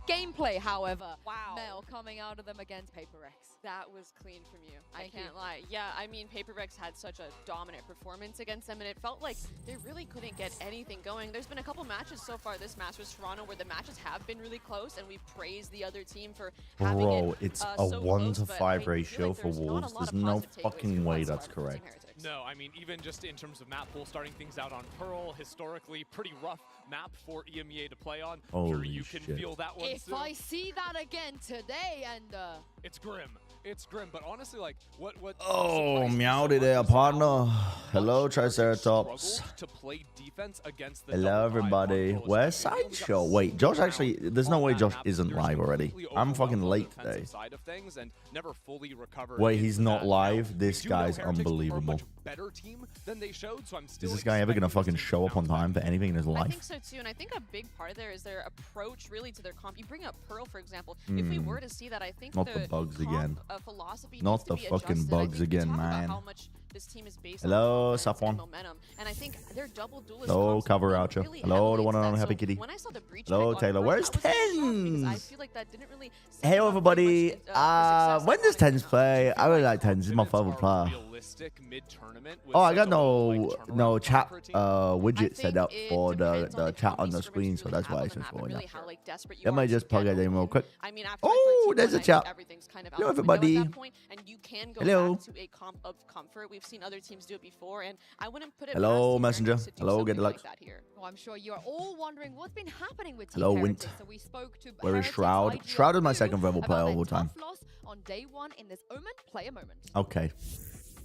gameplay, however. Wow. Mel coming out of them against PaperX. That was clean from you. Thank I can't you. lie. Yeah, I mean, PaperX had such a dominant performance against them, and it felt like they really couldn't get anything going. There's been a couple matches so far this Masters Toronto where the matches have been really close, and we've praised the other team for having Bro, it, it's a so 1 close, to but 5 I feel ratio like for there's not a Wolves. lot There's of no positive takeaways fucking here way whatsoever that's from Team correct. Heretics. No, I mean, even just in terms of map pool, starting things out on Pearl, historically pretty rough map for EMEA to play on. Sure, Holy you can shit. feel that one If soon. I see that again today, and It's grim. It's grim, but honestly, like, what Oh, surprised me meowdy so much there, is how partner. much Hello, Heretics Triceratops. struggled to play defense against the Hello, double dive everybody. on Pearl Where's especially. We only got Sideshow? Wait, Josh 6 actually... rounds There's no on way that Josh map. isn't They're live already. completely I'm fucking overwhelmed on late the defensive today. side of things and never fully recovered Wait, he's into not that. live? Now, This we do know guy's Heretics are a unbelievable. much better team than they showed, so I'm still Is this guy ever gonna expecting fucking this team show to up on bounce time back. for anything in his I life? think so too, and I think a big part there is their approach really to their comp. You bring up Pearl, for example. If we were to see that, I think Not the bugs comp, again. Philosophy Not needs to the be fucking adjusted. I bugs think we again, talk about man. how much this team is based Hello, on offense and Safwan. momentum, and I think their double duelist Hello, concept cover really out you. really Hello, the elevates one and that. only Happy So Kitty. when I saw the breach Hello, pick on Taylor. Pearl, Where's I was a little shocked because I Tens? feel like that didn't really set Hey, them up very everybody. much, for success When on does it. Tens play? I really like Tens. He's my favorite player. Realistic mid-tournament with Oh, I such got a low, no like, no turnaround chat for a team. widget set think up it for depends the on chat how on many the screen, so scrimmage you that's have why on it's the just map and going really up. how, like, desperate you Let are me to just plug get it in a real win. quick. I mean, after Oh, 13-1, there's a I think chat. everything's kind of Hello, out the window everybody. at that point, and you can go Hello. back to a comp of comfort. We've seen other teams do it before, and I wouldn't put it Hello, past Team Messenger. Heretics to do Hello, get something the like likes. that here. well, I'm sure you're all wondering what's been happening with Team Hello, Heretics. Wint. So we spoke to Where is Heretics Shroud? IGL Shroud is my 2 second favorite player about of all their time. tough loss on day 1 in this Omen player moment. Okay.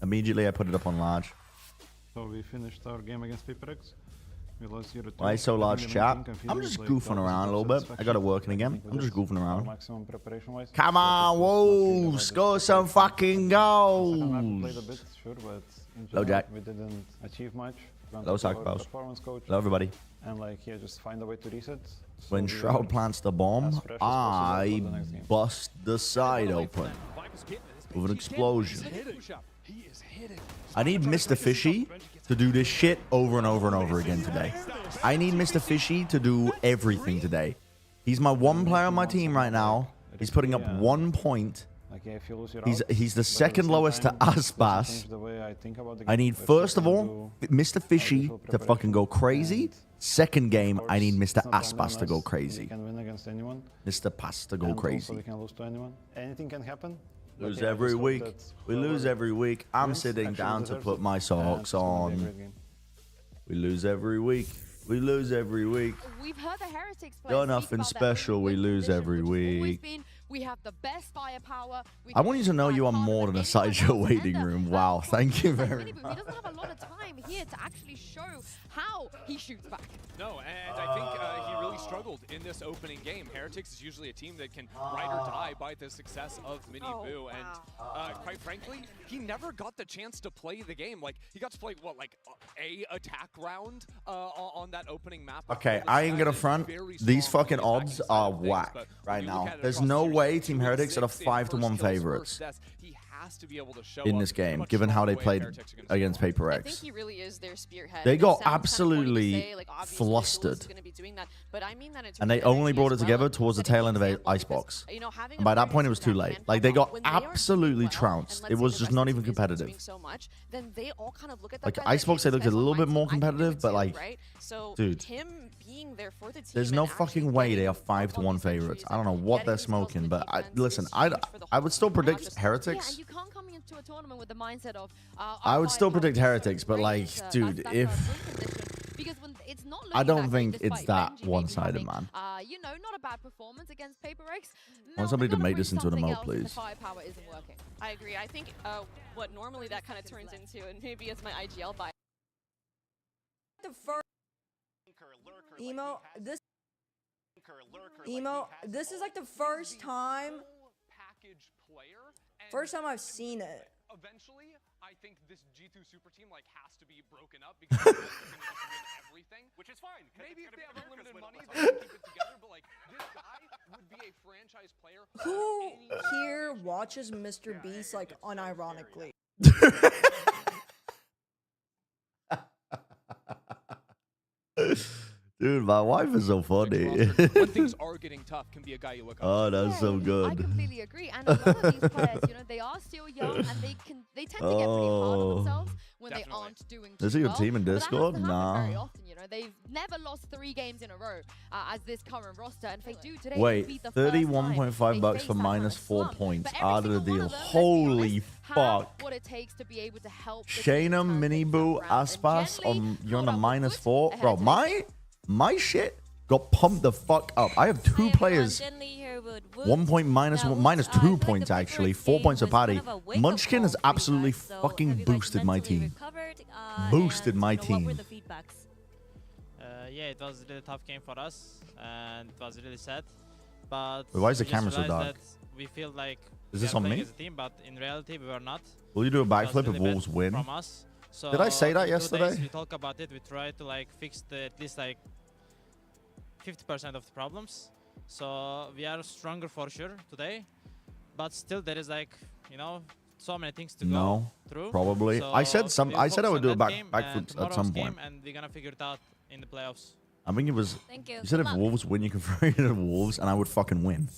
Immediately I put it up on large. So we finished our game against PaperX. We lost 0-2. Why so large, chat? I'm just goofing around a little bit. I got it working again. I'm just goofing around. Maximum preparation-wise. Come on, Wolves! Score some fucking Played a goals! bit, sure, but in Hello, general, Jack. we didn't achieve much. Went Hello, up to our Sackbows. performance coach, Hello, everybody. and like, yeah, just find a way to reset. So When we Shroud are plants the bomb, as fresh as possible I for the next game. bust the side open with an explosion. I need Mr. Fishy to do this shit over and over and over again today. I need Mr. Fishy to do everything today. He's my one player on my team right now. He's putting up 1 point. Like, yeah, if you lose, you're He's out, the but at the second same lowest to time, it doesn't Aspas. change the way I think about the I game. need, We're first still of gonna all, do Mr. Fishy usual to fucking go crazy. preparation, Second game, of I need course, Mr. it's not Aspas random to go as crazy. We can win against anyone. Mr. Pass to go And also crazy. we can lose to anyone. Anything can happen. But Lose yeah, I every just hope week. that We lose whoever every week. I'm wins sitting actually down to deserves put it, my and socks it's gonna be a on. great game. We lose every week. We lose every week. We've heard the Heretics players You're speak nothing about that special, we win lose condition, every which has always week. been, we have the best firepower. I want you to know you are more than a sideshow waiting room. Wow, thank you very He much. doesn't have a lot of time here to actually show how he shoots back. No, and I think he really struggled in this opening game. Heretics is usually a team that can ride or die by the success of Mini Boo, and quite frankly, he never got the chance to play the game. Like, he got to play, what, like a attack round on that opening map. Okay, I ain't gonna front. These fucking odds are whack right now. There's no way Team Heretics are the 5-1 favorites in this game, given how they played against I think PaperX. he really is their spearhead. They It got sounds kinda corny to absolutely say, like, obviously flustered. Duelist is gonna be doing that, but I mean that in And they terms of only energy brought as it together well. towards the Setting tail end of an example, Icebox. because, you know, having And by a that player point, it who was can too pop late. off Like, they got when they are doing absolutely well, trounced. and It let's was say just the not rest even of the team isn't competitive. doing so much, then they all kind of look at that Like, guy like, Icebox, hey, they this looked a guy's little on bit my more team, I can do competitive, it but, too, like, right? So dude, him being there for the team there's and no actually fucking way they are getting 5-1 these favorites. victories I don't know and what getting they're these kills smoking, for but defense listen, is huge for the I whole would still team, not predict just Heretics. Yeah, and you can't come into a tournament with the mindset of. I would still predict Heretics, but, like, dude, if because when it's not I looking don't that think great, it's despite that Benji maybe one-sided, having, man. You know, not a bad performance against PaperX. Want somebody to They've gotta make bring this into an something emote, else, and the please? firepower isn't working. I agree. I think what normally that kind of turns into, and maybe it's my IGL bias. The first emo, this is like the first time I've seen it. Eventually, I think this G2 super team like has to be broken up because they're looking to win everything, which is fine. Maybe if they have unlimited money, they can keep it together. But like, this guy would be a franchise player. Who here watches Mr. Beast like unironically? Dude, my wife is so funny. When things are getting tough, can be a guy you look up Oh, to. that's so I good. completely agree. And a lot of these players, you know, they are still young and they tend to get pretty hard on themselves when Definitely. they aren't doing too Is it your well. team in But that Discord? doesn't happen very Nah. often, you know. They've never lost 3 games in a row as this current roster. And if they do today, Wait, they beat the first time 31.5 they bucks face for that kind of minus 4 slump. points But every out of the single one deal. of them, let's be Holy honest, have fuck. what it takes to be able to help the team Shayna, turn things Minibu, around. And Aspas, generally, you're on a Florida minus was 4. ahead Bro, today. my shit got pumped the fuck up. I have 2 players. 1 point minus 2 points actually. 4 points of Patty. Munchkin has absolutely fucking boosted my team. Boosted my team. Yeah, it was a really tough game for us, and it was really sad. But Wait, why is the we just camera so realized dark? that we feel like Is we this are on playing me? as a team, but in reality we were not. Will you do a It was backflip if really bad Wolves win? from us. So Did I say that in 2 yesterday? days we talk about it. We try to like fix at least like 50% of the problems. So we are stronger for sure today, but still there is like, you know, so many things to No, go through. probably. So I said we'll I said I focus would on do a that game and backflip at tomorrow's some game, point. and we're gonna figure it out in the playoffs. I think it was. Thank you. You said Good if luck. Wolves win, you can throw it at Wolves, and I would fucking win.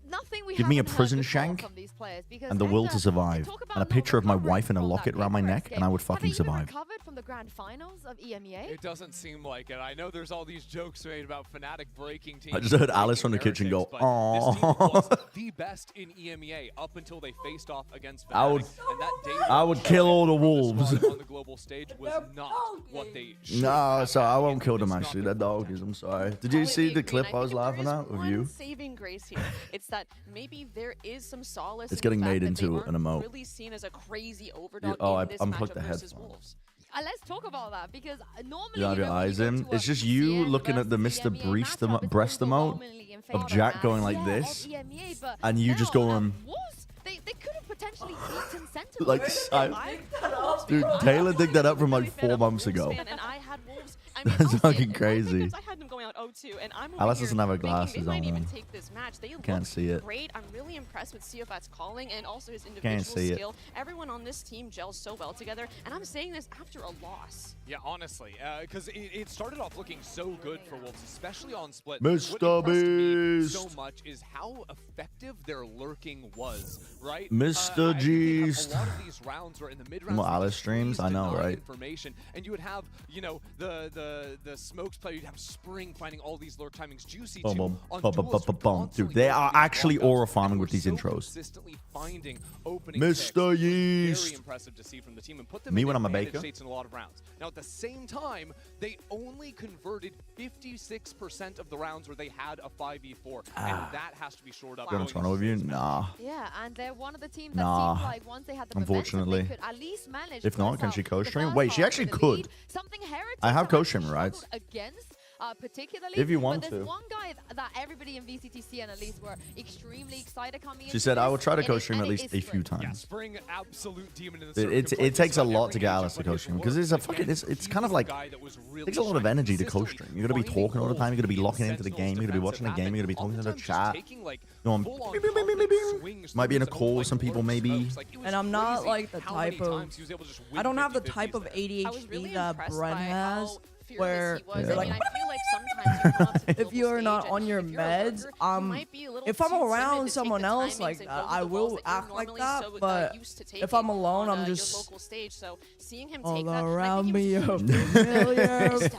Nothing we Give me a haven't heard prison before shank from these players, because and the will Ender, to survive, talk about and a not picture of my recovering wife and a from locket that around my VALORANT neck, and I game. would Have fucking they even survive. recovered from the grand finals of EMEA? It doesn't seem like it. I know there's all these jokes made about Fnatic breaking teams. I just heard breaking Alice from the kitchen go, Heretics, but this team "Aw." was the best in EMEA up until they faced off against Fnatic. I would- and that data I would kill all the from Wolves. squad on the global stage was not what they should No, have so had I in won't kill this them actually. They're knockout doggies. potential. I'm sorry. Did you see the clip I was laughing at of you? Saving grace here. It's that maybe there is some solace. It's in getting the fact made that they into aren't an emote. Really seen as a crazy overdog Oh, I in this unplugged matchup the versus headphones. Wolves. Let's talk about that, because normally You have your when you eyes go in. to a It's just you CN looking at the versus Mr. EMEA Breast matchup, it's breast emote overwhelmingly in of favor Jack going like of this. EMEA, but and you just now, going Wolves, they could have potentially beaten Sentinel. like dude. Taylor did that up from like 4 months ago. And I had Wolves. I mean, That's I'll say fucking it, crazy. I had them going out 0-2, and I'm over Alice here doesn't have her thinking glasses they might on. even take this match. They Can't look see it. great. I'm really impressed with Ceofat's calling and also his Can't individual see it. skill. Everyone on this team gels so well together, and I'm saying this after a loss. Yeah, honestly, because it started off looking so good for Wolves, especially on split. Mr. What impressed me Beast. so much is how effective their lurking was, right? Mr. I think Beast. a lot of these rounds were in the mid rounds. Well, Alice streams, I know, right? Information, and you would have, you know, the smokes player. You'd have Spring finding all these lurk timings. Juicy Boom, too. boom, On boom, boom, duels, boom, you're boom. constantly Dude, they getting are these actually walkouts, aura and farming we're with these so intros. consistently finding opening Mr. picks, which was Yeast. Very impressive to see from the team and put them Me in when I'm a advantage baker. states in a lot of rounds. Now at the same time, they only converted 56% of the rounds where they had a 5v4, and that has to be shored up. You want to Toronto with you? Nah. Yeah, and they're one of the teams that Nah. seemed like once they had the Unfortunately. momentum, they could at least manage If to not, press can out she the co-stream? first Wait, she half actually with the could. lead. Something Heretics I have have actually co-stream rights. struggled against, particularly. If you want but there's to. one guy that everybody in VCTC and at least were extremely excited coming in. She said I would try to and it- co-stream and at it least is a few Spring. times. Yeah, Spring, absolute demon in the It, circuit. it, Play it takes a despite lot every to get agent, Alice to but here's co-stream the because work. it's a fucking Again, it's he kind of was like the guy that was really takes a lot of energy to consistently co-stream. You're gonna be finding talking all the time. You're gonna be holes locking in into the Sentinel's game. You're gonna be watching the defensive game. You're gonna be talking to the oftentimes just chat. taking, like, Going, full-on beep, beep, beep, beep, beep, beep. confident swings Might be in a through call some, with some like, people blurred maybe. smokes. Like, it was And I'm not crazy like the how many type of. times he was able to just I win don't have the 50-50s type of there. I was really ADHD that impressed Brent by has, how fearless where he was. Yeah. I mean, I feel like sometimes you come up to the if global you're stage not and on your if you're a meds, lurker, you might be a little if I'm too timid around to take someone the else timings like and that, go to I the balls will that you're act like normally that. so, But used to if I'm taking alone, on, I'm your just local stage. So seeing him all take that, around me I are think he was familiar establishing those looks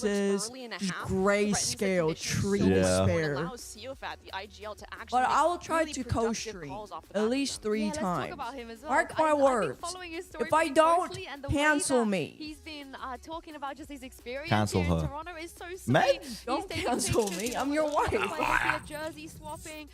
faces, early in a just half grayscale, threatens the conditions tree so much Yeah. more. It spare. allows Ceofat, the IGL, to actually But make I will try really to productive co-stream calls off the back at of least them. 3 Yeah, let's times. talk about him as well. Mark my I've been words. following his story If I pretty don't, closely, and the way cancel that me. He's been talking about just his experience Cancel here in her. Toronto is so sweet. Meg? He's Don't taking cancel pictures, me. you know, I'm with your all the wife. players here, jersey swapping,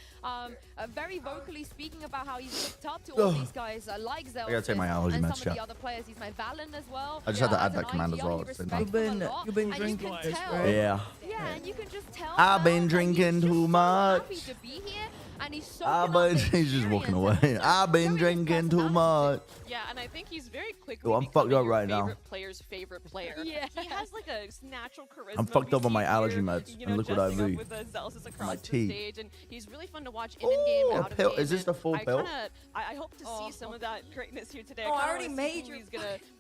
very vocally speaking about how he's looked up to all these guys like Zelda. I gotta take my allergy and meds, some of the chat. other players. He's my Valen as well. I just had to as add an that command as IGL, well he at the same respects time. them a lot, You've been and you drinking can this, tell- right? Yeah. Yeah, and you can just tell. I've now been that drinking he's just too so much. happy to be here, and he's so Ah, but he's just walking away. I've been drinking too much. Yeah, and I think he's very quickly Yo, I'm fucked becoming up your right now. favorite player's favorite player. Yeah. He has like a natural charisma. I'm fucked We up on see my him allergy here, meds you and know, look what dressing I up eat. with the Zelsis across my the tea. stage, and he's really fun to watch in Ooh, game and a out of pill. game. Is this and the full pill? I hope to see some of that greatness here today. Oh, I kinda already wanna see made who your he's gonna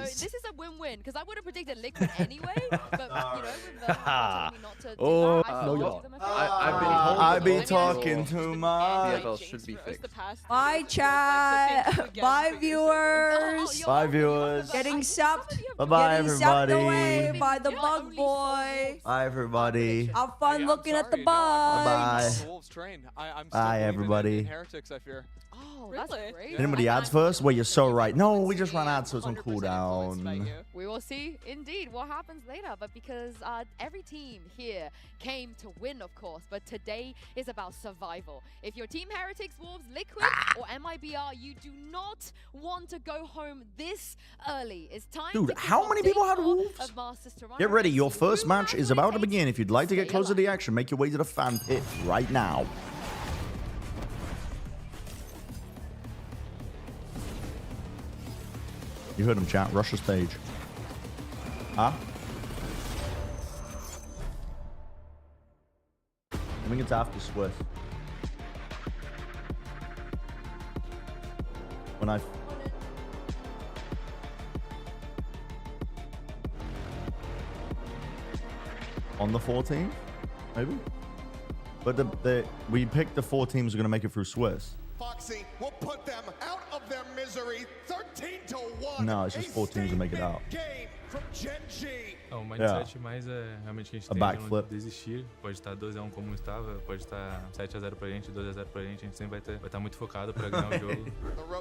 So this is a win-win because I would have predicted Liquid anyway, but you know, with them telling me not to do Oh, that, I no, thought y'all. to them a favor. I be talking too much. PFL should be fixed. Bye, chat. Bye, viewers. Bye, viewers. Getting subbed. Bye-bye, Getting everybody. everybody. away by the You're bug only boy. Bye, everybody. Have fun I'm looking at the sorry, no, I'm Bye. on the Wolves train. I'm still Bye, believing everybody. in Heretics, I fear. Oh, Really? that's great. Anybody ads first? Wait, you're so right. No, we just ran ads, so it's on 100% influenced by cooldown. you. We will see indeed what happens later, but because every team here came to win, of course, but today is about survival. If you're Team Heretics, Wolves, Liquid, or MIBR, you do not want to go home this early. It's time Dude, to kick how off many day people had 4 Wolves? of Masters Toronto. Get ready, your See first who match is about to actually begin. If you'd like to get stay closer to the alive. action, make your way to the fan pit right now. You heard him, chat. Rush the stage. Huh? I think it's after Swift. When I... On the 14th? Maybe? But we picked the 4 teams who are going to make it through Swiss. Foxy will put them out of their misery, 13-1. No, it's just 4 teams to make it out. Game from Gen G. O mindset mais é realmente que a gente A tem backflip. de não desistir. Pode estar 2-1 como estava, pode estar 7-0 pra gente, 2-0 pra gente. A gente sempre vai estar muito focado pra ganhar o jogo.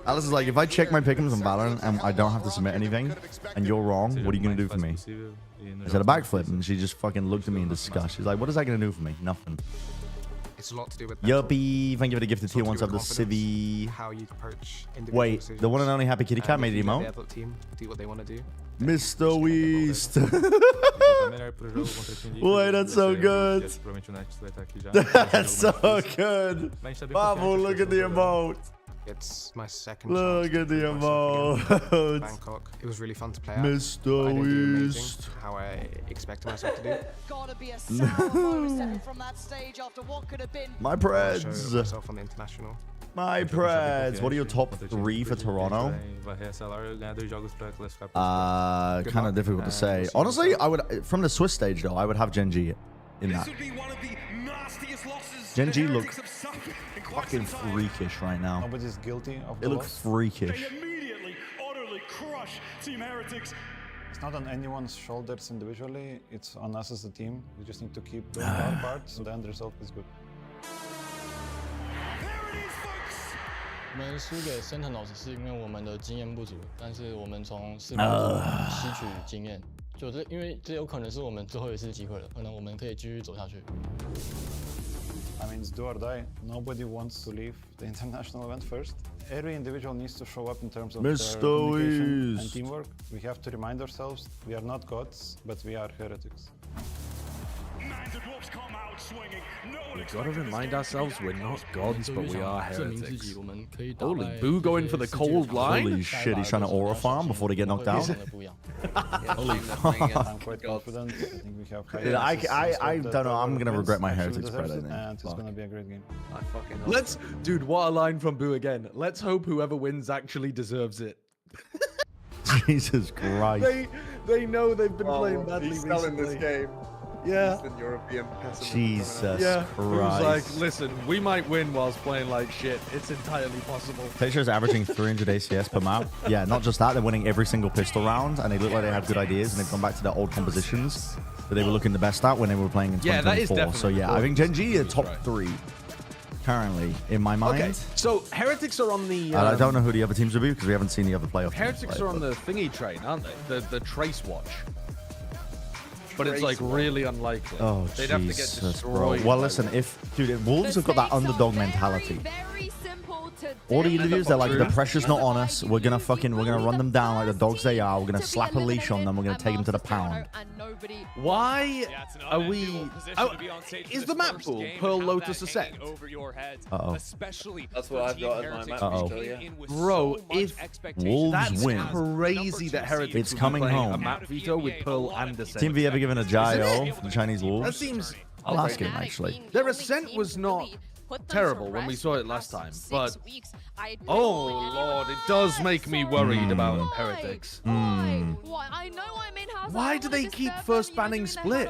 Alice is like, if I check my pick'ems on Valorant and I don't have to submit anything, and you're wrong, what are you going to do for me? I said a backflip, and she just fucking looked at me in disgust. She's like, what is that going to do for me? Nothing. It's a lot to do with Yuppie, thank you for the gift of tier 1 sub, the Civvy. how you approach individual Wait, decisions. the one and only Happy Kitty Cat made the The emote? other team do what they want to do. Mr. Weast. Wait, that's so good. That's so good. Bubble, look at the emote. It's my second Look chance at the to prove myself emote. in Bangkok. It was really fun to play out. Mr. I didn't do amazing, Weast. how I expected myself to do. Gotta be a sour moment from that stage after what could have been. My I'll Preds. show myself on the international. My Preds. What are your top 3 for Toronto? Kind of difficult to say. Honestly, I would, from the Swiss stage though, I would have Gen G in that. Gen G looks fucking freakish right now. Nobody's guilty of the It looks loss. freakish. Immediately, utterly crush Team Heretics. It's not on anyone's shoulders individually. It's on us as a team. We just need to keep doing our part, and the end result is good. 我们输给深藤老师是因为我们的经验不足，但是我们从事故吸取经验，就是因为这有可能是我们最后一次机会了，可能我们可以继续走下去。 I mean, it's do or die. Nobody wants to leave the international event first. Every individual needs to show up in terms of their communication and teamwork. We have to remind ourselves we are not gods, but we are heretics. We've got to remind ourselves we're not gods, but we are heretics. Holy Holy boo going for the cold line. Holy shit, he's trying to aura farm before they get knocked out. Holy fuck. I'm quite confident. I think we have high I don't know. I'm going to regret my Heretics spread, I think. And it's going to be a great game. Let's, dude, what a line from Boo again. Let's hope whoever wins actually deserves it. Jesus Christ. They know they've been playing badly He's recently. selling this game. Yeah. Eastern European pessimist. Jesus Yeah. Christ. Boo's like, listen, we might win whilst playing like shit. It's entirely possible. Picture's averaging 300 ACS per map. Yeah, not just that, they're winning every single pistol round, and they look like they have good ideas, and they've gone back to their old compositions that they were looking the best at when they were playing in 2024. Yeah, that is definitely So yeah, I think Gen G are top 3 currently in my mind. Okay, so Heretics are on the... And I don't know who the other teams will be because we haven't seen the other playoff teams Heretics play, are on but- the thingy train, aren't they? The Trace Watch. But it's like really unlikely. Oh, They'd have to get Jesus, bro. destroyed. Well, by listen, Wolves. if... Dude, Wolves have got that underdog mentality. All the interviews, they're like, the pressure's not on us. We're gonna run them down like the dogs they are. We're gonna slap a leash on them. We're gonna take them to the pound. Why are we... Oh, is the map pool Pearl Lotus Ascent? Uh-oh. That's what I've got as my map. Uh-oh. Bro, if Wolves that's win. crazy that Heretics It's would be coming playing home. a map veto with Pearl and Ascent. Team V ever given a Jio for the Chinese Wolves? That seems... I'll ask him, actually. Their Ascent was not terrible when we saw it last time, but... Oh, Lord, it does make me worried about Heretics. Hmm. I know I'm in house. Why do they keep first banning Split?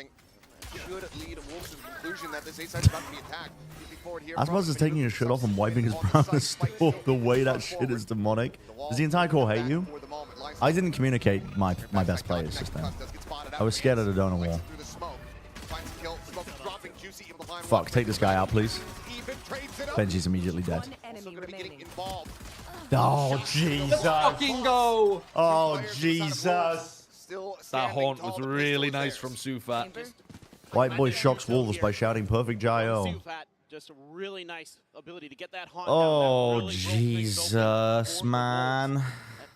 something should lead Wolves to the conclusion that this A side is about to be attacked. I suppose it's taking his shirt off and wiping his brow on his store. The way that shit is demonic. Does the entire core hate you? I didn't communicate my best players just then. I was scared of the donor wall. Fuck, take this guy out, please. Benji's immediately dead. Oh, Jesus. Fucking go. Oh, Jesus. That haunt was really nice from Sufat. White boy shocks wolves by shouting perfect gyro. Just a really nice ability to get that haunt Oh, down. That really Jesus, man. That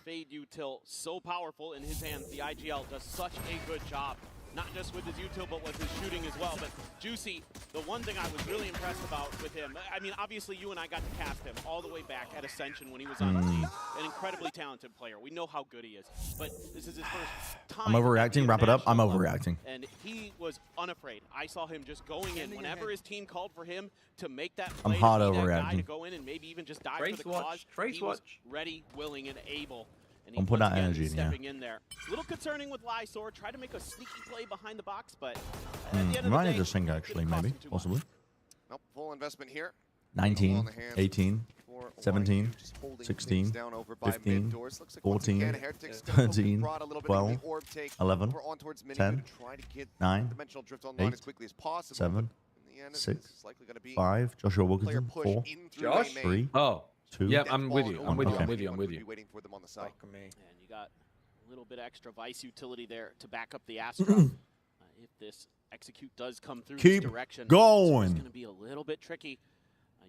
fade util so powerful in his hands. The IGL does such a good job. Not just with his util, but with his shooting as well. But Juicy, the one thing I was really impressed about with him, I mean, obviously you and I got to cast him all the way back at Ascension when he was on the team. An incredibly talented player. We know how good he is. But this is his first time. I'm overreacting. Wrap it up. I'm overreacting. And he was unafraid. I saw him just going in whenever his team called for him to make that play. I'm hard to be that guy overreacting. to go in and maybe even just die for the cause. He was ready, willing, and able. I'm putting that energy in, yeah. Stepping in there. A little concerning with Lysor. Try to make a sneaky play behind the box, but at the end of the Might day, need to sink, actually, maybe. Possibly. Nope, full investment here. 19, 18, 17, 16, 15, 14, 13, 12, 11, 10, 9, 8, 7, 6, 5. Joshua Wilkinson, 4, Josh? 3, Oh. 2. Yep, I'm with you. I'm with you. Okay. I'm with you. I'm with you. And you got a little bit extra Vice utility there to back up the Astra. If this execute does come through Keep this direction, going. it's going to be a little bit tricky.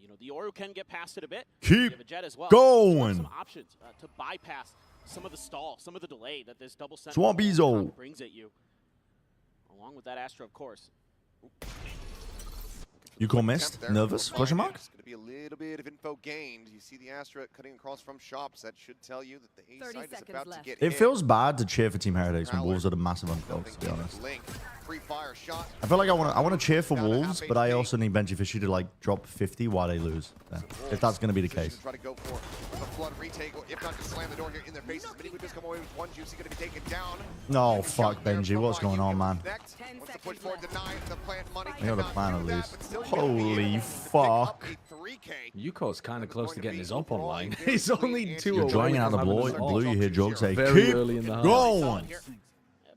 You know, the Oru can get past it a bit. Keep you have a Jet as well. going. Some options to bypass some of the stall, some of the delay that this double set Swampizo brings at you. Along with that Astra, of course. You call missed? Nervous? Question mark? It's going to be a little bit of info gained. You see the Astra cutting across from shops. That should tell you that the A side is about to get It feels bad to cheer for Team Heretics when Wolves are the massive underdogs, to be honest. Free fire shot. I feel like I want to cheer for Wolves, but I also need Benji Fishy to like drop 50 while they lose. Yeah. If that's going to be the case. Try to go for the flood retake, or if not, just slam the door here in their faces. Mini Whip just come away with one. Juicy going to be taken down. No, fuck Benji. What's going on, man? Wants to push forward, deny the plant money. I got a plan at least. Holy fuck. Yuko's kind of close to getting his op online. He's only 2 You're away drawing out the from having blue. You hear Jog say, Very keep early in the half. going.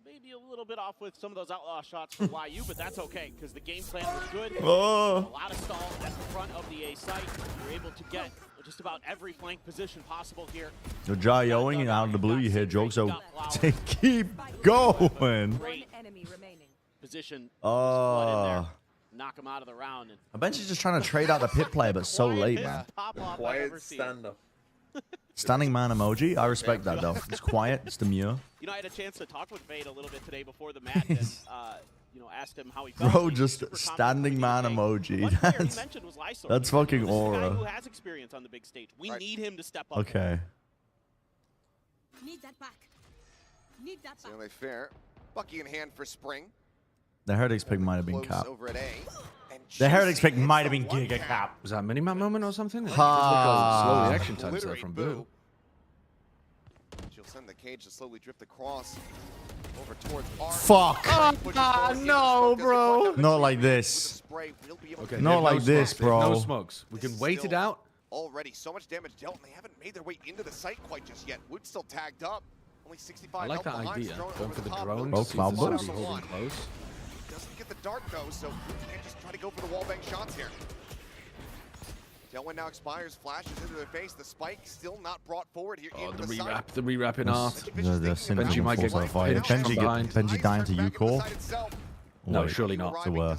Maybe a little bit off with some of those outlaw shots for YU, but that's okay because the game plan was good. Oh. A lot of stall at the front of the A site. You're able to get just about every flank position possible here. You're Jai-Yoing out of the blue. You hear Jog, so keep going. Great position. Knock him out of the round. I bet she's just trying to trade out the pit player, but so late, man. Quiet stand-up. Standing man emoji. I respect that, though. It's quiet. It's demure. You know, I had a chance to talk with Fade a little bit today before the match, and you know, asked him how he felt. Bro, just standing man emoji. That's fucking aura. Who has experience on the big stage? We need him to step up. Okay. Need that back. Need that back. So fair. Bucky in hand for Spring. The Heretics pick might have been cap. Over at A. The Heretics pick might have been Giga Cap. Was that a mini-map moment or something? Ha. Slow reaction times there from Boo. She'll send the cage to slowly drift across over towards R. Fuck. No, bro. Not like this. Okay, Not like this, bro. No smokes. We can wait it out. Already so much damage dealt, and they haven't made their way into the site quite just yet. Wood's still tagged up. Only 65 I like that idea. Going for the drone. Both cloud bursts. Holding close. Doesn't get the dart though, so we can't just try to go for the wallbang shots here. Tailwind now expires, flashes into their face. The spike still not brought forward here. Oh, into the site. rewrap, the rewrap in art. Benji might get Benji dying to U-Core. No, surely not. It's a were.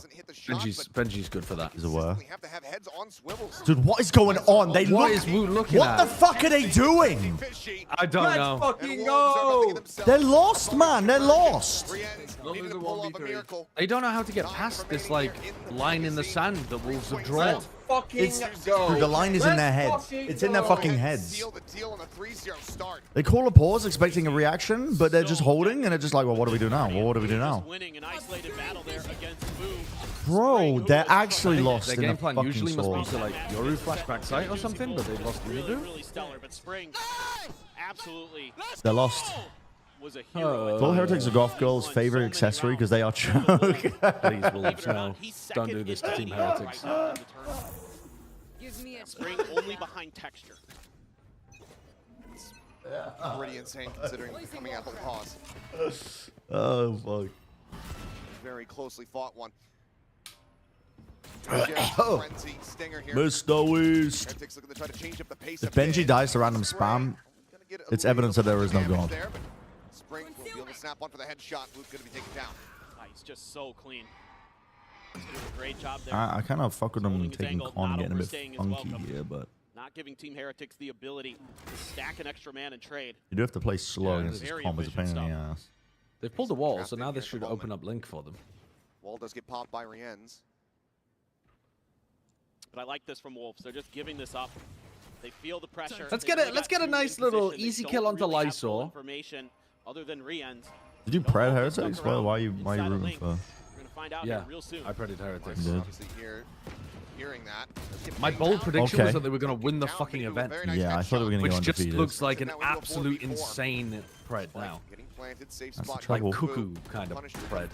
Benji's good for that. It's a were. Have to have heads on swivels. Dude, what is going on? They What look. is Wu looking What at? the fuck are they doing? I don't know. Fucking go! They're lost, man. They're lost. They don't know how to get past this like line in the sand that Wolves have drawn. Dude, the line is in their heads. It's in their fucking heads. They call a pause expecting a reaction, but they're just holding, and they're just like, well, what do we do now? Well, what do we do now? Bro, they're actually lost Their in game the plan fucking usually must be soul. to like Yoru flashback site or something, but they lost Urubu. Really stellar, but Spring absolutely They're lost. was a hero. All Heretics are Golf Girls' favorite accessory because they are choke. Please, Wolves, no. Don't do this to Team Heretics. Spring only behind texture. Pretty insane considering coming out of the pause. Oh, fuck. Very closely fought one. Frenzy stinger here. Mr. Weast. Heretics looking to try to change up the pace If a bit. Benji dies to random spam, it's evidence that there is no God. There, but Spring will be able to snap one for the headshot. Luke's going to be taken down. He's just so clean. He's doing a great job there. I kind of fuck with him Holding his taking angle, con, not getting a bit overstaying his funky welcome. here, but Not giving Team Heretics the ability to stack an extra man and trade. you do have to play slow against this very combo. It's a pain in the efficient ass. They've pulled the wall, so now this should open up Link for them. Wall does get popped by Rienz. But I like this from Wolves. They're just giving this up. They feel the pressure. Let's They get really a got two nice in little position. They easy don't kill onto really have full Lysol. information other than Rienz. Did you pred Heretics? Why are you rooting Link. for? We're gonna find out Yeah, here real soon. I predicted Heretics. You did. Obviously hearing that. My bold prediction Okay. was that they were going to win the fucking event. Yeah, I thought they were going to go Which just undefeated. looks like an absolute insane pred now. Getting planted, safe That's the spot. trouble. Like cuckoo kind of pred.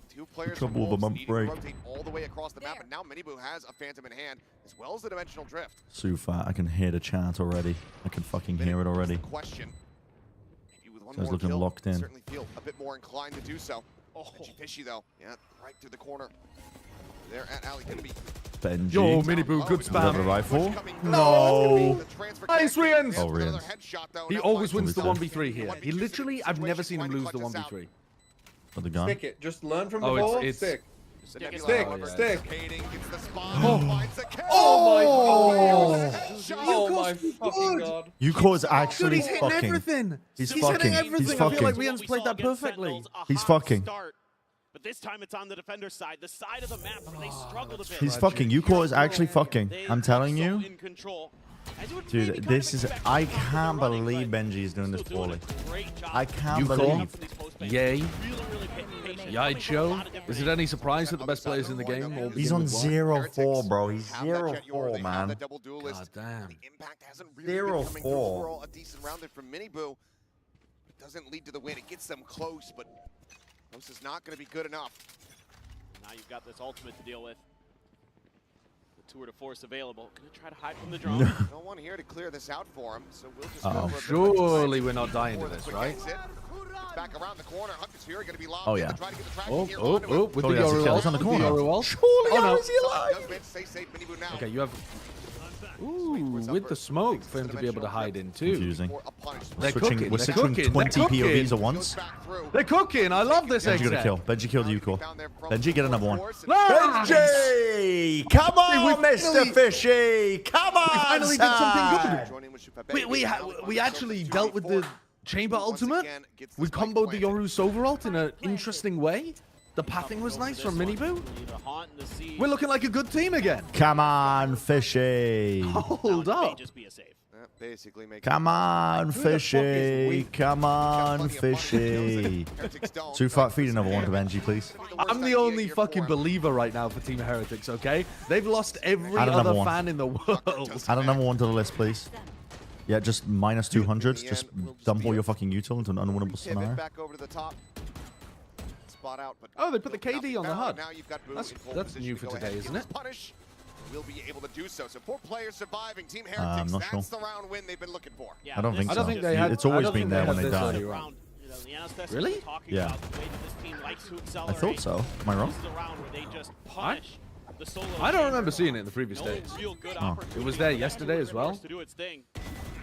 Two players Trouble from with a Wolves month needing to break. rotate all the way across the map, and now Minibu has a Phantom in hand, as well as the Dimensional Drift. Sufa, I can hear the chant already. I can fucking hear it already. Question. Maybe with one Guy's more looking kill, locked in. certainly feel a bit more inclined to do so. Benji Fishy though, yeah, right through the corner. There at alley gonna be. Benji. Yo, Minibu, good Is that the spam. rifle? No. Nice Rienz. Oh, Rienz. He always wins the 1v3 here. He literally, I've never seen him lose the 1v3. For the gun. Stick it. Just learn from Oh, before. it's- Stick. Stick, Stick. Oh my fucking god. Yuko's actually Dude, he's hitting fucking. everything. He's hitting fucking. everything. He's I feel like fucking. Rienz played that perfectly. He's fucking. But this time it's on the defender's side, the side of the map where they struggled a bit. He's fucking. Yuko is actually fucking. I'm telling you. In control. As you would Dude, maybe kind this of is. expect I from the can't running, believe but Benji is doing this still doing poorly. a great job. I can't Yuko. believe. Yay. Really, really patient. Yaicho. Is it any surprise that the best players in the game will He's begin on with one? 0-4, bro. He's Have that Jet Yor, 0-4, they have man. that double duelist. God damn. The impact hasn't really been coming through. 0-4. Overall, a decent round there from Minibu. It doesn't lead to the win. It gets them close, but close is not going to be good enough. Now you've got this ultimate to deal with. The tour de force available. Gonna try to hide from the drone. No one here to clear this out for him, so we'll just Oh, go for a surely we're not dying to before the this, quick right? exit. Back around the corner. Hunter's Fury going to be locked Oh, in yeah. to try to get the traction Oh, here oh, onto him. oh, with the Surely that's a kill. Yoru It's on the ult. corner. Yoru ult. Surely Oh, no. is he alive? Does manage to stay safe. Minibu now. Okay, you have... Ooh, with the smoke for him to be able to hide in too. Confusing. For a punishment. They're Switching. cooking, We're they're switching cooking, 20 they're POVs cooking. at once. Back through. They're cooking. I love this Benji got a exit. kill. Benji killed Yuko. Down there from Benji, get another one. Nice. Benji! Come on, Mr. Fishy! Come on, We finally did something son! Joining with Shupabek. We actually dealt with the chamber ultimate. We comboed the Yoru Sova ult in an interesting way. The pathing was nice from Minibu. The haunt and the siege. We're looking like a good team again. Come on, Fishy! Hold May up. just be a save. Basically make Come on, Fishy! Come on, Fishy! Too far. Feed another one to Benji, please. I'm the only fucking believer right now for Team Heretics, okay? They've lost every Add another other one. fan in the world. Add another one to the list, please. Yeah, just minus 200. Just dump all your fucking util into an unwinnable Pivot scenario. back over to the top. Spot out, but Oh, they put the KD on the HUD. Now you've got Boo That's- in full that's position new to for go today, ahead. isn't Give it? us Punish. Will be able to do so. So 4 players surviving. Team I'm Heretics. not That's sure. the round win they've been looking for. Yeah, I don't this think is so. think they had- It's always I don't been think there they when had they this die. early round. You know, the Anastas Really? were talking Yeah. about the way that this team likes to I accelerate. thought so. Am I wrong? This is a round where they just punish the solo I don't chamber. remember seeing it in the previous No days. real good Oh. opportunity It was there for yesterday as well? to do its thing.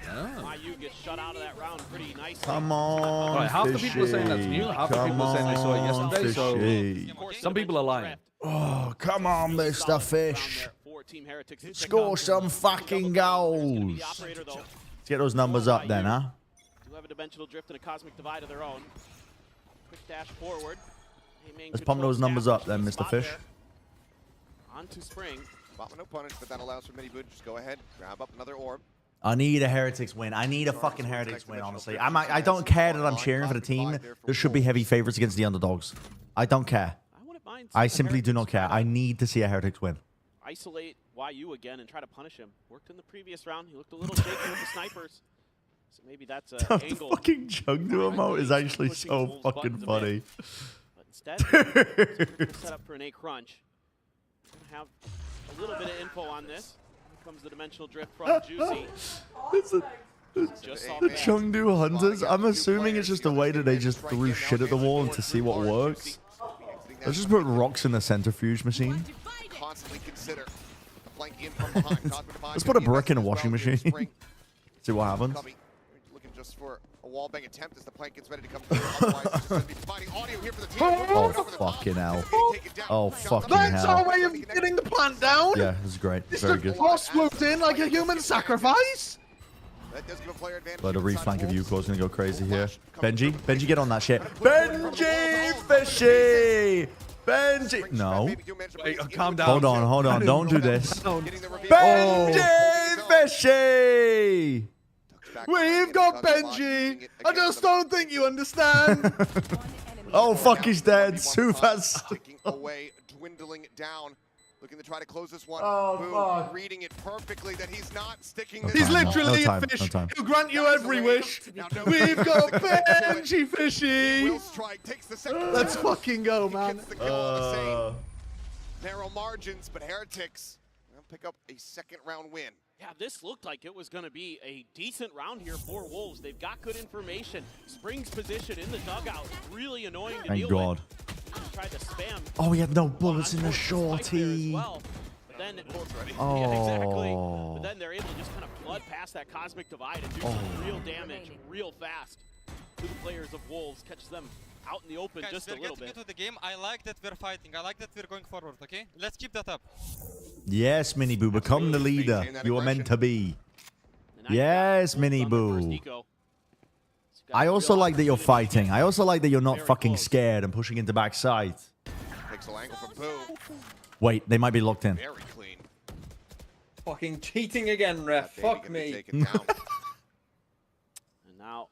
Oh. IU gets shut out of that round pretty nicely. Come on, Right, half the people are saying that's new, half the people are saying they saw it yesterday, so Fishy. Of course, some people are lying. Oh, come on, Mr. solid Fish. round there for Team Heretics. Score some fucking goals. Operator, though, Let's get those numbers up then, huh? do have a dimensional drift and a cosmic divide of their own. Quick dash forward. Let's pump those numbers up then, Mr. Fish. On to Spring. Spot with no punish, but that allows for Minibu to just go ahead, grab up another orb. I need a Heretics win. I need a fucking Heretics win, honestly. I don't care that I'm cheering for the team. There should be heavy favorites against the underdogs. I don't care. I wouldn't mind I seeing the simply do Heretics not care. try I to need to see a Heretics win. isolate YU again and try to punish him. Worked in the previous round. He looked a little shaky with the snipers. So maybe that's an The angle. fucking Chengdu emote is actually Pushing so Wolves' fucking buttons a funny. bit. But instead, he's gonna set up for an A crunch. Gonna have a little bit of info on this. Here comes the dimensional drift from Juicy. Just saw The that. Chengdu Hunters, I'm assuming it's just a way that they just threw shit at the wall to see what works. Let's just put rocks in the centrifuge machine. constantly consider. The flank in from behind. Let's put a brick in a washing machine. See what happens. Looking just for a wall bang attempt as the plank gets ready to come through. Otherwise, it's just going to be providing audio here for the team. Oh, fucking hell. Oh, fucking That's our hell. way of getting the plant down. Yeah, this is great. It's Very the good. boss moved in like a human sacrifice. That does give a player advantage. But the reflank of Yuko is going to go crazy here. Benji, get on that shit. Benji Fishy! Benji! No. Wait, calm down. Hold on. Don't do this. Benji Fishy! We've got Benji. I just don't think you understand. Oh, fuck, he's dead. Sufas. Ticking away, dwindling down. Looking to try to close this one. Oh, Boom, fuck. reading it perfectly that he's not sticking. He's literally a fish. He'll grant you every wish. We've got Benji Fishy. Let's fucking go, man. Narrow margins, but Heretics will pick up a second round win. Yeah, this looked like it was going to be a decent round here for Wolves. They've got good information. Spring's position in the dugout, really annoying to deal Thank God. with. Tried to spam. Oh, he had no bullets in the shorty. But then, Oh. yeah, exactly. But then they're able to just kind of flood past that cosmic divide and do some real damage real fast to the players of Wolves. Catch them out in the open just a little bit. Into the game. I like that we're fighting. I like that we're going forward. Okay, let's keep that up. Yes, Mini Boo, become the leader you are meant to be. Yes, Mini Boo. I also like that you're fighting. I also like that you're not fucking scared and pushing into backside. Pixel angle from Boo. Wait, they might be locked in. Very clean. Fucking cheating again, ref. Fuck me. And now,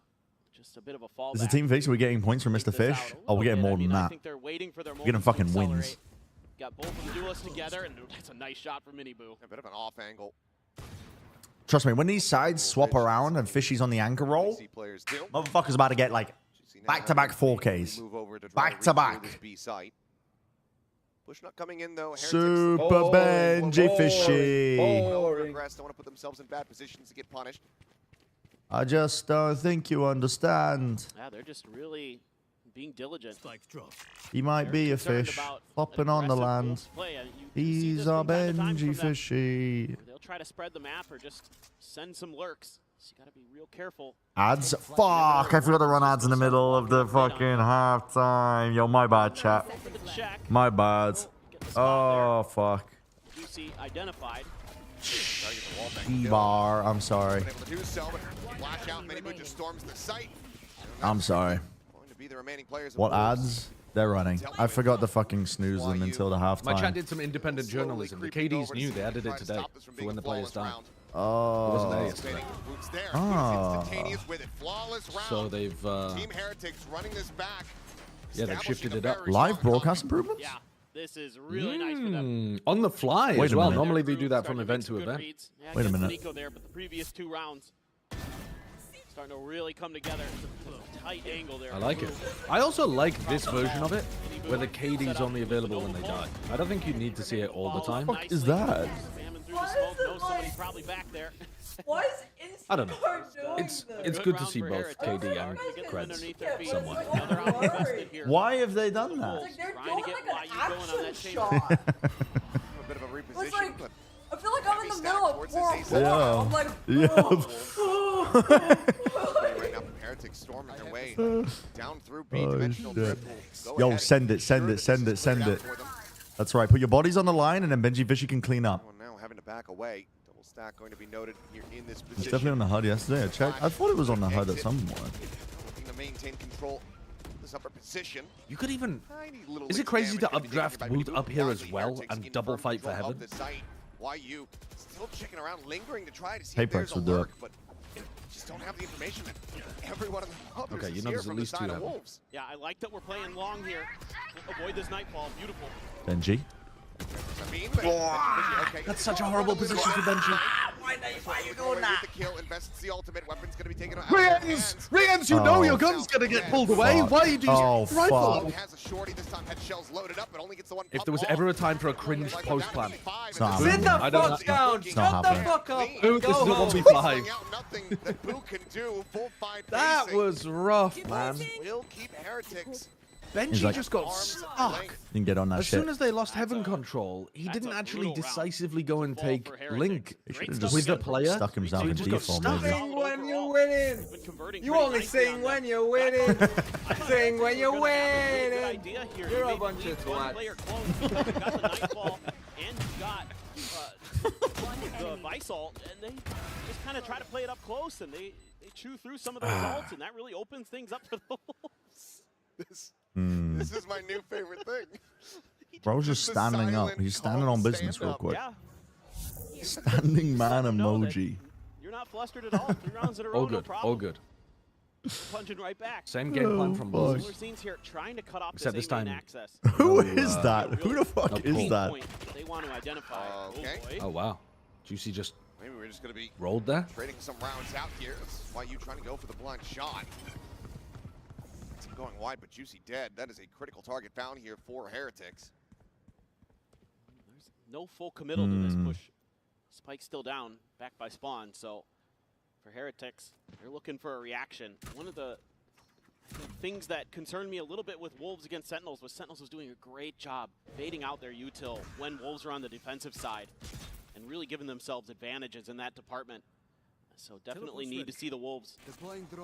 just a bit of a fallback. Is the team fixed? Are we getting points from Mr. Fish? Oh, we're getting more than I that. think they're waiting for their We're getting fucking wins. Got both of the duelists together, and that's a nice shot for Mini Boo. A bit of an off angle. Trust me, when these sides swap around and Fishy's on the anchor roll, motherfucker's about to get like back-to-back 4Ks. Back-to-back. Push not coming in though. Super Benji Fishy. Don't want to put themselves in bad positions to get punished. I just don't think you understand. Yeah, they're just really being diligent. He might be a fish, flopping on the land. He's our Benji Fishy. They'll try to spread the map or just send some lurks. So you gotta be real careful. Ads? Fuck, I forgot to run ads in the middle of the fucking halftime. Yo, my bad, chat. My bad. Oh, fuck. Juicy identified. Bar, I'm sorry. I'm sorry. What ads? They're running. I forgot to fucking snooze them until the halftime. My chat did some independent journalism. The KDs knew they added it today for when the players die. Oh. It wasn't there yesterday. Oh. So they've yeah, they've shifted it up. Live broadcast improvements? Yeah, this is really nice for them. On the fly Wait as a well. minute. Normally they do that from event to event. Yeah, Wait a against minute. Nico there, but the previous two rounds starting to really come together. It's a tight angle there. I like it. I also like this version of it, where the KD's only available when they die. I don't think you need to see it all the time. What is that? Spamming through the smoke, knows somebody probably back there. Why is I don't know. It's good to see both KD and Creds somewhat. Why have they done that? Like they're doing like an action A shot. bit of a It's reposition, like, but I feel like I'm in the middle of War. Yeah. I'm like, right now from Heretics storming their way down through B-dimensional triple. Yo, send it. That's right. Put your bodies on the line, and then Benji Fishy can clean up. Now having to back away. Double stack going to be noted here in this It's position. definitely on the HUD yesterday. I checked. I thought it was on the HUD at some point. Looking to maintain control of this upper position. You could even... Is it crazy to updraft Woot up here as well and double fight for heaven? YU still checking around, lingering to try to see Hey, if there's Prex a will do it. lurk, but just don't have the information that everyone in the others Okay, you is know here there's at from the least side two of heaven. Wolves. Yeah, I like that we're playing long here. Avoid this nightfall. Beautiful. Benji. That's such a horrible position for Benji. Why are you doing that? The kill, invests the ultimate weapon's going to be taken out. Rians, you know your gun's gonna get pulled away. Fuck. Why are you doing Oh, rifle? fuck. Has a shorty this time, had shells loaded up, but only gets the one. If there was ever a time for a cringe post plan, It's not Sit happening. the I don't fuck know. down. It's not Shut the happening. fuck up. Ooh, this Go is a home. 1v5. Nothing that Boo can do. Full 5 That pacing was rough, man. will keep Heretics Benji like, just got stuck. Didn't get on that As shit. soon as they lost heaven control, he didn't actually decisively go and take Link with the player. Stuck himself in He just got default, stuck. maybe. Sing when you're winning. You only sing when you're winning. Sing when you're winning. You're a bunch of twats. Got the Nightfall and got the Vice ult, and they just kind of try to play it up close, and they chew through some of those ults, and that really opens things up for the Wolves. This is my new favorite thing. Bro's just standing up. He's standing on business real quick. Standing man emoji. You're not flustered at all. 3 rounds in a row, All no good. problem. All good. Punching right back. Same game plan from both. Similar scenes here, trying to cut off Except this time. access. Who is that? Who the fuck is that? They want to identify. Okay. Oh wow. Juicy just Maybe we're just going to be rolled there. trading some rounds out here. That's why you trying to go for the blind shot. It's going wide, but Juicy dead. That is a critical target found here for Heretics. There's no full committal to this push. Spike's still down, back by Spawn. So for Heretics, they're looking for a reaction. One of the things that concerned me a little bit with Wolves against Sentinels was Sentinels was doing a great job baiting out their util when Wolves are on the defensive side and really giving themselves advantages in that department. So definitely need to see the Wolves.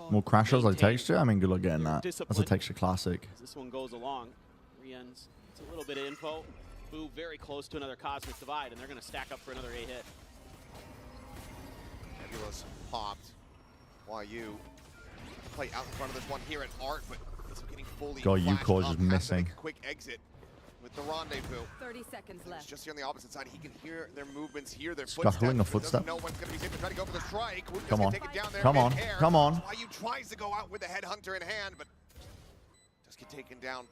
More crash shots like texture? I mean, good luck getting that. That's a texture classic. As this one goes along, Rien's, it's a little bit of info. Boo very close to another Cosmic Divide, and they're going to stack up for another A hit. Nebulous popped. YU play out in front of this one here at Art, but it's getting fully God, flashed UCO's up. just Has to missing. make a quick exit with the rendezvous. 30 seconds It's left. just here on the opposite side. He can hear their movements, hear their Scuttling a footsteps. footstep. Doesn't know when's going to be safe to try to go for the strike. Would Come just on. get taken down there Come on. mid-air. Come on. YU tries to go out with the headhunter in hand, but just get taken down.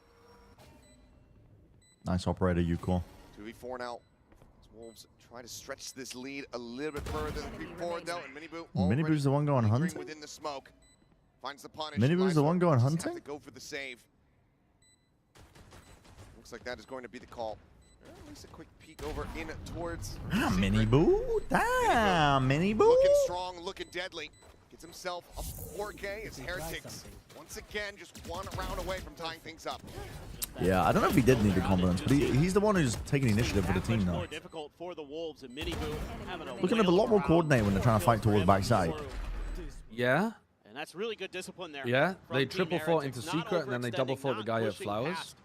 Nice operator, UCO. 2v4 now. As Wolves try to stretch this lead a little bit further than before, though. And Miniboo Miniboo's the one going lingering hunting? within the smoke. Finds the punish. Miniboo's the one going Just have hunting? to go for the save. Looks like that is going to be the call. At least a quick peek over in towards Miniboo? Damn, Miniboo. Looking strong, looking deadly. Gets himself a 4K. It's Heretics. Once again, just one round away from tying things up. Yeah, I don't know if he did need the confidence, but he's the one who's taking initiative for the team now. More difficult for the Wolves, and Miniboo having a Looking at a lot more coordinated when they're trying to fight towards backside. Yeah. And that's really good discipline there. Yeah. from They Team triple fought into Heretics. Not secret and then they double overextending, fought the not guy at pushing Flowers. past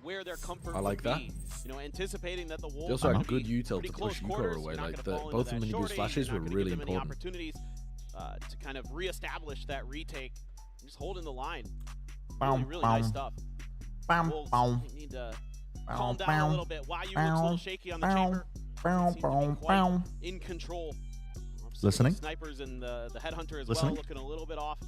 where their comfort I like would that. be. You know, anticipating that the Wolves They also would had good be util pretty to close push Yuko quarters. away. You're not Like gonna fall both of into that Miniboo's shorty. flashes You're were not gonna really give them any important. opportunities to kind of reestablish that retake. Just holding the line. Bow, Really bow. nice stuff. Bam, Wolves bow. need to Bow, calm down bow, a little bit. YU looks a bow, little shaky on the bow, chamber. bow, Seems to be bow, quite bow. in control. Obviously, Listening. the snipers and the headhunter as Listening. well looking a little bit off.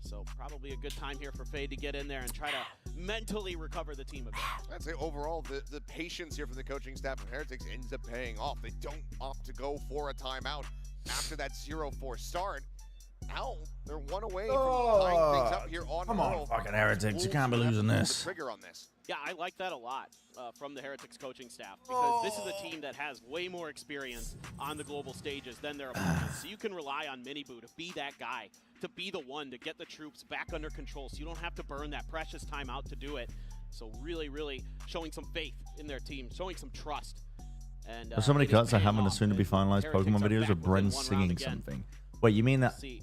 So probably a good time here for Fade to get in there and try to mentally recover the team a bit. I'd say overall, the patience here from the coaching staff of Heretics ends up paying off. They don't opt to go for a timeout after that 0-4 start. Now they're one away from tying things up here on Come on, Pearl. fucking Heretics. You can't be Wolves losing gonna have to this. pull the trigger on this. Yeah, I like that a lot from the Heretics coaching staff because this is a team that has way more experience on the global stages than their opponents. So you can rely on Miniboo to be that guy, to be the one to get the troops back under control so you don't have to burn that precious time out to do it. So really, really showing some faith in their team, showing some trust. And There's so many it is cuts I paying haven't off soon to be as finalized Heretics Pokemon are videos back of Bren within one round singing again. something. Wait, you mean that See.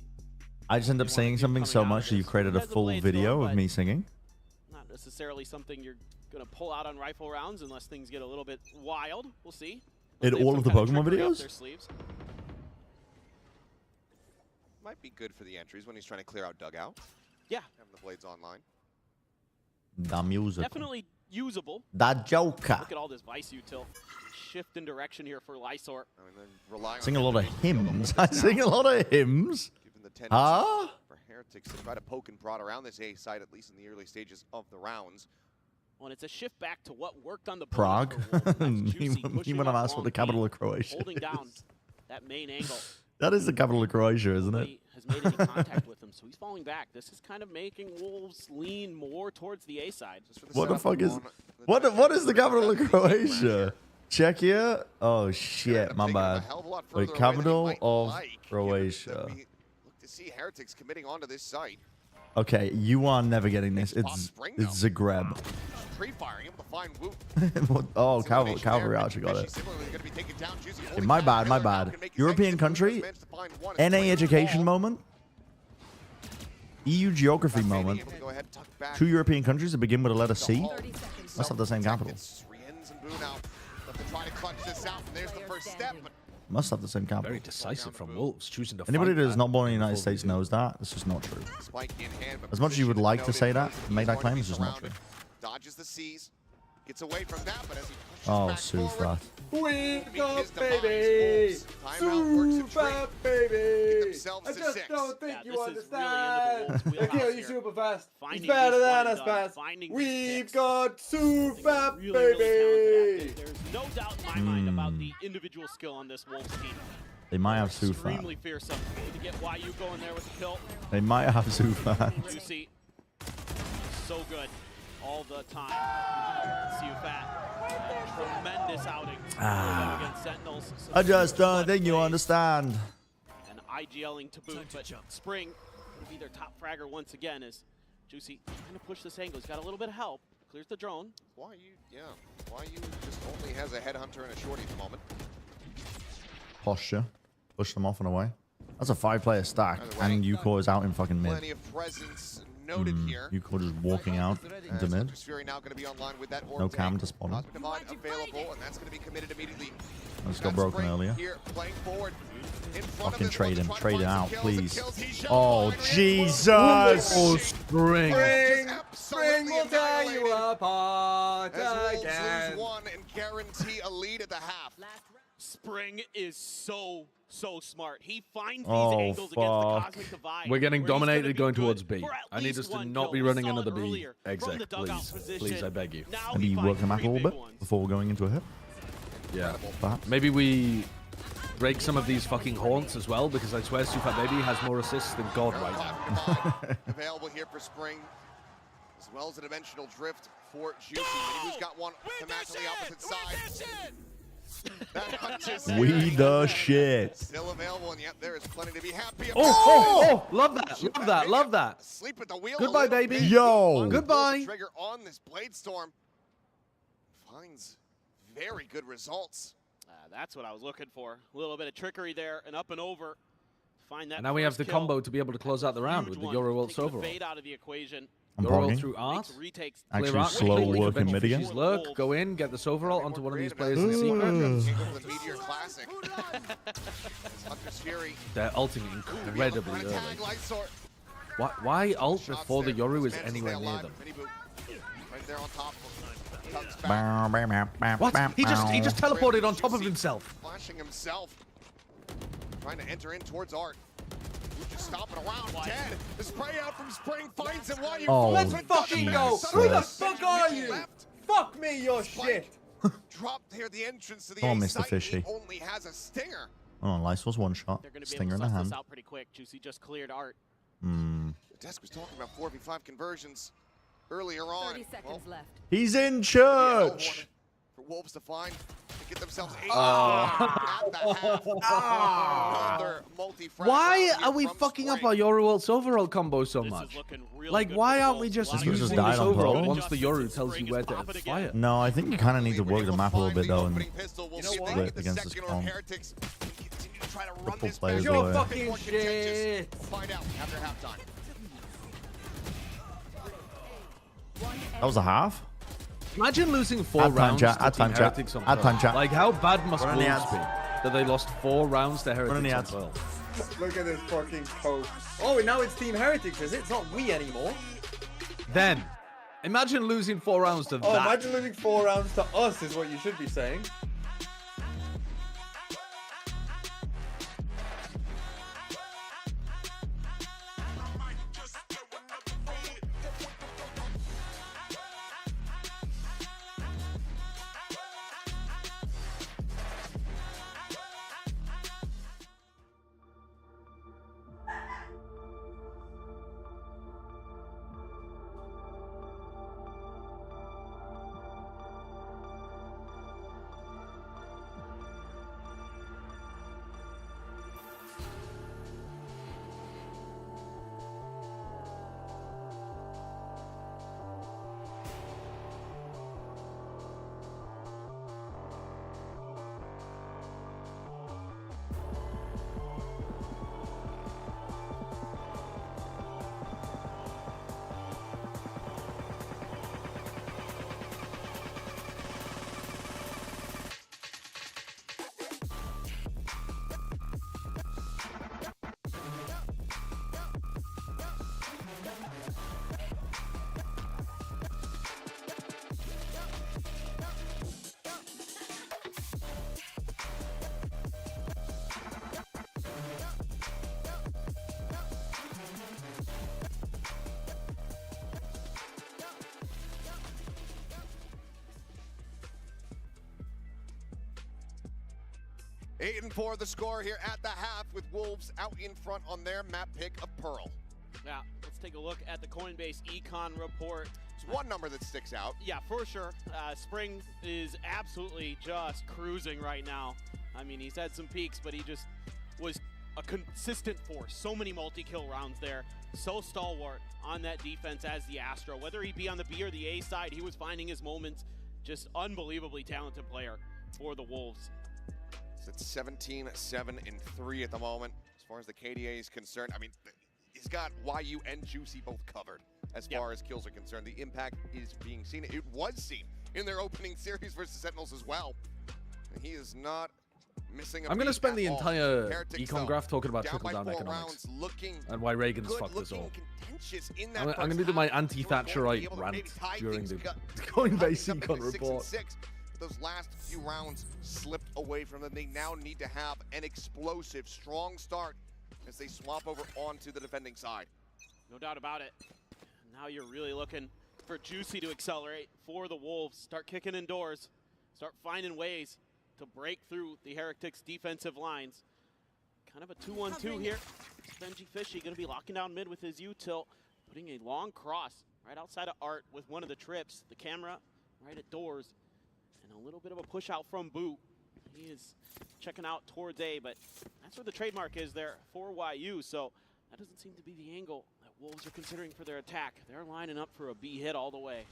I just end up saying something so much that you've created a full video of me singing? Not necessarily something you're going to pull out on rifle rounds unless things get a little bit wild. We'll see. In They have all some of the kind Pokemon trickery up videos? their sleeves. Might be good for the entries when he's trying to clear out dugout. Yeah. Having the blades online. The music. Definitely usable. The Joker. Look at all this Vice util. Shift in direction here for Lysor. Sing a lot of hymns. I sing a lot of hymns. Given the tendency Huh? for Heretics to try to poke and prod around this A side, at least in the early stages of the rounds. Well, and it's a shift back to what worked on the board Prague. for Wolves, and that's Juicy You pushing want to up ask what long the capital feet, of Croatia holding down is. that main angle. That is the capital of Croatia, isn't it? Nobody has made any contact with him, so he's falling back. This is kind of making Wolves lean more towards the A side. What the fuck is... What is the capital of Croatia? Czechia? Oh, shit. My bad. Wait, capital of Croatia. Look to see Heretics committing onto this site. Okay, you are never getting this. It's Zagreb. Pre-firing, able to find Wu. Oh, Cavalry Archer got it. Okay, my bad. European country. NA education moment. EU geography moment. 2 European countries that begin with a letter C. Must have the same capital. Must have the same capital. Very decisive from Wolves, choosing to Anybody fight that is that. not born in the United States knows that. This is not true. As much as you would like to say that, make that claim, it's just not true. Dodges the C's, gets away from that, but as he pushes Oh, back forward, Sufrat. Wake up, baby! Super baby! I just don't think you understand. I kill you super fast. He's better than us fast. We've got super baby! There's no doubt in my mind about the individual skill on this Wolves team. They might have Sufrat. Extremely fearsome to get YU going there with the kill. They might have Sufrat. You see, so good all the time. Sufat, tremendous outing against Sentinels. I just don't think you understand. And IGLing to boot, but Spring will be their top fragger once again as Juicy trying to push this angle. He's got a little bit of help. Clears the drone. YU just only has a headhunter and a shorty at the moment. Posture. Push them off and away. That's a 5-player stack. And Ucore is out in fucking mid. Plenty of presence noted here. Ucore just walking out into mid. Now going to be online with that No cam to spawn him. available, and that's going to be committed immediately. Just got broken earlier. Here, playing forward. Fucking trade him. Trade him out, please. Oh, Jesus! Oh, Spring. Spring will tear you apart again. Lose one and guarantee a lead at the half. Spring is so smart. He finds these Oh, angles against the fuck. Cosmic Divide. We're getting where he's gonna dominated be going good towards B. for at I need least us to one not kill. be We running saw another it B earlier from exec, the dugout please. position. Please, I beg you. Now Maybe he work finds the map a three little big bit ones. before we're going into a hit. Yeah. Perhaps. Maybe we break some of these fucking haunts as well, because I swear Sufat Baby has more assists than God right now. Available here for Spring, as well as a dimensional drift for Juicy. Who's got one to match on the opposite side. That hunt is We the shit. still available, and yet there is plenty to be happy about. Oh, love that, love that, love that. Sleep at the wheel. Goodbye, baby. Yo. Goodbye. Trigger on this Blade Storm. Finds very good results. That's what I was looking for. A little bit of trickery there, and up and over. Find that. And now we have first the kill. combo to be able to close out the round with the Euro World Taking the overall. fade out of the equation. I'm Euro pogging. through art. Retakes. Actually, Clear art slow completely, working prevent mid again. Fishy's lurk, go in, get this overall onto one of these players in the secret. The Meteor Classic. Hunter's Fury. They're ulting incredibly early. Tag light sword. Why ult Shots before the there. Yoru is Manages to anywhere stay near alive. them? Mini boot. Right there on top. Tugs back. What? He just teleported on top of himself. Flashing himself. Trying to enter in towards Art. Who's just stopping around. Dead. The spray out from Spring finds him while you Oh, Let's fucking go! Who the fuck are you? Fuck me, your shit! Dropped here the entrance to the Oh, A Mr. site. Fishy. He only has a stinger. Oh, Lysos's one shot. They're going to be Stinger in able the to suss this hand. out pretty quick. Juicy just cleared Art. Hmm. Desk was talking about 4v5 conversions earlier on. 30 seconds left. He's in church. For Wolves to find to get themselves at the half. Another multi-frag Why round are here we from fucking up Spring. our Euro World's overall combo so much? Like, why aren't we just This was using just died this on overall pro. once the Yoru tells you where to fire? No, I think you kind of need to work the map a little bit though and We'll split against this second or spawn. Heretics continue to try to run Couple this players back. away. Fucking shit! We'll find out after halftime. That was a half? Imagine losing 4 Add time rounds chat, to add Team time chat, Heretics on add time Pearl. chat. Like, how bad must Run the Wolves ads. be that they lost 4 rounds to Run the Heretics on ads. Pearl? Look at this fucking post. Oh, now it's Team Heretics, is it? It's not we anymore. Then, imagine losing 4 rounds to Oh, that. imagine losing 4 rounds to us is what you should be saying. 8-4 the score here at the half, with Wolves out in front on their map pick of Pearl. Yeah, let's take a look at the Coinbase Econ report. There's one number that sticks out. Yeah, for sure. Spring is absolutely just cruising right now. I mean, he's had some peaks, but he just was a consistent force. So many multi-kill rounds there. So stalwart on that defense as the Astro. Whether he be on the B or the A side, he was finding his moments. Just unbelievably talented player for the Wolves. It's 17-7-3 at the moment, as far as the KDA is concerned. I mean, he's got YU and Juicy both covered as far as kills are concerned. The impact is being seen. It was seen in their opening series versus Sentinels as well. And he is not missing a I'm going to spend the entire Heretics, econ graph talking about trickle-down economics and why Reagan's fucked us all. I'm going to do my anti-Thatcherite rant during the Coinbase econ report. Those last few rounds slipped away from them. They now need to have an explosive, strong start as they swap over onto the defending side. No doubt about it. Now you're really looking for Juicy to accelerate for the Wolves. Start kicking indoors. Start finding ways to break through the Heretics' defensive lines. Kind of a 2-1-2 here. Benji Fishy going to be locking down mid with his U-tilt, putting a long cross right outside of Art with one of the trips. The camera right at doors. And a little bit of a push out from Boot. He is checking out towards A, but that's where the trademark is there for YU, so that doesn't seem to be the angle that Wolves are considering for their attack. They're lining up for a B hit all the way.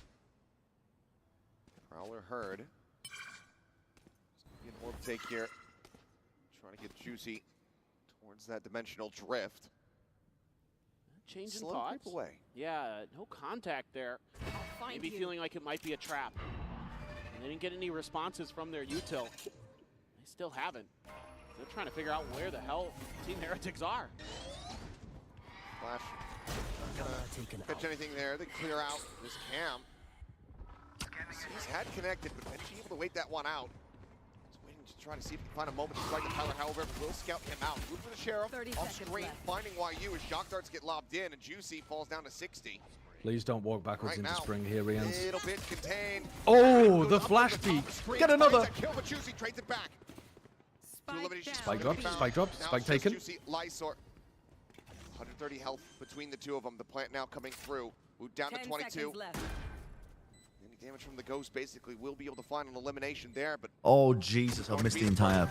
Prowler heard. An orb take here. Trying to get Juicy towards that dimensional drift. Changing Slow thoughts. creep away. Yeah, no contact there. Maybe feeling like it might be a trap. They didn't get any responses from their util. They still haven't. They're trying to figure out where the hell Team Heretics are. Flash. Not gonna catch anything there. They clear out this cam. He's had connected, but Benji able to wait that one out. Just waiting to try to see if he can find a moment to strike Tyler, however, will scout him out. Good for the Sheriff. Off screen, finding YU as Shock Darts get lobbed in, and Juicy falls down to 60. Please don't walk backwards into spring here, Rians. Little bit contained. Oh, the flash peek. Get another. Kill, but Juicy trades it back. Spike drops, spike drops, spike taken. Juicy, Lysor. 130 health between the two of them. The plant now coming through. Moved down to 22. Any damage from the ghost basically will be able to find an elimination there, but Oh Jesus, I've missed the entire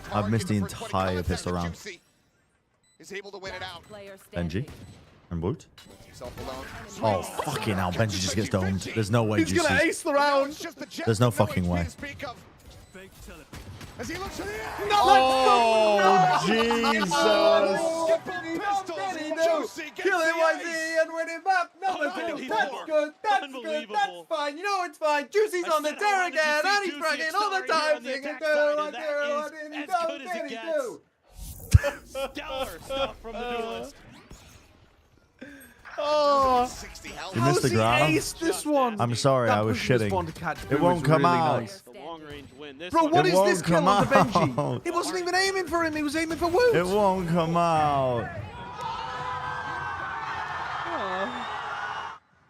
pistol round. Is able to win it out. Benji and Boot. Oh fucking hell, Benji just gets domed. There's no way He's gonna ace the round. There's no fucking way. As he looks to the end. Oh Jesus. Kill it, YZ, and win it back. Number 2. That's good. That's good. That's fine. You know it's fine. Juicy's on the tear again, and he's fragging all the time. Singing do. Stellar stuff from the duelist. Oh, you missed the ground. This one. I'm sorry, I was shitting. It won't come out. Bro, what is this kill on the Benji? He wasn't even aiming for him. He was aiming for Woot. It won't come out.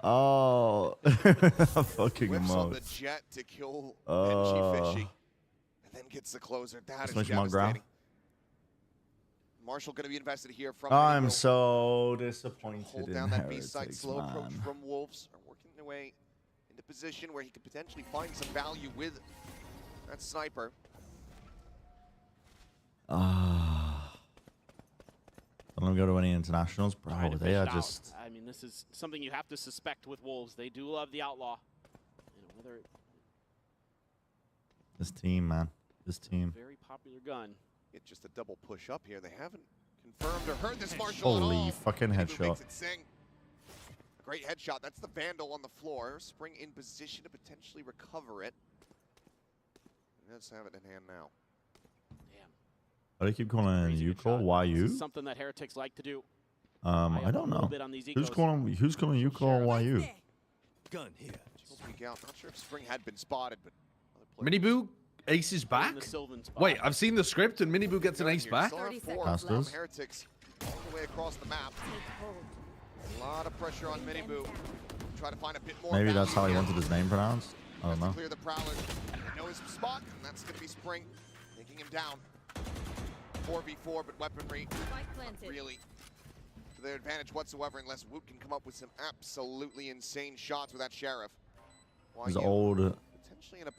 Oh, fucking Whips on emote. the jet to kill Benji Fishy, and then gets the closer. That is devastating. Marshall going to be invested here from. I'm so disappointed Hold in down that B side. Heretics, Slow approach man. from Wolves are working their way into position where he could potentially find some value with that sniper. Don't go to any internationals, bro. They are just. I mean, this is something you have to suspect with Wolves. They do love the outlaw. You know, whether This team, man. This team. very popular gun. Get just a double push up here. They haven't confirmed or heard this Marshall at all. Holy fucking Minibu headshot. makes it sing. A great headshot. That's the Vandal on the floor. Spring in position to potentially recover it. Let's have it in hand now. Why do you keep calling it Ucall? Why This you? is something that Heretics like to do. I don't know. bit on these Who's ecos. calling Ucall? Why you? Gun here. Speak out. Not sure if Spring had been spotted, but Miniboo aces back? Wait, I've seen the script and Miniboo gets an ace back? Masters. Heretics all the way across the map. A lot of pressure on Miniboo. Try to find a bit more. Maybe that's how he wanted his name pronounced. I don't know. Clear the Prowler. Know his spot, and that's going to be Spring taking him down. 4v4, but weaponry not really to their advantage whatsoever unless Woot can come up with some absolutely insane shots with that Sheriff. His old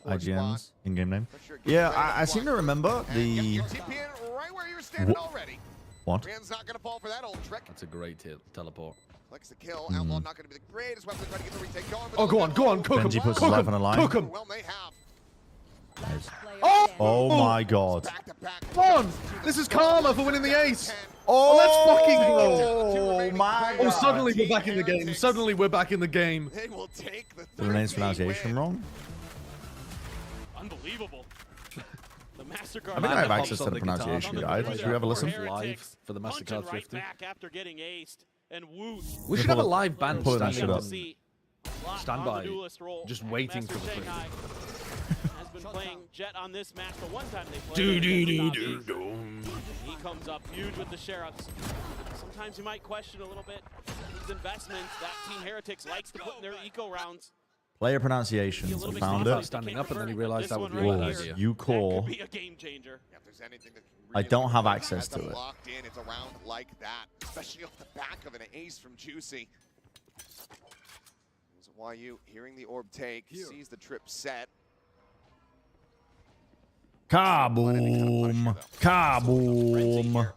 IGN's in-game name. Yeah, I seem to remember the... Right where you were standing already. What? Rand's not going to fall for that old trick. That's a great teleport. Collects the kill. Outlaw not going to be the greatest weapon trying to get the retake going. Oh, go on, cook him. Benji puts his life on the line. Cook him. Well, they have. Nice. Oh my god. Come on! This is karma for winning the ace! Oh, let's fucking go! Oh my god. Oh, suddenly we're back in the game. Suddenly we're back in the game. They will take the Is the name's pronunciation wrong? Unbelievable. The MasterCard. I think I have access to the pronunciation guide. Should we have a listen? Live for the MasterCard 50. Back after getting aced and Woot. We should have a live band Pulling that shit up. Stand by. Just waiting for the free. Has been playing Jet on this match, but one time they played. He comes up huge with the Sheriffs. Sometimes you might question a little bit his investments that Team Heretics likes to put in their eco rounds. Player pronunciations. I found it. Standing up, and then he realized that would be a good idea. You call. I don't have access to it. Locked in, it's a round like that, especially off the back of an ace from Juicy. YU hearing the orb take, sees the trip set. Kaboom! Kaboom!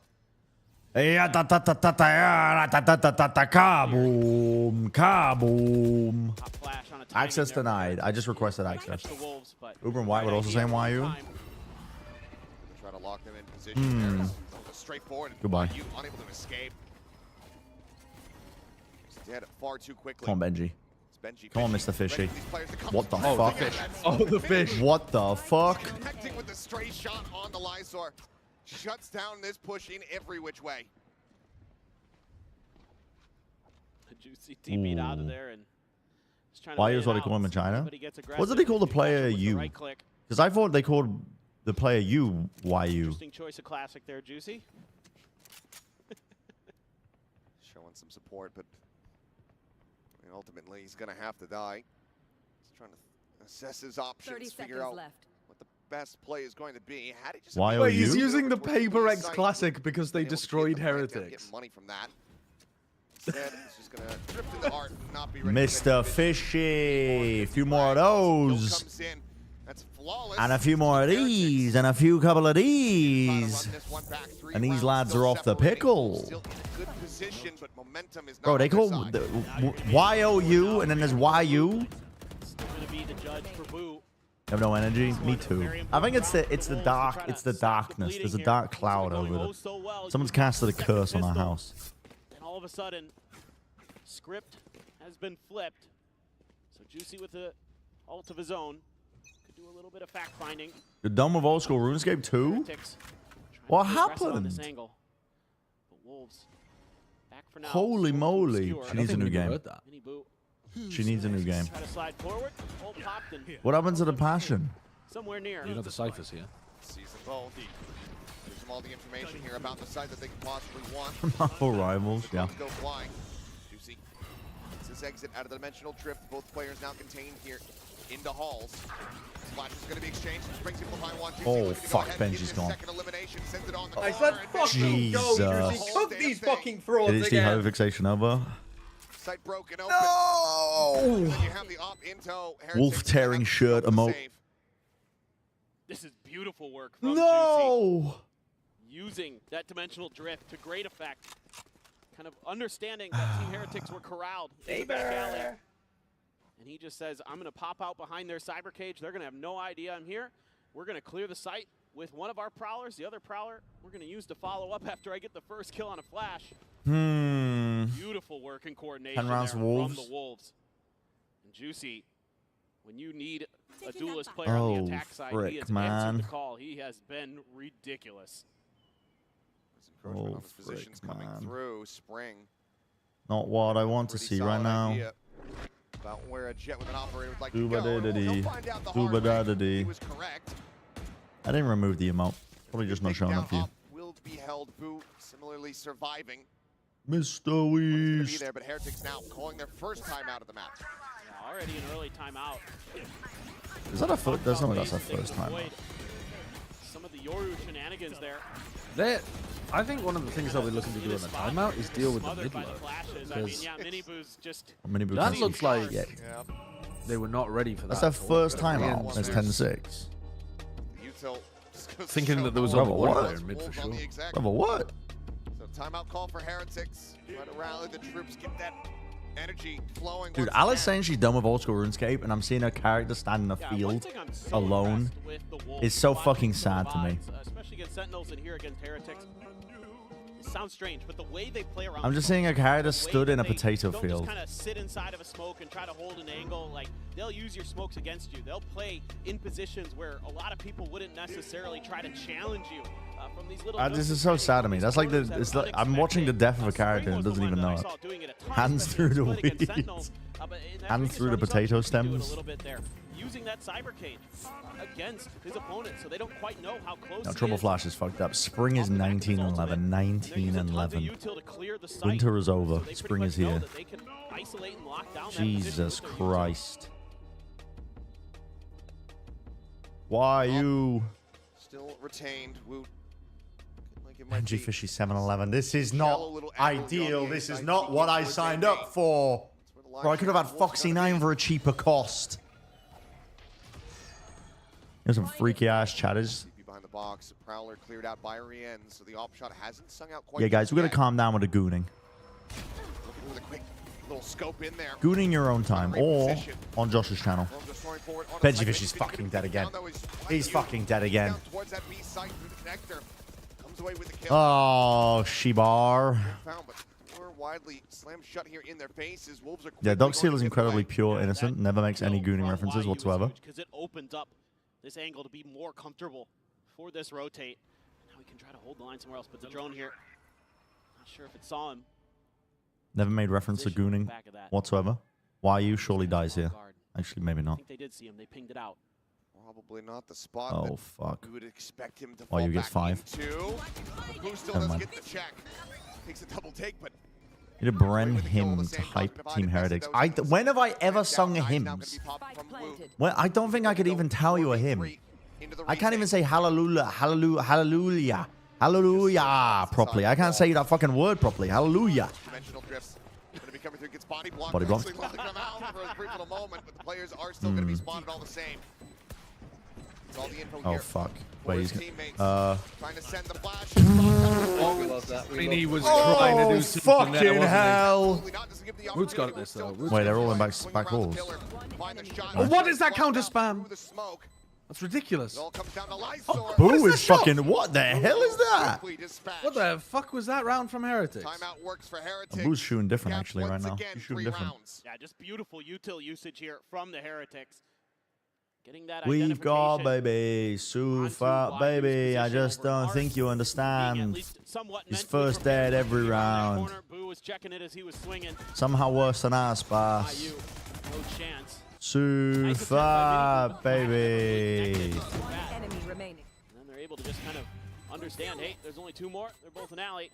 Kaboom! Kaboom! Access denied. I just requested access. Uber and White would also say YU. Try to lock them in position. Straightforward. Goodbye. YU unable to escape. He's dead far too quickly. Come on, Benji. Come on, Mr. Fishy. What the fuck? Fish. Oh, the fish. What the fuck? Connecting with the stray shot on the Lysor. Shuts down this push in every which way. Juicy TP'd out of there and Why is what they call him in China? What did they call the player U? Because I thought they called the player U YU. Interesting choice of classic there, Juicy. Showing some support, but ultimately he's going to have to die. He's trying to assess his options, figure out what the best play is going to be. Had he just Wait, he's using the Paper X Classic because they destroyed Heretics. Get money from that. Instead, he's just going to drift into art and not be ready. Mr. Fishy. A few more of those. And a few more of these. And a few couple of these. And these lads are off the pickle. Bro, they call the YOU and then there's YU. You have no energy? Me too. I think it's the darkness. There's a dark cloud over it. Someone's casted a curse on our house. And all of a sudden, script has been flipped. So Juicy with the ult of his own could do a little bit of fact finding. You're done with old school RuneScape 2? What happened? Holy moly. She needs a new game. She needs a new game. What happened to the passion? Somewhere near. You know the ciphers here. Sees them both. Gives them all the information here about the side that they could possibly want. Marvel Rivals, yeah. Go flying. Juicy. It's his exit out of the dimensional drift. Both players now contained here into halls. Flash is going to be exchanged. Brings people behind one. Oh, fuck, Benji's gone. I said fucking go, Juicy. Cook these fucking frauds again. Did he see how fixation over? Site broken open. No! You have the op into Wolf tearing shirt emote. This is beautiful work from No! Juicy. Using that dimensional drift to great effect. Kind of understanding that Team Heretics were corralled in the back alley. And he just says, I'm going to pop out behind their cyber cage. They're going to have no idea I'm here. We're going to clear the site with one of our prowlers. The other prowler we're going to use to follow up after I get the first kill on a flash. Beautiful work and coordination 10 rounds there Wolves. from the Wolves. And Juicy, when you need a duelist player on the attack side, he has answered the call. He has been ridiculous. Oh, positions frick, coming man. through. Spring. Not what I want to see right now. About where a Jet with an operator would like to go. He was correct. I didn't remove the emote. Probably just not showing up for you. Will be held. Boo similarly surviving. Mr. Weast. Be there, but Heretics now calling their first time out of the match. Yeah, already an early timeout. Is that a foot? There's no way that's our first time. Some of the Yoru shenanigans there. I think one of the things they'll be looking to do in the timeout is deal with the mid low. That looks like they were not ready for that. That's their first timeout. That's 10-6. Thinking that there was over one player in mid for sure. Over what? So timeout call for Heretics. Try to rally the troops, get that energy flowing. Dude, Alice saying she's done with old school RuneScape, and I'm seeing her character stand in the field alone. It's so fucking sad to me. Especially against Sentinels and here against Heretics. It sounds strange, but the way they play around. I'm just seeing a character stood in a potato don't field. Just kind of sit inside of a smoke and try to hold an angle. Like, they'll use your smokes against you. They'll play in positions where a lot of people wouldn't necessarily try to challenge you. From these little This is so sad to me. That's like it's like I'm watching the death of a character and doesn't even know it. Hands through the weeds. Hands through the potato stems. Using that cyber cage against his opponent, so they don't quite know how close. Now Trouble Flash is fucked up. Spring is 19-11. 19-11. Winter is over. Spring is here. Jesus Christ. Why you? Still retained. Woot. Benji Fishy 7-11. This is not ideal. This is not what I signed up for. Bro, I could have had Foxy 9 for a cheaper cost. There's some freaky ass chatters. Behind the box, Prowler cleared out by Rien, so the op shot hasn't sung out quite. Yeah, guys, we gotta calm down with the gooning. Looking with a quick little scope in there. Gooning your own time, or on Josh's channel. Benji Fish is fucking dead again. He's fucking dead again. Oh, Shibar. Widely slammed shut here in their faces. Wolves are Yeah, Doc Seal is incredibly pure, innocent, never makes any gooning references whatsoever. Because it opens up this angle to be more comfortable for this rotate. Now we can try to hold the line somewhere else, but the drone here, not sure if it saw him. Never made reference to gooning whatsoever. YU surely dies here. Actually, maybe not. I think they did see him. They pinged it out. Probably not the spot. Oh, fuck. We would expect him to fall YU gets back 5. Who still Never does mind. get the check. Takes a double take, but You need to Bren him to hype Team Heretics. When have I ever sung hymns? Well, I don't think I could even tell you a hymn. I can't even say hallelujah, hallelujah, hallelujah, hallelujah properly. I can't say that fucking word properly. Hallelujah. Body blocked. Oh fuck. Wait, he's gonna, He was trying to do something there, fucking wasn't hell. he? Woot's got this though. Wait, they're all in back walls. Oh, what is that counter spam? That's ridiculous. Boo is fucking. What the hell is that? What the fuck was that round from Heretics? Boo's shooting different actually right now. He's shooting different. Yeah, just beautiful util usage here from the Heretics. Getting that We've got baby, super baby. I just don't think you understand. He's first dead every round. Somehow worse than us, boss. No chance. Super baby. Enemy remaining. And then they're able to just kind of understand, hey, there's only 2 more. They're both in alley.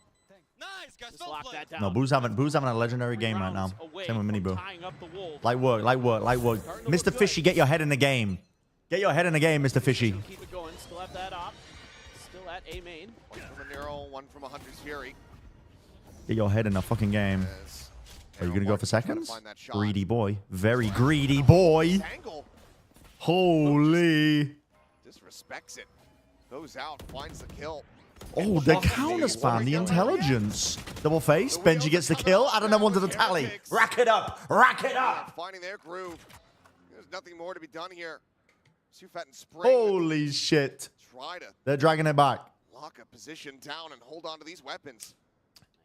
Nice, guys. Just lock that down. No, Boo's having a legendary game right now. Same with Mini Boo. Light work. Mr. Fishy, get your head in the game. Get your head in the game, Mr. Fishy. Keep it going. Still at that op. Still at A main. One from a Nero, one from a Hunter's Fury. Get your head in the fucking game. Are you gonna go for seconds? Greedy boy. Very greedy boy. Holy. Disrespects it. Goes out, finds the kill. Oh, the counter spam, the intelligence. Double face. Benji gets the kill. Add another one to the tally. Rack it up. Rack it up. Finding their groove. There's nothing more to be done here. Sufat and Spring. Holy shit. They're dragging it back. Lock a position down and hold on to these weapons.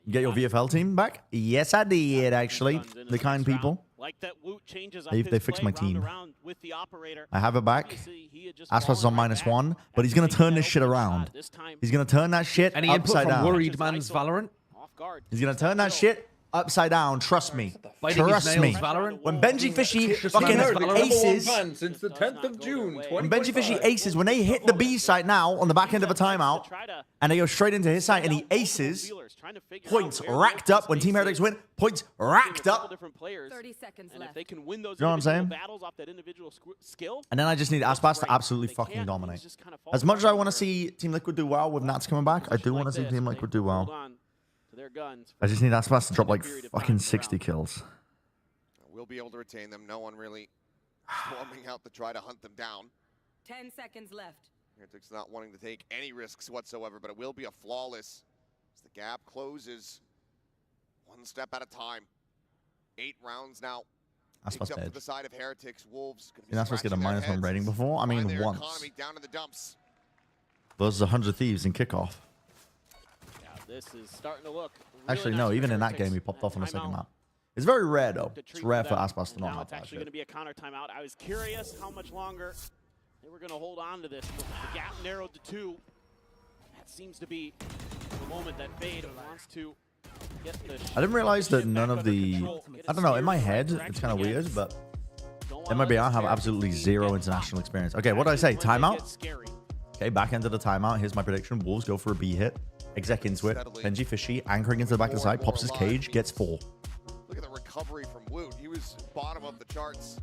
Get your VFL team back? Yes, I did, actually. The kind people. They fixed my team. I have it back. Aspas is on -1, but he's going to turn this shit around. He's going to turn that shit Any input upside from down. Worried Man's Valorant? He's going to turn that shit upside down. Trust me. Biting his Trust me. nails, Valorant? When Benji Fishy Just fucking heard, number one aces. fan since the 10th of June, When Benji Fishy aces, when they hit the B site now on the back end of a timeout, and they go straight into his site and he aces, points racked up when Team Heretics win, points racked up. 30 seconds left. If they can win those You know what I'm saying? battles off that individual skill, And then I just need Aspas to absolutely fucking dominate. As much as I want to see Team Liquid do well with Nats coming back, I do want to see Team Liquid do well. I just need Aspas to drop like fucking 60 kills. We'll be able to retain them. No one really swarming out to try to hunt them down. 10 seconds left. Heretics not wanting to take any risks whatsoever, but it will be a flawless as the gap closes one step at a time. 8 rounds now. Aspas Up to dead. the side of Heretics. Wolves You're not supposed to get a -1 rating before? I mean, once. Down in the dumps. Versus 100 Thieves in kickoff. yeah, this is starting to look. Actually, no, even in that game, he popped off on the second map. It's very rare, though. It's rare for Aspas to not Now have it's that actually shit. going to be a counter timeout. I was curious how much longer they were going to hold on to this. The gap narrowed to 2. That seems to be the moment that Fade wants to get the. I didn't realize that none of the... I don't know, in my head, it's kind of weird, but MIBR have absolutely zero international experience. Okay, what did I say? Timeout? Okay, back end of the timeout. Here's my prediction. Wolves go for a B hit. Exec into it. Benji Fishy anchoring into the back of the side. Pops his cage. Gets 4. Look at the recovery from Woot. He was bottom of the charts.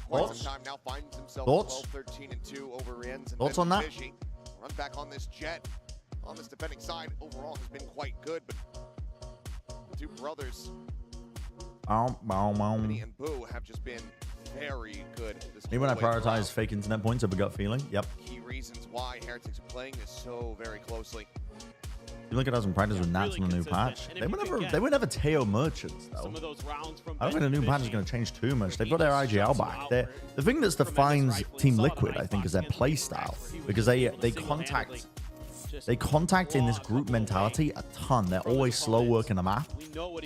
Quite some time now, finds himself 12-13-2 over Rienz and Thoughts on that? Fishy. Run back on this Jet. On this defending side, overall has been quite good, but the two brothers, Minnie and Boo, have just been very good. Me when I prioritize fake internet points, I have a gut feeling. Yep. Key reasons why Heretics are playing this so very closely. You look at us in practice with Nats on the new patch. They were never Teo merchants, though. I don't think the new patch is going to change too much. They've got their IGL back. The thing that defines Team Liquid, I think, is their play style. Because they contact in this group mentality a ton. They're always slow working the map,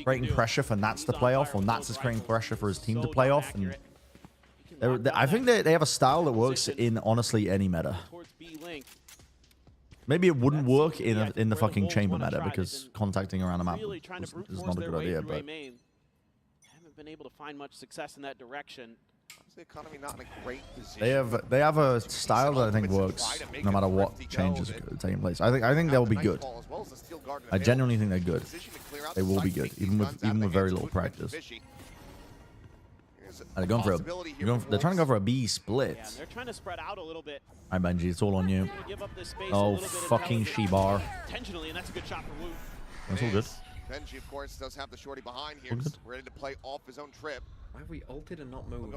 creating pressure for Nats to play off, or Nats is creating pressure for his team to play off. And I think they have a style that works in, honestly, any meta. Maybe it wouldn't work in the fucking chamber meta because contacting around the map is not a good idea. But haven't been able to find much success in that direction. The economy not in a great position. they have a style that I think works no matter what changes are taking place. I think they'll be good. I genuinely think they're good. They will be good, even with very little practice. They're going for they're trying to go for a B split. Yeah, they're trying to spread out a little bit. All right, Benji, it's all on you. Oh, fucking She-Bar. Intentionally, and that's a good shot for Woot. That's all good. Benji, of course, does have the shorty behind here. Ready to play off his own trip. Why have we ulted and not moved?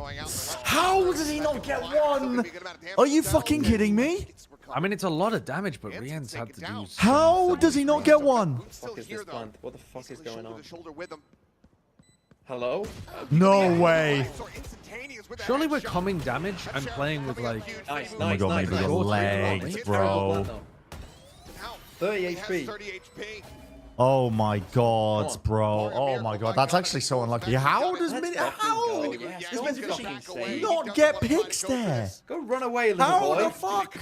How does he not get one? Are you fucking kidding me? I mean, it's a lot of damage, but Rienz had to do. How does he not get one? What the fuck is this plant? What the fuck is going on? Hello? No way. Surely we're coming damage and playing with like. Nice, Oh my god, maybe the legs, bro. 30 HP. Oh my god, bro. Oh my god, that's actually so unlucky. How does not get picks there? Go run away, little How boy. the fuck?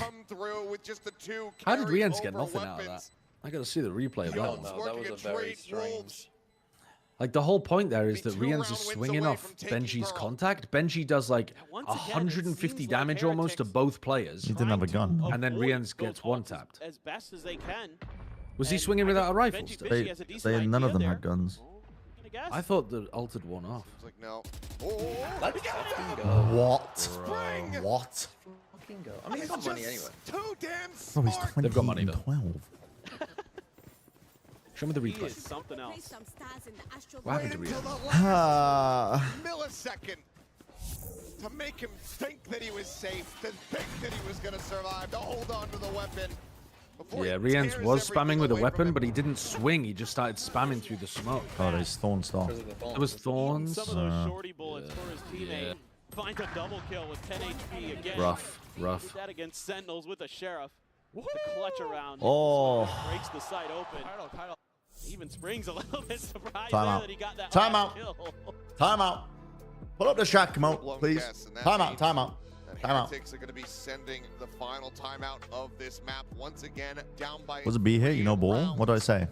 How did Rienz get nothing out of that? I gotta see the replay of that. No, that was a very strange. Like, the whole point there is that Rienz is swinging off Benji's contact. Benji does like 150 damage almost to both players. He didn't have a gun. And then Rienz gets one-tapped. As best as they can. Was he swinging without a rifle still? None of them had guns. I thought the altered one off. Like, no. Let's fucking go. What? What? Fucking go. I mean, he's got money anyway. Too damn Oh, he's smart. 20 They've got money, though. 12. Show me the He replay. is something else. What happened to Rienz? Millisecond to make him think that he was safe, to think that he was going to survive, to hold on to the weapon. Yeah, Rienz was spamming with a weapon, but he didn't swing. He just started spamming through the smoke. God, his Thorn Star. It was Thorns. Some of those shorty bullets for his teammate. Finds a double kill with 10 HP again. Rough. Did that against Sentinels with a Sheriff. The clutch around. Oh. Breaks the site open. Even Spring's a little bit surprised Time there out. that he got that Time last out. kill. Time out. Pull up the shot, come on, please. Time out. Time out. Time out. Heretics are going to be sending the final timeout of this map once again down by. Was a B hit? You know, ball. What do I say?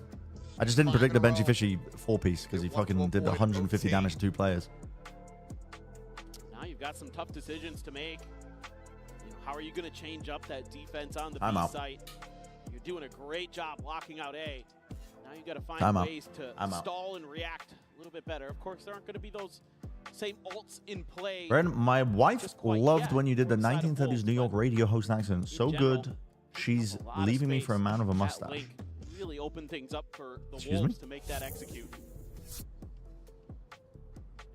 I just didn't predict the Benji Fishy 4-piece because he fucking did 150 damage to 2 players. Now you've got some tough decisions to make. You know, how are you going to change up that defense on the B site? You're doing a great job locking out A. Now you got to find ways to stall and react a little bit better. Of course, there aren't going to be those same ults in play. Brent, my wife loved when you did the 1930s New York radio host accent. So good. She's leaving me for a man with a mustache. Really open things up for the Wolves to make that execute.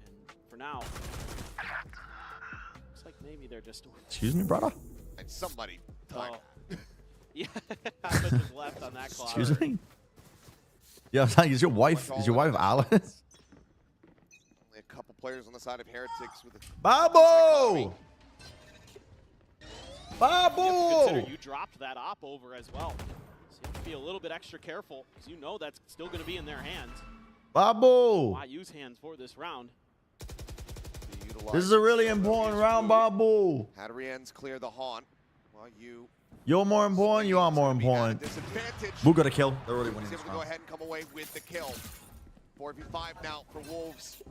And for now, looks like maybe they're just. Excuse me, brother. And somebody. Yeah, how much is left on that clock? Excuse me. Yeah, I was like, is your wife Alice? Only a couple players on the side of Heretics with a Babu! Babu! Consider you dropped that op over as well. So you have to be a little bit extra careful because you know that's still going to be in their hands. Babu! Why use hands for this round? This is a really important round, Babu. Hadrian's clear the haunt. While You're more important. You are more important. Who got a kill? They're already winning this round. Go ahead and come away with the kill. 4v5 now for Wolves.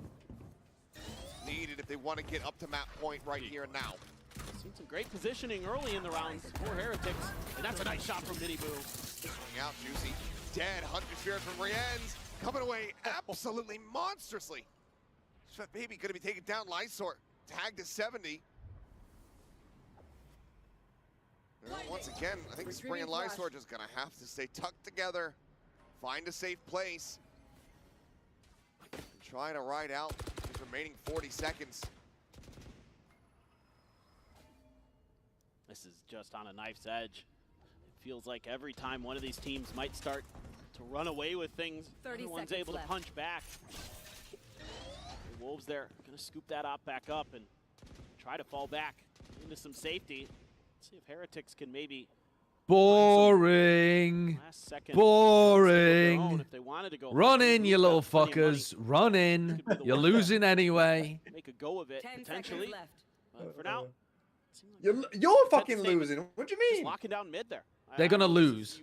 Needed if they want to get up to map point right here and now. Seen some great positioning early in the rounds for Heretics, and that's a nice shot from MIBR. Swing out, Juicy. Dead. Hunter Spirit from Rienz. Coming away absolutely monstrously. Baby going to be taken down. Lysor tagged to 70. Once again, I think Spring and Lysor just going to have to stay tucked together, find a safe place, and try to ride out these remaining 40 seconds. This is just on a knife's edge. It feels like every time one of these teams might start to run away with things, everyone's able to punch back. The Wolves there going to scoop that op back up and try to fall back into some safety. See if Heretics can maybe. Boring. Boring. If they wanted to go run in, you little fuckers. Run in. You're losing anyway. Make a go of it, potentially. But for now. You're fucking losing. What do you mean? Locking down mid there. They're going to lose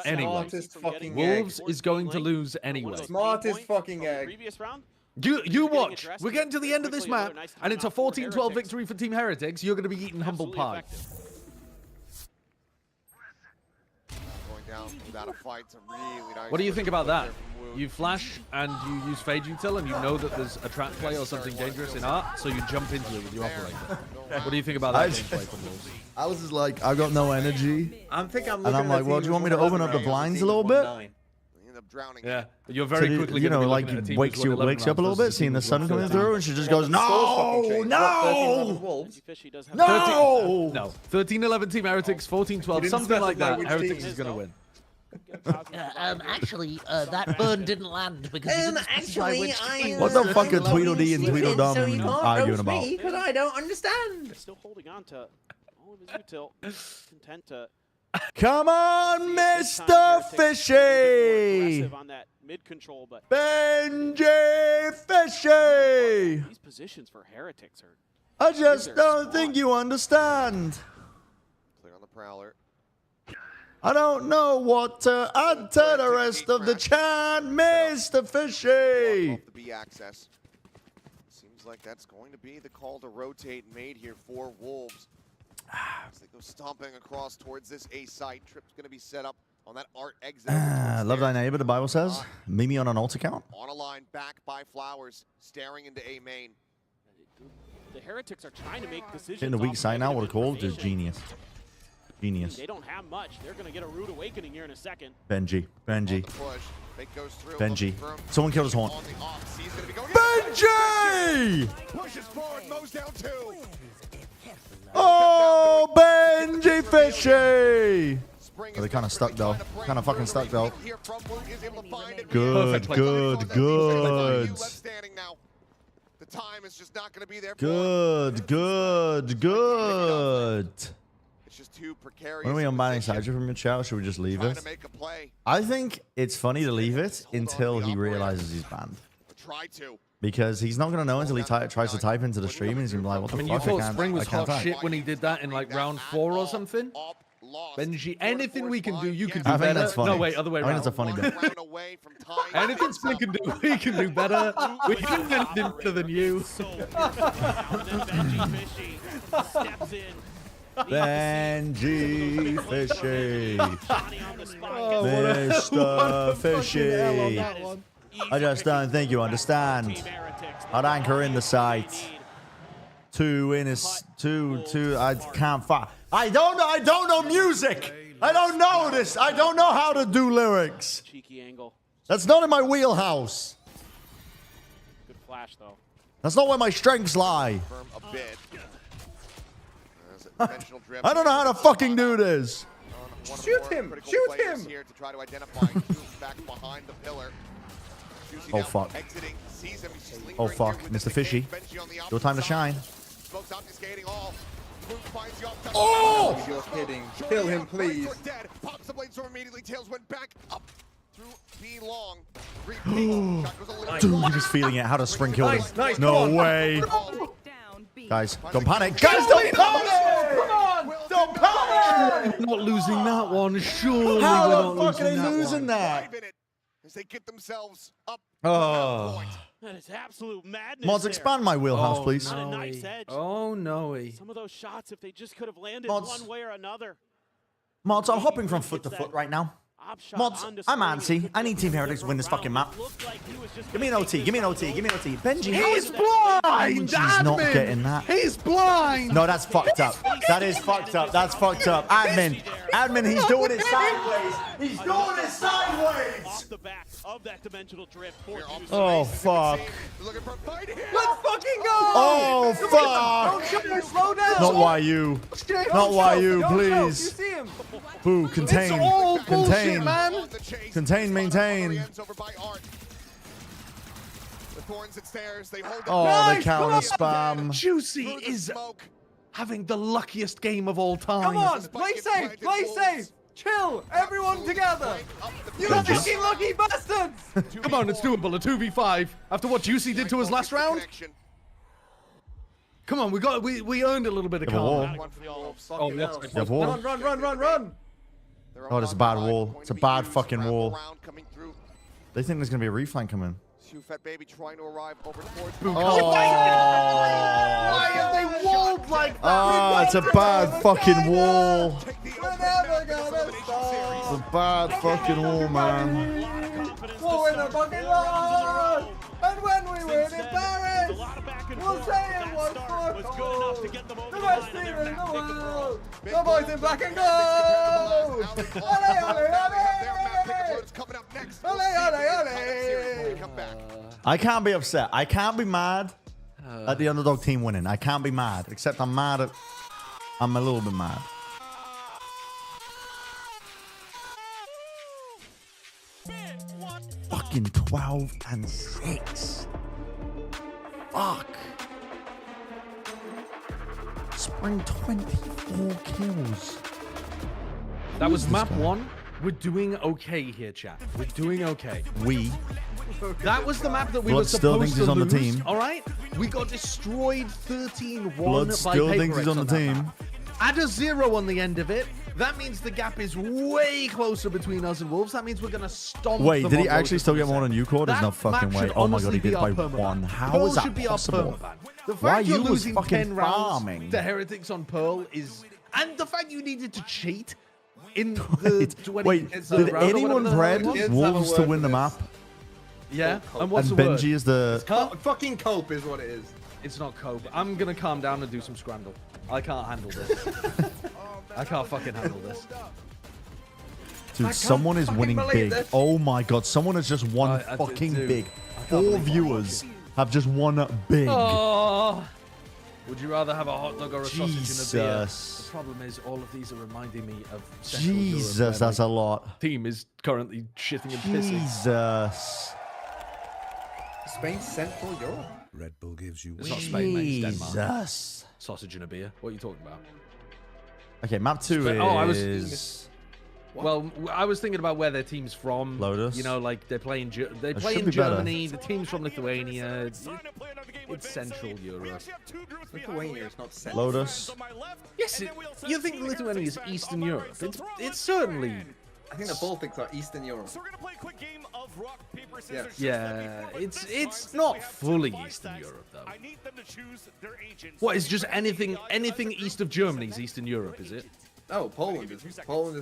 anyway. Smartest fucking Wolves is going to lose anyway. Smartest fucking egg. Previous round. You watch. We're getting to the end of this map, and it's a 14-12 victory for Team Heretics. You're going to be eating humble pie. Down without a fight. Some really nice. What do you think about that? You flash and you use Fade Util and you know that there's a trap play or something dangerous in art, so you jump into it with your operator. What do you think about that gameplay from Wolves? Alice is like, I've got no energy. I'm and I'm like, well, do you want me to open up the blinds a little bit? Yeah, but you're very quickly, you know, like wakes you up a little bit, seeing the sun coming through, and she just goes, no, no, no, no. 13-11 Team Heretics, 14-12, something like that. Heretics is gonna win. Actually, that burn didn't land because you didn't specify which team. What the fuck are Tweedledee and Tweedledum arguing about? Because I don't understand. Still holding on to all of his util, content to. Come on, Mr. Fishy! On that mid control, but Benji Fishy! These positions for Heretics are. I just don't think you understand. Clear on the Prowler. I don't know what to add to the rest of the chat, Mr. Fishy. Off the B access. Seems like that's going to be the call to rotate made here for Wolves. As they go stomping across towards this A site. Trip's going to be set up on that art exit. Love thy neighbor, the Bible says. Meet me on an alt account. On a line, back by Flowers, staring into A main. The Heretics are trying to make decisions. In the weak side now, what a call is genius. Genius. They don't have much. They're going to get a rude awakening here in a second. Benji. Benji. Through, Benji. Someone killed his horn. Benji! Pushes forward, mows down 2. Oh, Benji Fishy! Oh, they're kind of stuck though. Kind of fucking stuck though. Good, good, good. The time is just not going to be there. Good, good, good. It's just too precarious. When are we unbanning Sidra from your chat? Should we just leave it? I think it's funny to leave it until he realizes he's banned. Try to. Because he's not going to know until he tries to type into the stream and he's going to be like, what the fuck? You thought Spring was hot shit when he did that in like round 4 or something? Benji, anything we can do, you can do I think better. that's funny. No, wait, other way I around. think that's a funny bit. Anything we can do, we can do better. We can do anything better than you. Benji Fishy. Oh, Mr. Fishy. I just don't think you understand. I'd anchor in the sight. Two. I can't find. I don't know music. I don't know this. I don't know how to do lyrics. Cheeky angle. That's not in my wheelhouse. Good flash though. That's not where my strengths lie. I don't know how to fucking do this. Shoot him! Shoot him! Here to try to identify back behind the pillar. Oh fuck. Oh fuck, Mr. Fishy. Your time to shine. Oh! You're kidding. Kill him, please. Pops the blade, so immediately tails went back up through B long. Dude, you're just feeling it. How to spring kill him. Nice, No way. Guys, don't panic. Guys, don't panic! Come on! Don't panic! We're not losing that one. Surely How we're the not fuck are they losing losing that that? As they get themselves up. Oh. That is absolute madness. Mods, expand my wheelhouse, Oh, please. Not a nice edge. Oh, no. Some of those shots, if they just could have landed Mods. one way or another. Mods, I'm hopping from foot to foot right now. Mods, I'm antsy. I need Team Heretics to win this fucking map. Give me an OT. Give me an OT. Give me an OT. Benji, how He's is blind! He's not getting that. He's blind! No, that's fucked up. That is fucked up. That's fucked up. Admin, he's doing it sideways. He's doing it sideways. Off the back of that dimensional drift. Oh, fuck. Looking for a fight here. Let's fucking go! Oh, fuck. Don't slow down! Not YU. Not YU, please. You see him? Boo, contain. It's all bullshit, Contain. man. Contain, maintain. Oh, the counter spam. Juicy is having the luckiest game of all time. Come on! Play safe! Play safe! Chill! Everyone together! You Benji. fucking lucky bastards! Come on, it's doable. A 2v5 after what Juicy did to us last round. Come on, we earned a little bit of You have a calm. wall. Oh, yes. You have a wall. Run! Oh, it's a bad wall. It's a bad fucking wall. They think there's going to be a reflank coming. Fat baby trying to arrive over towards. Oh. Why are they walled like that? Ah, it's a bad fucking wall. We're never gonna stop! It's a bad fucking wall, man. We'll win the fucking world! And when we win in Paris, we'll say it was for gold! The best team in the world! The boys in black and gold! Ole, ole, ole! Ole, ole, ole! I can't be upset. I can't be mad at the underdog team winning. I can't be mad. Except I'm mad at... I'm a little bit mad. Fucking 12 and 6. Fuck. Spring 24 kills. That was map 1. We're doing okay here, chat. We're doing okay. That was the map that we were supposed to is on lose. the team. All right? We got destroyed 13-1 Blood by still thinks he's Paperex on the that team. map. Add a 0 on the end of it. That means the gap is way closer between us and Wolves. That means we're going to stomp Wait, them did he on actually Road still to get more than you, Cord? There's That no fucking map way. should Oh my god, honestly he did be it by our permaban. 1. How Pearl is that should be our possible? permaban. The fact Why you're you was losing fucking 10 rounds farming? to Heretics on Pearl is... And the fact you needed to cheat in the 20... Wait, did anyone bread Wolves to win the map? Yeah, and And what's the word? Benji is the... Fucking cope is what it is. It's not cope. I'm gonna calm down and do some scramble. I can't handle this. I can't fucking handle this. Dude, someone is winning big. this. Oh my god, someone has just won I fucking do. big. I can't 4 believe I'm viewers have just won big. Oh. Would you rather have a hot dog or a sausage and a beer? Jesus. The problem is all of these are reminding me of Central Europe, Jesus, where that's my a lot. Team is currently shitting and pissing. Jesus. Spain, Central Europe. Red Bull gives you It's not Spain, mate. It's Denmark. Jesus. Sausage and a beer. What are you talking about? Okay, map 2 is... Oh, I was... Well, I was thinking about where their team's from. Lotus. You know, like they play in should in be better. Germany. The team's from Lithuania. It's Central Europe. Lithuania is not Central. Lotus. Yes, you think Lithuania is Eastern Europe? It's certainly. I think the Baltics are Eastern Europe. So we're gonna play a quick game of rock, paper, scissors. Yeah, it's not fully Eastern Europe though. I need them to choose their agents. What is just anything east of Germany is Eastern Europe, is it? Oh, Poland is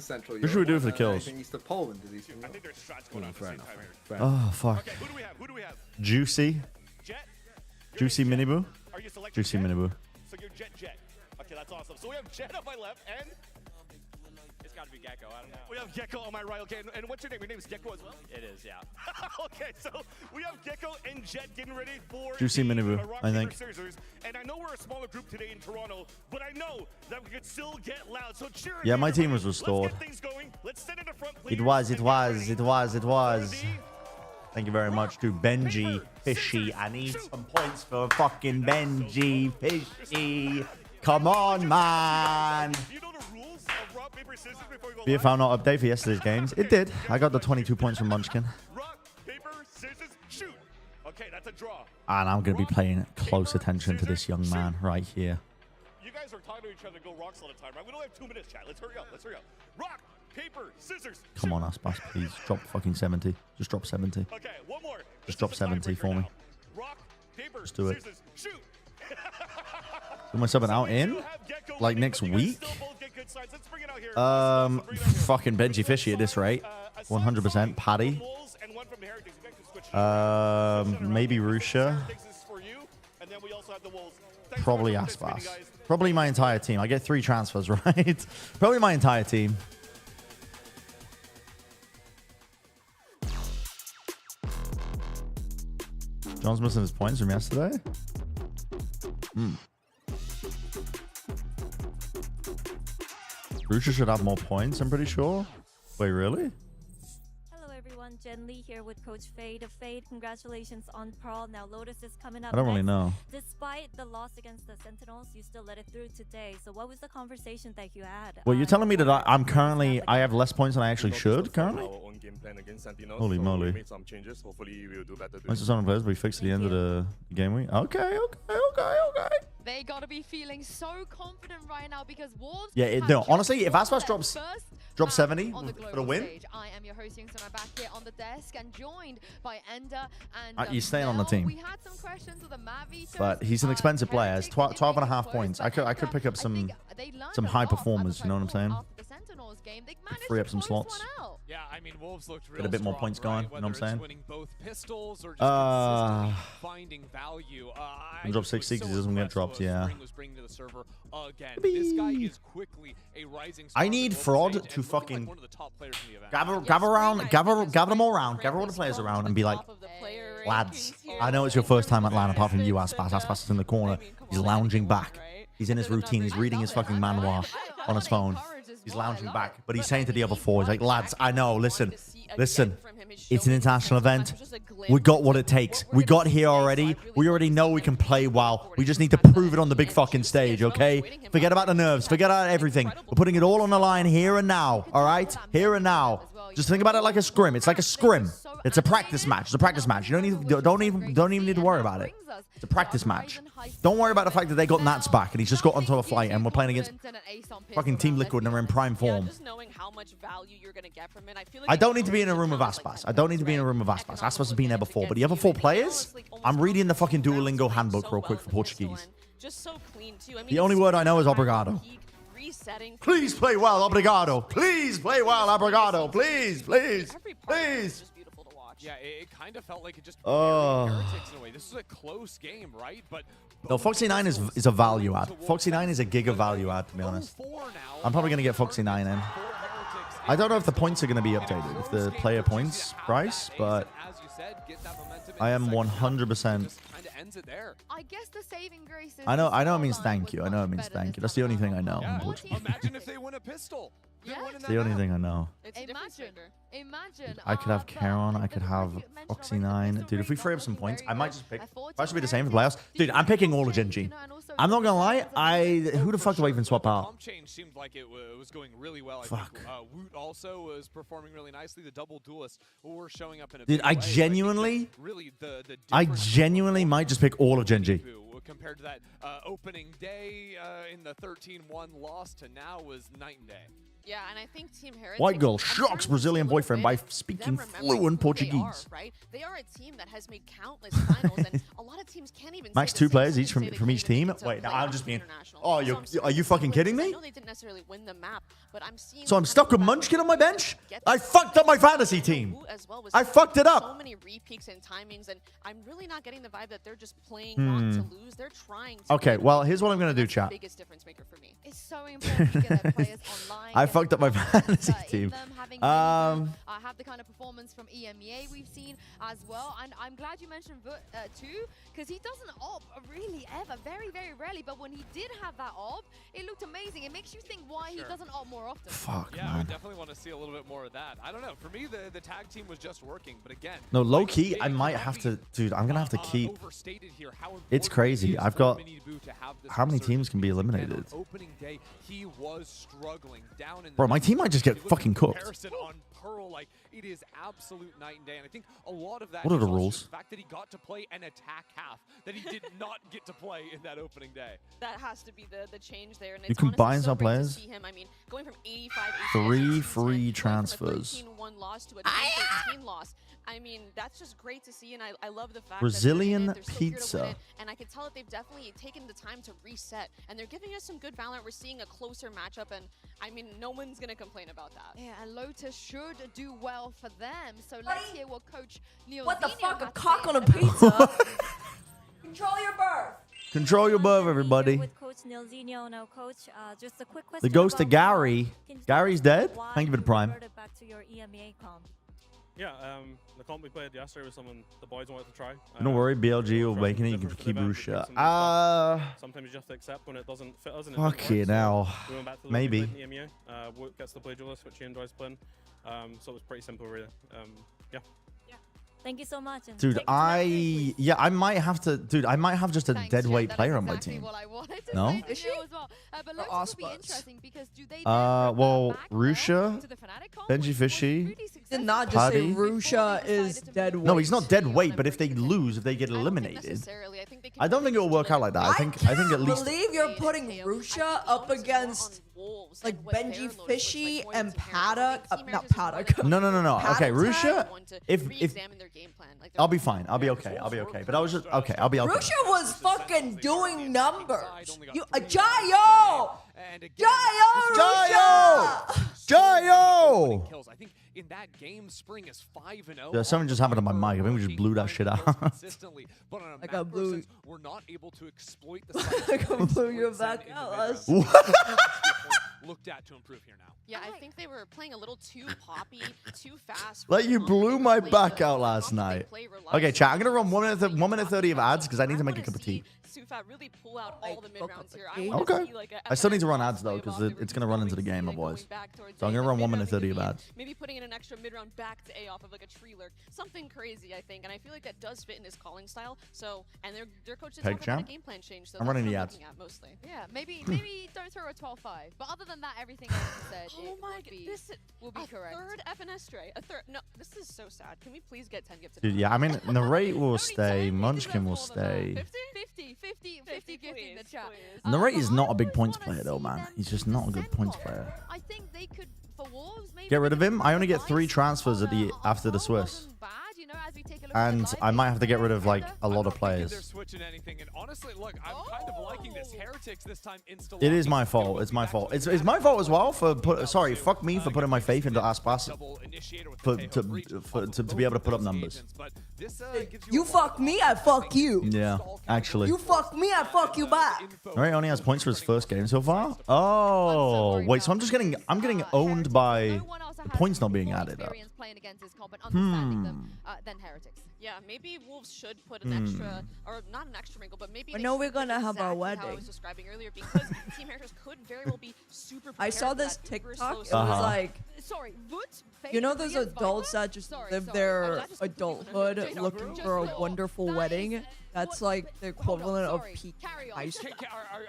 Central Europe. What should we do for the kills? Anything east of Poland is Eastern Europe. I think there's strats going on at the Fair same enough. time here. Fair enough. Oh, fuck. Okay, who do we have? Who do we have? Juicy. Jet? Juicy Miniboo. Are you selecting Juicy Jet? Miniboo. So you're Jet. Okay, that's awesome. So we have Jet on my left, and It's got to be Gecko. I don't know. we have Gecko on my right. Okay, and what's your name? Your name is Gecko as well? It is, yeah. Okay, so we have Gecko and Jet getting ready for Juicy the, Miniboo, rock, I paper, think. scissors. And I know we're a smaller group today in Toronto, but I know that we could still get loud. So cheer. Yeah, my team was restored. Let's get things going. Let's send in the front It players was. and get ready. Thank you very much to Benji Fishy. I need some points for fucking Benji Fishy. Come on, man. Do you know the rules of rock, paper, scissors before we go BFL live? not update for yesterday's games. It did. I got the 22 points from Munchkin. Rock, paper, scissors, shoot. Okay, that's a draw. And I'm going to be paying close attention to this young man right here. You guys are talking to each other. Go rocks all the time, right? We only have 2 minutes, chat. Let's hurry up. Let's hurry up. Rock, paper, scissors. Come on, Aspas, please. Drop fucking 70. Just drop 70. Okay, one more. Just drop 70 for me. Rock, paper, Just do it. scissors, shoot. Am I subbing out in? Like next week? Fucking Benji Fishy at this rate. 100%. Paddy. Maybe Rusha. Probably Aspas. Probably my entire team. I get 3 transfers, right? Probably my entire team. John's missing his points from yesterday. Rusha should have more points, I'm pretty sure. Wait, really? Hello everyone, Jen Lee here with Coach Fade. Fade, congratulations on Pearl. Now Lotus is coming up I don't really next. know. Despite the loss against the Sentinels, you still let it through today. So what was the conversation that you had? Well, you're telling me that I'm currently... I have less points than I actually should currently? Holy moly. Once it's on players, we fixed at the end of the game week. Okay. They gotta be feeling so confident right now because Wolves. Yeah, no, honestly, if Aspas drops 70 for the win. Stage. I am your host, Youngson. I'm back here on the desk and joined by Ender and He's staying on the team. We had some questions with the Mavi. But he's an expensive player. Has 12 and a half points. I could pick up some high performers, you know what I'm saying? Free up some slots. Yeah, I mean, Wolves looked real Get a bit more strong, points going, right? you know what I'm Whether it's saying? winning both pistols or just consistently finding value. Can drop 6 6 he doesn't get dropped, yeah. Was bringing to the server again. This guy is quickly a rising star I need Fraud to fucking one of the top players in the event. gather them all around, gather all the players around and be like, lads, I know it's your first time at LAN apart from you, Aspas. Aspas is in the corner. He's lounging back. He's in his routine. He's reading his fucking manhwa on his phone. He's lounging back. But he's saying to the other 4, he's like, lads, I know, listen. It's an international event. We got what it takes. We got here already. We already know we can play well. We just need to prove it on the big fucking stage, okay? Forget about the nerves. Forget about everything. We're putting it all on the line here and now, all right? Here and now. Just think about it like a scrim. It's like a scrim. It's a practice match. It's a practice match. You don't even need to worry about it. It's a practice match. Don't worry about the fact that they got Nats back and he's just got onto a flight and we're playing against fucking Team Liquid and they're in prime form. Just knowing how much value you're gonna get from it, I feel like I don't need to be in a room with Aspas. I don't need to be in a room with Aspas. Aspas has been there before. But the other 4 players, I'm reading the fucking Duolingo handbook real quick for Portuguese. just so clean too. I mean, The only word I know is obrigado. Please play well, obrigado. Please play well, obrigado. Please. Yeah, it kind of felt like it just Heretics in a way. This is a close game, right? But No, Foxy 9 is a value add. Foxy 9 is a giga value add, to be honest. I'm probably going to get Foxy 9 in. I don't know if the points are going to be updated, if the player points price, but I am 100%. I guess the saving grace is I know it means thank you. I know it means thank you. That's the only thing I know. Imagine if they win a pistol. It's the only thing I know. Imagine. I could have Charon. I could have Oxy9. Dude, if we free up some points, I might just pick. That should be the same for playoffs. Dude, I'm picking all of Genji. I'm not gonna lie. Who the fuck do I even swap out? Pump change seemed like it was going really well. Fuck. I think, Woot also was performing really nicely. The double duelists were showing up in a Dude, big I way. genuinely, Really I genuinely might just pick all of Genji. Compared to that opening day in the 13-1 loss to now was night and day. Yeah, and I think Team Heretics... White girl shocks Brazilian boyfriend by speaking fluent Portuguese. They are a team that has made countless finals, and a lot of teams can't even Max 2 players each from each team. Wait, now I'm just being. Oh, are you fucking kidding me? I know they didn't necessarily win the map, but I'm seeing... So I'm stuck with Munchkin on my bench? I fucked up my fantasy team. I fucked it up. So many re-peaks and timings, and I'm really not getting the vibe that they're just playing not to lose. They're trying to Okay, well, here's what I'm gonna do, chat. Biggest difference maker for me. It's so important to get their players online. I fucked up my fantasy team. Have the kind of performance from EMEA we've seen as well, and I'm glad you mentioned too, because he doesn't op really ever, very rarely. But when he did have that op, it looked amazing. It makes you think why he doesn't op more often. Fuck, yeah, man. I definitely want to see a little bit more of that. I don't know. For me, the tag team was just working, but again, No, low key, I might have to, dude. I'm gonna have to keep. It's crazy. I've got. How many teams can be eliminated? Opening day, he was struggling down in. Bro, my team might just get fucking cooked. On Pearl, like it is absolute night and day, and I think a lot of that. What are the is also rules? The fact that he got to play an attack half that he did not get to play in that opening day. That has to be the change there. And You it's can buy honestly and so sell great to players. see him. I mean, going from 85 3 free transfers. 13-1 loss to a 10-13 loss. I mean, that's just great to see, and I love the fact Brazilian that they're so here to win pizza. it, and I can tell that they've definitely taken the time to reset, and they're giving us some good VALORANT. We're seeing a closer matchup, and I mean, no one's gonna complain about that. Yeah, and Lotus should do well for them. So let's hear what Coach Neil. What the fuck? A cock on a pizza? Control your birth. Control your birth, everybody. With Coach Nilzinho. Now, Coach, just a quick question. The ghost of about Gary. Gary's dead. why Thank you for the you prime. reverted back to your EMEA comp. Yeah, the comp we played yesterday was someone the boys wanted to try. Don't worry, BLG will make it. You can keep Rusha. Sometimes you just have to accept when it doesn't fit us. And Fuck it now. We went back to the Maybe. EMEA. Woot gets to play Duelist, which he enjoys playing. So it was pretty simple, really. Yeah. Thank you so much. And Dude, take it to next week, please. I might have to, dude, I might have just a dead weight player on my team. No? Is she? But Lotus will be interesting because do they well, Rusha, Benji Fishy, Did not just say Rusha is dead weight. No, he's not dead weight, but if they lose, if they get eliminated, I don't think it will work out like that. I think at least. Believe you're putting Rusha up against like Benji Fishy and Paddock. Not Paddock. No. Okay, Paddock Rusha. tag? If I'll be fine. I'll be okay. But I was just okay. I'll be okay. Rusha was fucking doing numbers. You, Jayo! Jayo! Kills. I think in that game, Spring is 5-0. Yeah, something just happened to my mic. I think we just blew that shit out. Consistently, but on a macro sense, we're not able to exploit the Like I blew your back out. Looked at to improve here now. Yeah, I think they were playing a little too poppy, too fast. Like you blew my back out last night. Okay, chat. I'm gonna run 1 minute 30 of ads because I need to make a cup of tea. Sufat really pull out all the mid rounds here. Okay. I still need to run ads though because it's gonna run into the game, my boys. So I'm gonna run 1 minute 30 of ads. Maybe putting in an extra mid round back to A off of like a tree lurk, something crazy, I think, and I feel like that does fit in his calling style. So, and their coach did talk about a game plan change. So I'm running the ads. Mostly. Yeah, maybe don't throw a 12-5. But other than that, everything else you said will be correct. Third FNStray, a third. No, this is so sad. Can we please get 10 gifts? Dude, yeah, I mean, Narrate will stay, Munchkin will stay. 50 gifting the chat. Narrate is not a big points player though, man. He's just not a good points player. I think they could, for Wolves, maybe Get rid of him. I only get 3 transfers after the Swiss. And I might have to get rid of like a lot of They're players. switching anything, and honestly, look, I'm kind of liking this. Heretics this time insta. It is my fault. It's my fault. It's my fault as well for sorry, fuck me for putting my faith into Aspas to be able to put up numbers. You fuck me, I fuck you. Yeah, actually. You fuck me, I fuck you back. Alright, only has points for his first game so far. Oh, wait, so I'm getting owned by also has points not being more added up. experience playing against this comp and understanding them than Heretics. Yeah, maybe Wolves should put an extra, or not an extra wrinkle, but maybe. I know we're gonna have our exactly wedding. How I was describing earlier, because Team Heretics could very well be super. I saw prepared this for that super TikTok. slow It start. was like, Sorry, you know those adults that just live their adulthood looking for a wonderful wedding? That's like the equivalent of peak high school.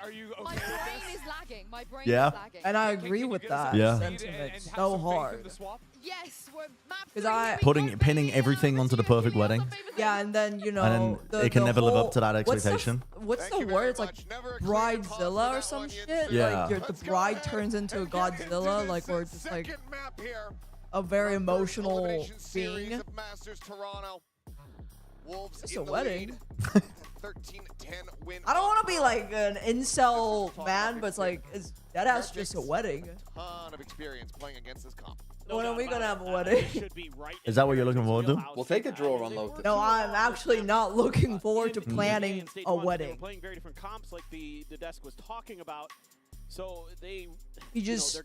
Are you okay? My brain is lagging. My brain Yeah. is lagging. And I agree with that sentiment so hard. Yes, we're Because Pinning everything onto the perfect wedding. Yeah, and then, you know, And then it can never live up to that expectation. What's the word? It's like bridezilla or some shit? Yeah. Like the bride turns into a Godzilla, like, or just like a very emotional being. It's a wedding. 13-10 win. I don't want to be like an incel man, but it's like, it's deadass just a wedding. Ton of experience playing against this comp. When are we gonna have a wedding? Is that what you're looking forward to? We'll take a draw on low. No, I'm actually not looking forward to planning a wedding. Playing very different comps, like the desk was talking about. So He just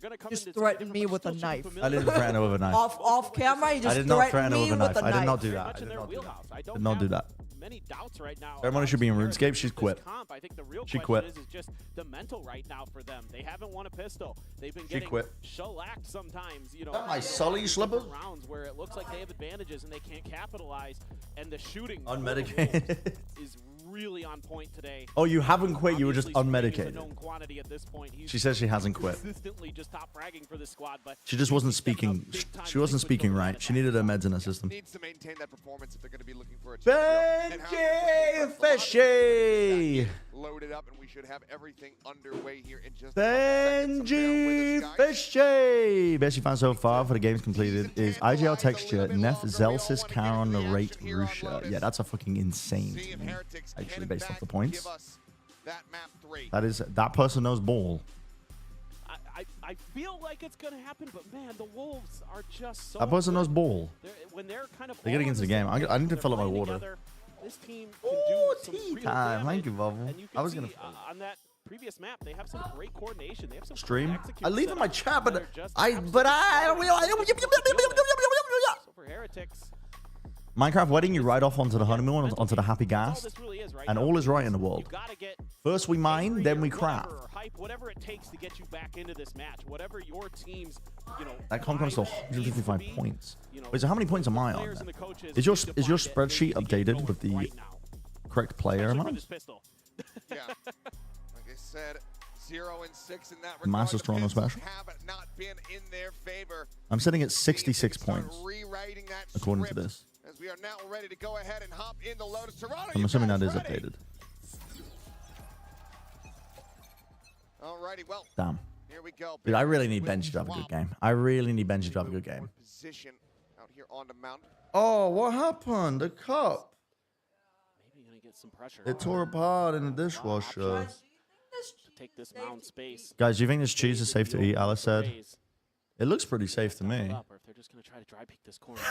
threatened me with a knife. I didn't threaten her with a knife. Off camera, he just I did not threatened threaten her me with a knife. with a I did knife. not do that. I did not do that. Did not do that. Many doubts right now. Ceremony should be in RuneScape. She's quit. I think the real She question quit. is just the mental right now for them. They haven't won a pistol. They've been She getting quit. shellacked sometimes. You know, That my Sully slipper? rounds where it looks like they have advantages and they can't capitalize. And the shooting Unmedicated. is really on point today. Oh, you haven't quit. You were just unmedicated. Known quantity at this point. She says she hasn't quit. Consistently just top fragging for the squad, but She just wasn't speaking. She wasn't speaking right. She needed her meds in her system. Needs to maintain that performance if they're going to be looking for a Benji Fishy! Loaded up, and we should have everything underway here in just Benji Fishy! Best you found so far for the games completed is IGL Texture, Nef, Zelsis, Charon, Narrate, Rusha. Yeah, that's a fucking insane team, actually, based off the points. That person knows ball. I feel like it's going to happen, but man, the Wolves are just so That person knows good. ball. When they're kind of They get against the game. I need to fill up my water. together, this team can do some real Time. Thank damage. you, Bubble. And you I was can gonna see, on that previous map, they have some great coordination. They have some stream. great execution I leave in my setups. chat, but They're just I don't realize. So for Heretics, Minecraft wedding, you ride off onto the honeymoon, onto the happy gas, and all is right in the world. First we mine, then we craft. whatever it takes to get you back into this match, whatever your team's, you know, That comp comes to 155 points. Wait, so how many points am I on? Then? coaches Is your need to spreadsheet updated with the correct player amount? Yeah, like I said, 0-6 in that regard. Masters Toronto special. Have not been in their favor. I'm sitting at 66 points, Rewriting that according to this. as we are now ready to go ahead and hop in the Lotus. Toronto, I'm assuming that is ready. updated. Alrighty, well. Damn. Here we go. Dude, I really need Benji to have a good game. I really need Benji to have a good game. Position out here on the mountain. Oh, what happened? The cup. Maybe gonna get some pressure. It tore apart in the dishwasher. To take this mound space. Guys, do you think this cheese is safe to eat? Alice said. It looks pretty safe to me. Or if they're just gonna try to dry peek this corner.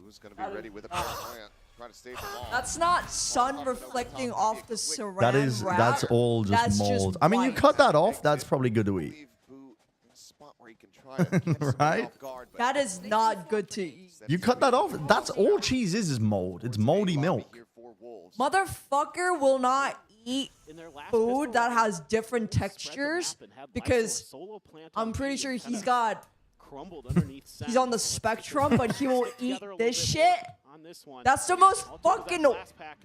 Who's gonna be ready with a plant? Try to stay for long. That's not sun reflecting off the saran That is, wrap. that's all just That's mold. I mean, you cut that off, that's probably good to eat. Right? That is not good to eat. You cut that off, that's all cheese is mold. It's moldy milk. Motherfucker will not eat food that has different textures because I'm pretty sure he's on the spectrum, but he will eat this shit. That's the most fucking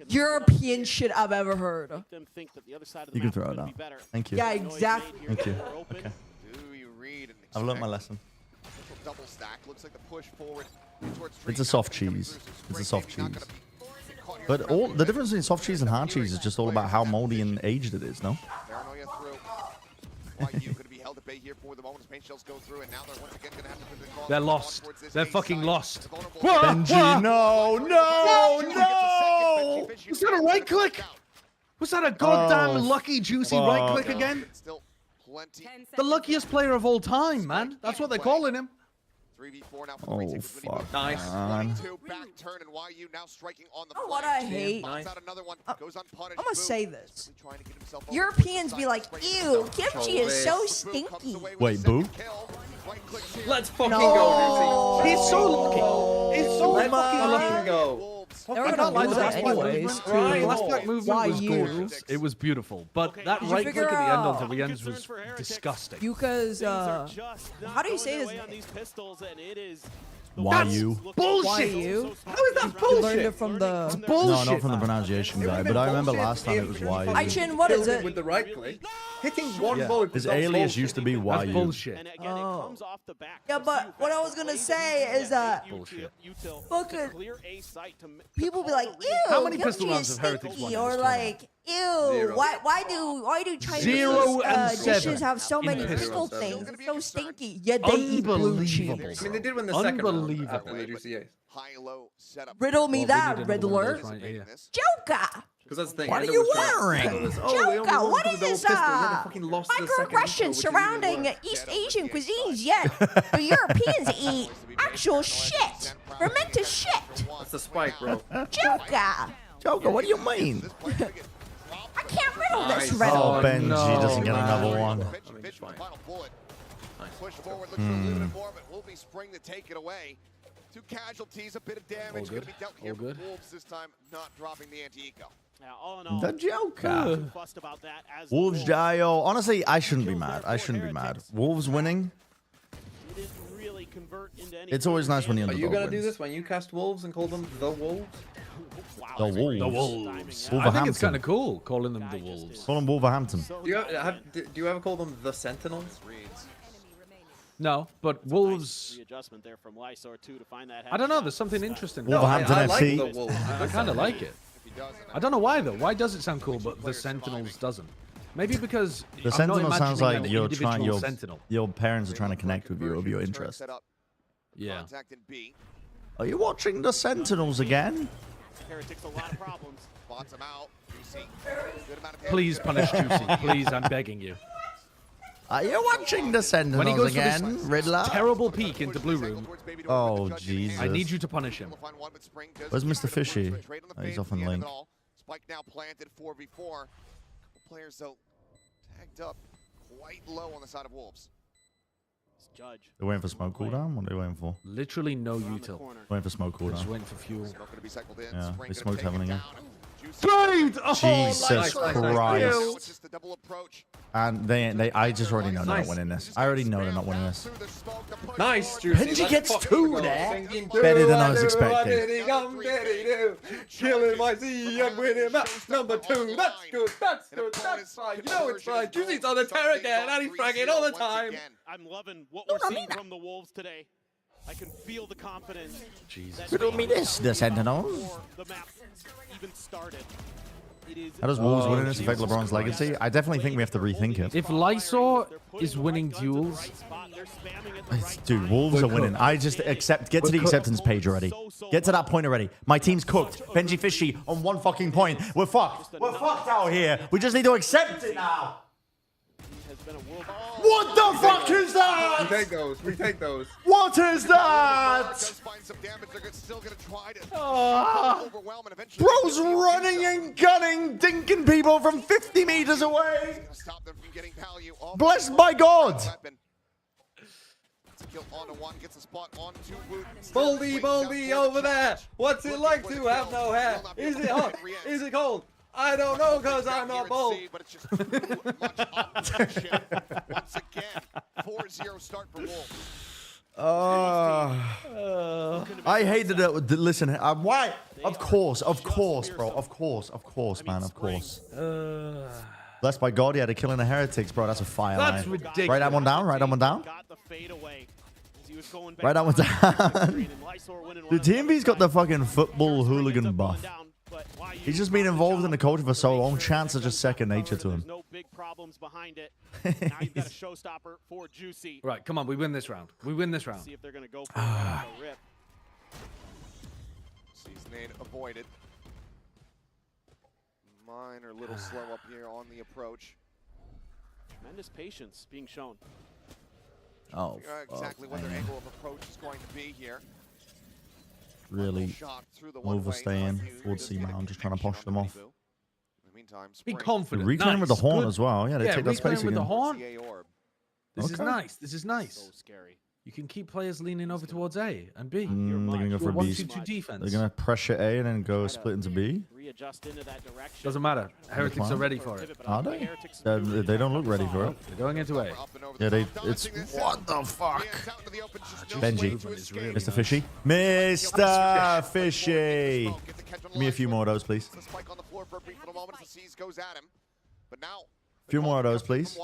European shit I've ever heard. You can throw it out. Thank you. Yeah, exactly. Thank you. Okay. Do you read and I've learned my lesson. double stack? Looks like the push forward towards It's a soft cheese. It's a soft cheese. But all the difference between soft cheese and hard cheese is just all about how moldy and aged it is, no? Paranoia through. Why you going to be held at bay here for the moment as paint shells go through, and now they're once again going to have to put the call. They're lost. They're fucking lost. Benji, no, no, no! Was that a right click? Was that a goddamn lucky, juicy right click again? The luckiest player of all time, man. That's what they're calling him. 3v4 now Oh, fuck. Nice. Man. Back turn and YU now striking on the You know what I hate? Nice. Another one, goes unpunished. I'm gonna say this. Trying to get himself over. Europeans be like, ew, kimchi is so stinky. Wait, boo? Let's fucking go, He's so lucky. He's so Let's fucking fucking go. They're gonna lose it anyways. The last back movement was YU. gorgeous. It was beautiful. But that Did you right click figure at the end out- on the ends was disgusting. Yuka's, how do you say his name? YU. Bullshit. YU? How is that You bullshit? learned it from the... No, not from the pronunciation guy, but I remember last time it was YU. Aichin, what is it? With the right click, hitting one Yeah. bullet. His alias used to be That's YU. bullshit. Oh. Yeah, but what I was gonna say is that Bullshit. fucking people be like, ew, How many Youngji pistol is rounds have Heretics stinky, won in or this like, ew, Zero. why do Chinese 0 and 7 dishes have so in many pistol. pistol things? It's so stinky. Yet they eat blue cheese. Unbelievable. I mean, they did win the second round Unbelievable. after the GCA. High-low setup. Riddle me Well, we that, need another one of Riddler. those right here. Joker. Because that's the thing. What are Endo you was trying to wearing? settle this. Oh, they only Joker, won what because is of this the old pistol. Then they fucking lost to the second intro, microaggression which is even surrounding worse. East Asian cuisines? Yet the Europeans eat actual shit, fermented shit. That's the spike, bro. Joker. Joker, what do you mean? I can't riddle this Oh, riddle. Benji no, doesn't get man. another one. Push forward, looks for a little bit more, but will be Spring to take it away. 2 casualties, a bit of damage going to be dealt here. Wolves this time not dropping the anti-eco. The Joker. Wolves Dio. Honestly, I shouldn't be mad. I shouldn't be mad. Wolves winning. It's always nice when the Are underdog you gonna wins. do this when you cast wolves and call them the wolves? The Wolves. The Wolves. I think it's Wolverhampton. kind of cool calling them the Wolves. Call them Wolverhampton. Do you ever call them the Sentinels? No, but Wolves. Readjustment there from Lysor too to find that. I don't know. There's something interesting. Wolverhampton I like FC. the wolves. I kind of like it. I don't know why though. Why does it sound cool, but the Sentinels doesn't? Maybe because The I'm not Sentinel sounds imagining like an you're individual trying. Sentinel. Your parents are trying to connect with you of your interest. Yeah. Contact in B. Are you watching the Sentinels again? Heretics a lot of problems. Spots him out. Juicy. Good amount of damage Please there. punish Juicy. Please, I'm begging you. Are you watching the When he Sentinels goes for again, this Riddler? terrible peek into Blue Room, Oh, Jesus. I need you to punish him. Where's Mr. Fishy? Oh, he's off on Link. Spike now planted 4v4. Couple players though tagged up quite low on the side of Wolves. Judge. They're waiting for smoke cooldown? What are they waiting for? Literally no util. Waiting for smoke Just cooldown. waiting for fuel. Smoke gonna be cycled in. Yeah, Spring they gonna smoked take heaven it again. down. Trade! Oh, Jesus nice. Christ. It's just a double approach. And I just already know they're not winning this. I already know they're not winning this. Nice, Juicy. Benji Let's gets fucking 2 go. there. Singing, Better than I was do, expecting. diddy, diddy, do. Killing my Z and winning match number 2. That's good. That's good. That's fine. You know it's fine. Juicy's on the tear again, and he's fragging all the time. I'm loving what we're seeing from the Wolves today. I can feel the confidence. Jesus. Riddle me this, the Sentinels. Before the map even started. It is How does Wolves winning this affect LeBron's legacy? I definitely think we have to rethink it. If Lysor is winning duels, Dude, Wolves are winning. I just get to the acceptance page already. Get to that point already. My team's cooked. Benji Fishy on one fucking point. We're fucked. We're fucked out here. We just need to accept it now. What the fuck is that? We take those. We take those. What is that? Does find some damage. They're still gonna try to overwhelm and eventually. Bro's running and gunning, dinking people from 50 meters away. Stop them from getting value off Blessed by God. weapon. Kill onto one, gets a spot on 2 Woot. Baldy over there. What's it like to have no hair? Is it hot? Is it cold? I don't know because I'm not bald. But it's just too much opposition. Once again, 4-0 start for Wolves. I hated it. Listen, why? Of course, bro. Of course, man. Of course. Blessed by God, he had a kill in the Heretics, bro. That's a fire That's line. ridiculous. Write that one down. Write that one down. Got the fade away as he was going back. Write that one down. The TMV's got the fucking football hooligan buff. He's just been involved in the culture for so long. Chants are just second nature to him. No big problems behind it. Now you've got a showstopper for Juicy. right, come on, we win this round. We win this round. See if they're gonna go for a rip. Season 8 avoided. Minor little slow up here on the approach. Tremendous patience being shown. Oh, Exactly what their angle of approach is going to be here. really overstaying towards C-Mount, just trying to push them off. In the meantime, Be Spring confident. Reclaim with the horn Good. as well. Yeah, they take that space reclaim with again. the horn. TA orb. This is Okay. nice. This is nice. So scary. You can keep players leaning over towards A and B. They're going to go for B. 1-2-2 defense. They're going to pressure A and then go split into B. Readjust into that direction. Doesn't matter. Heretics are ready for it. Are they? They don't look ready for it. They're going into A. Yeah, it's... What the fuck? Benji. Mr. Fishy. Mr. Fishy. Give me a few more of those, please. A few more of those, please.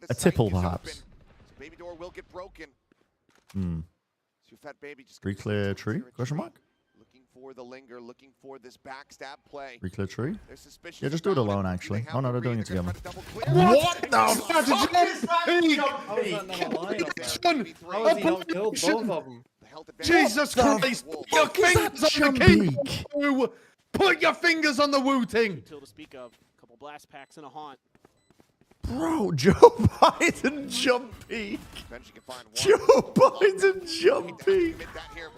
A tipple, perhaps. Baby door will get broken. Baby just Reclear tree? Question mark? Looking for the linger, looking for this backstab play. Reclear tree? Yeah, just do it alone, actually. Oh no, they're doing it together. What the fuck? Jesus Christ! Put your fingers on the keyboard! Put your fingers on the Wu ting! To speak of, a couple blast packs and a haunt. Bro, Joe Biden jump peek. Joe Biden jump peek.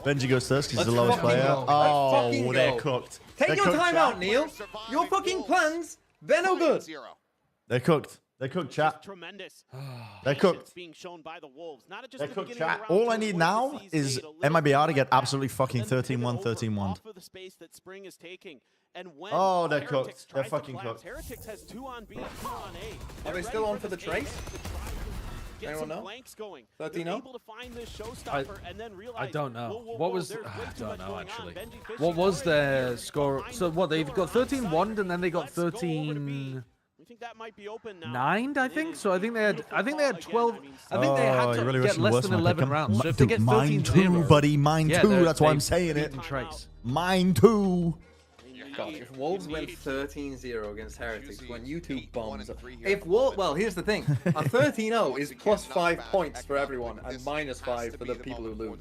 Benji goes first because he's the lowest player. Oh, they're cooked. Take your time out, Neil. Your fucking plans, they're no good. They're cooked. They're cooked, chat. Tremendous. They're cooked. Being shown by the Wolves. Not just They're cooked, chat. All I need now is MIBR to get absolutely fucking 13-1, 13-1. Oh, they're cooked. They're fucking cooked. Heretics has 2 on B, 2 on A. Are they still on for the trace? Anyone know? 13-0? I don't know. What was... I don't know, actually. What was their score? So, what, they've got 13-1, and then they got 13... 9, I think. So I think they had 12. I think they had to get less than 11 rounds. So if they get 13-0, mine too, buddy. Mine too. That's why I'm saying it. Mine too. God, if Wolves went 13-0 against Heretics, when you two bombs, if well, here's the thing: a 13-0 is plus 5 points for everyone and minus 5 for the people who lose.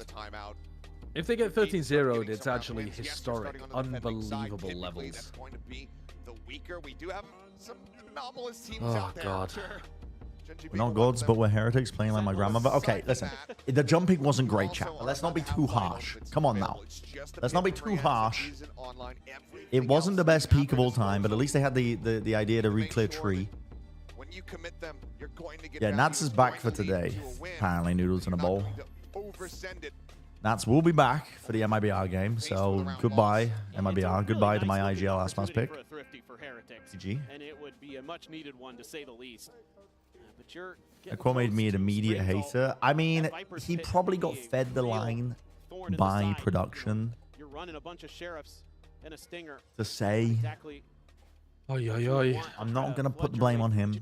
If they get 13-0'd, it's actually historic, unbelievable levels. We do have some anomalous teams out there. God. We're not gods, but we're heretics playing like my grandmother. Okay, listen. The jumping wasn't great, chat. But let's not be too harsh. Come on now. Let's not be too harsh. It wasn't the best peak of all time, but at least they had the idea to re-clear tree. Yeah, Nats is back for today. Apparently, noodles in a bowl. Nats will be back for the MIBR game, so goodbye, MIBR. Goodbye to my IGL last match pick. GG. And it would be a much needed one, to say the least. Aqua made me an immediate hater. I mean, he probably got fed the line by production. You're running a bunch of sheriffs and a stinger. To say, I'm not going to put the blame on him.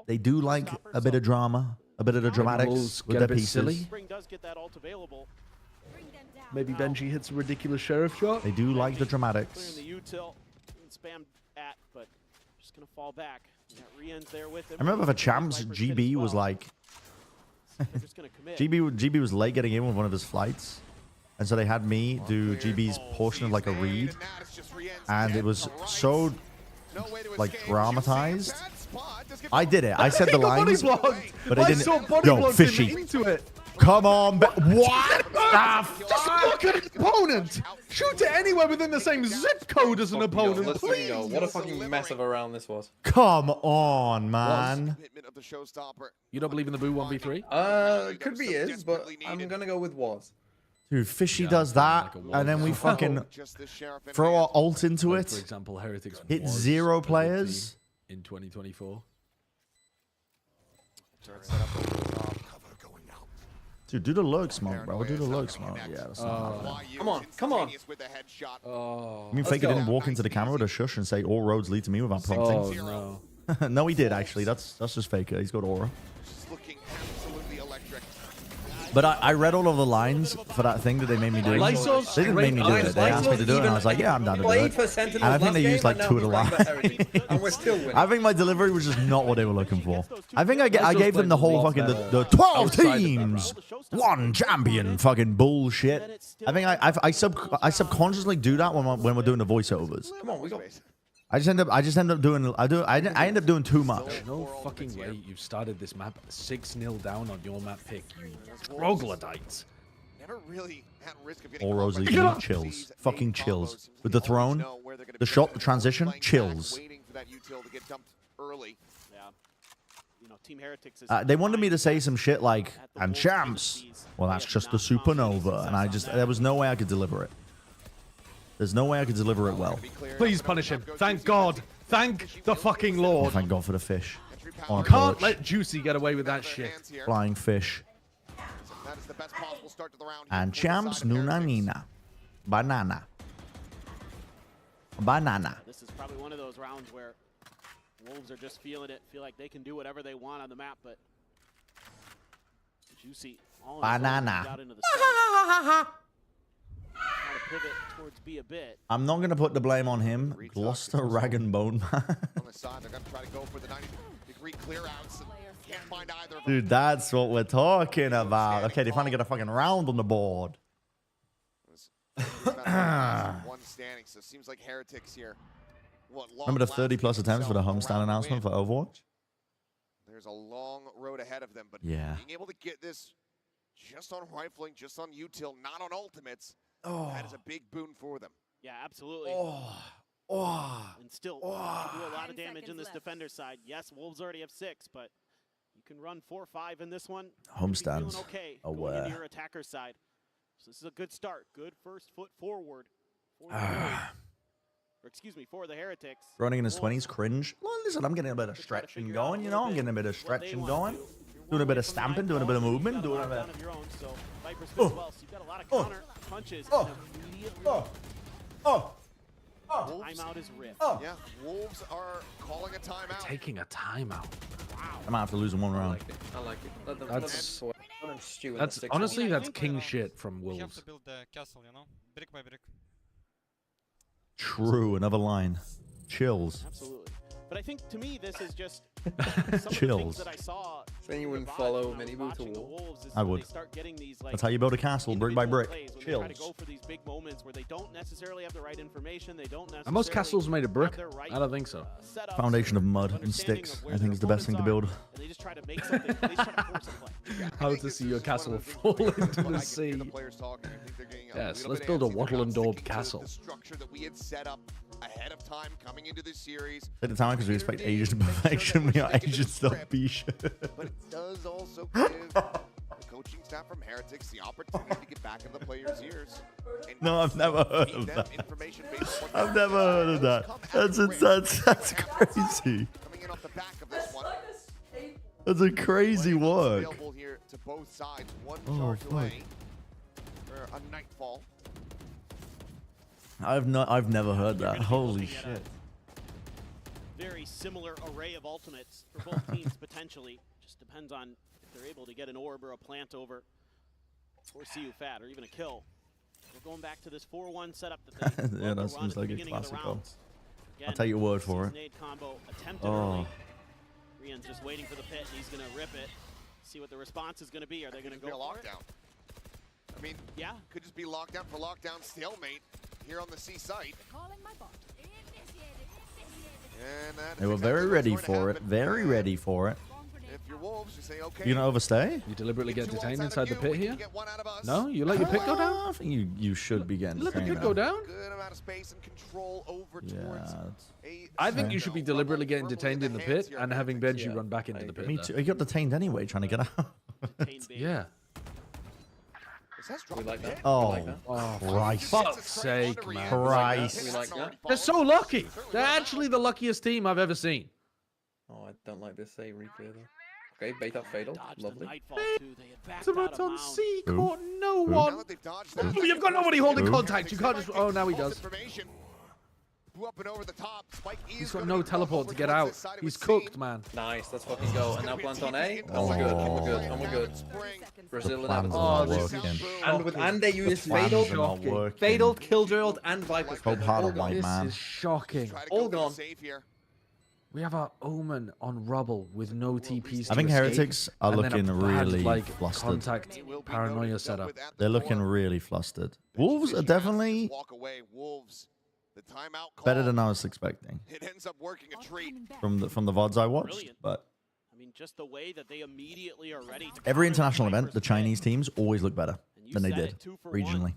They do like a bit of drama, a bit of the dramatics with their pieces. Maybe Benji hits a ridiculous sheriff shot. They do like the dramatics. I remember for champs, GB was like... GB was late getting in with one of his flights. And so they had me do GB's portion of like a read. And it was so like dramatized. I did it. I said the lines, but I didn't. Yo, Fishy. Come on, what? Just look at his opponent. Shoot it anywhere within the same zip code as an opponent, please. What a fucking mess of a round this was. Come on, man. You don't believe in the Boo 1v3? Could be is, but I'm gonna go with was. Dude, Fishy does that, and then we fucking throw our ult into it. For example, Heretics hit 0 players in 2024. Dude, do the lurk smoke, bro. Do the lurk smoke. Yeah, that's not come on, come on. I mean, Faker didn't walk into the camera with a shush and say all roads lead to me without prompting. Oh, no. No, he did, actually. That's just Faker. He's got aura. But I read all of the lines for that thing that they made me do. They didn't make me do it. They asked me to do it, and I was like, yeah, I'm down to do it. And I think they used like 2 of the lines. And we're still winning. I think my delivery was just not what they were looking for. I think I gave them the whole fucking the 12 teams, 1 champion fucking bullshit. I think I subconsciously do that when we're doing the voiceovers. Come on, we got. I just end up doing I end up doing too much. There's no fucking way you started this map 6-0 down on your map pick, you troglodytes. Never really at risk of getting all roads lead to chills. Fucking chills. With the throne, the shot, the transition, chills. Waiting for that util to get dumped early. Yeah. you know, Team Heretics is they wanted me to say some shit like, and champs. Well, that's just the supernova. And there was no way I could deliver it. There's no way I could deliver it well. Please punish him. Thank God. Thank the fucking Lord. Oh, thank God for the fish. You can't let Juicy get away with that shit. Flying fish. And champs, Nuna Nina. Banana. Banana. This is probably one of those rounds where Wolves are just feeling it, feel like they can do whatever they want on the map, but Juicy all Banana. out into the try to pivot towards B a bit. I'm not going to put the blame on him. Gloucester Rag and Bone Man. On the side, they're going to try to go for the 90-degree clear outs. Can't find either of them. Dude, that's what we're talking about. Okay, they finally get a fucking round on the board. One standing, so it seems like Heretics here. Remember the 30+ attempts for the homestand announcement for Overwatch? There's a long road ahead of them, but yeah, being able to get this just on rifling, just on util, not on ultimates, that is a big boon for them. Yeah, absolutely. And still do a lot of damage in this defender side. Yes, Wolves already have 6, but you can run 4-5 in this one. Homestands. Okay, aware. Going into your attacker side. So this is a good start. Good first foot forward. For the Heretics. Running in his 20s, cringe. Well, listen, I'm getting a bit of stretching going, you know? I'm getting a bit of stretching going. Doing a bit of stamping, doing a bit of movement, doing a bit Timeout is ripped. Yeah, Wolves are calling a timeout. Taking a timeout. I might have to lose in one round. I like it. Let them That's honestly, that's king shit from Wolves. We have to build the castle, you know, brick by brick. True, another line. Chills. Absolutely. But I think to me, this is just chills. That I saw. Saying you wouldn't follow MIBR to war? I would. That's how you build a castle, brick by brick. Chills. Try to go for these big moments where they don't necessarily have the right information. They don't necessarily. Are most castles made of brick? I don't think so. Foundation of mud and sticks. I think is the best thing to build. And they just try to make something. They just try to force a play. How to see your castle fall into the sea. Yes, let's build a wattle and daub castle. The structure that we had set up ahead of time coming into this series. At the time, because we expect Asian perfection, we are Asian stuff biche. But it does also give the coaching staff from Heretics the opportunity to get back in the players' ears. No, I've never heard of that. I've never heard of that. That's crazy. Coming in off the back of this one. That's a crazy work. Available here to both sides. One charge away for a nightfall. I've never heard that. Holy shit. Very similar array of ultimates for both teams potentially. Just depends on if they're able to get an orb or a plant over, or CU Fat, or even a kill. We're going back to this 4-1 setup that they yeah, that seems like a classical. I'll take your word for it. Combo attempted early. Rian's just waiting for the pit, and he's going to rip it. See what the response is going to be. Are they going to go for lockdown? I mean, yeah, could just be lockdown for lockdown stalemate here on the C site. They were very ready for it. Very ready for it. If you're Wolves, you say, okay. You gonna overstay? You deliberately get detained inside the pit here? No? You let your pit go down? I think you should be getting let the pit go down? Good amount of space and control over towards I think you should be deliberately getting detained in the pit and having Benji run back into the pit. Me too. He got detained anyway, trying to get out. Yeah. We like that. Oh, Christ. Fuck's sake, man. Christ. We like that. They're so lucky. They're actually the luckiest team I've ever seen. Oh, I don't like this. Say reclear though. Okay, beta fatal. Lovely. Ultimate on C, caught no one. You've got nobody holding contact. You can't just. Oh, now he does. He's got no teleport to get out. He's cooked, man. Nice, let's fucking go. And now plant on A. And we're good. And we're good. And we're good. Brazil and Avatar. And they use Fatal, Killdrilled, and Viper's. Hope harder, white man. This is shocking. All gone. We have our Omen on Rubble with no TPs. I think Heretics are looking really flustered. Contact paranoia setup. They're looking really flustered. Wolves are definitely better than I was expecting. It ends up working a treat from the VODs I watched, but I mean, just the way that they immediately are ready to every international event, the Chinese teams always look better than they did regionally.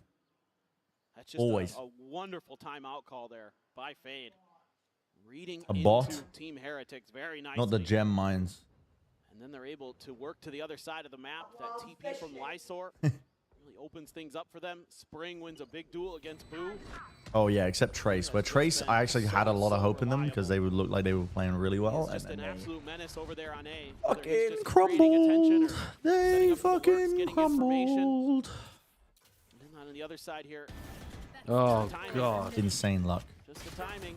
That's just always a wonderful timeout call there by Fade. Reading a bot, into Team Heretics very nicely. not the gem mines. And then they're able to work to the other side of the map. That TP from Lysor really opens things up for them. Spring wins a big duel against Boo. Oh yeah, except Trace. Where Trace, I actually had a lot of hope in them because they would look like they were playing really well. Just And an then absolute menace over there on A. fucking crumbled. They fucking crumbled. And then on the other side here. Oh god. Insane luck. Just the timing.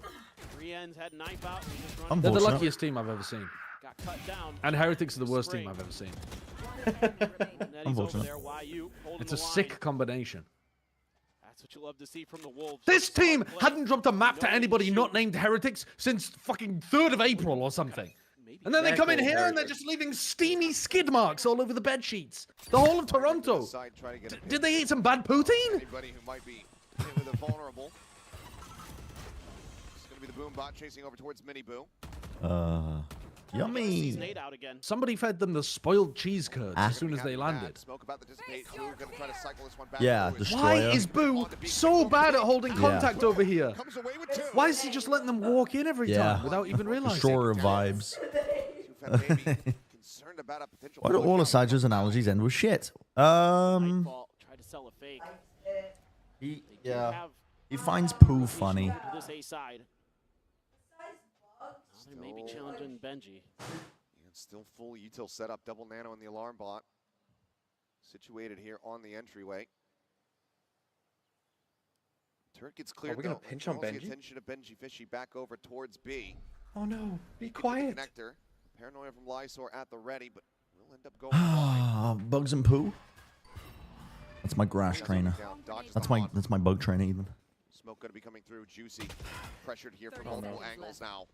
3 ends had knife out. And just run They're the luckiest team I've ever seen. got cut down. And Heretics are the worst team I've ever seen. Unfortunate. It's a sick combination. That's what you love to see from the Wolves. This team hadn't dropped a map to anybody not named Heretics since fucking 3rd of April or something. And then they come in here and they're just leaving steamy skid marks all over the bed sheets. The whole of Toronto. Did they eat some bad poutine? Anybody who might be hit with a vulnerable. It's going to be the Boom bot chasing over towards Mini Boo. Yummy. Somebody fed them the spoiled cheese curds as soon as they landed. Yeah, Why Destroyer. is Boo so bad at holding contact over here? Why is he just letting them walk in every time without even realizing? Destroyer vibes. Why do all of Saja's analogies end with shit? He finds poo funny. They're maybe challenging Benji. And still full util setup, double nano in the alarm bot. Situated here on the entryway. Turret gets cleared. Are we gonna pinch on Benji? The attention of Benji Fishy back over towards B. Oh no, be quiet. Connector. Paranoia from Lysor at the ready, but we'll end up going Bugs and poo. That's my grass trainer. That's my bug trainer even. Smoke going to be coming through. Juicy. Pressured here from multiple angles now.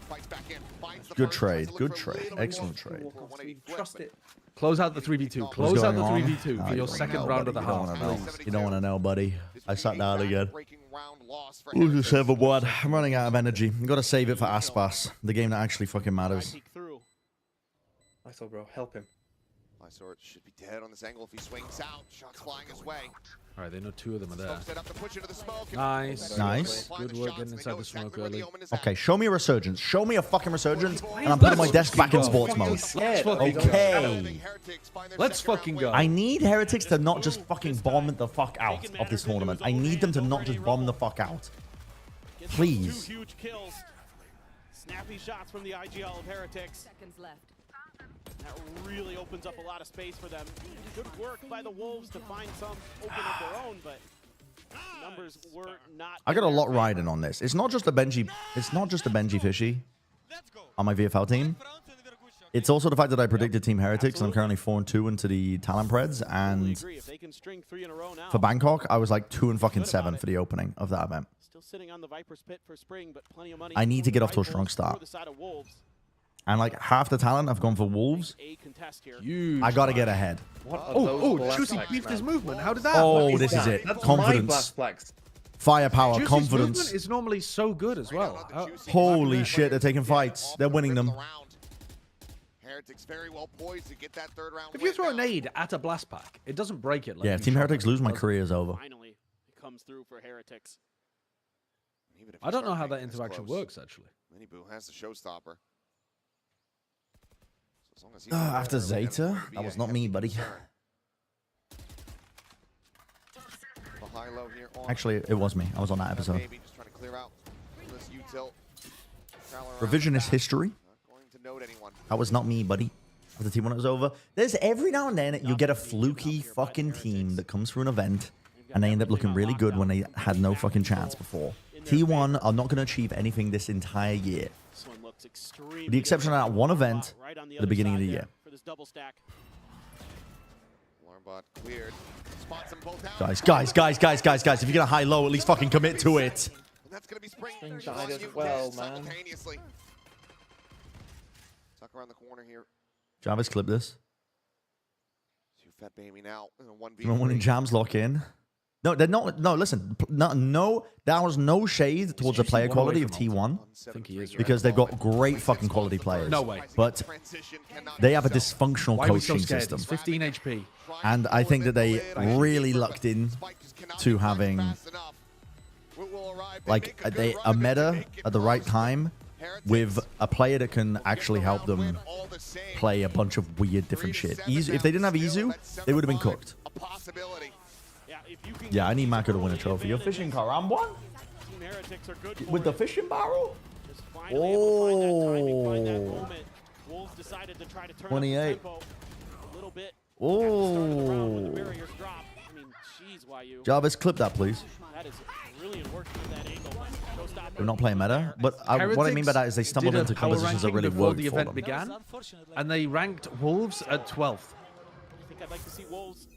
Fights back in. Finds the Good trade. Good trade. Excellent trade. Trust it. Close out the 3v2. Close out the 3v2 for your second round of the half. You don't want to know, buddy. I sat down again. We'll just have a word. I'm running out of energy. I've got to save it for Aspas, the game that actually fucking matters. I saw, bro. Help him. Lysor should be dead on this angle if he swings out. Shots flying his way. All right, they know 2 of them are there. Set up to push into the smoke. Nice. Nice. Good work getting inside the smoke early. Okay, show me a resurgence. Show me a fucking resurgence, and I'm putting my desk back in sports mode. Okay. Let's fucking go. I need Heretics to not just fucking bomb the fuck out of this tournament. I need them to not just bomb the fuck out. Please. 2 huge kills. Snappy shots from the IGL of Heretics. Seconds left. That really opens up a lot of space for them. Good work by the Wolves to find some open of their own, but numbers were not. I got a lot riding on this. It's not just a Benji. It's not just a Benji Fishy on my VFL team. It's also the fact that I predicted Team Heretics, and I'm currently 4-2 into the Talent Preds. And for Bangkok, I was like 2-7 for the opening of that event. Still sitting on the Viper's pit for Spring, but plenty of money. I need to get off to a strong start. And like half the talent, I've gone for Wolves. I gotta get ahead. Juicy beefed his movement. How did that? Oh, this is it. Confidence. Firepower, Juicy's confidence. movement is normally so good as well. Holy shit, they're taking fights. They're winning them. Heretics very well poised to get that 3rd round. If you throw a nade at a blast pack, it doesn't break it. Like Yeah, if Team Heretics lose, my career is over. Finally, it comes through for Heretics. I don't know how that interaction works, actually. Mini Boo has the showstopper. After Zeta? That was not me, buddy. Actually, it was me. I was on that episode. Revisionist history. That was not me, buddy. Of the team when it was over. There's every now and then you get a fluky fucking team that comes through an event and they end up looking really good when they had no fucking chance before. T1 are not going to achieve anything this entire year. With the exception of that one event at the beginning of the year. Guys, if you're going to high-low, at least fucking commit to it. Spring died as well, man. Tuck around the corner here. Jarvis, clip this. Fat baby now in a 1v3. Even when jams lock in. No, they're not. No, listen. No, there was no shade towards the player quality of T1. I think he is, right? Because they've got great fucking quality players. No way. But they have a dysfunctional coaching system. He's 15 HP. And I think that they really lucked in to having like a meta at the right time with a player that can actually help them play a bunch of weird different shit. If they didn't have Izu, they would have been cooked. Yeah, I need Mako to win a trophy. Your fishing car, I'm one? With the fishing barrel? Oh. 28. Oh. Jarvis, clip that, please. We're not playing meta, but what I mean by that is they stumbled into compositions that really worked the for event them. began, and they ranked Wolves at 12th. I think I'd like to see Wolves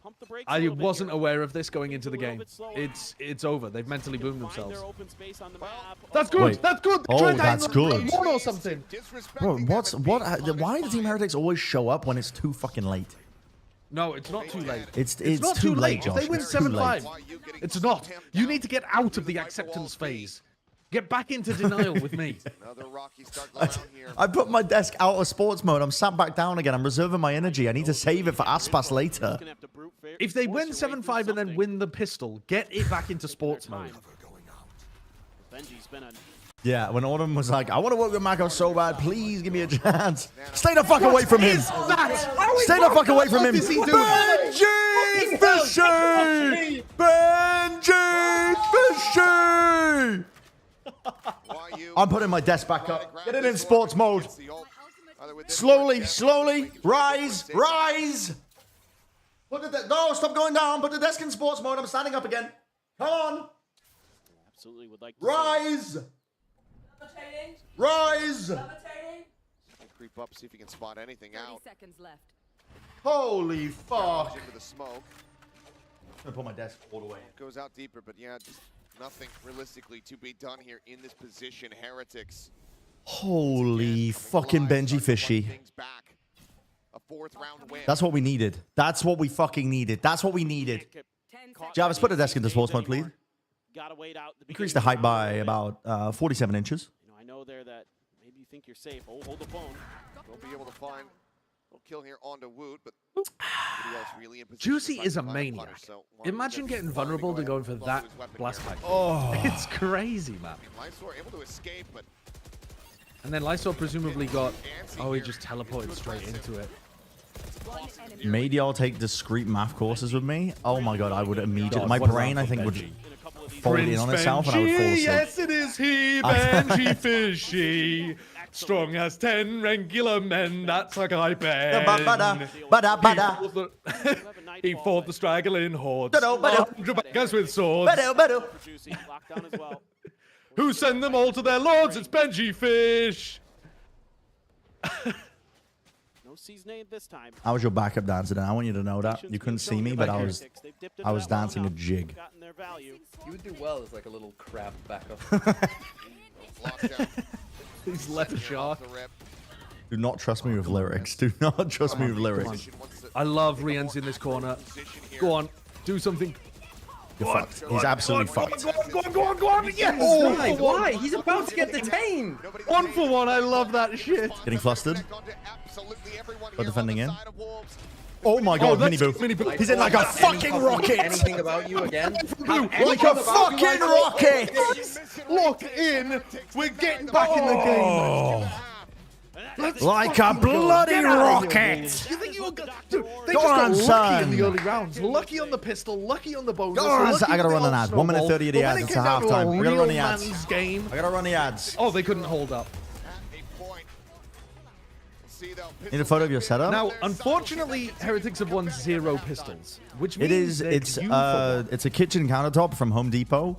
pump the brakes. I wasn't aware of this going into the game. It's over. They've mentally boomed themselves. That's good. Wait. That's good. Oh, that's good. One or something. Bro, why do Team Heretics always show up when it's too fucking late? No, it's not too late. It's not too late, If Josh. they win It's too late. 7-5, it's not. You need to get out of the acceptance phase. Get back into denial with me. I put my desk out of sports mode. I'm sat back down again. I'm reserving my energy. I need to save it for Aspas later. If they win 7-5 and then win the pistol, get it back into sports mode. Yeah, when Autumn was like, I want to work with Mako so bad, please give me a chance. Stay the fuck away from him. Stay the fuck away from him. Benji Fishy! Benji Fishy! I'm putting my desk back up. Get it in sports mode. Slowly, slowly. Rise, rise. No, stop going down. Put the desk in sports mode. I'm standing up again. Come on. Absolutely would like to rise. Rise. Creep up, see if he can spot anything out. 30 seconds left. Holy fuck. Into the smoke. I'm gonna put my desk all the way. Goes out deeper, but yeah, just nothing realistically to be done here in this position. Heretics. Holy fucking Benji Fishy. A 4th round win. That's what we needed. That's what we fucking needed. That's what we needed. Jarvis, put the desk into sports mode, please. Increase the height by about 47 inches. I know there that maybe you think you're safe. Oh, hold the phone. Don't be able to find a kill here onto Woot, but nobody else really in position. Juicy is a maniac. Imagine getting vulnerable to going for that blast pack. Oh, it's crazy, man. Lysor able to escape, but and then Lysor presumably got. Oh, he just teleported straight into it. Made y'all take discrete math courses with me? Oh my god, I would immediately. My brain, I think, would fold in on itself and I would fall asleep. Yes, it is he, Benji Fishy. Strong as 10 regular men, that's a guy Ben. He fought the straggling hordes. 100 backers with swords. Who send them all to their lords? It's Benji Fish. No C's named this time. I was your backup dancer, and I want you to know that. You couldn't see me, but I was dancing a jig. You would do well as like a little crab backup. He's left shark. Do not trust me with lyrics. Do not trust me with lyrics. I love Rien's in this corner. Go on, do something. You're fucked. He's absolutely fucked. Go on. Yes! Oh, why? He's about to get detained. 1 for 1. I love that shit. Getting flustered. But defending in. Oh my god, Mini Boo. He's in like a fucking rocket. Anything about you again? Like a fucking rocket. Lock in. We're getting back in the game. Like a bloody rocket. You think you were good? Dude, they Go just on, got lucky son. in the early rounds. Lucky on the pistol, lucky on the bonus. Go on, lucky I gotta on run the an ad. 1 minute snowball. 30 of the But when ads. it It's came a down to halftime. We gotta run the real ads. man's game. I gotta run the ads. Oh, they couldn't hold up. Need a photo of your setup? Now, unfortunately, Heretics have won 0 pistols, which means It's a kitchen countertop from Home Depot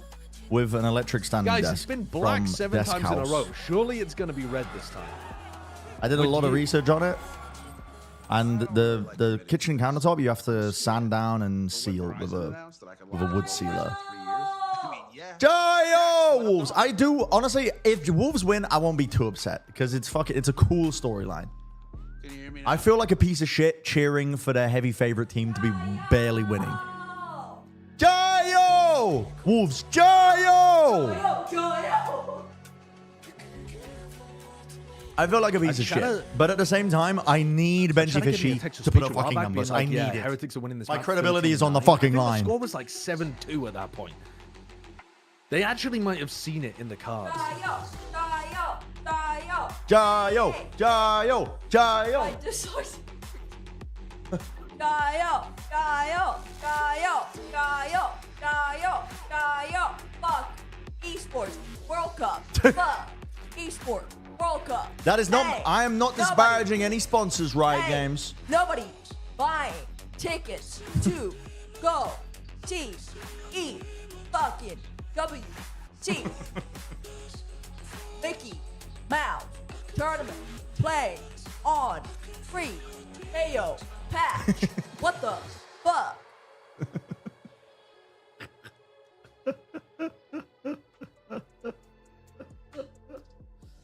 with an electric standing Guys, desk. it's been black from 7 Desk times in a House. row. Surely it's going to be red this time. I did a lot of research on it, and the kitchen countertop you have to sand down and seal with a wood sealer. Jio Wolves! I do honestly. If Wolves win, I won't be too upset because it's a cool storyline. I feel like a piece of shit cheering for their heavy favorite team to be barely winning. Jio Wolves! Jio! I feel like a piece of shit, but at the same time, I need Benji Fishy to put up fucking numbers. I need it. Heretics are winning this My match credibility 13-9. is on the fucking I think line. The score was like 7-2 at that point. They actually might have seen it in the cards. Jayo! Jayo! Jayo! I dislike. Gaio! Gaio! Gaio! Gaio! Gaio! Gaio! Fuck! Esports World Cup! Fuck! Esports World Cup! That is not. Hey, I am not disparaging any sponsors, Riot Games. Nobody buying tickets to go T E fucking W T Mickey Mouse tournament play on free KO patch. What the fuck?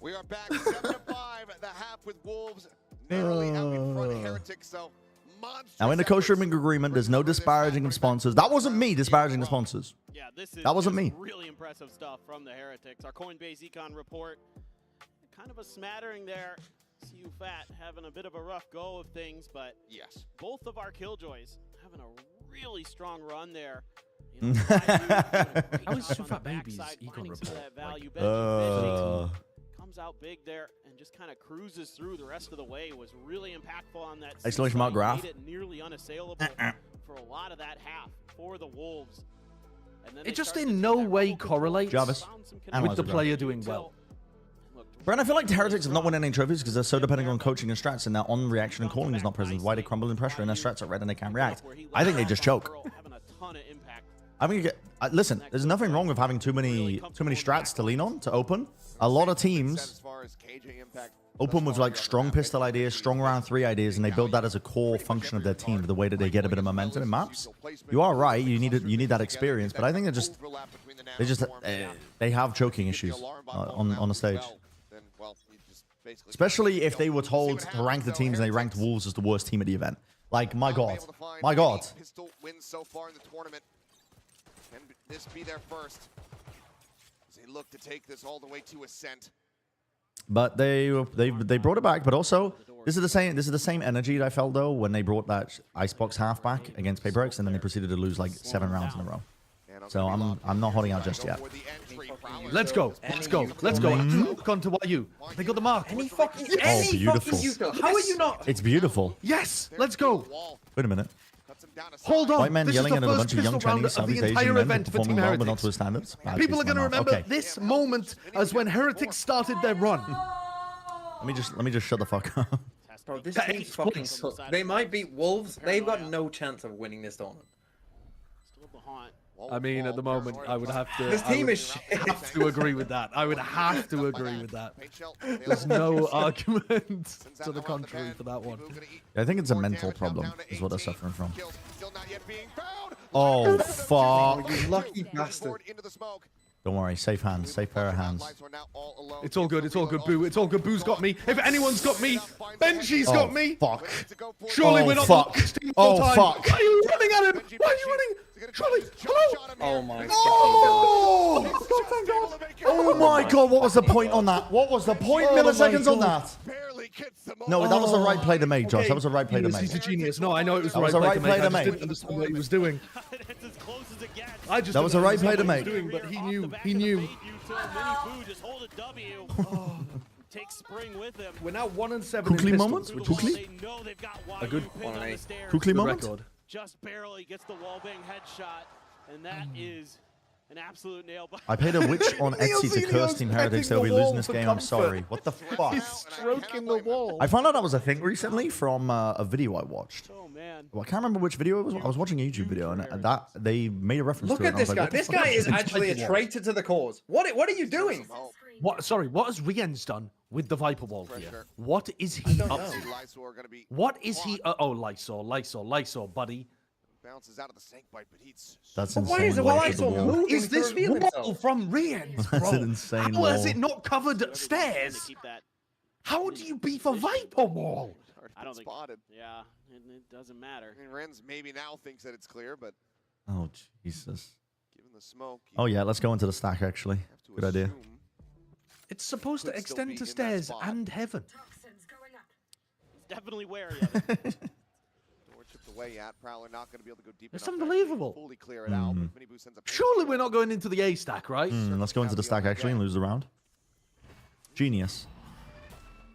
We are back 7-5 at the half with Wolves narrowly out in front of Heretics. So Now, in the co-streaming agreement, there's no disparaging of sponsors. That wasn't me disparaging the sponsors. Yeah, this is that wasn't me. Really impressive stuff from the Heretics. Our Coinbase Econ report, kind of a smattering there. CU Fat having a bit of a rough go of things, but yes, both of our Killjoys having a really strong run there. How is CU Fat Baby's Econ report? Comes out big there and just kind of cruises through the rest of the way. Was really impactful on that. Exclamation mark graph. Made it nearly unassailable for a lot of that half for the Wolves. And then It just in no way correlates Jarvis. with the player doing well. Brent, I feel like the Heretics have not won any trophies because they're so depending on coaching and strats, and their on-reaction and calling is not present. Why they crumble in pressure and their strats are red and they can't react? I think they just choke. I mean, listen, there's nothing wrong with having too many strats to lean on, to open. A lot of teams open with like strong pistol ideas, strong round 3 ideas, and they build that as a core function of their team, the way that they get a bit of momentum in maps. You are right, you need that experience, but I think they have choking issues on the stage. Especially if they were told to rank the teams and they ranked Wolves as the worst team at the event. Like, my God. My God. Pistol wins so far in the tournament. Can this be their first? As they look to take this all the way to Ascent. But they brought it back, but also this is the same energy that I felt though when they brought that Icebox half back against PaperX, and then they proceeded to lose like 7 rounds in a row. So I'm not holding out just yet. Let's go. Let's go. Let's go. Look on to YU. They got the mark. Oh, beautiful. How are you not? It's beautiful. Yes. Let's go. Wait a minute. Hold on. White men This yelling is at the a first bunch of young pistol round Chinese of the Southeast Asian entire men event for performing Team well but not to Heretics. his standards. Bad People piece are going to of my mouth. remember Okay. this moment as when Heretics started their run. Let me just shut the fuck up. Bro, this team fucking sucks. They might beat Wolves. They've got no chance of winning this tournament. I mean, at the moment, I would have to. This team is shit. Have to agree with that. I would have to agree with that. There's no argument to the contrary for that one. I think it's a mental problem, is what they're suffering from. Oh, fuck. You lucky bastard. Don't worry, safe hands, safe pair of hands. It's all good, Boo. It's all good. Boo's got me. If anyone's got me, Benji's got me. Fuck. Surely we're not fuck. the team Oh, all time. fuck. Why are you running at him? Why are you running? Surely, hello? Oh my god. Oh! God, thank God. Oh my god, what was the point on that? What was the point milliseconds on that? No, that was the right play to make, Josh. That was the right play to make. He's a genius. No, I know it was the That right was play the to right make. play to I just didn't make. understand what he was doing. I just That was the right play to what he was make. doing, but he knew. He knew. Take spring with him. We're now 1-7 Quickly in moment? pistols, which Quickly? a good 1-8. Quickly good moment? record. Just barely gets the wallbang headshot, and that is an absolute nail biter. I paid a witch on Etsy to curse Team Heretics. They'll be losing this game. I'm sorry. What the fuck? He's stroking the wall. I found out that was a thing recently from a video I watched. Oh man. Well, I can't remember which video it was. I was watching a YouTube video, and that they made a reference Look to it. at and I was this like, guy. what the This fuck guy is this? actually a traitor to the cause. What are you doing? What? Sorry. What has Rien's done with the Viper Wall here? What is he up to? What is he? Oh, Lysor, buddy. Bounces out of the snake bite, but he's That's But insane. why is it Lysor the wall. moving Is this to reveal wall himself? from Rien's, bro? That's an insane How has wall. it not covered stairs? How do you beef a Viper Wall? I don't think spotted. Yeah, it doesn't matter. I mean, Renz maybe now thinks that it's clear, but Oh, Jesus. given the smoke. Oh, yeah, let's go into the stack, actually. Good idea. It's supposed to Could still extend be to in that stairs spot. and heaven. He's definitely wary of it. Door chipped away at Prowler, not going to be able to go deep It's enough to unbelievable. fully clear it out. But Miniboo sends a Surely we're not going into the A stack, right? Let's go into the stack, actually, and lose the round. Genius.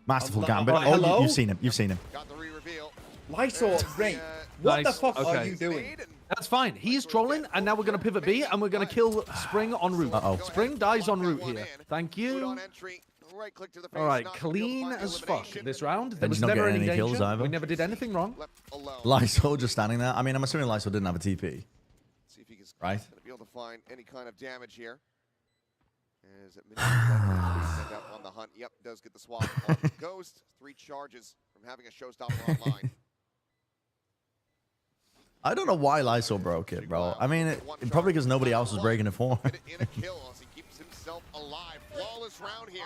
Masterful gambit. Hello? Oh, you've seen him. You've seen him. Got the re-reveal. Lysol, Ray. What Nice. the fuck Okay. are you doing? That's fine. He's trolling, and now we're going to pivot B, and we're going to kill Spring en route. Uh-oh. Spring dies en route here. Thank you. Right click to the face, All right, not clean find as fuck elimination. this round. There Benji's was not never getting any any kills danger. either. We never did anything wrong. Lysol just standing there. I mean, I'm assuming Lysol didn't have a TP. See if he is Right. going to be able to find any kind of damage here. Is it send out on the hunt? Yep, does get the swap on Ghost. 3 charges from having a showstopper online. I don't know why Lysol broke it, bro. I mean, it probably because nobody else was breaking it for him. In a kill as he keeps himself alive. Flawless round here.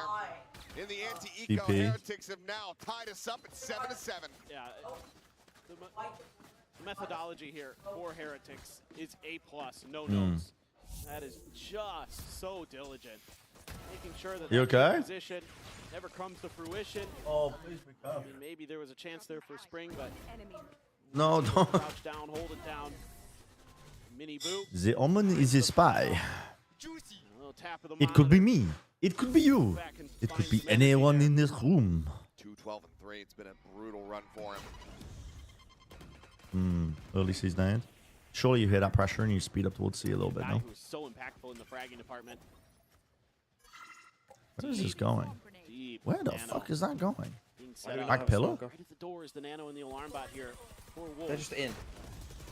In the anti-eco, TP. Heretics have now tied us up at 7-7. Yeah, the methodology here for Heretics is A+, no no's. That is just so diligent. Making sure that You that okay? position never comes to fruition. Oh, please I mean, maybe there was a chance there for Spring, but No, don't. crouch down, hold it down. Mini Boo. The omen is a spy. A little tap of the It could be monitor. me. It could be you. It could be anyone in this room. 2-12-3. It's been a brutal run for him. Early season end. Surely you hear that pressure and you speed up towards C a little bit, Guy no? who's so impactful in the fragging department. Where is this going? Deep Where the Nano fuck is that going? being set up. Back pillar? Right at the door is the Nano and the alarm bot here for Wolves. They're just in.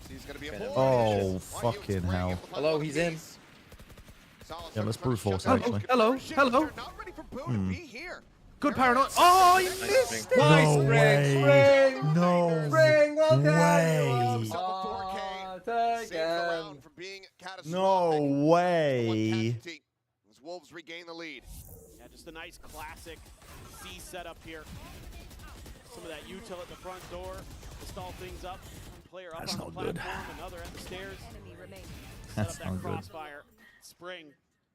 He's going to be Oh, fucking hell. Hello, he's in. Yeah, let's brute force, Hello, actually. hello, hello. Good paranoid. Oh, you missed it. Nice, No Spring. way. Spring. No Spring, well done. way. No way. As Wolves regain the lead. Yeah, just a nice classic C setup here. Some of that util at the front door to stall things up. One player up That's on the not good. platform, another at the stairs. That's Set up not that good. crossfire. Spring,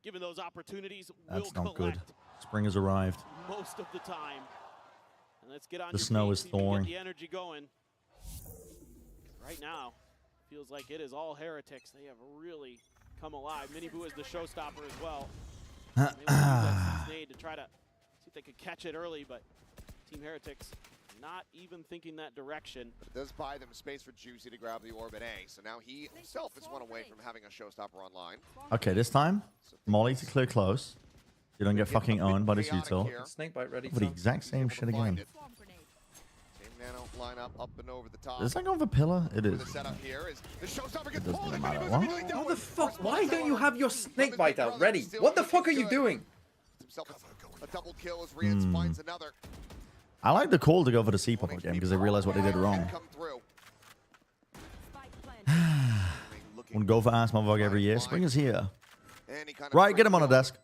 given those opportunities, That's will not good. collect Spring has arrived. most of the time. And let's get on The your snow feet, is see if you can thawing. get the energy going. Right now, feels like it is all Heretics. They have really come alive. Miniboo is the showstopper as well. They want to use that Snade to try to see if they could catch it early, but Team Heretics not even thinking that direction. But it does buy them space for Juicy to grab the orb at A. So now he himself is one away from having a showstopper online. Okay, this time, Molly to clear close. You don't get fucking owned by this util. Snake bite ready. For the exact same shit again. Same Nano lineup up and over the top. Is that going for pillar? It is. The setup here is the showstopper It gets doesn't pulled. even matter. Miniboo's What? immediately How down. the fuck? Why don't you have your snake bite out ready? What the fuck are you doing? Himself a double kill as Rians finds another. I like the call to go for the C pop again because they realized what they did wrong. Come through. Wouldn't go for ass motherfucker every year. Spring is here. Any kind of Right, get him on the desk.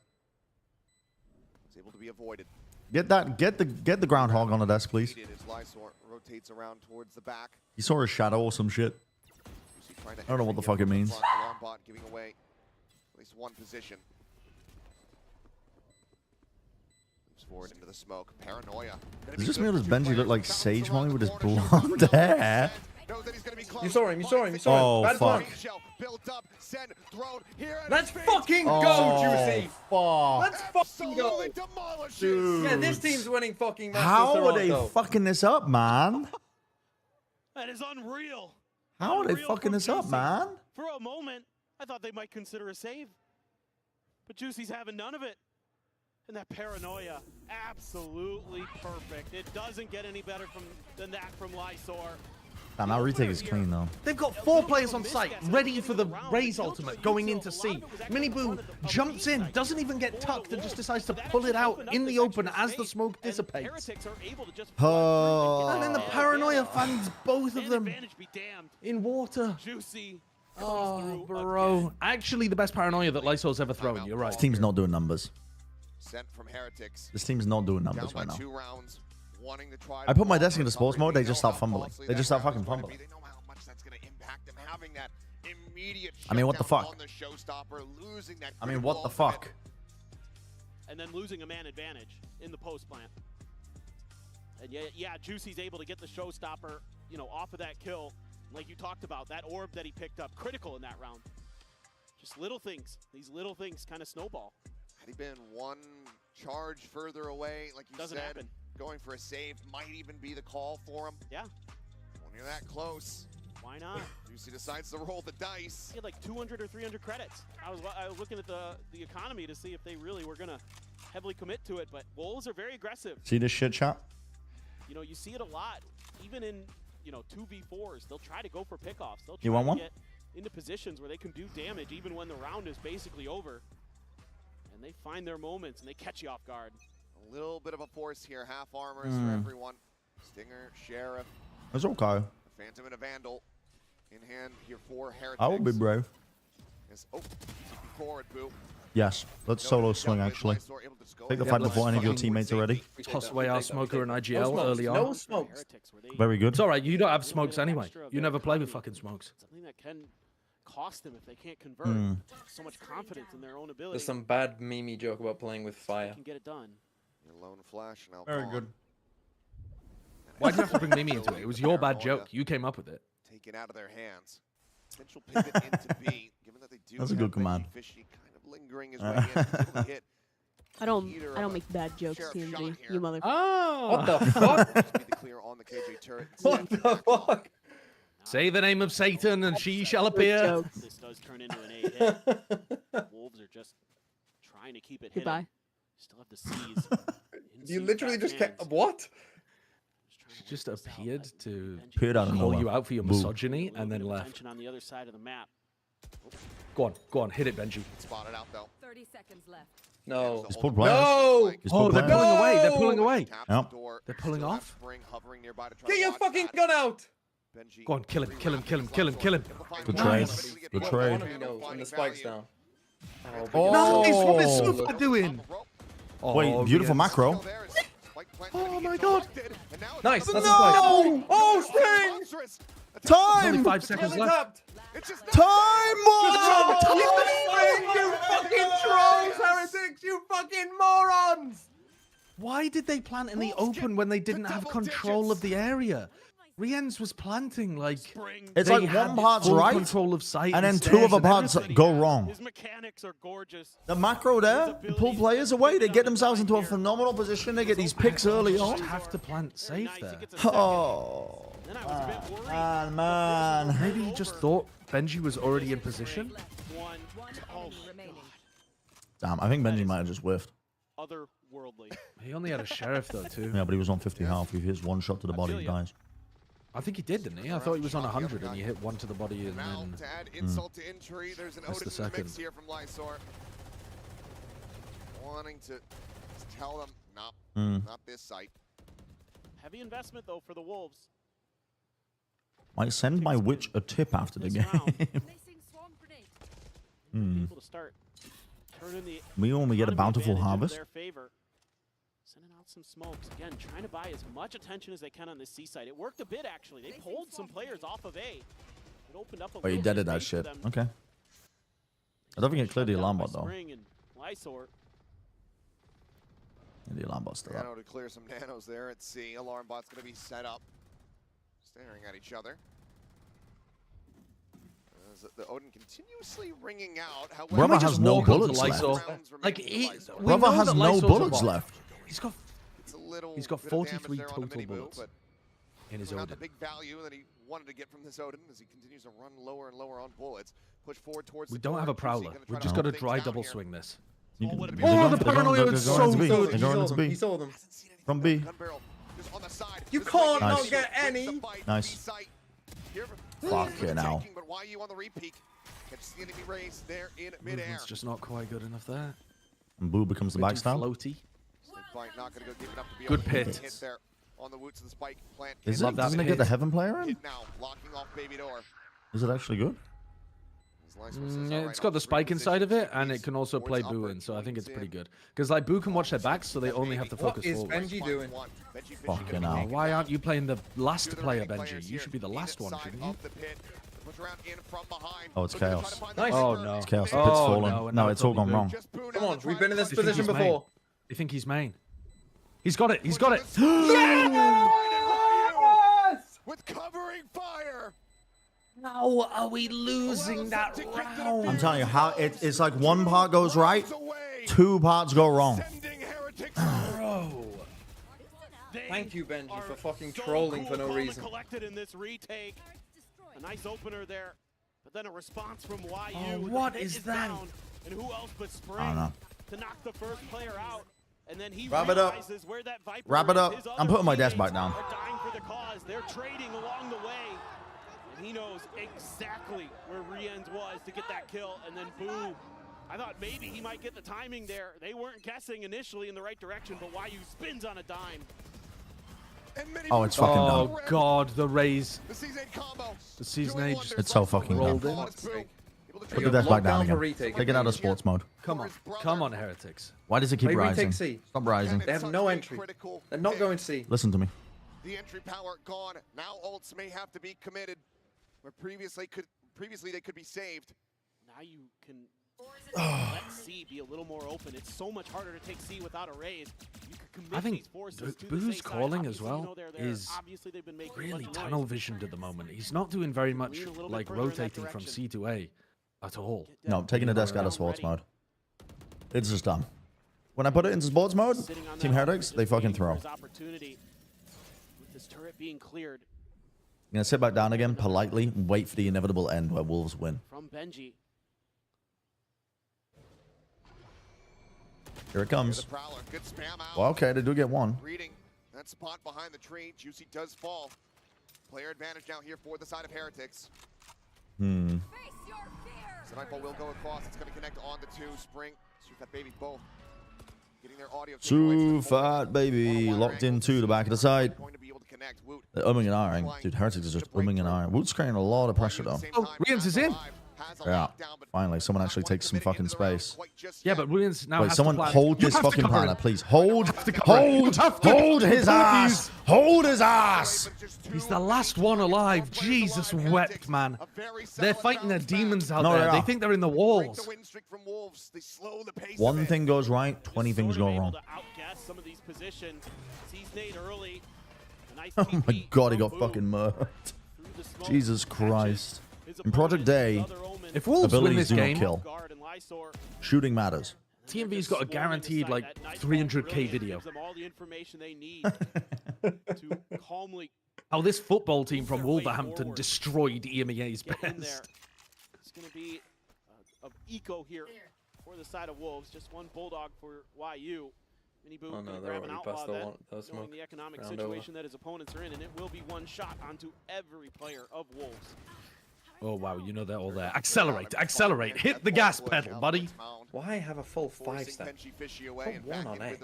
It's able to be avoided. Get the groundhog on the desk, please. As Lysor rotates around towards the back. He saw his shadow or some shit. I don't know what the fuck it means. Alarm bot giving away at least one position. Moves forward into the smoke. Paranoia. Does this mean does Benji look like Sage Molly with his blonde hair? You saw him. You saw him. You saw him. Bad fuck. Let's fucking go, Juicy. Fuck. Let's fucking go. Dude. Yeah, this team's winning fucking Masters How are they Toronto. fucking this up, man? That is unreal. How are they Unreal fucking from this up, Juicy. man? For a moment, I thought they might consider a save. But Juicy's having none of it. And that paranoia, absolutely perfect. It doesn't get any better than that from Lysor. Damn, that retake is clean though. They've got 4 players on site, ready for the Raze ultimate, going into C. Miniboo jumps in, doesn't even get tucked, and just decides to pull it out in the open as the smoke dissipates. And then the paranoia fans, both of them, in water. Juicy. Oh, bro. Actually, the best paranoia that Lysol's ever thrown, you're right. This team's not doing numbers. Sent from Heretics. This team's not doing Down numbers by right now. 2 rounds. Wanting to try I to put my block desk into sports mode, they just start fumbling. They just start fucking fumbling. They know how much that's going to impact them having that immediate I mean, what the shutdown fuck? on the showstopper, losing that I mean, critical what the ultimate. fuck? And then losing a man advantage in the post plant. And yeah, Juicy's able to get the showstopper, off of that kill. Like you talked about, that orb that he picked up, critical in that round. Just little things. These little things kind of snowball. Had he been one charge further away, like you Doesn't said, happen. going for a save might even be the call for him. Yeah. When you're that close. Why not? Juicy decides to roll the dice. He had like 200 or 300 credits. I was looking at the economy to see if they really were going to heavily commit to it, but Wolves are very aggressive. See this shit, chat? You know, you see it a lot. Even in, 2v4s, they'll try to go for pickoffs. They'll You try want to one? get into positions where they can do damage even when the round is basically over. And they find their moments and they catch you off guard. A little bit of a force here. Half armors for everyone. Stinger, Sheriff. It's okay. Phantom and a Vandal in hand here for Heretics. I will be brave. Yes. Oh, forward, Boo. Yes, let's solo swing actually. Take the fight before any of your teammates are ready. Toss away our smoker and IGL early on. No smokes. Very good. It's alright, you don't have smokes anyway. You never play with fucking smokes. Something that can cost them if they can't convert. So much confidence in their own ability. There's some bad Mimi joke about playing with fire. They can get it done. Your lone flash now. Very good. Why'd you have to bring Mimi into it? It was your bad joke. You came up with it. Taken out of their hands. Potential pivot into B. Given that they do That's a good command. Fishy kind of lingering his way in. Hit. I don't make bad jokes, TMG. You mother. Oh! What the fuck? What the fuck? Say the name of Satan and she shall appear. This does turn into an A hit. Wolves are just trying to keep it hidden. Goodbye. Still have the C's. You literally just kept what? She just appeared to Appeared out of call nowhere. you out for your misogyny and then left. Tension on the other side of the map. Go on, hit it, Benji. Spotted out though. 30 seconds left. No. It's pulled players. No! It's Oh, pulled they're players. pulling away. They're pulling away. Yep. They're pulling off. Get your fucking gun out! Go on, kill him, kill him, kill him, kill him, kill him. Good trade. Good trade. And the spike's down. Nice! What is Super doing? Oh, Wait, beautiful yes. macro. Oh my god! Nice, that's No! a spike. Oh, Sting! Time! Only 5 seconds left. Time! You fucking trolls, Heretics! You fucking morons! Why did they plant in the open when they didn't have control of the area? Rienz was planting like It's they like had one part's full right, control of sight and then stairs two other and parts everything. go wrong. His mechanics are gorgeous. The macro there, you pull players away, they get themselves into a phenomenal position, they get these picks early on. Have to plant safe there. Oh, man. Maybe he just thought Benji was already in position. Damn, I think Benji might have just whiffed. Otherworldly. He only had a sheriff though too. Yeah, but he was on 50 health. If he hits one shot to the body, he dies. I think he did, didn't he? I thought he was on 100 and he hit one to the body and then To add insult to injury, there's an That's the Odin in the mix second. here from Lysor. Wanting to tell them, not this site. Heavy investment though for the Wolves. Might send my witch a tip after the game. Able to start turning the We only get a economy bountiful advantage into harvest. their favor. Sending out some smokes. Again, trying to buy as much attention as they can on the C side. It worked a bit actually. They pulled some players off of A. It opened up a Oh, you little deaded bit of that space for shit. them. Okay. I don't think it cleared the alarm bot though. Spring and Lysor. Yeah, the alarm bot's still up. Nano to clear some nanos there at C. Alarm bot's going to be set up. Staring at each other. As the Odin continuously ringing out. However, Brother has no walk onto bullets left. Lysol. Like he, we Brother know has that no Lysol's a bullets bot. left. He's got 43 total bullets in his not Odin. the big value that he wanted to get from this Odin as he continues to run lower and lower on bullets. Push forward towards We the don't door. have a Juicy prowler. gonna We've try just to got to hold things dry down double here. swing this. You can- Oh, the they're going- paranoia they're is going so to B. good. They're going to He B. saw them. From B. Gun barrel just on the side. You This can't might not be get wins any. the fight. Nice. B site. Here, Fuck it now. taking, but why you on the repeat? Catches the enemy race there in midair. Movement's just not quite good enough there. And Boo becomes the Bit too backstab. floaty. Fight not going to go deep enough to be Good able to pit. hit there on the roots of the spike plant. Is Love it? that Doesn't it get the pit. heaven player in? Hit now, locking off baby door. Is it actually good? Yeah, it's got the spike inside of it, and it can also play Boo in, so I think it's pretty good. Because like Boo can watch their backs, so they only have to focus What is forward. Benji doing? Fucking Oh, hell. why aren't you playing the last player, Benji? You should be the last one, shouldn't you? Oh, it's chaos. Nice. Oh no. It's chaos. The Oh, pit's fallen. no, and No, now it's all only gone Boo. wrong. Come on, we've been in this They think position he's main. before. You think he's main? He's got it. He's got it. With covering fire. How are we losing that round? I'm telling you, how it's like one part goes right, two parts go wrong. Bro. Thank you, Benji, for fucking trolling for no reason. Collected in this retake. A nice opener there, but then a response from YU. Oh, what is that? Down, and who else but Spring I don't know. to knock the first player out? And then he Wrap it up. where that Viper Wrap it up. is. His I'm putting my desk back teammates down. are dying for the cause. They're trading along the way. And he knows exactly where Rienz was to get that kill. And then boom. I thought maybe he might get the timing there. They weren't guessing initially in the right direction, but YU spins on a dime. Oh, it's fucking Oh, dumb. God, the raise. The season 8 combo. The season 8 just It's so fucking rolled dumb. in. Put the desk back down Lockdown for again. retake. Take it out of sports mode. Come on. Come on, Heretics. Why does it keep Play rising? retake C. Stop rising. They have no entry. They're not going C. Listen to me. The entry power gone. Now ults may have to be committed. Where previously they could be saved. Now you can let C be a little more open. It's so much harder to take C without a raise. You could commit I think these forces to the Boo's safe calling side. as Obviously, you well know they're there. is Obviously, they've been making a really bunch of tunnel noise. visioned at the moment. He's not doing very much Lean a little like bit further in that rotating from direction. C to A at all. No, taking the desk out of sports mode. It's just dumb. When I put it into sports mode, Team Heretics, they fucking throw. His opportunity with this turret being cleared I'm gonna sit back down again politely and wait for the inevitable end where Wolves win. from Benji. Here it comes. The Prowler, good spam out. Well, okay, they do get one. Reading that spot behind the tree. Juicy does fall. Player advantage now here for the side of Heretics. Sniper will go across. It's going to connect on the two. Spring, shoot that baby both. Getting their audio. Too fat, baby. Locked into the back of the side. They're umming and ahhing. Dude, Heretics is just umming and ahhing. Woot's creating a lot of pressure, though. Oh, Rienz is in. Yeah. Finally, someone actually takes some fucking space. Yeah, but Rienz now Wait, has someone to plan. hold You this have to fucking cover planner, it. please. Hold his Please. ass. Hold his ass. He's the last one alive. Jesus wept, man. They're fighting their demons out No, there. they They are. think they're in the walls. One thing goes right, 20 things go wrong. Outguess some of these positions. Sees Nate early. A nice Oh my TP god, he from got Boo. fucking murked. Through the smoke, Jesus catches Christ. his In Project Day, If Wolves win abilities this do game, not kill. guard and Lysor. Shooting matters. TMV's got a guaranteed like 300k video. Gives them all the information they need to calmly How this football team from Wolverhampton destroyed EMEA's get in there. best. It's going to be a eco here for the side of Wolves. Just one Bulldog for YU. Mini Boo Oh no, gonna they're grab an already outlaw past then, the knowing smoke. the economic Round situation that his opponents are in, and it will be one shot onto every player of Wolves. Oh wow, you know they're all there. Accelerate, accelerate, hit the gas pedal, buddy. Why have a full 5-step? Put one on A.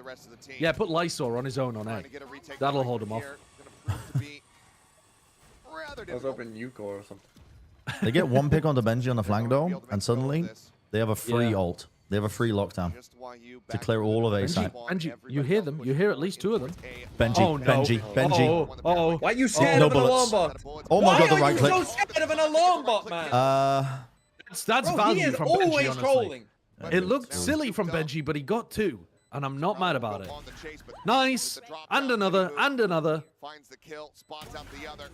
Yeah, put Lysor on his own on A. That'll hold him off. I was hoping Yuko or something. They get one pick on the Benji on the flank though, and suddenly they have a free ult. They have a free lockdown to clear all of A side. Benji, you hear them? You hear at least two of them. Benji, Oh, no. Benji, Benji. Oh. Why are you scared no of an alarm bullets. bot? Oh my god, the Why right are click. you so scared of an alarm bot, man? That's Bro, value he is from always Benji, honestly. trolling. It looked silly from Benji, but he got two, and I'm not mad about it. Nice, and another, and another.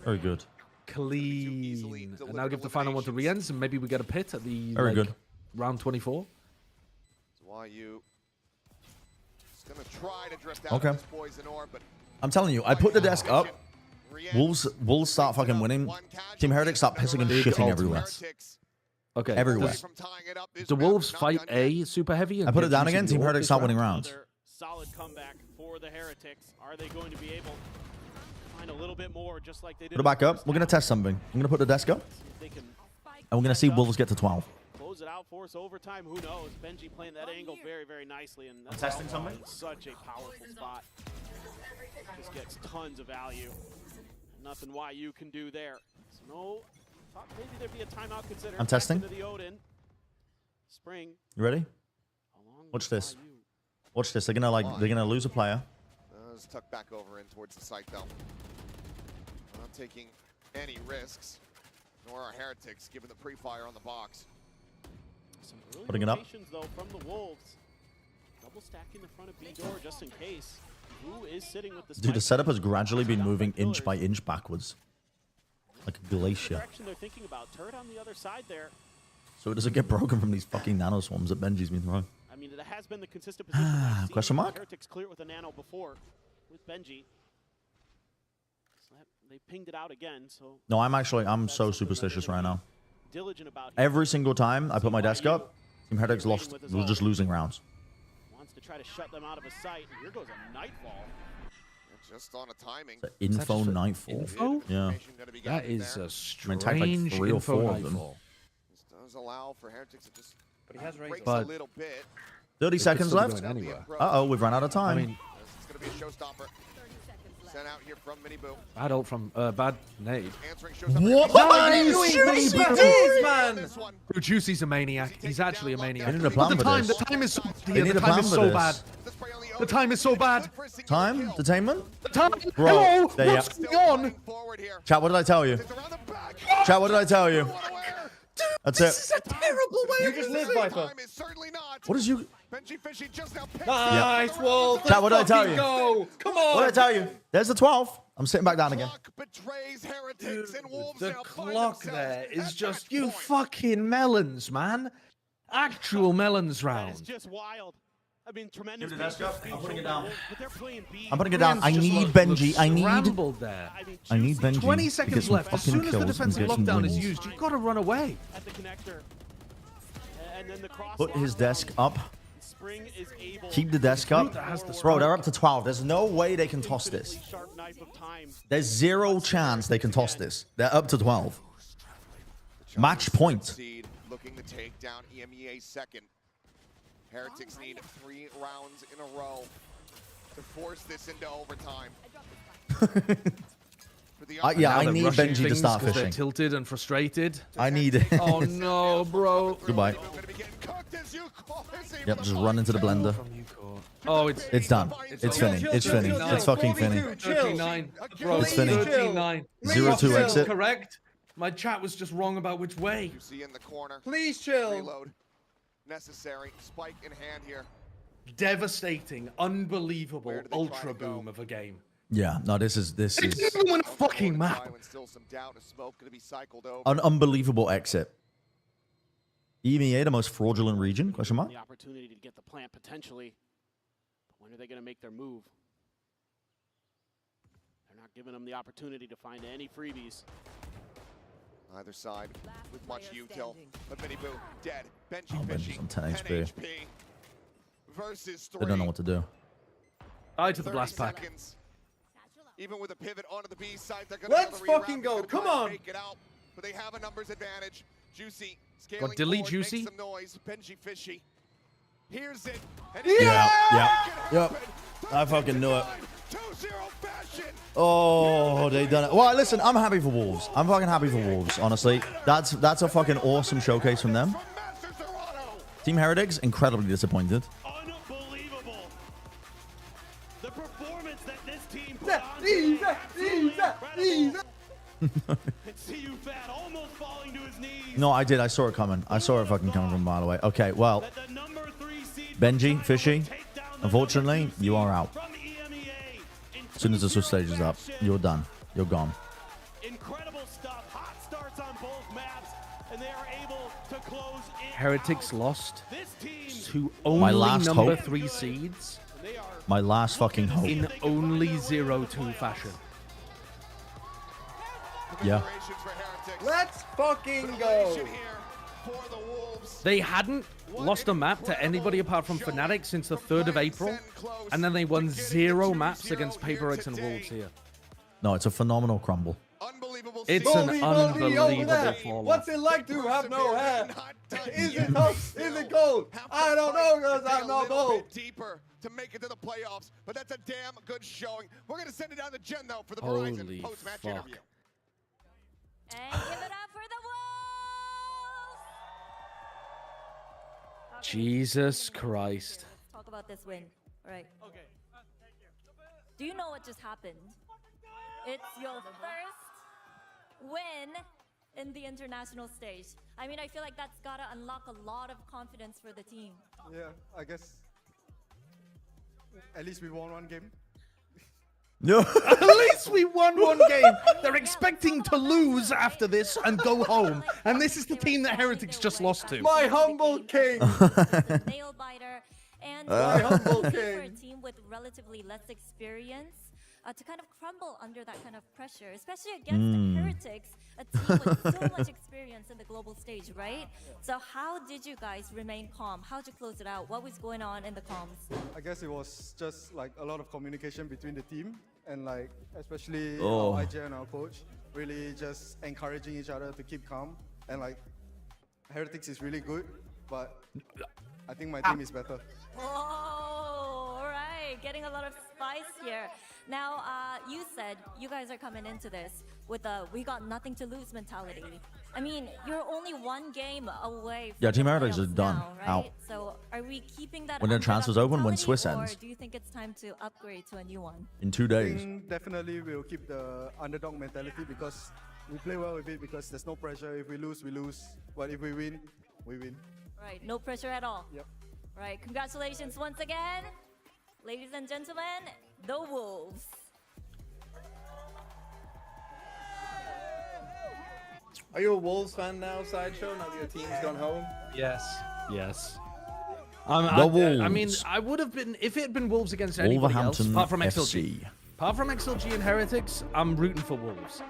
Very good. Clean. And now give the final one to Rienz, and maybe we get a pit at the Very good. round 24. YU is going to try to drift out of this poison orb, but I'm telling you, I put the desk up. Wolves start fucking winning. Team Heretics start pissing and shitting everywhere. Okay. Everywhere. Does the Wolves fight A super heavy? I put it down Juicy again. Team Orb Heretics this start round? winning rounds. Solid comeback for the Heretics. Are they going to be able to find a little bit more, just like they did? Put it back up. We're gonna test something. I'm gonna put the desk up, They can and we're gonna see Wolves get to 12. close it out for us overtime. Who knows? Benji playing that angle very, very nicely, and that's testing outlaw something. in such a powerful spot. Just gets tons of value. Nothing YU can do there. So no, thought maybe there'd be a timeout considered. I'm testing. Back into the Odin. Spring. You ready? Watch this. Watch this. They're gonna lose a player. Let's tuck back over in towards the site, though. Not taking any risks, nor are Heretics, given the pre-fire on the box. Some early Putting it up. rotations, though, from the Wolves. Double stacking the front of B door just in case. Who is sitting with the Dude, the spike? setup has gradually been moving inch by inch backwards, like a glacier. Direction they're thinking about. Turret on the other side there. So it doesn't get broken from these fucking nano swarms that Benji's been throwing. I mean, it has been the consistent position. I've seen Question mark? Heretics clear it with a nano before with Benji. They pinged it out again, so No, I'm so superstitious right now. diligent about Every single time I put my desk up, Team Heretics lost. We're just losing rounds. wants to try to shut them out of his sight. And here goes a Nightfall. Just on a timing. Info Nightfall. Info? Yeah. That is a I typed like strange 3 or info 4 of them. Nightfall. This does allow for Heretics to just break But- a little bit. 30 seconds still be left. going anywhere. Uh-oh, we've run out of time. I mean, It's going to be a showstopper. Sent out here from Miniboo. bad ult from bad nade. Answering showstopper. What? Nice! man. Bro, Juicy's a maniac. He's actually a maniac. We need a plan But for the this. time is so We dear. need The a plan time is for so this. bad. The time is so bad. Time? Detainment? The time. Bro, Hello. there you What's going on? Chat, what did I tell you? Chat, what did I tell you? That's it. This is a terrible way You of just living. live, Viper. What is you? Nice, Wolf. Chat, what did I tell you? Go. Come on. What did I tell you? There's the 12. I'm sitting back down again. The clock there is just you fucking melons, man. Actual melons round. It's just wild. I mean, tremendous. Give the desk up. I'm putting it down. But they're playing B. I'm putting it down. I Just need look Benji. I need scrambled there. Benji 20 to seconds get some left. As fucking soon as the kills and defensive get some lockdown is wins. used, you've got to run away. At the connector. And then the cross Put his desk up. Spring is able Keep the desk up. has the Bro, they're up to 12. There's no way they can toss this. sharp knife of time. There's 0 chance they can toss this. They're up to 12. Match point. Looking to take down EMEA second. Heretics need 3 rounds in a row to force this into overtime. Yeah, I Now they're need rushing Benji to things start 'cause they're fishing. tilted and frustrated. I need it. Oh no, bro. Goodbye. Yep, just run into the blender. Oh, it's It's done. It's finished. It's finished. It's fucking finished. 39. Bro, It's finished. 39. 0-2 exit. Correct. My chat was just wrong about which way. See in the corner. Please chill. Reload. Necessary. Spike in hand here. Devastating, unbelievable ultra boom of a game. Yeah, no, this is It's even win a fucking map. Still some doubt. A smoke going to be cycled over. an unbelievable exit. EMEA, the most fraudulent region? Question mark. The opportunity to get the plant potentially. But when are they going to make their move? They're not giving them the opportunity to find any freebies. Either side with much util. But Miniboo dead. Benji Oh, Benji's Fishy. on 10 HP. HP. Versus 3. They don't know what to do. Eye to the blast pack. Seconds. Even with a pivot onto the B side, they're gonna Let's fucking go. Come on. Make it out, but they have a numbers advantage. Juicy scaling What, delete forward, Juicy? makes some noise. Benji Fishy hears it. And Yep. I fucking knew it. 2-0 fashion. Oh, they done it. Well, listen, I'm happy for Wolves. I'm fucking happy for Wolves, honestly. That's a fucking awesome showcase from them. Team Heretics, incredibly disappointed. Unbelievable. The performance that this team put and see you fat almost falling to his knees. No, I did. I saw it coming. I saw it fucking coming from a mile away. Okay, well, Benji, Fishy, unfortunately, you are out. As soon as the Swift stage is up, you're done. You're gone. Incredible stuff. Hot starts on both maps, and they are able to close in. Heretics lost to My only last number hope. 3 seeds My last fucking hope. in only 0-2 fashion. Yeah. Let's fucking go. They hadn't lost a map to anybody apart from Fnatic since the 3rd of April, and then they won 0 maps against Paperix and Wolves here. No, it's a phenomenal crumble. It's an Goldie, over unbelievable there. fall. What's it like to have no hair? Is it hot? Is it cold? I don't know because I'm not old. Deeper to make it to the playoffs, but that's a damn good showing. We're gonna send it down to Jen though for the Verizon Holy post-match fuck. interview. And give it up for the Wolves! Jesus Christ. Let's talk about this win. All right. Okay. Do you know what just happened? It's your first win in the international stage. I mean, I feel like that's gotta unlock a lot of confidence for the team. Yeah, I guess at least we won one game. No. At least we won one game. They're expecting to lose after this and go home. And this is the team that Heretics just lost to. My humble king. Nail biter. And My humble for a king. team with relatively less experience, to kind of crumble under that kind of pressure, especially against the Heretics, a team with so much experience in the global stage, right? So how did you guys remain calm? How'd you close it out? What was going on in the comms? I guess it was just like a lot of communication between the team and like especially our IJ and our coach really just encouraging each other to keep calm. And like Heretics is really good, but I think my team is better. Oh, all right, getting a lot of spice here. Now, you said you guys are coming into this with a we got nothing to lose mentality. I mean, you're only one game away from Team Heretics is done. now, right? Out. So are we keeping that When their underdog transfers open, when mentality, Swiss ends. Or do you think it's time to upgrade to a new one? In 2 days. I think definitely we'll keep the underdog mentality because we play well with it because there's no pressure. If we lose, we lose. But if we win, we win. Right, no pressure at all. Yep. Right, congratulations once again, ladies and gentlemen, the Wolves. Are you a Wolves fan now, Sideshow? Now that your team's gone home? Yes. Yes. The Wolves. I mean, I would have been if it had been Wolves against anybody else, Wolverhampton apart from FC. XLG. Apart from XLG and Heretics, I'm rooting for Wolves.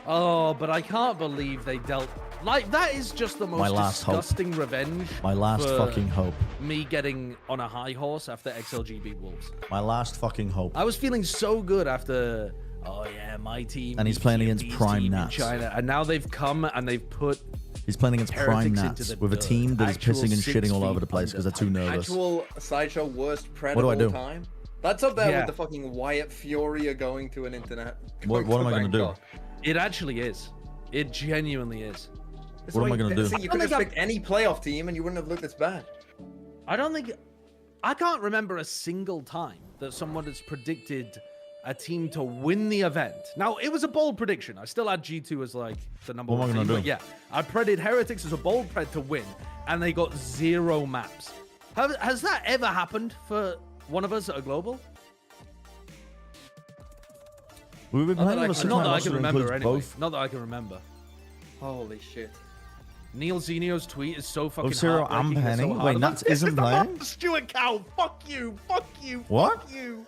Oh, but I can't believe they dealt like that. Is just the most disgusting revenge. My last for fucking hope. Me getting on a high horse after XLG beat Wolves. My last fucking hope. I was feeling so good after. Oh yeah, my team. And he's playing against Prime in Nats. China, and now they've come and they've put. He's playing against Prime Heretics Nats into the with a team that is actual pissing and 6 shitting all feet over the place because they're too nervous. Actual Sideshow worst pred What do I of do? all time. That's up there Yeah. with the fucking Wyatt Fury of going to an internet. What am I going to do? It actually is. It genuinely is. What am I going to do? You could have picked any playoff team and you wouldn't have looked as bad. I don't think. I can't remember a single time that someone has predicted a team to win the event. Now, it was a bold prediction. I still had G2 as like the number What am I one gonna team. But do? yeah, I predicted Heretics as a bold pred to win, and they got 0 maps. Has that ever happened for one of us at a global? We've been playing with a Not six-man that I roster can that remember includes anyway. both. Not that I can remember. Holy shit. Neil Zenio's tweet is so fucking Zero and Penny. Wait, Nuts isn't playing? Stuart Cow, fuck you, fuck you, What? fuck you.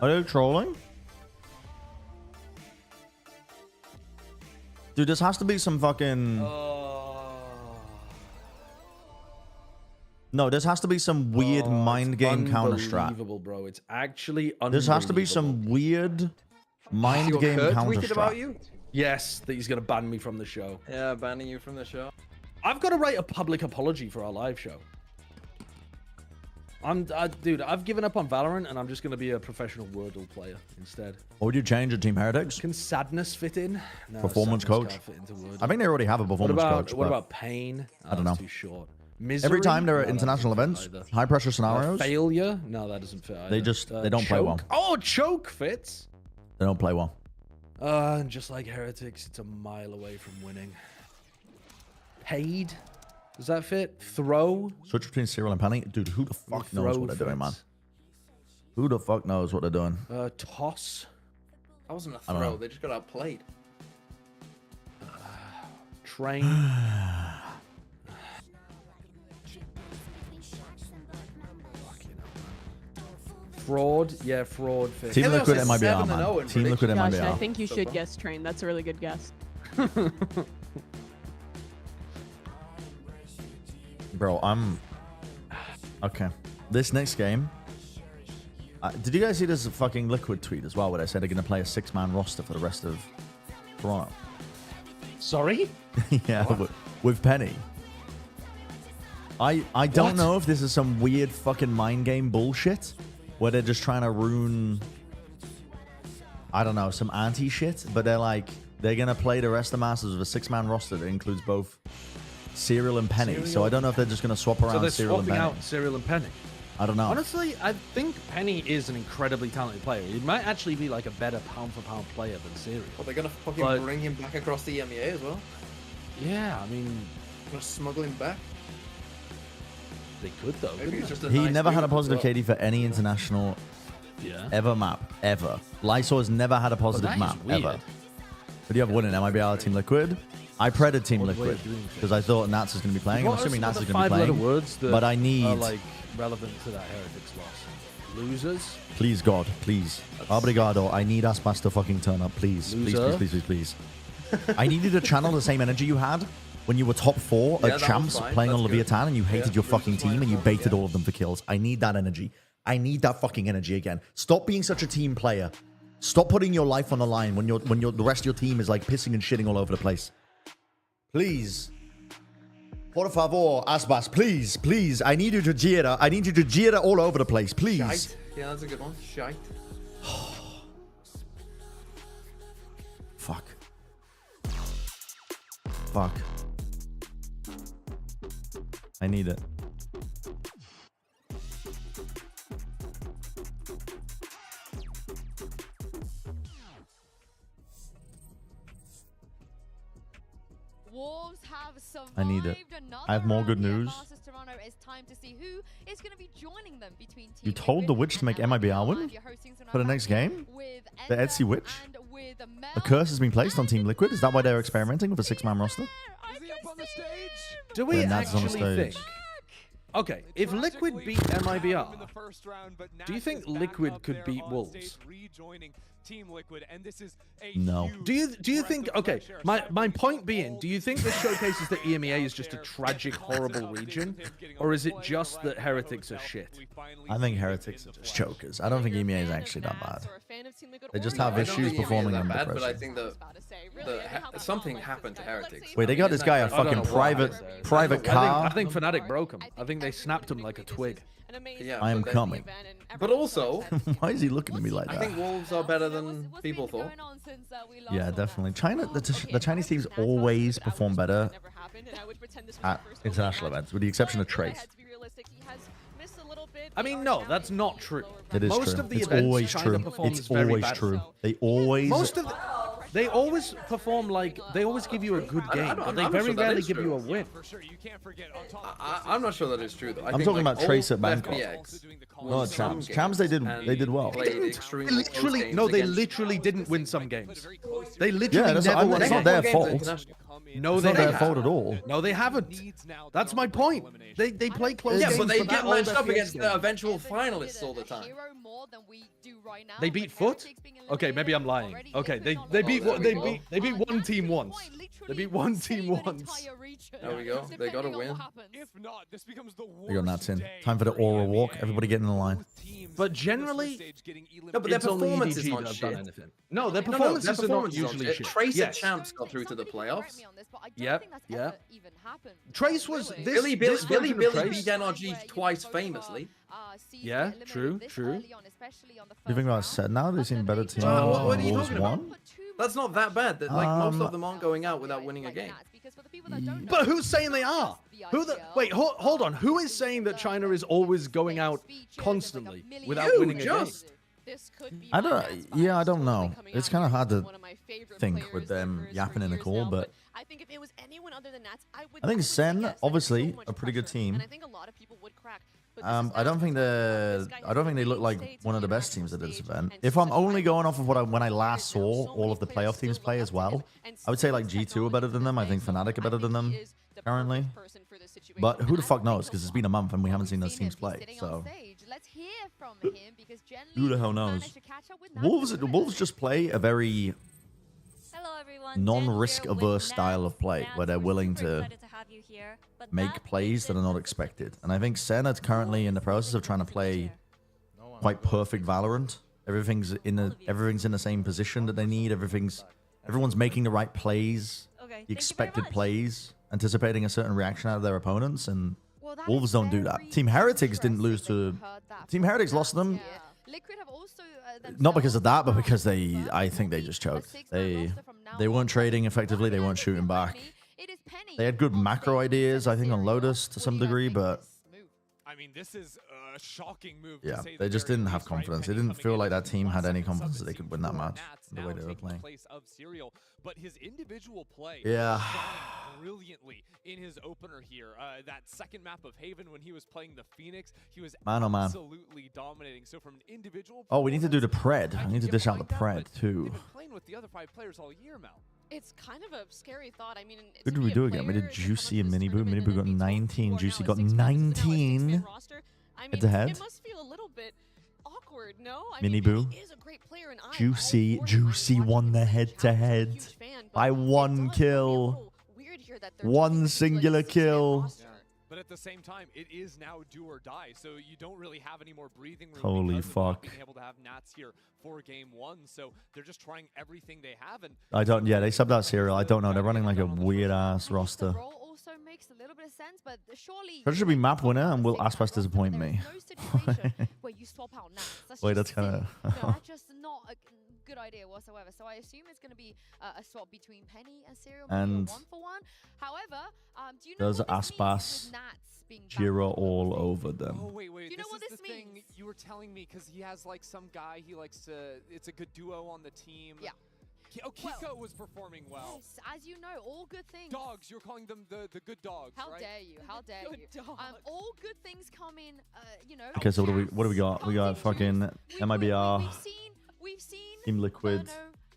Are you trolling? Dude, this has to be some fucking... No, this has to be some weird mind game counter strat. Unbelievable, bro. It's actually unbelievable. This has to be some weird mind game counter tweeted about strat. you? Yes, that he's going to ban me from the show. Yeah, banning you from the show. I've got to write a public apology for our live show. Dude, I've given up on Valorant and I'm just going to be a professional Wordle player instead. Or would you change your team Heretics? Can Sadness fit in? No, Performance Sadness coach. can't fit into Wordle. I think they already have a performance coach. What but about Pain? I don't know. That's too short. Misery? Every time there are No, that international doesn't fit events, either. high pressure scenarios, Failure? No, that doesn't fit either. they don't play well. Choke? Oh, Choke fits. They don't play well. And just like Heretics, it's a mile away from winning. Paid? Does that fit? Throw? Switch between Cyril and Penny. Dude, who the fuck knows what they're doing, man? Who the fuck knows what they're doing? Toss? That wasn't a I don't know. throw. They just got outplayed. Train? Fraud? Yeah, fraud fits. Team Liquid MIBR, man. Team Liquid Josh, I MIBR. think you should guess Train. That's a really good guess. Bro, I'm... Okay. This next game... did you guys see this fucking Liquid tweet as well where they said they're going to play a 6-man roster for the rest of Toronto? Sorry? Yeah, with Penny. I don't know if this is some weird fucking mind game bullshit where they're just trying to ruin, I don't know, some anti-shit, but they're like, they're going to play the rest of the Masters with a 6-man roster that includes both Cyril and Penny. So I don't know if they're just going to swap So around they're Cyril and swapping Penny. out Cyril and Penny. I don't know. Honestly, I think Penny is an incredibly talented player. He might actually be like a better pound-for-pound player than Cyril. Well, they're gonna fucking bring him back across the EMEA as well. Yeah, I mean... Gonna smuggle him back. They could, though. Maybe it's just a He nice never had a move as positive well. KD for any international ever map, ever. Lysor has never had a positive that is map, weird. ever. But you have one in MIBR, Team Liquid. I predded Team One way Liquid of doing things. because I thought Nats is going to be playing. I'm What are assuming some Nats of is the going to be 5-letter playing. words that But I need... are like relevant to that Heretics loss. Losers. Please, God, please. Obrigado. I need Aspas to fucking turn up, please. Loser. Please, please, please, please. I needed to channel the same energy you had when you were top 4 at Champs playing on Leviathan and you hated your fucking team and you baited all of them for kills. I need that energy. I need that fucking energy again. Stop being such a team player. Stop putting your life on the line when the rest of your team is like pissing and shitting all over the place. Please. Por favor, Aspas, please, please. I need you to Jira. I need you to Jira all over the place, please. Shite. Yeah, that's a good one. Shite. Fuck. Fuck. I need it. Wolves have survived. I need it. I have more good news. It's time to see who is going to be joining them between You told the witch to make MIBR win for the next game? The Etsy witch? A curse has been placed on Team Liquid? Is that why they're experimenting with a 6-man roster? Do we Yeah, Nat's on the actually stage. think? Okay, if Liquid beat MIBR, do you think Liquid could beat Wolves? Team Liquid, and this is a No. Do you think? Okay, my point being, do you think this showcases that EMEA is just a tragic, horrible region, or is it just that Heretics are shit? I think Heretics are just chokers. I don't think EMEA is actually that bad. They just have issues performing that under bad, but I pressure. think something happened to Heretics. Wait, they got this guy a fucking private car? I think Fnatic broke him. I think they snapped him like a twig. Yeah, I am but then- coming. But also, Why is he looking at me like I that? think Wolves are better than people thought. Yeah, definitely. China, the Chinese teams always perform better at international events, with the exception of Trace. I mean, no, that's not true. It is Most true. of the It's events, always China true. performs It's very always badly. true. They always. They always perform like they always give you a good game, but they very rarely give you a win. I'm not sure that is true though. I'm talking about Trace at Bangkok. FPX No, won some Champs. games Champs, they did well. played extremely close Literally, games no, they against- literally didn't win some games. They literally Yeah, that's never won. it's a not game. their games fault. international. No, It's they not their have. fault at all. No, they haven't. That's my point. They play close Yeah, games. but they that get all matched their up games against game. the eventual finalists all the time. They beat Foot? Okay, maybe I'm lying. Okay, they beat there we go. they beat one team once. They beat one team once. There we go. They got a win. If not, this becomes the They got Nats in. Time for the aura walk. Everybody get in the line. But generally, No, but their it's only performance is EDG not that have shit. done anything. No, their No, performances their are not performance is on usually shit. shit. Trace Yes. and Champs got through to the playoffs. Yeah. Trace was this. Billy this version of beat Trace- NRG twice famously. Yeah, true. You think about Set now? They seem better team. What are you Wolves talking about? won? That's not that bad. Like most of them aren't going out without winning a game. But who's saying they are? Wait, hold on. Who is saying that China is always going out constantly without winning a game? I don't know. It's kind of hard to think with them yapping in a call, but I think if it was anyone other than Nats, I would. I think Sen, obviously, a pretty good team. And I think a lot of people would crack. I don't think they look like one of the best teams at this event. If I'm only going off of when I last saw all of the playoff teams play as well, I would say like G2 are better than them. I think Fnatic are better than them currently. But who the fuck knows? Because it's been a month and we haven't seen those teams play. So who the hell knows? Wolves just play a very non-risk averse style of play where they're willing to make plays that are not expected. And I think Sen is currently in the process of trying to play quite perfect Valorant. Everything's in the same position that they need. Everyone's making the right plays, the expected plays, anticipating a certain reaction out of their opponents, and Wolves don't do that. Team Heretics didn't lose to Team Heretics lost to them. Not because of that, but because I think they just choked. They weren't trading effectively. They weren't shooting back. They had good macro ideas, I think, on Lotus to some degree, but I mean, this is a shocking move. yeah, they just didn't have confidence. It didn't feel like that team had any confidence that they could win that match the way they were playing. But his individual play Yeah. shone brilliantly in his opener here. That second map of Haven when he was playing the Phoenix, he was Man, oh man. absolutely dominating. So from an individual Oh, we need to do the pred. I need to dish out the pred too. They've been playing with the other 5 players all year, Mel. It's kind of a scary thought. I mean, Who did we do again? We did Juicy and Miniboo. Miniboo got 19. Juicy got 19. Head to head. It must feel a little bit awkward, no? Miniboo. Juicy won the head to head by 1 kill. 1 singular kill. But at the same time, it is now do or die, so you don't really have any more breathing room. Holy fuck. Being able to have Nats here for game 1, so they're just trying everything they have. And Yeah, they subbed out Serial. I don't know. They're running like a weird ass roster. Also makes a little bit of sense, but surely That should be map winner, and will Aspas disappoint me? where you swap out Nats. Wait, that's kind of. That's just not a good idea whatsoever. So I assume it's going to be a swap between Penny and Serial, and 1-for-1. However, do you know does what this Aspas means with Nats being Jira all over them? Oh, wait. Do you know what this this is the thing means? you were telling me, because he has like some guy he likes to. It's a good duo on the team. Yeah. Kiko was performing well. Yes, as you know, all good things. Dogs, you're calling them the good dogs, How right? dare you? How dare you? All good things come in, you know. Okay, so what do we got? We got fucking MIBR, We've seen Team Liquid,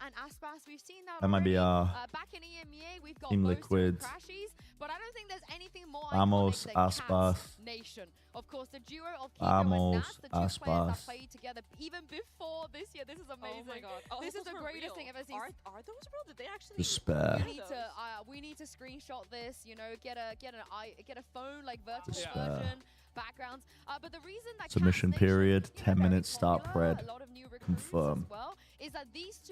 and Aspas. We've seen that MIBR, back in EMEA, we've got Team Liquid, Crashies, but I don't think there's anything more Vamos, iconic than Aspas. Cats Nation. Of course, the duo of Kiko and Vamos, Nats, the two players that Aspas. played together even before this year. This is amazing. Oh my god. This is the greatest thing I've ever seen. Are those real? Did they actually? Despair. We need to screenshot this. You know, get a phone like virtual Despair. version. Backgrounds, but the reason that Submission period, 10 minutes, start pred. Confirm.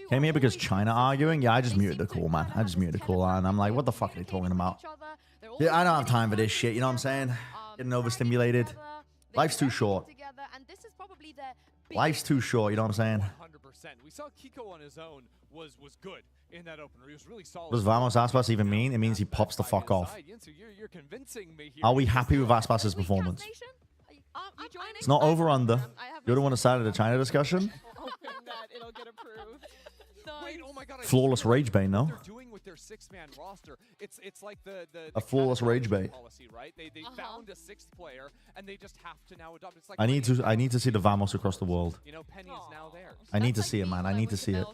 Came here because China arguing? Yeah, I just muted the call, man. I just muted the call, and I'm like, what the fuck are they talking about? Yeah, I don't have time for this shit, you know what I'm saying? Getting overstimulated. Life's too short. Life's too short, you know what I'm saying? 100%. We saw Kiko on his own was good in that opener. He was really solid. What does Vamos Aspas even mean? It means he pops the fuck off. You're convincing me here. Are we happy with Aspas's performance? It's not over under. You're the one that started the China discussion. It'll get approved. Wait, oh my god, Flawless rage bait, no? They're doing with their 6-man roster. It's like the A flawless rage bait. policy, right? They found a 6th player and they just have to now adopt. It's like I need to see the Vamos across the world. You know, Penny is now there. I need to see it, man. I need to see it.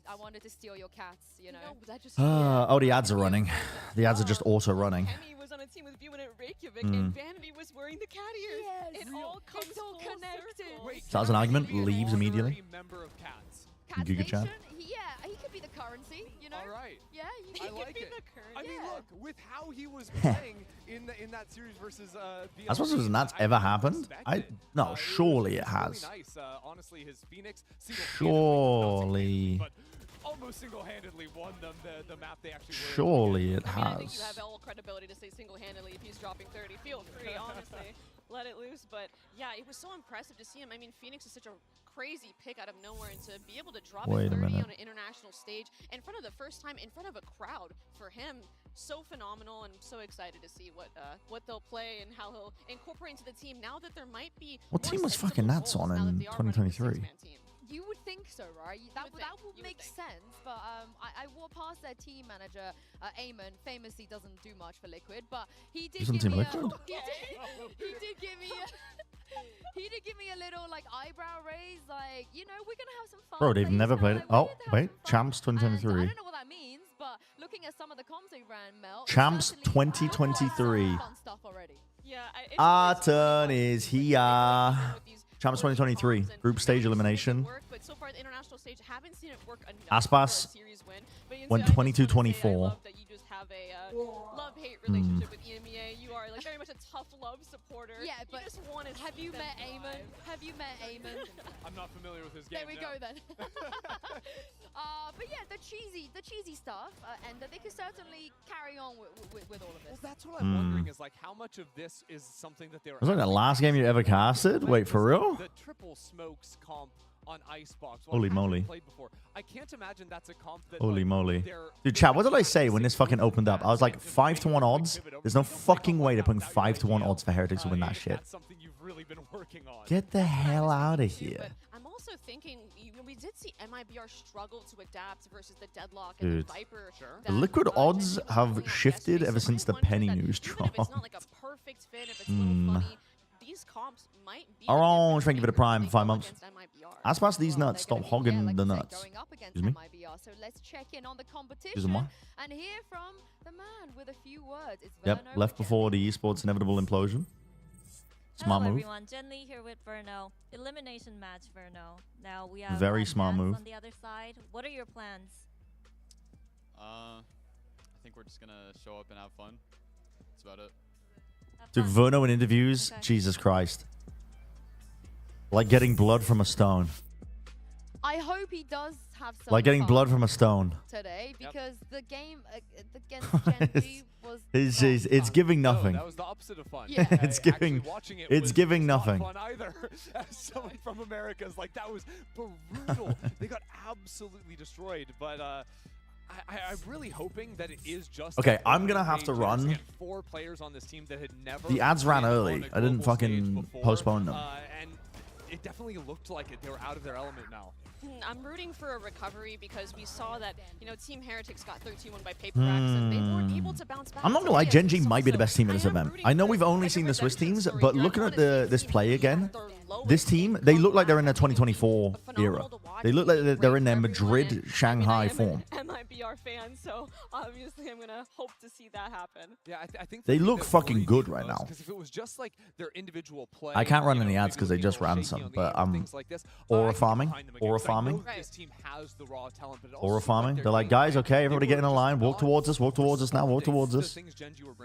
I wanted to steal your cats, you know. Oh, the ads are running. The ads are just also running. Penny was on a team with Buman at Reykjavik, and Vanity was wearing the cat ears. Yes. It all comes all connected. So that's an argument. Leaves immediately. Member of Cats. Giga chat. Yeah, he could be the currency, you know. All right. Yeah, I like it. I mean, look, with how he was playing in that series versus I suppose has that ever happened? No, surely it has. Really nice. Honestly, his Phoenix Surely. but almost single-handedly won them the map they actually were. Surely it I mean, I think you has. have all credibility to say single-handedly if he's dropping 30. Feel free, honestly. Let it loose. But yeah, it was so impressive to see him. I mean, Phoenix is such a crazy pick out of nowhere, and to be able to drop Wait a 30 minute. on an international stage in front of the first time in front of a crowd for him, so phenomenal, and so excited to see what they'll play and how he'll incorporate into the team now that there might be. What team was fucking Nats on in 2023? You would think so, right? That would make sense, but I walked past their team manager, Eamon, famously doesn't do much for Liquid, but he did He's on give Team me Liquid? he did give me he did give me a little like eyebrow raise, like, you know, we're gonna have some fun. Bro, they've never played it. Oh, wait. Champs I 2023. don't know what that means, but looking at some of the comms they ran, Mel, Champs 2023. fun stuff already. Yeah, Our turn is here. Champs 2023. Group stage elimination. But so far the international stage, haven't seen it work enough Aspas for a series win. But went I just wanna say 22-24. I love that you just have a love-hate relationship with EMEA. You are like very much a tough love supporter. Yeah, but you just want to have you met Eamon? Have you met Eamon? I'm not familiar with his game. There we go then. But yeah, the cheesy stuff, and that they could certainly carry on with all of this. Well, that's what I'm wondering is like how much of this is something that they're. Was that the last game you ever casted? Wait, for real? The triple smokes comp on Icebox. Holy moly. Played before. I can't imagine that's a comp that. Holy like, moly. Dude, chat, what did I say when this fucking opened up? I was like, 5-1 odds? There's no fucking way they're putting 5-1 odds for Heretics to win that shit. That's something you've really been working on. Get the hell out of here. I'm also thinking, we did see MIBR struggle to adapt versus the Deadlock Dude. and the Viper. The liquid odds have shifted ever since the Penny news Even if dropped. it's not like a perfect fit, if it's a little funny, these comps might be Orange, thank you for the prime for 5 months. As past these nuts, stop hogging the nuts. Excuse me. MIBR. So let's check in on the competition Excuse me. and hear from the man with a few words. It's Yep, Verno left before the esports inevitable implosion. Smart Hello move. everyone, Jen Lee here with Verno. Elimination match, Verno. Now we have Very smart move. on the other side. What are your plans? I think we're just gonna show up and have fun. That's about it. Dude, Verno in interviews, Jesus Christ. Like getting blood from a stone. I hope he does have some Like getting fun blood from a stone. today, because the game against Genji was It's giving nothing. That was the opposite of fun. Yeah. It's giving it's giving nothing. Not fun either. As someone from America is like, that was brutal. They got absolutely destroyed, but I'm really hoping that it is just Okay, I'm gonna have to run. Get 4 players on this team that had never The ads ran been on early. a I didn't global stage fucking before, postpone them. and it definitely looked like it. They were out of their element now. I'm rooting for a recovery because we saw that, you know, Team Heretics got 13-1 by paper racks and they weren't able to bounce back. I'm not gonna lie, Genji might be the best team at this event. I know we've only seen the Swiss teams, but looking at this play again, this team, they look like they're in their 2024 era. They look like they're in their Madrid, Shanghai form. MIBR fan, so obviously I'm gonna hope to see that happen. Yeah, I think They look fucking good right now. Because if it was just like their individual play, I can't run any ads because they just ran some, but I'm aura farming. Aura farming. This team has the raw talent, but Aura farming. They're like, guys, okay, everybody get in a line. Walk towards us now. Walk towards us.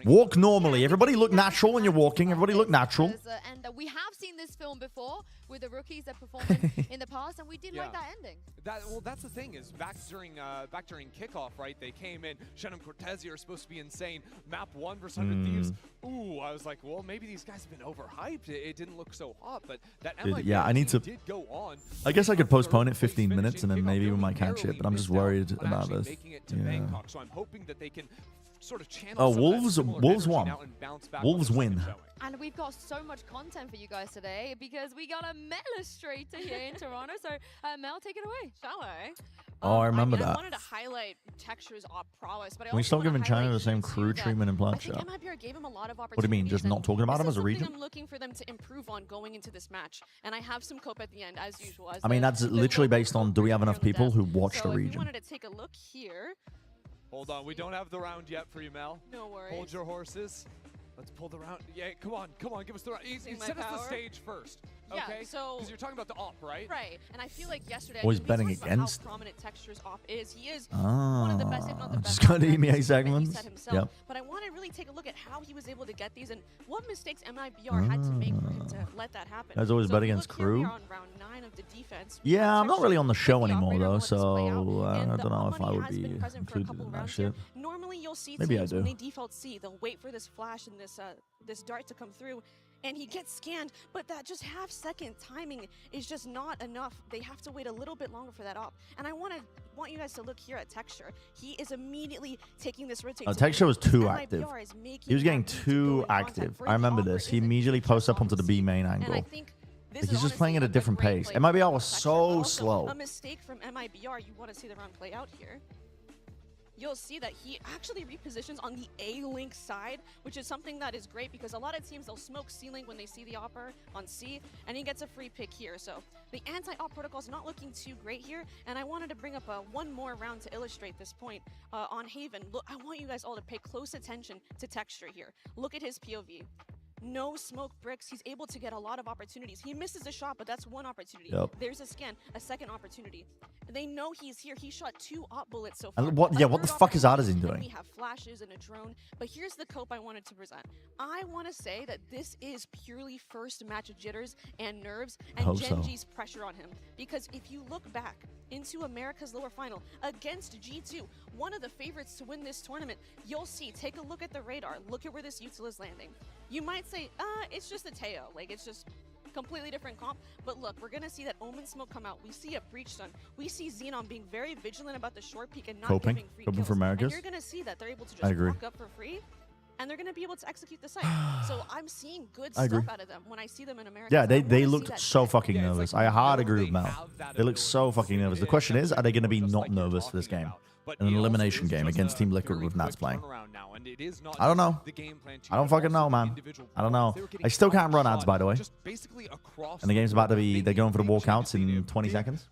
Walk normally. Everybody look natural when you're walking. Everybody look natural. And we have seen this film before with the rookies that performed in the past, and we did like that ending. Well, that's the thing is back during kickoff, right? They came in. Shannon Cortezi are supposed to be insane. Map 1 versus 100 Thieves. Ooh, I was like, well, maybe these guys have been overhyped. It didn't look so hot, but that Dude, yeah, I need to. did go on. I guess I could postpone it 15 minutes and then maybe we might catch it, but I'm just worried about this. Yeah. So I'm hoping that they can sort of channel Oh, some of that Wolves similar won. energy now and bounce back Wolves on their win. second showing. And we've got so much content for you guys today because we got a Melistrator here in Toronto. So, Mel, take it away. Shall I? Oh, I remember I that. wanted to highlight Texture's op prowess, but I Can we also stop wanna giving China highlight the same here, crew too, that treatment in I Plant think Shop? MIBR gave him a lot of What do you mean, just not talking about him as a region? I'm looking for them to improve on going into this match, and I have some cope at the end as usual. I mean, that's literally based on do we have enough people who watch the If you region? wanted to take a look here. Hold on, we don't have the round yet for you, Mel. No worries. Hold your horses. Let's pull the round. Yeah, come on, give us the round. Set us the stage first, Yeah, okay? so because you're talking about the op, right? Right, and I feel like yesterday. Always we betting talked about against. how prominent Texture's op is. He is one of the best, if not the best. Just got the EMEA he segments. said himself. Yep. But I want to really take a look at how he was able to get these and what mistakes MIBR had to make for him to let that happen. Guys always So bet if you against look here, we crew. are on round 9 of the defense. Yeah, I'm not really on the show anymore though, so I don't know if I would be included in that shit. Normally, you'll see Maybe I teams do. when they default C, they'll wait for this flash and this dart to come through, and he gets scanned. But that just half-second timing is just not enough. They have to wait a little bit longer for that op. And I want you guys to look here at Texture. He is immediately taking this rotate. Texture was too MIBR active. is making He was getting efforts to too go in contact active. for I the remember offer this. He isn't immediately posts up onto the B main And I angle. think this Like, is he's just playing at a honestly different great pace. play MIBR from was Texture, but so also slow. A mistake from MIBR. You want to see the round play out here. You'll see that he actually repositions on the A-Link side, which is something that is great because a lot of teams, they'll smoke C-Link when they see the opper on C, and he gets a free pick here. So the anti-op protocol is not looking too great here, and I wanted to bring up one more round to illustrate this point on Haven. Look, I want you guys all to pay close attention to Texture here. Look at his POV. No smoke bricks. He's able to get a lot of opportunities. He misses a shot, but that's one opportunity. Yep. There's a scan, a second opportunity. They know he's here. He shot 2 op bullets so far. And what the fuck is Artisan And doing? we have flashes and a drone. But here's the cope I wanted to present. I want to say that this is purely first match jitters and nerves and Hope so. Genji's pressure on him. Because if you look back into America's lower final against G2, one of the favorites to win this tournament, you'll see, take a look at the radar. Look at where this util is landing. You might say, it's just a Teo. Like, it's just completely different comp. But look, we're going to see that Omen Smoke come out. We see a Breach Stun. We see Xenon being very vigilant about the short peek and not Coping. giving free Coping kills. for Americas. And you're going to see that they're able to I just agree. walk up for free. and they're going to be able to execute the site. So I'm seeing good I agree. stuff out of them when I see them in America. Yeah, So I they wanna see looked that so shit. fucking nervous. I hard agree with Mel. They look so fucking nervous. The question is, are they going to be not nervous for this game? In an elimination game against Team Liquid with Nats playing. I don't know. I don't fucking know, man. I don't know. I still can't run ads, by the way. And the game's about to be, they're going for the walkouts in 20 seconds.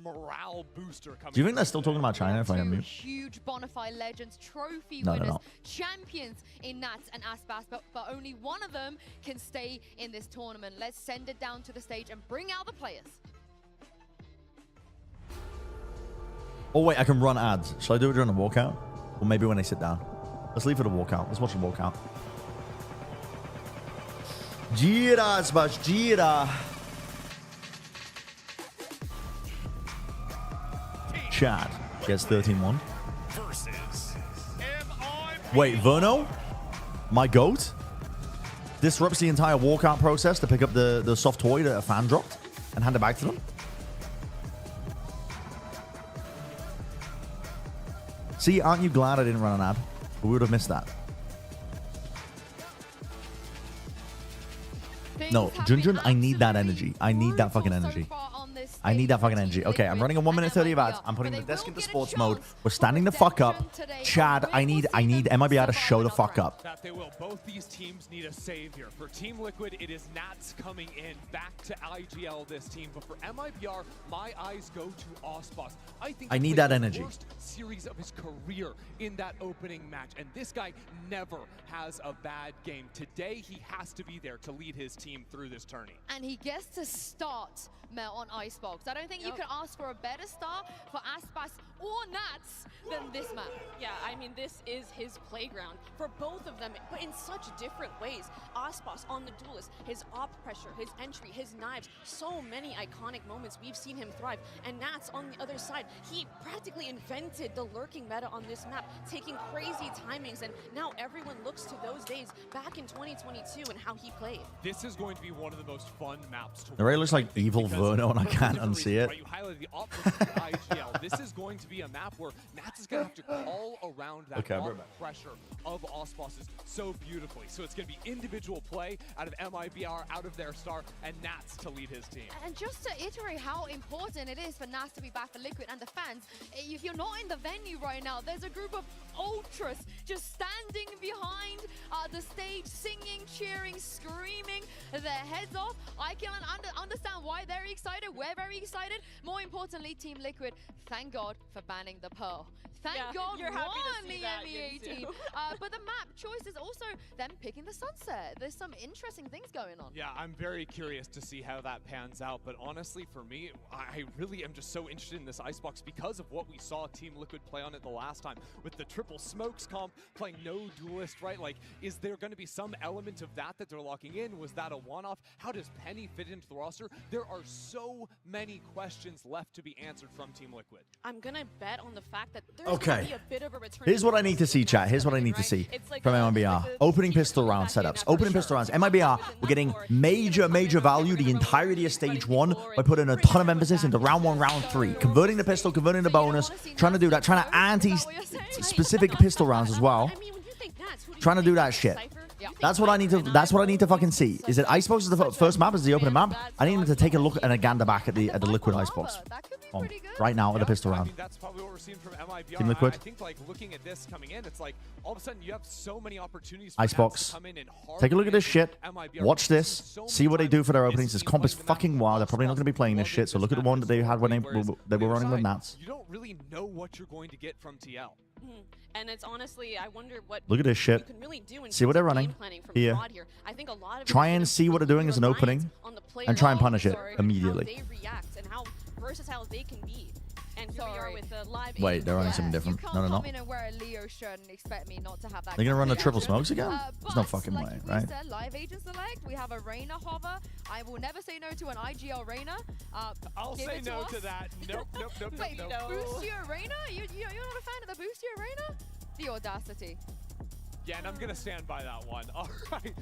Morale booster coming. Do you think they're still talking about China if I unmute? Huge Bonafide Legends trophy No, winners, they're not. champions in Nats and Aspas, but only one of them can stay in this tournament. Let's send it down to the stage and bring out the players. Oh, wait, I can run ads. Shall I do it during the walkout? Or maybe when they sit down? Let's leave for the walkout. Let's watch the walkout. Gira, Smash, gira. Chad gets 13-1. Wait, Verno? My GOAT? Disrupts the entire walkout process to pick up the soft toy that a fan dropped and hand it back to them? See, aren't you glad I didn't run an ad? We would have missed that. No, Junjun, I need that energy. I need that fucking energy. I need that fucking energy. Okay, I'm running a 1 minute 30 of ads. I'm putting the desk into sports mode. We're standing the fuck up. Chad, I need MIBR to show the fuck up. That they will. Both these teams need a savior. For Team Liquid, it is Nats coming in back to IGL this team. But for MIBR, my eyes go to Ospas. I need that energy. Worst series of his career in that opening match. And this guy never has a bad game. Today, he has to be there to lead his team through this tourney. And he gets to start Mel on Icebox. I don't think you can ask for a better start for Aspas or Nats than this map. Yeah, I mean, this is his playground for both of them, but in such different ways. Aspas on the Duelist, his op pressure, his entry, his knives, so many iconic moments we've seen him thrive. And Nats on the other side, he practically invented the lurking meta on this map, taking crazy timings, and now everyone looks to those days back in 2022 and how he played. This is going to be one of the most fun maps to It really looks like evil Verno and I can't unsee it. Right, you highlighted the opposite of IGL. This is going to be a map where Nats is going to have to call around that pressure of Ospas so beautifully. So it's going to be individual play out of MIBR, out of their star, and Nats to lead his team. And just to iterate how important it is for Nats to be back for Liquid and the fans, if you're not in the venue right now, there's a group of ultras just standing behind the stage, singing, cheering, screaming their heads off. I can understand why they're excited. We're very excited. More importantly, Team Liquid, thank God for banning the Pearl. Thank God you're happy to see the that, ME18. But the map choice is also them picking the Sunset. There's some interesting things going on. Yeah, I'm very curious to see how that pans out. But honestly, for me, I really am just so interested in this Icebox because of what we saw Team Liquid play on it the last time. With the triple smokes comp, playing no duelist, right? Like, is there going to be some element of that they're locking in? Was that a one-off? How does Penny fit into the roster? There are so many questions left to be answered from Team Liquid. I'm going to bet on the fact that there's Okay. Here's what I need to see, chat. Here's what I need to see from MIBR. Opening pistol round setups. Opening pistol rounds. MIBR, we're getting major value the entirety of stage 1 by putting a ton of emphasis into round 1, round 3. Converting the pistol, converting the bonus. Trying to do that. Trying to anti-specific pistol rounds as well. Trying to do that shit. That's what I need to fucking see. Is it Icebox is the first map? Is the opening map? I need him to take a look and a gander back at the Liquid Icebox. Right now at the pistol round. I mean, that's probably what we're seeing from MIBR. Team Liquid. I think, like, looking at this coming in, it's like all of a sudden you have so many opportunities for Icebox. to come in and Take a look at this shit. Watch this. See what they do for their openings. This comp is fucking wild. They're probably not going to be playing this shit. So look at the one that they had when they were running with Nats. You don't really know what you're going to get from TL. And it's honestly, I wonder what Look at this shit. you can really do in See what they're running here. I think a lot of Try and see what they're doing as an opening and try and punish it immediately. How they react and how versatile they can be. And here we are with the live. Wait, they're running something different. No, no, no. Come in and wear a Leo shirt and expect me not to have that. They're gonna run the triple conversation. smokes again? There's no fucking like way, we right? Said, live agent select. We have a Reyna hover. I will never say no to an IGL Reyna. I'll give say it to no us. to that. Nope. Wait, Boostio Reyna? You're not a fan of the Boostio Reyna? The audacity. Yeah, and I'm gonna stand by that one. All right.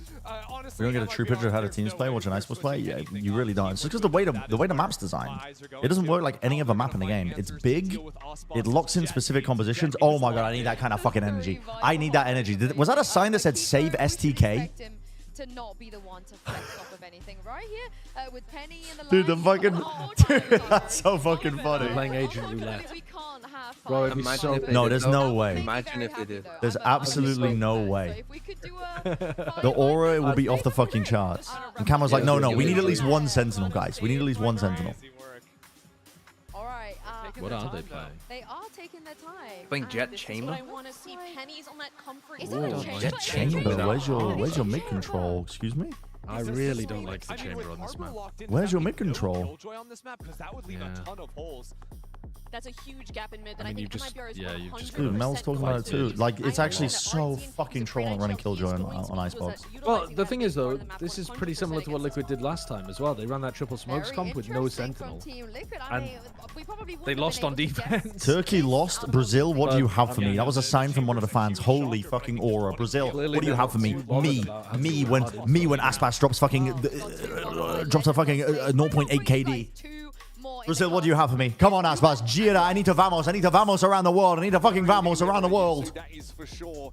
Honestly, We don't get a true picture of how the teams play, watching iSports play. Yeah, you really don't. It's just because the way the map's designed. It doesn't work like any other map in the game. It's big. It locks in specific compositions. Oh my god, I need that kind of fucking energy. I need that energy. Was that a sign that said save STK? To not be the one to flex off of anything right here with Penny in the line. Dude, the fucking dude, that's so fucking funny. Playing Agent Roulette. Bro, it'd be so no, there's no way. Imagine if they did. There's absolutely no way. The aura will be off the fucking charts. And Cameron's like, no, we need at least one Sentinel, guys. We need at least one Sentinel. What are they playing? They are taking their time. Playing Jet Chamber? I want to see Penny's on that comfort. Jet Chamber? Where's your mid control? Excuse me? I really don't like the chamber on this map. Where's your mid control? Yeah. That's a huge gap in mid that I I mean, think MIBR is Dude, Mel's talking about it too. Like, it's actually so fucking trolling running Killjoy on Icebox. Well, the thing is, though, this is pretty similar to what Liquid did last time as well. They ran that triple smokes comp with no Sentinel. And they lost on defense. Turkey lost. Brazil, what do you have for me? That was a sign from one of the fans. Holy fucking aura. Brazil, what do you have for me? Me when Aspas drops fucking drops a fucking 0.8 KD. Brazil, what do you have for me? Come on, Aspas. Gira, I need to vamos around the world. I need to fucking vamos around the world. That is for sure.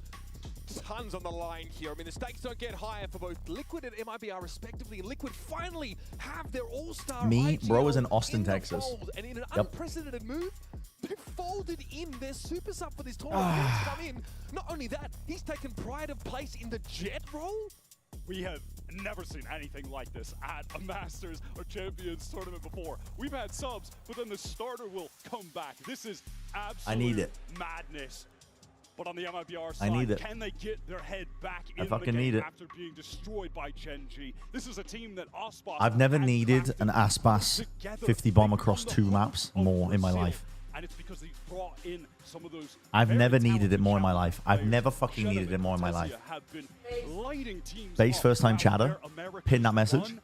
Tons on the line here. I mean, the stakes don't get higher for both Liquid and MIBR respectively. Liquid finally have their all-star Bro is in Austin, Texas. And in an unprecedented move, they folded in their super sub for this tournament. He's come in. Not only that, he's taken pride of place in the Jet role. We have never seen anything like this at a Masters or Champions tournament before. We've had subs, but then the starter will come back. This is absolute madness. But on the MIBR side, can they get their head back in the game after being destroyed by Gen G? This is a team that Aspas I've never needed an Aspas 50 bomb across 2 maps more in my life. And it's because he's brought in some of those. I've never needed it more in my life. I've never fucking needed it more in my life. Base first time chatter. Pin that message.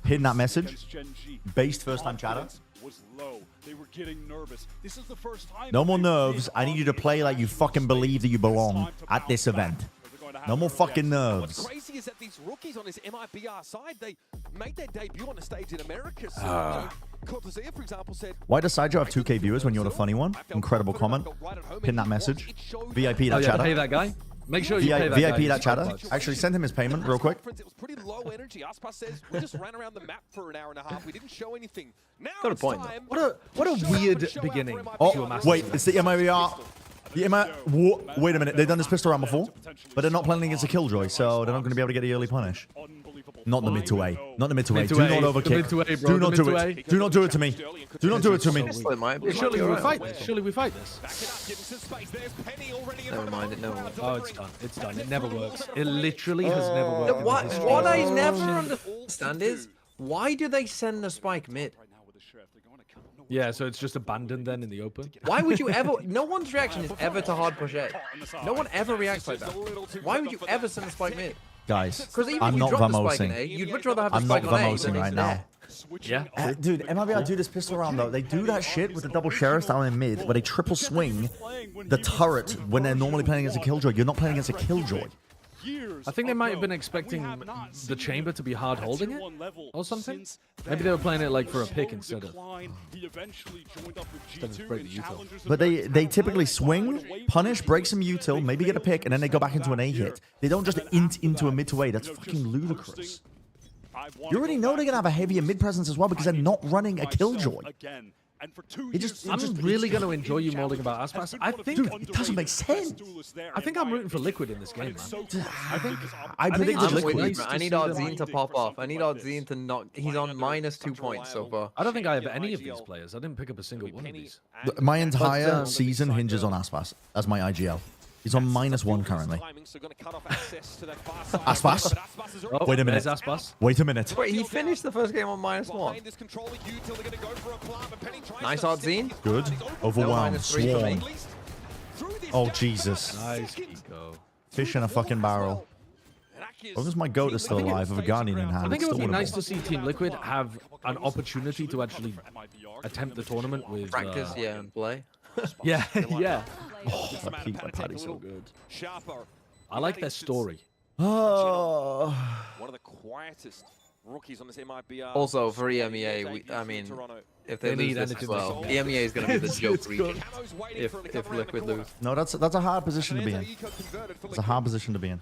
Pin that message. Based first time chatter. No more nerves. I need you to play like you fucking believe that you belong at this event. No more fucking nerves. What's crazy is that these rookies on this MIBR side, they made their debut on a stage in America. So, Cortezia, for example, said, why does Sideshow have 2K viewers when you're the funny one? Incredible comment. Pin that message. VIP that chatter. Pay that guy. Make sure you pay that guy. VIP that chatter. Actually, send him his payment real quick. It was pretty low energy. Aspas says we just ran around the map for an hour and a half. We didn't show anything. Now got a point. What a weird beginning. Oh, wait, it's the MIBR. Wait a minute, they've done this pistol round before, but they're not playing against a Killjoy, so they're not going to be able to get the early punish. Not the mid to A. Not the mid to A. Do not overkick. Do not do it. Do not do it to me. Do not do it to me. Surely we fight this. Surely we fight this. Never mind, it never works. Oh, it's done. It's done. It never works. It literally has never worked. What I never understand is, why do they send the spike mid? Yeah, so it's just abandoned then in the open. Why would you ever? No one's reaction is ever to hard push A. No one ever reacts like that. Why would you ever send the spike mid? Guys, because even I'm if you not drop the spike in vamosing. A, you'd much rather have the I'm not spike on A vamosing than right now. Yeah. Dude, MIBR do this pistol round though. They do that shit with the double sheriff down in mid, where they triple swing the turret when they're normally playing against a Killjoy. You're not playing against a Killjoy. I think they might have been expecting the chamber to be hard holding it or something. Maybe they were playing it like for a pick instead of break the util. But they typically swing, punish, break some util, maybe get a pick, and then they go back into an A hit. They don't just int into a mid to A. That's fucking ludicrous. You already know they're gonna have a heavier mid presence as well because they're not running a Killjoy. I'm really going to enjoy you molding about Aspas. I think it doesn't make sense. I think I'm rooting for Liquid in this game, man. I predicted Liquid. I need Ardzine to pop off. I need Ardzine to not. He's on -2 points so far. I don't think I have any of these players. I didn't pick up a single one of these. My entire season hinges on Aspas as my IGL. He's on -1 currently. Aspas? Wait a minute. Aspas? Wait a minute. Wait, he finished the first game on -1. Nice Ardzine. Good. Overwhelmed. Swarm. Oh, Jesus. Nice, Kiko. Fish in a fucking barrel. As long as my goat is still alive with a Guardian in hand. I think it would be nice to see Team Liquid have an opportunity to actually attempt the tournament with... Practice, yeah, and play. Yeah, yeah. Oh, that peak by Paddy's so good. I like their story. Oh. One of the quietest rookies on this MIBR. Also, for EMEA, I mean, if they lose this as well, EMEA is going to be the joke region if Liquid lose. No, that's a hard position to be in. It's a hard position to be in.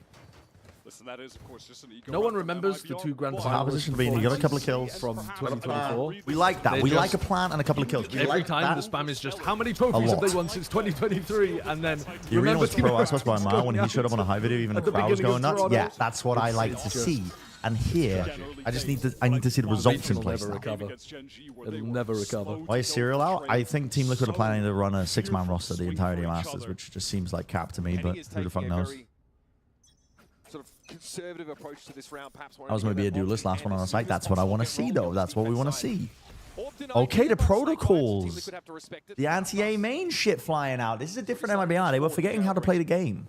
Listen, that is, of course, just an No one remembers the 2 grand It's a hard position to be in. You got a couple of kills from 2024. We like that. We like a plan and a couple of kills. We Every like time that. the spam is just how many trophies have they won since 2023, and then The arena was pro Team Ice by a mile when he showed up on a high video. Even the crowd was going nuts. Yeah, that's what I like to see. And here, I need to see the results in place now. It'll never recover. Why is Serial out? I think Team Liquid are planning to run a 6-man roster the entirety of Masters, which just seems like cap to me, but who the fuck knows? Sort of conservative approach to this round, perhaps. I was going to be a duelist, last one on the site. That's what I want to see, though. That's what we want to see. Okay, the protocols. The anti-A main shit flying out. This is a different MIBR. They were forgetting how to play the game.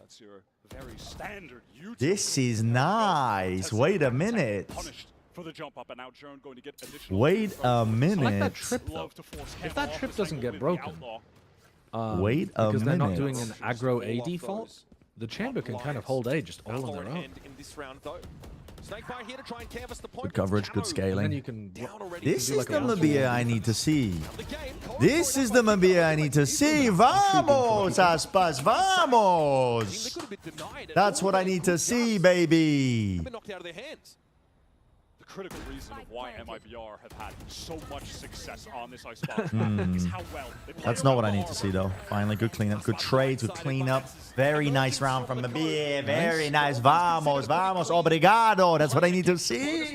This is nice. Wait a minute. Wait a minute. I like that trip, though. If that trip doesn't get broken, wait a minute. Because they're not doing an aggro A default, the chamber can kind of hold A just all on their own. Good coverage, good scaling. You can, this is the MIBR I need to see. This is the MIBR I need to see. Vamos, Aspas, vamos. That's what I need to see, baby. Critical reason of why MIBR have had so much success on this ice spot is how well they play. That's not what I need to see, though. Finally, good cleanup, good trades, good cleanup. Very nice round from the beer. Very nice. Vamos, vamos, obrigado. That's what I need to see.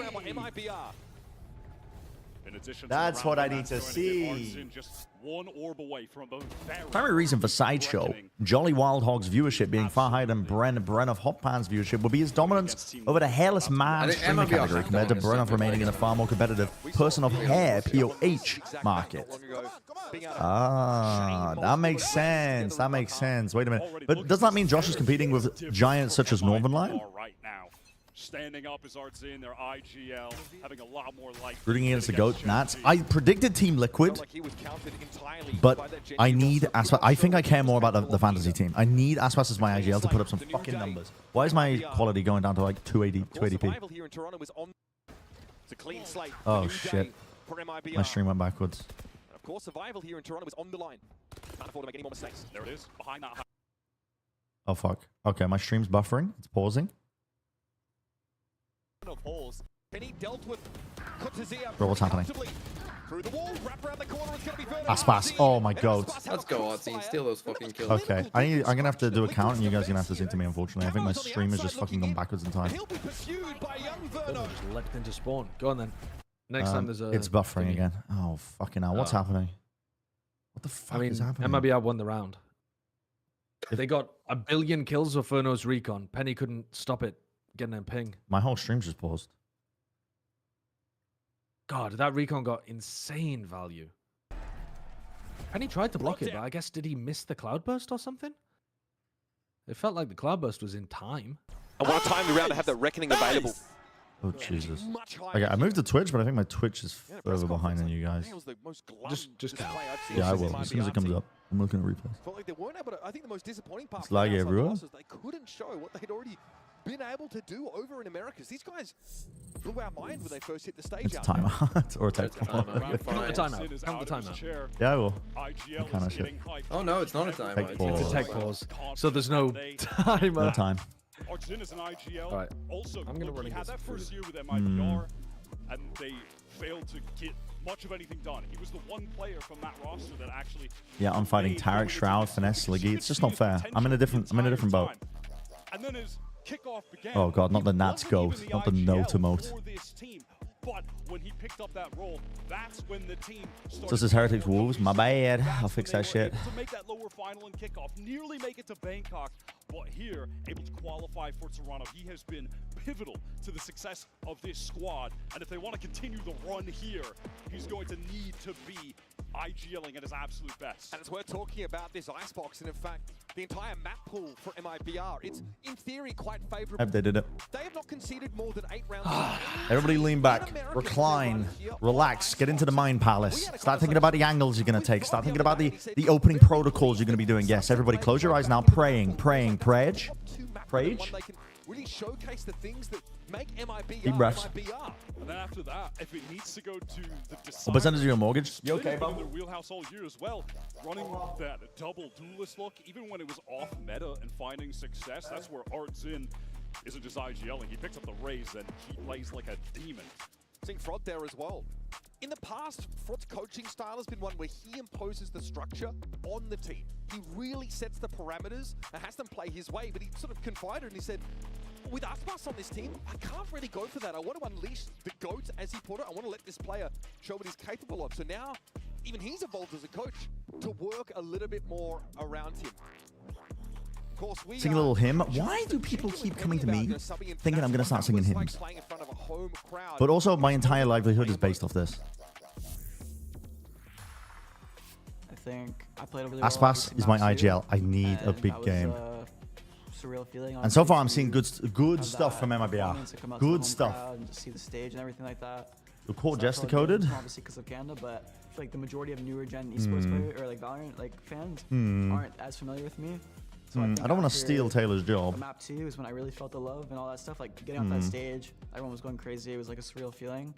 That's what I need to see. Primary reason for Sideshow, Jolly Wild Hog's viewership being far higher than Brenov Hoppan's viewership would be his dominance over the hairless man streamer category compared to Brenov remaining in a far more competitive person of hair POH market. Ah, that makes sense. That makes sense. Wait a minute. But does that mean Josh is competing with giants such as Northern Line? Standing up as Art's in their IGL, having a lot more life. Rooting against the GOAT Nats. I predicted Team Liquid, but I need Aspas. I think I care more about the fantasy team. I need Aspas as my IGL to put up some fucking numbers. Why is my quality going down to like 280p? Oh shit. My stream went backwards. Of course, survival here in Toronto is on the line. Can't afford to make any more mistakes. There it is, behind that. Oh fuck. Okay, my stream's buffering. It's pausing. Of holes. Penny dealt with Bro, what's happening? Through the wall, wrap around the corner, it's gonna be Aspas. Oh my god. Let's go, Artsy. Steal those fucking kills. Okay, I'm gonna have to do a count, and you guys are gonna have to sing to me. Unfortunately, I think my stream has just fucking gone backwards in time. Just let into spawn. Go on then. Next time there's a. It's buffering again. Oh fucking hell! What's happening? What the fuck is happening? MIBR won the round. They got 1 billion kills of Furno's recon. Penny couldn't stop it. Getting a ping. My whole stream's just paused. God, that recon got insane value. Penny tried to block it, but I guess did he miss the cloudburst or something? It felt like the cloudburst was in time. And what a timely round to have that reckoning available. Oh Jesus. Okay, I moved to Twitch, but I think my Twitch is further behind than you guys. Just count. Yeah, I will. As soon as it comes up. I'm looking at replays. Felt like they weren't able to, I think the most disappointing part it's laggy everywhere. they couldn't show what they'd already been able to do over in Americas. These guys blew our mind when they first hit the stage. It's a timeout or a tech Count the timeout. Count the timeout. Yeah, I will. That kind of shit. Oh no, it's not a timeout. It's a tech pause. So there's no timer. No time. Alright. I'm gonna run had that first year with MIBR, and they failed to get much of anything done. He was the one player from that roster that actually. Yeah, I'm fighting Tarek, Shroud, Finesse, Liggy. It's just not fair. I'm in a different boat. And then his kickoff began. Oh god, not the Nats goat, not the no to moat. But when he picked up that role, that's when the team started. This is Heretics Wolves. My bad. I'll fix that shit. To make that lower final and kickoff, nearly make it to Bangkok, but here able to qualify for Toronto. He has been pivotal to the success of this squad, and if they want to continue the run here, he's going to need to be IGLing at his absolute best. And it's worth talking about this icebox, and in fact, the entire map pool for MIBR, it's in theory quite favorable. They did it. They have not conceded more than 8 rounds. Everybody lean back, recline, relax, get into the mind palace. Start thinking about the angles you're going to take. Start thinking about the opening protocols you're going to be doing. Yes, everybody close your eyes now. Praying. Prage. Really showcase the things that make MIBR Deep breaths. MIBR. And then after that, if it needs to go to the What percentage of your mortgage? You okay, Bob? Their wheelhouse all year as well. Running that double duelist look, even when it was off meta and finding success, that's where Artzin isn't just IGLing. He picks up the raise and he plays like a demon. Seeing Frod there as well. In the past, Frod's coaching style has been one where he imposes the structure on the team. He really sets the parameters and has them play his way, but he sort of confided and he said, with Aspas on this team, I can't really go for that. I want to unleash the GOAT, as he put it. I want to let this player show what he's capable of. So now, even he's evolved as a coach to work a little bit more around him. Of course, Sing a little hymn. Why do people keep coming to me thinking I'm going to start singing hymns? But also, my entire livelihood is based off this. I think I played over there. Aspas is my IGL. I need a big game. Surreal feeling. And so far, I'm seeing good stuff from MIBR. Good stuff. And just see the stage and everything like that. The core Jester coded. Obviously, because of Canada, but I feel like the majority of newer gen esports players or like VALORANT fans aren't as familiar with me. So I don't want to steal Taylor's job. Map 2 is when I really felt the love and all that stuff. Like getting off that stage, everyone was going crazy. It was like a surreal feeling,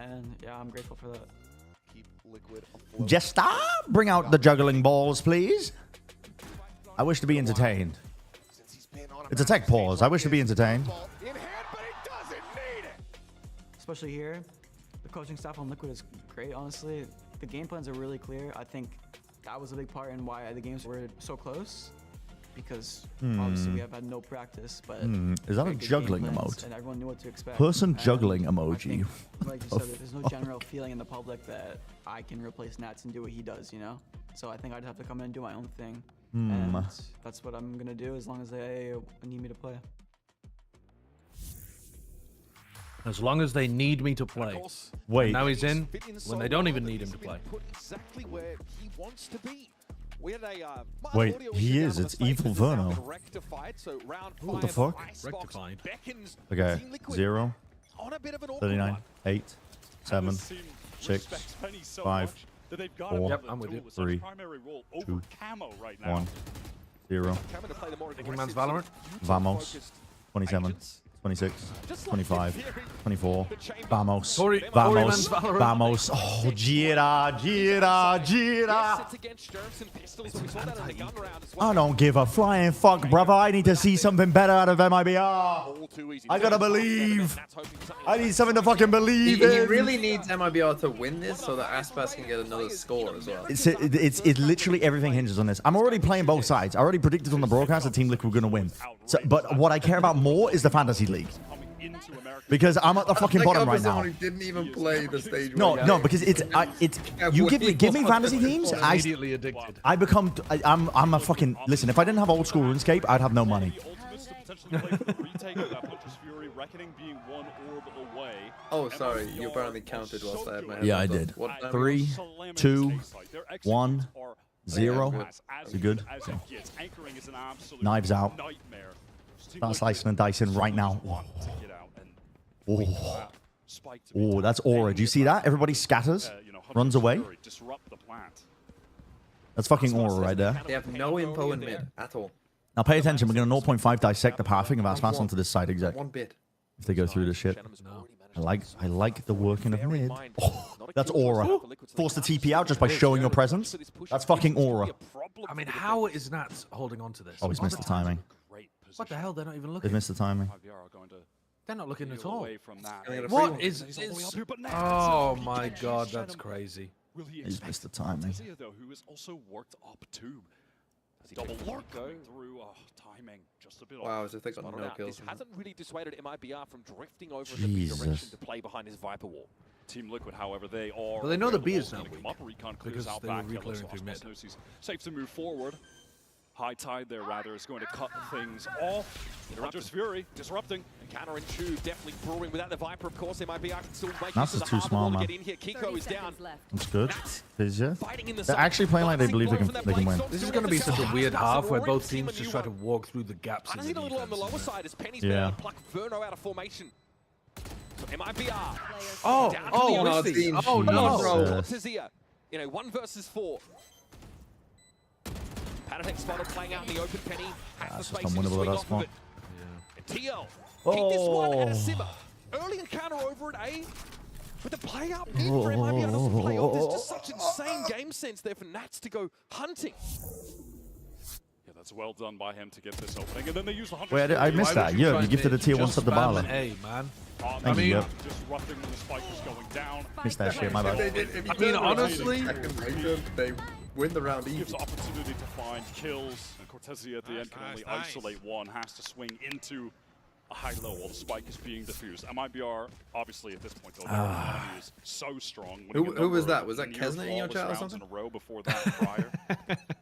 and yeah, I'm grateful for that. Keep Liquid afloat. Jester, bring out the juggling balls, please. I wish to be entertained. It's a tech pause. I wish to be entertained. Especially here, the coaching staff on Liquid is great, honestly. The game plans are really clear. I think that was a big part in why the games were so close. Because obviously we have had no practice, but is that a juggling emote? And everyone knew what to expect. Person juggling emoji. Like you said, there's no general feeling in the public that I can replace Nats and do what he does, you know? So I think I'd have to come in and do my own thing. And that's what I'm gonna do as long as they need me to play. As long as they need me to play. Wait. Now he's in when they don't even need him to play. Exactly where he wants to be. We had a wait, he is. It's Evil Verno. What the fuck? Rectified. Okay, 0, 39, 8, 7, 6, 5, 4, yep, I'm with you. 3, 2, 1, 0. Taking man's Valorant. Vamos. 27. 26, 25, 24, vamos, Tory vamos, vamos. Oh, gira. I don't give a flying fuck, brother. I need to see something better out of MIBR. I gotta believe. I need something to fucking believe in. He really needs MIBR to win this so that Aspas can get another score as well. It's literally everything hinges on this. I'm already playing both sides. I already predicted on the broadcast that Team Liquid were gonna win. So, but what I care about more is the fantasy league. Because I'm at the fucking bottom right now. Who didn't even play the stage. No, because it's you give me fantasy teams. Immediately addicted. I'm a fucking listen. If I didn't have old school RuneScape, I'd have no money. Oh, sorry. You apparently counted whilst I had my hand. Yeah, I did. 3, 2, 1, 0. Is it good? Okay. Knives out. Start slicing and dicing right now. Oh, that's aura. Do you see that? Everybody scatters, runs away. That's fucking aura right there. They have no info in mid at all. Now pay attention. We're going to 0.5 dissect the pathing of Aspas onto this side exec. One bit. If they go through this shit. I like the working of mid. Oh, that's aura. Force the TP out just by showing your presence. That's fucking aura. I mean, how is Nats holding on to this? Oh, he's missed the timing. What the hell? They're not even looking. They've missed the timing. They're not looking at all. What is... Oh my god, that's crazy. He's missed the timing. Who has also worked up too. Double work going through timing. Just a bit wow, as if they got no kills. This hasn't really dissuaded MIBR from drifting over in the B direction to play behind his Viper wall. Team Liquid, however, they are... Well, they know the B is now weak Recon because out they back. were reclearing through mid. Safe to move forward. high tide there, rather, is going to cut things off. Rogers Fury disrupting. And Counter and Chu definitely brewing without the Viper, of course. MIBR can still make Nats is too small, man. get in here. Kiko is down. That's good. Yeah. They're actually playing like they believe they can win. This is going to be such a weird half where both teams just try to walk through the gaps. I think a little on the lower side as Penny's been able to pluck Verno out of formation. So MIBR. Oh no. Cortezia, 1 versus 4. Heretics spotted playing out in the open. Penny hacked the space and swing off of it. And TL keep this one at a simmer. Early encounter over at A. With the play out mid for MIBR to play off. There's just such insane game sense there for Nats to go hunting. Yeah, that's well done by him to get this opening. And then they use the 100. Wait, I missed that. Yeah, you gifted a tier 1 sub to Bala. Hey, man. Thank you. Yep. Disrupting when the spike was going down. Missed that shit, my bad. I mean, honestly, they win the round easy. Gives opportunity to find kills. And Cortezia at the end can only isolate one. Has to swing into a high-low while the spike is being diffused. MIBR, obviously, at this point, though, their economy is so strong. Who was that? Was that Kesna in your chat or something? In a row before that prior.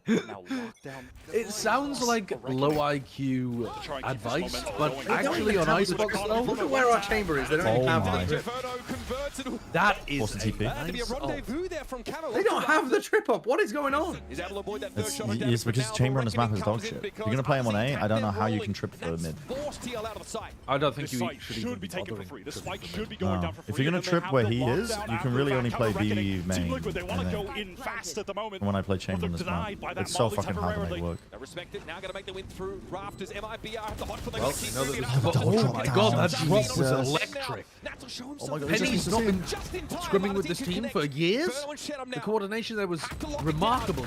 Now lockdown. It sounds like low IQ advice, but actually on Icebox though, look at where our chamber is. They don't even have that is What's the TP? They don't have the trip up. What is going on? It's because chamber on this map is dog shit. If you're gonna play him on A, I don't know how you can trip for mid. I don't think you should be taken for free. The spike should be going down for free. If you're gonna trip where he is, you can really only play B main. When I play chamber on this map, it's so fucking hard to make work. Respect it. Now gonna make the win through rafters. MIBR have the hot for the oh my god, that drop was electric. Penny's not been scrimming with this team for years. The coordination there was remarkable.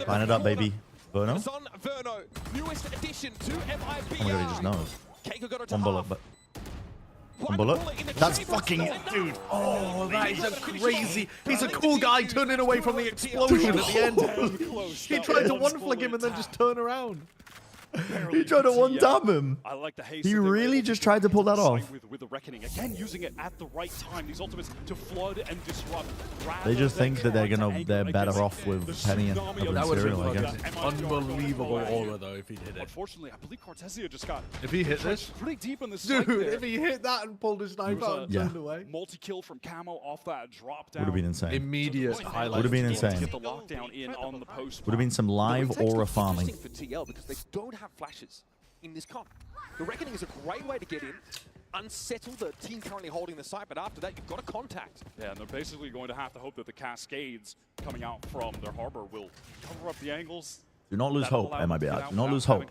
Line it up, baby. Verno? Verno, newest addition to MIBR. Oh my god, he just knows. One bullet, but... One bullet? That's fucking... Dude. Oh, that is a crazy... He's a cool guy turning away from the explosion at the end. He tried to one-flick him and then just turn around. He tried to one-tap him. I like the haste. He really just tried to pull that off. With the Reckoning. Again, using it at the right time. These ultimates to flood and disrupt. They just think that they're better off with Penny and Serial, I guess. Unbelievable aura though if he hit it. Unfortunately, I believe Cortezia just got... If he hit this? Pretty deep in the dude, if he hit that and pulled his knife out and turned away. Multi-kill from Camo off that drop down. Would have been insane. Immediate highlight. Would have been insane. Get the lockdown in on the post. Would have been some live aura farming. For TL because they don't have flashes in this comp. The Reckoning is a great way to get in, unsettle the team currently holding the site, but after that, you've got a contact. Yeah, and they're basically going to have to hope that the cascades coming out from their harbor will cover up the angles. Do not lose hope, MIBR. Do not lose hope.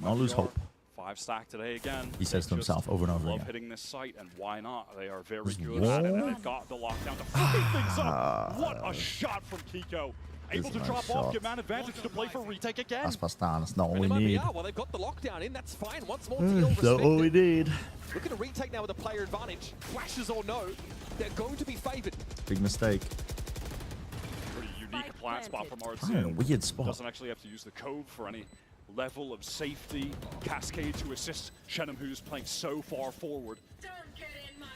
Not lose hope. 5 stack today again. He says to himself over and over again. Love hitting this site, and why not? They are very good at it, and they've got the lockdown to free things up. What a shot from Kiko. Able to drop off, get man advantage to play for retake again. That's not all we need. Well, they've got the lockdown in, that's fine. Once more, TL that's all we need. Look at a retake now with a player advantage. Flashes or no, they're going to be favored. Big mistake. Pretty unique plant spot from RC. Weird spot. Doesn't actually have to use the code for any level of safety. Cascade to assist Shenum, who's playing so far forward.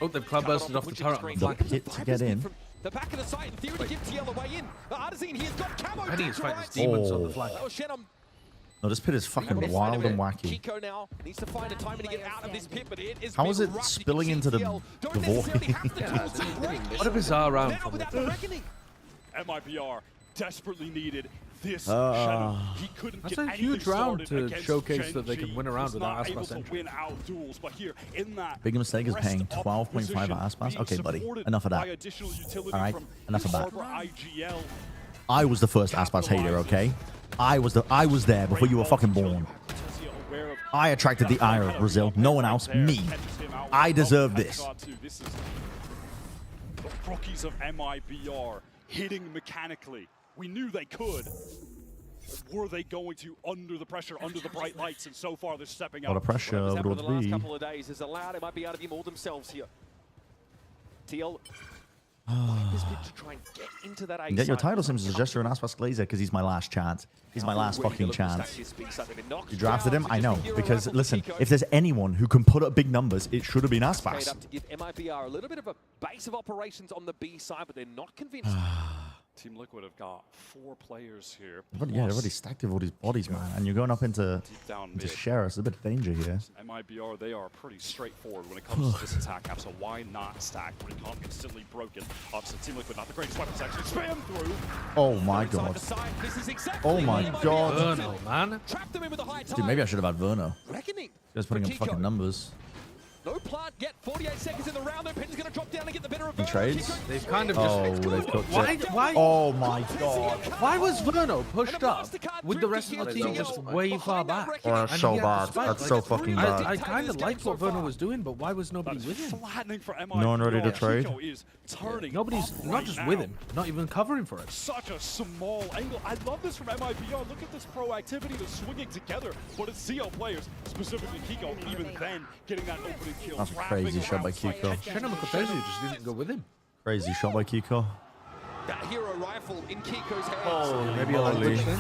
Oh, they've club bursted off the turret. The pit to get in. The back of the site, in theory, to give TL a way in. Artazine, he's got Camo. Penny is fighting demons on the flank. That was Shenum. No, this pit is fucking wild and wacky. Kiko now needs to find a timing to get out of this pit, but it is how is it spilling into the void? What a bizarre round from the MIBR desperately needed this Shenum. He couldn't that's get a huge round to showcase Genji. that they can win around without Aspas entry. Win out duels, but here in that big mistake is paying 12.5 Aspas. Okay, buddy, enough of that. All right, enough of that. I was the first Aspas hater, okay? I was there before you were fucking born. I attracted the ire of Brazil. No one else. Me. I deserve this. The rookies of MIBR hitting mechanically. We knew they could. Were they going to, under the pressure, under the bright lights, and so far they're stepping up. A lot of pressure over the last couple of days has allowed MIBR to be more themselves here. TL to try and get into that get your title sims as Gesture and Aspas Glazer because he's my last chance. He's my last fucking chance. You drafted him? I know. Because, listen, if there's anyone who can put up big numbers, it should have been Aspas. To give MIBR a little bit of a base of operations on the B side, but they're not convinced. Team Liquid have got 4 players here. Yeah, they're already stacked with all these bodies, man. And you're going up into Sheriff. There's a bit of danger here. MIBR, they are pretty straightforward when it comes to this attack cap, so why not stack when it can't be instantly broken? Obviously, Team Liquid, not the greatest weapons, actually spam through. Oh my god. Oh my god. Verno, man. Dude, maybe I should have had Verno. Just putting up fucking numbers. No plant yet. 48 seconds in the round. Penny's going to drop down and get the better of He trades? They've kind of just... Oh, they've cooked it. Why? Oh my god. Why was Verno pushed up with the rest of the team just way far back? Oh, that's so bad. That's so fucking bad. I kind of liked what Verno was doing, but why was nobody with him? No one ready to trade? Nobody's not just with him, not even covering for it. Such a small angle. I love this from MIBR. Look at this proactivity, the swinging together. But it's CO players, specifically Kiko, even then getting that opening kill. That's a crazy shot by Kiko. just didn't go with him. Crazy shot by Kiko. That hero rifle in Kiko's hands. Oh, maybe a language thing.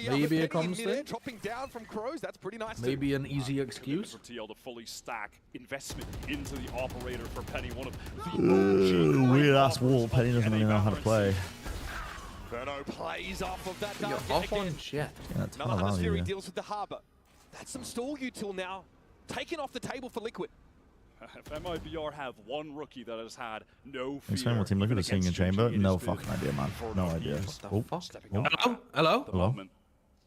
Maybe a comms thing. Dropping down from Crows. That's pretty nice. Maybe an easy excuse. For TL to fully stack investment into the operator for Penny. One of the weird ass wall. Penny doesn't really know how to play. Verno plays off of that. You're off on jet. Another Hemisphere deals with the harbor. That's some stall util now. Taken off the table for Liquid. If MIBR have one rookie that has had no fear. Explain what Team Liquid is seeing in chamber? No fucking idea, man. No idea. Oh. Hello?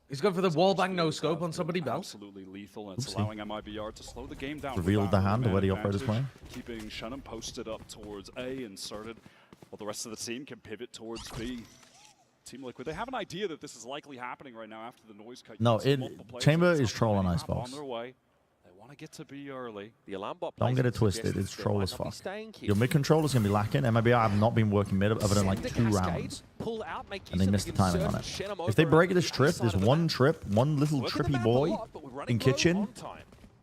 He's going for the wallbang no scope on somebody else. Absolutely lethal, and it's allowing MIBR to slow the game down. Revealed the hand where the operator's playing. Keeping Shannon posted up towards A, inserted, while the rest of the team can pivot towards B. Team Liquid, they have an idea that this is likely happening right now after the noise cut. No, chamber is troll on Icebox. On their way. Want to get to B early. The alarm bot Don't get it twisted. It's troll as fuck. Your mid controller's gonna be lacking. MIBR have not been working mid other than like 2 rounds, and they missed the timing on it. If they break this trip, this one little trippy boy in kitchen,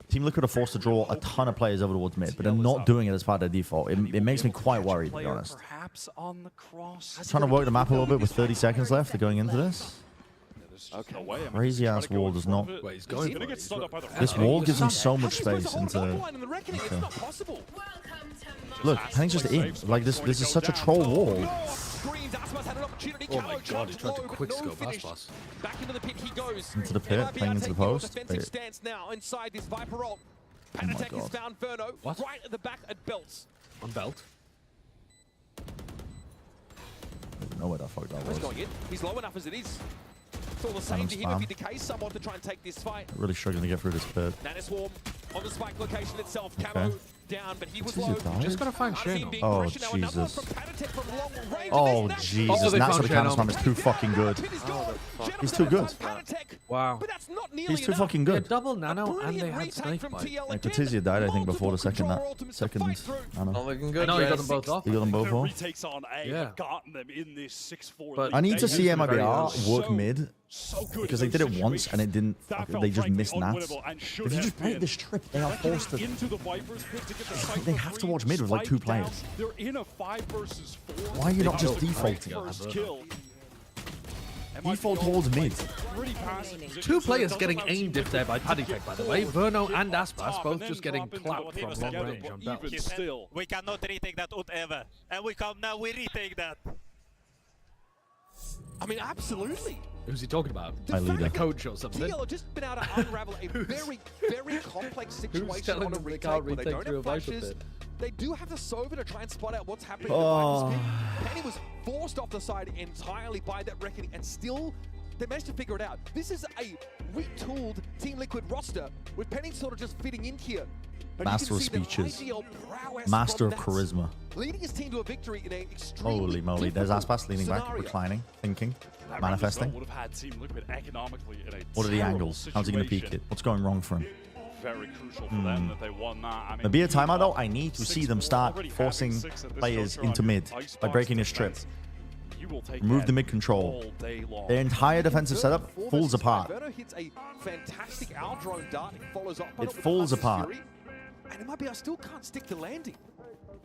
Team Liquid are forced to draw a ton of players over towards mid, but they're not doing it as part of their default. It makes me quite worried, to be honest. Trying to work the map a little bit with 30 seconds left. They're going into this. Okay. Crazy ass wall does not. This wall gives him so much space into. Look, Penny's just in. Like this is such a troll wall. Oh my god, he tried to quick scope Aspas. Back into the pit he goes. Into the pit, playing into the post. Stance now inside this Viper roll. Panatek has found Verno right at the back at Belts. On Belt. I don't know where the fuck that was. Going in. He's low enough as it is. It's all the same to him if he decays someone to try and take this fight. Really struggling to get through this pit. Nanoswarm on the spike location itself. Camo down, but he was low. Just gotta find Shano. Oh, Jesus. Oh, Jesus. That's Counter-Spam is too fucking good. He's too good. Wow. He's too fucking good. Double nano and they had Snake Bite. Like, Patizia died, I think, before the second nano. Not looking good. No, he got them both off. He got them both off. Yeah. But I need to see MIBR work mid. Because they did it once and it didn't. They just missed Nats. If you just break this trip, they are forced to. They have to watch mid with like 2 players. Why are you not just defaulting? Default towards mid. 2 players getting aimed if there by Paddy Tech, by the way. Verno and Aspas both just getting clapped from long range on Belt. We cannot retake that ult ever. And we come now, we retake that. I mean, absolutely. Who's he talking about? My leader. A coach or something. TL just been able to unravel a very, very complex situation on a retake where they don't have flashes. They do have the Sova to try and spot out what's happening. Penny was forced off the side entirely by that Reckoning, and still they managed to figure it out. This is a retooled Team Liquid roster with Penny sort of just fitting in here. Master of speeches. Master of charisma. Leading his team to a victory in a extremely Holy moly. There's Aspas leaning back, reclining, thinking, manifesting. What are the angles? How's he going to peek it? What's going wrong for him? Very crucial for them that they won that. I mean, Maybe a timeout though. I need to see them start forcing players into mid by breaking his trip. Remove the mid control. Their entire defensive setup falls apart. It falls apart. And MIBR still can't stick the landing.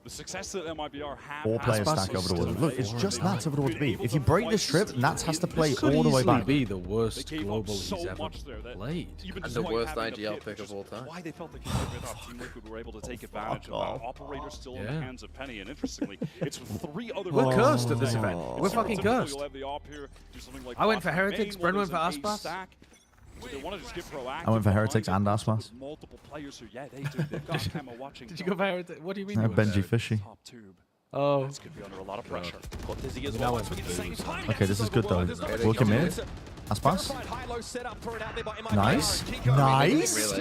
the success that MIBR have. 4 players stack over the woods. Look, it's just Nats over the woods B. If you break this trip, Nats has to play all the way back. Be the worst global he's ever played. And the worst IGL pick of all time. Why they felt they could get rid of Team Liquid were able to take advantage of our operator still in the hands of Penny. And interestingly, it's 3 other. We're cursed at this event. We're fucking cursed. I went for Heretics. Bren went for Aspas. I went for Heretics and Aspas. Did you go for Heretics? What do you mean? Benji Fishy. Oh. This could be under a lot of pressure. Okay, this is good though. Working mid. Aspas. Nice. Nice.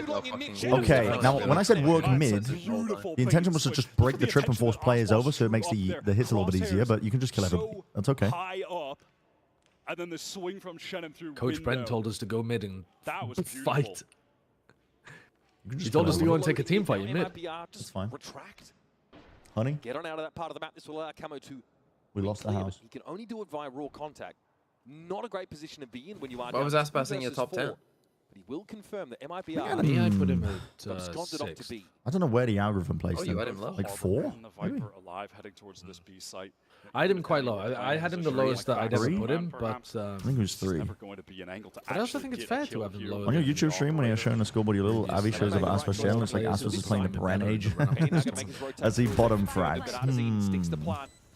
Okay, now when I said work mid, the intention was to just break the trip and force players over so it makes the hits a little bit easier, but you can just kill everybody. That's okay. And then the swing from Shannon through Coach Brent told us to go mid and fight. He told us to go and take a team fight in mid. That's fine. Honey? Get on out of that part of the map. This will allow Camo to... We lost the house. He can only do it via raw contact. Not a great position to be in when you are... Why was Aspas in your top 10? But he will confirm that MIBR... I put him at 6th. I don't know where the algorithm placed him. You had him low. Like 4? And the Viper alive heading towards this B site. I had him quite low. I had him the lowest that I'd ever put him, but... I think it was 3. I also think it's fair to have him lower. On your YouTube stream, when you're showing the scoreboard, your little Abby shows about Aspas channel, it's like Aspas is playing the Bren Age as he bottom frags.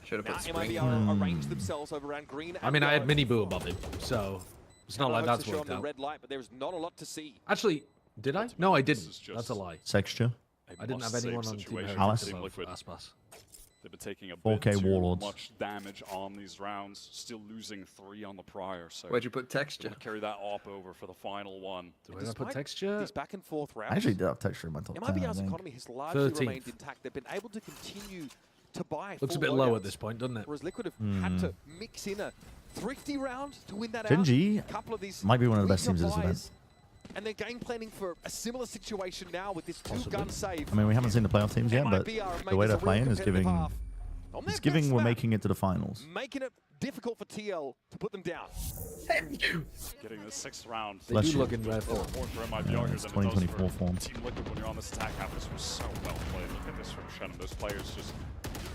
Should have put Spring. I mean, I had Mini Boo above him, so it's not like that's worked out. Actually, did I? No, I didn't. That's a lie. Sexture. I didn't have anyone on Team Alice. Heretics above Aspas. They've been taking a 4K bit too Warlords. much damage on these rounds, still losing 3 on the prior. So where'd you put texture? Carry that op over for the final one. Do I not put texture? These back and forth rounds. I actually did have texture in my top 10. MIBR's economy has largely remained intact. They've been able to continue to buy. Looks a bit low at this point, doesn't it? Whereas Liquid have had to mix in a thrifty round to win that Genji out. Couple of these might be one of the best teams at this event. And they're game planning for a similar situation now with this 2-gun save. I mean, we haven't seen the playoff teams yet, but the way they're playing is giving... It's giving we're making it to the finals. Making it difficult for TL to put them down. Getting the 6th round. They do look in rare form. Yeah, it's 2024 form. Team Liquid, when you're on this attack half, this was so well played. Look at this from Shannon. Those players just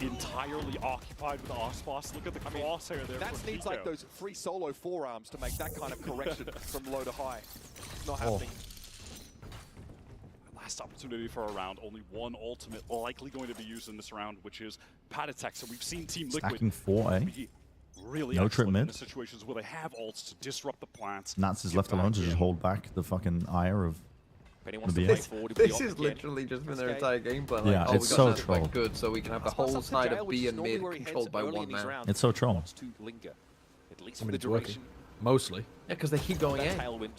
entirely occupied with Aspas. Look at the crosshair there. That needs like those free solo forearms to make that kind of correction from low to high. It's not happening. Last opportunity for a round. Only one ultimate likely going to be used in this round, which is Patatex. So we've seen Team Liquid Stacking 4A. really no trip in mid. the situations where they have ults to disrupt the plants. Nats is left alone to just hold back the fucking ire of the BS. This is literally just been their entire game plan. Like, yeah, it's we so got troll. Good, so we can have the whole side of B and mid controlled by one man. It's so troll. I mean, it's working. Mostly. Yeah, because they keep going in.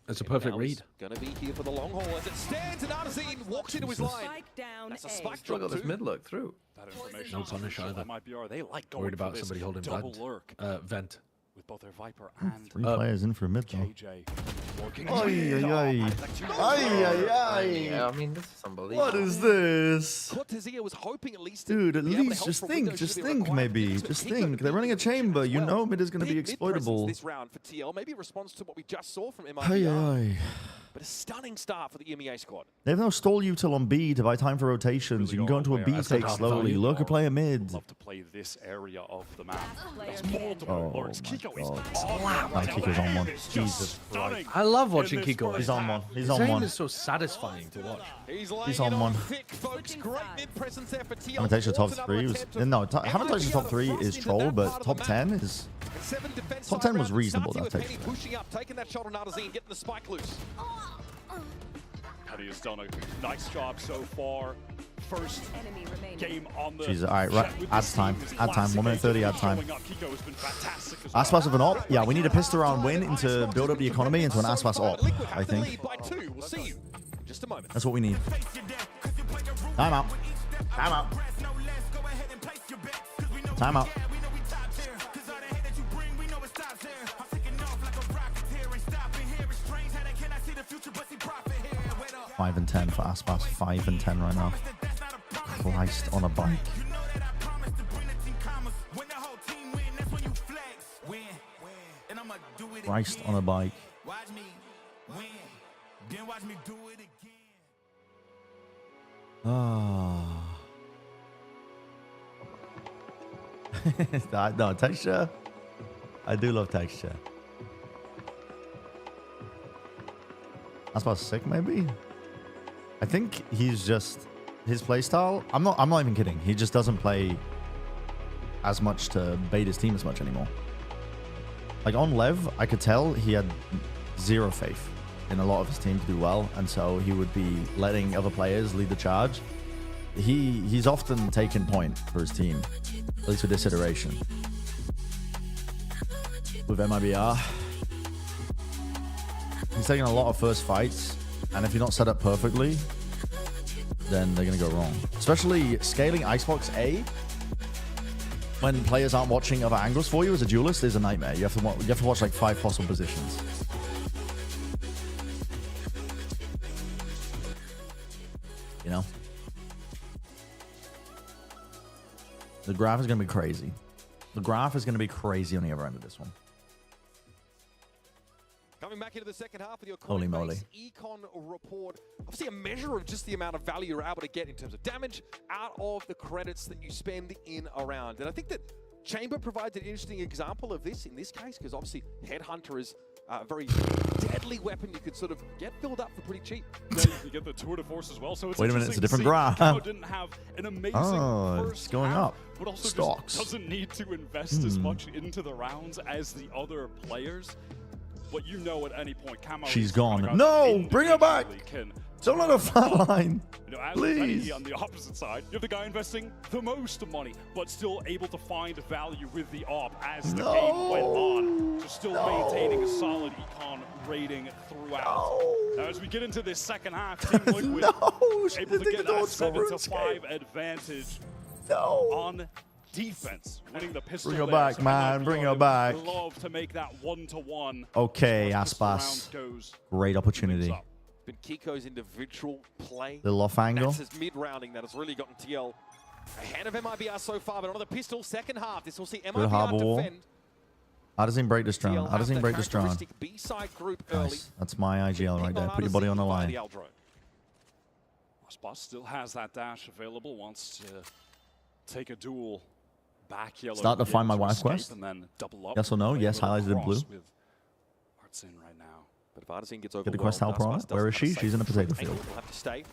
It's a perfect read. Gonna be here for the long haul as it stands, and Arzine walks into his line. That's a spike Still drop got this mid look through. That information No punish either. MIBR, they like going Worried about for somebody holding double vent. lurk Vent. with both their Viper and 3 players in for a mid though. KJ. Yeah, I mean, this is unbelievable. What is this? Cortezia was hoping at least Dude, at least just think maybe. Just think. They're running a chamber. You know mid is going to be exploitable. This round for TL, maybe response to what we just saw from MIBR. But a stunning start for the EMEA squad. They have no stall util on B to buy time for rotations. You can go into a B take slowly. Lurker play a mid. Love to play this area of the map. Multiple lurks. Kiko is My Kiko's on one. Jesus Christ. I love watching Kiko. He's on one. He's His on aim one. is so satisfying to watch. He's on one. Hamantasia top 3 was no. Hamantasia top 3 is troll, but top 10 is top 10 was reasonable. That takes. Pushing up, taking that shot on Arzine, getting the spike loose. Patty has done a nice job so far. First game on the. Jesus, all right, add time. Add time. 1 minute 30. Add time. Aspas of an op. Yeah, we need a pistol round win to build up the economy into an Aspas op. I think. That's what we need. Time out. Time out. Time out. 5 and 10 for Aspas. 5 and 10 right now. Christ on a bike. Christ on a bike. Oh. No, texture. I do love texture. That's about sick, maybe. I think he's just his playstyle. I'm not even kidding. He just doesn't play as much to bait his team as much anymore. Like on Lev, I could tell he had zero faith in a lot of his team to do well, and so he would be letting other players lead the charge. He's often taken point for his team, at least with this iteration. With MIBR, he's taking a lot of first fights, and if you're not set up perfectly, then they're going to go wrong. Especially scaling Icebox A, when players aren't watching other angles for you as a duelist, is a nightmare. You have to watch like 5 possible positions. You know? The graph is going to be crazy. The graph is going to be crazy on the other end of this one. Coming back into the second half with your Holy moly. Econ report. Obviously a measure of just the amount of value you're able to get in terms of damage out of the credits that you spend in a round. And I think that Chamber provides an interesting example of this in this case, because obviously Headhunter is a very deadly weapon you could sort of get filled up for pretty cheap. You get the tour de force as well. So it's wait a minute, it's a different graph. Didn't have an amazing it's going up. But also Stocks. doesn't need to invest as much into the rounds as the other players. But you know at any point, Camo She's gone. No, bring her back. Don't let her flatline. You know, as please. on the opposite side, you have the guy investing the most money, but still able to find value with the op as the game went on. So still maintaining a solid econ rating throughout. Now, as we get into this second half, Team Liquid able to get that 7-5 advantage on defense, winning the pistol. Bring her back, man. Bring her back. Love to make that 1-to-1. Okay, Aspas. Great opportunity. Been Kiko's individual play. Little off angle. That's his mid-rounding that has really gotten TL ahead of MIBR so far, but on the pistol, second half. This will see MIBR defend. How does he break this drone? How does he break this drone? B-side group early. Nice. That's my IGL right there. Put your body on the line. Aspas still has that dash available, wants to take a duel. Back yellow. Start to find my wife quest. And then double up. Yes or no? Yes, highlighted in blue. Art's in right now. But if Artisan gets over, get the quest helper on it. Where is she? She's in a potato field. We'll have to stay.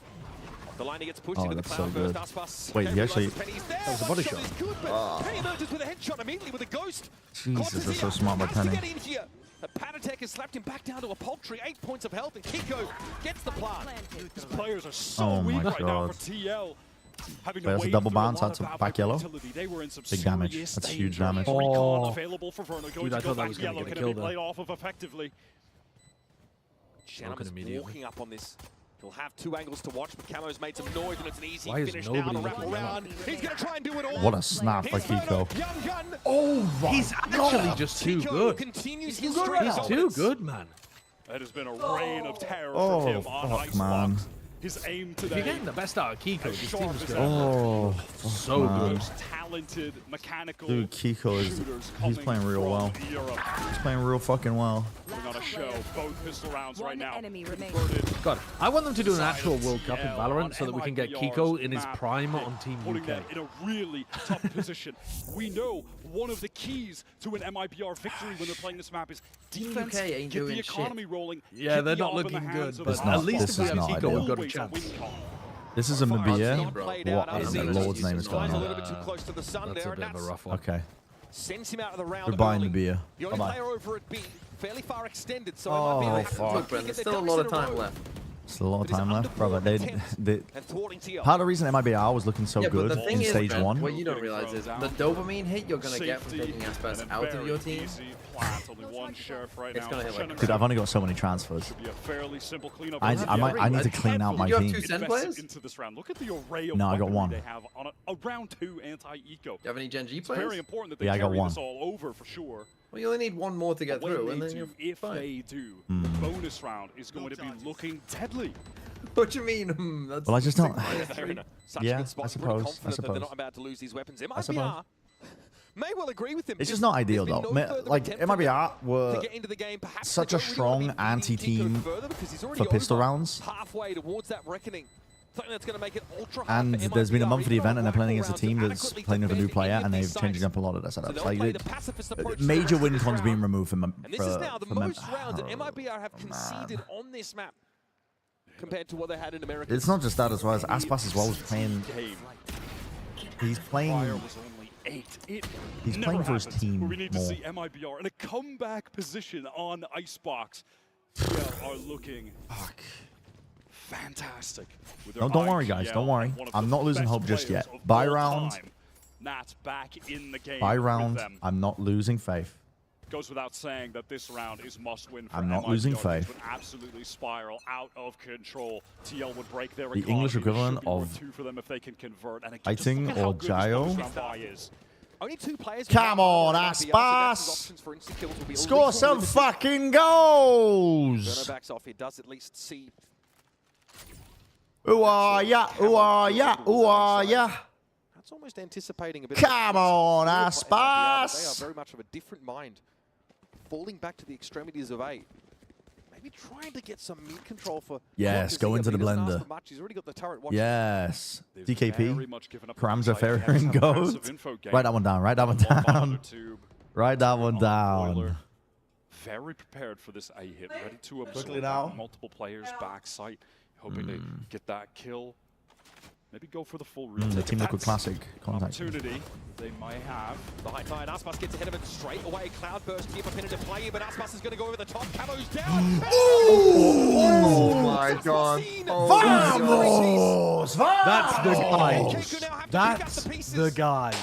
The line gets pushed Oh, into the that's so cloud good. first. Wait, he actually... That was a body shot. Penny emerges with a headshot immediately with a ghost. Jesus, that's so smart by Penny. Panatek has slapped him back down to a paltry 8 points of health, and Kiko gets the plant. These players are so weak right now for TL. Wait, that's a double bounce. That's back yellow. Big damage. That's huge damage. Oh, dude, I thought that was going to get a kill there. Shanaman's walking up on this. He'll have 2 angles to watch, but Camo's made some noise, and it's an easy finish now to wrap around. He's going to try and do it all. What a snap by Kiko. Oh, he's actually just too good. Continues He's too good, man. That has been a reign of terror for him on Icebox. His aim today. If you're getting the best out of Kiko, this team is good. Oh, so good. Talented, mechanical. Dude, Kiko he's playing real well. He's playing real fucking well. On a show, both pistol rounds right now. God, I want them to do an actual World Cup in Valorant so that we can get Kiko in his prime on Team putting UK. them in a really tough position. We know one of the keys to an MIBR victory when they're playing this map is defense, get the economy rolling. Yeah, they're not looking good, but at least if we have Kiko, we've got a chance. This is a MIBR. What in the Lord's name is going a on? little bit too close to the sun That's there, a bit of a rough one. Okay. Sends him out of the round. Goodbye, early. MIBR. The only Bye-bye. player over at B, fairly far extended, so Oh, it might be fuck. Look, Brent, there's still a lot of time left. Still a lot of time left, brother. Part of the reason MIBR was looking so good but the thing in is, stage Brent, 1. what you don't realize is the dopamine hit you're going to get from taking Aspas out of your team. It's going to hit like Dude, I've only got so many transfers. I need to clean out my you team. have 2 Sen players? Into this round. Look at the array of No, I got weaponry 1. they have on a round 2 anti-eco. Do you have any Gen G It's players? very important that they Yeah, I got carry 1. this all over for sure. Well, you only need 1 more to get But when through, they and then do, you're if fine. they do, the bonus round is going to be looking deadly. What do you mean? That's Well, I just don't... They're in such Yeah, a good spot, I suppose. confident I that they're suppose. not about to lose these weapons. I suppose. MIBR may well agree with him. It's just not ideal, though. Like, MIBR were such a strong anti-team for pistol rounds. Halfway towards that reckoning. Something that's going to make it ultra hard And for there's been a MIBR. month for the Even event, and they're playing against a adequately team that's playing with a new player, and they've changed up a lot of their setups. Like, major win cons being removed from And this is now the most rounds that MIBR have conceded on this map compared to what they had in America. It's not just that as well as Aspas as well was playing. He's playing. He's playing for his team we need more. to see MIBR in a comeback position on Icebox. They are looking fantastic. No, don't worry, guys. Don't worry. I'm not losing hope just yet. By round. Nat's back in the game. By round, I'm not losing faith. Goes without saying that this round is must-win for I'm not MIBR. losing These faith. would absolutely spiral out of control. TL would break their The English equivalent of two for them if they can convert. And fighting or Gio. Only 2 players. Come on, Aspas! Score some fucking goals! Backs off. He does at least see. Ooh, yeah, ooh, yeah, ooh, yeah. That's almost anticipating a bit. Come on, They Aspas! are very much of a different mind. Falling back to the extremities of A. Maybe trying to get some mid control for. Yes, go into the blender. He's already got the turret watching. Yes. DKP. Paramza Ferrin goes. Write that one down. Write that one down. Write that one down. Very prepared for this A hit. Ready to Quickly absorb now. multiple players back site. Hoping to get that kill. Maybe go for the full retake. The Team Liquid That's Classic contact. opportunity they might have. The high tide, Aspas gets ahead of it straight away. Cloudburst here for Pinner to play, but Aspas is going to go over the top. Camo's down. Oh my god. Vamos! That's the guy. That's the guy.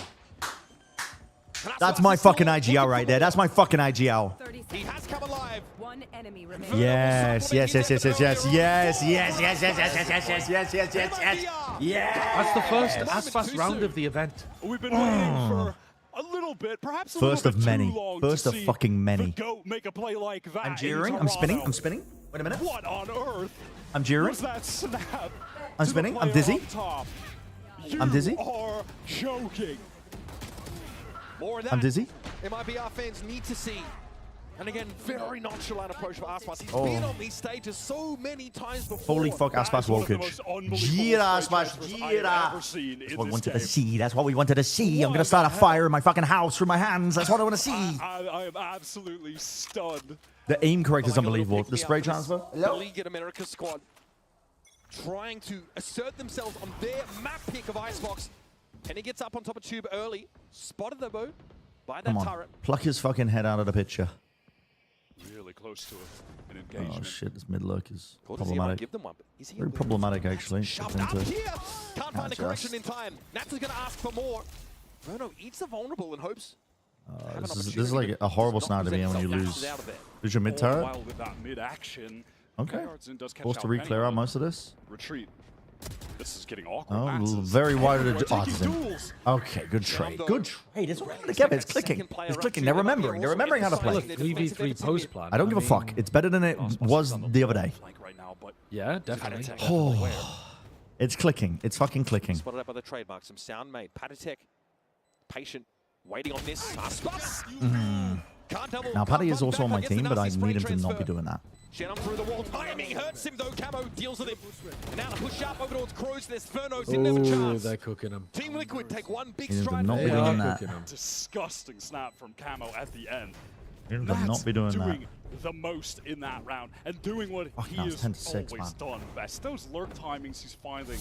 That's my fucking IGL right there. That's my fucking IGL. He has come alive. One enemy remaining. Yes, yes, yes, yes, yes, yes, yes, yes, yes, yes, yes, yes, yes, yes, yes, yes, yes, yes. Yes. That's the first Aspas round of the event. We've been waiting for a little bit, perhaps a First little of bit many. too long First to of see fucking many. the GOAT make a play like that. I'm in jeering. I'm spinning. Toronto. I'm spinning. Wait a minute. What on earth I'm jeering. was that snap? I'm to the spinning. I'm player dizzy. up top? I'm dizzy. You are joking. More of that. I'm dizzy. MIBR fans need to see. And again, very nonchalant approach for Aspas. He's Oh. been on these stages so many times before. Holy fuck, Aspas Volkage. Gira, Aspas, Gira. That's what we wanted to see. That's what we wanted to see. I'm going to start a fire in my fucking house through my hands. That's what I want to see. I am absolutely stunned. The aim correct is unbelievable. The spray transfer. The League at America squad trying to assert themselves on their map pick of Icebox. Penny gets up on top of Tube early. Spotted the bow by that Come on. turret. Pluck his fucking head out of the picture. Really close to an engagement. Oh shit, this mid lurk is Does he problematic. give them one? But is he Very aware? problematic actually. Shoved Into- up here. Can't find the correction just- in time. Nats is going to ask for more. Verno eats the vulnerable and hopes. This is like a horrible scenario to be in when you lose. Lose your mid turret. While with that mid-action, Okay. Bayardson does catch Forced to out Penny re-clear out with most of this. Retreat. This is getting awkward. Oh, Max is very wide. everywhere Oh, taking it's in. duels. Okay, good trade. Good trade. It's all together. It's clicking. It's clicking. They're remembering. They're remembering how to play. 3v3 post plan. I don't give a fuck. It's better than it was the other day. Yeah, definitely. Oh, it's clicking. It's fucking clicking. Spotted up by the trademark. Some sound made. Patatek, patient, waiting on this. Aspas. Can't double. Now, Paddy is also on my Gets the team, but I nasty need him spray to not be transfer. doing that. Shannon through the wall. Timing hurts him though. Camo deals with him. And now to push up over towards Crows. There's Ferno. Didn't have a Oh, chance. they're cooking him. Team Liquid take one big He needs to stride. not be They doing are that. cooking him. Disgusting snap from Camo at the end. He needs to not be doing that. doing the most in that round and doing what Fuck, he now it's has 10 to 6, always man. done best. Those lurk timings he's finding.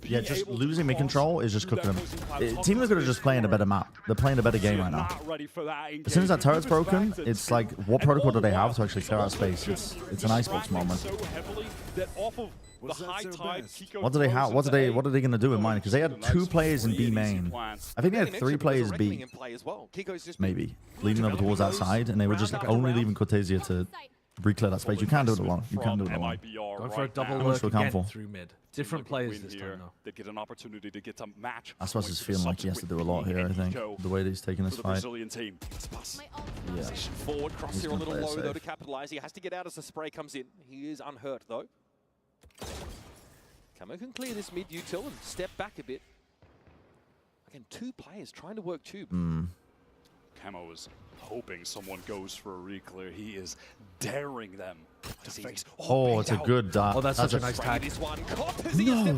Yeah, just losing mid control is just cooking them. Team Liquid are just playing a better map. They're playing a better game right now. As soon as that turret's broken, it's like, what protocol do they have to actually clear out space? It's an icebox moment. What do they have? What are they gonna do in mine? Because they had 2 players in B main. I think they had 3 players B. Maybe leading over towards that side, and they were just only leaving Cortesia to re-clear that space. You can't do it alone. You can't do it alone. Going for a double How much work to account again for? through mid. Different players this time though. They get an opportunity to get to match. Aspas is feeling like he has to do a lot here, I think. The way that he's taking this the fight. Brazilian team. Yeah. Forward, cross He's here a gonna little play it low though safe. to capitalize. He has to get out as the spray comes in. He is unhurt though. Camo can clear this mid util and step back a bit. Again, 2 players trying to work tube. Camo is hoping someone goes for a reclear. He is daring them to face. Oh, it's a good dot. Oh, that's such a nice tag.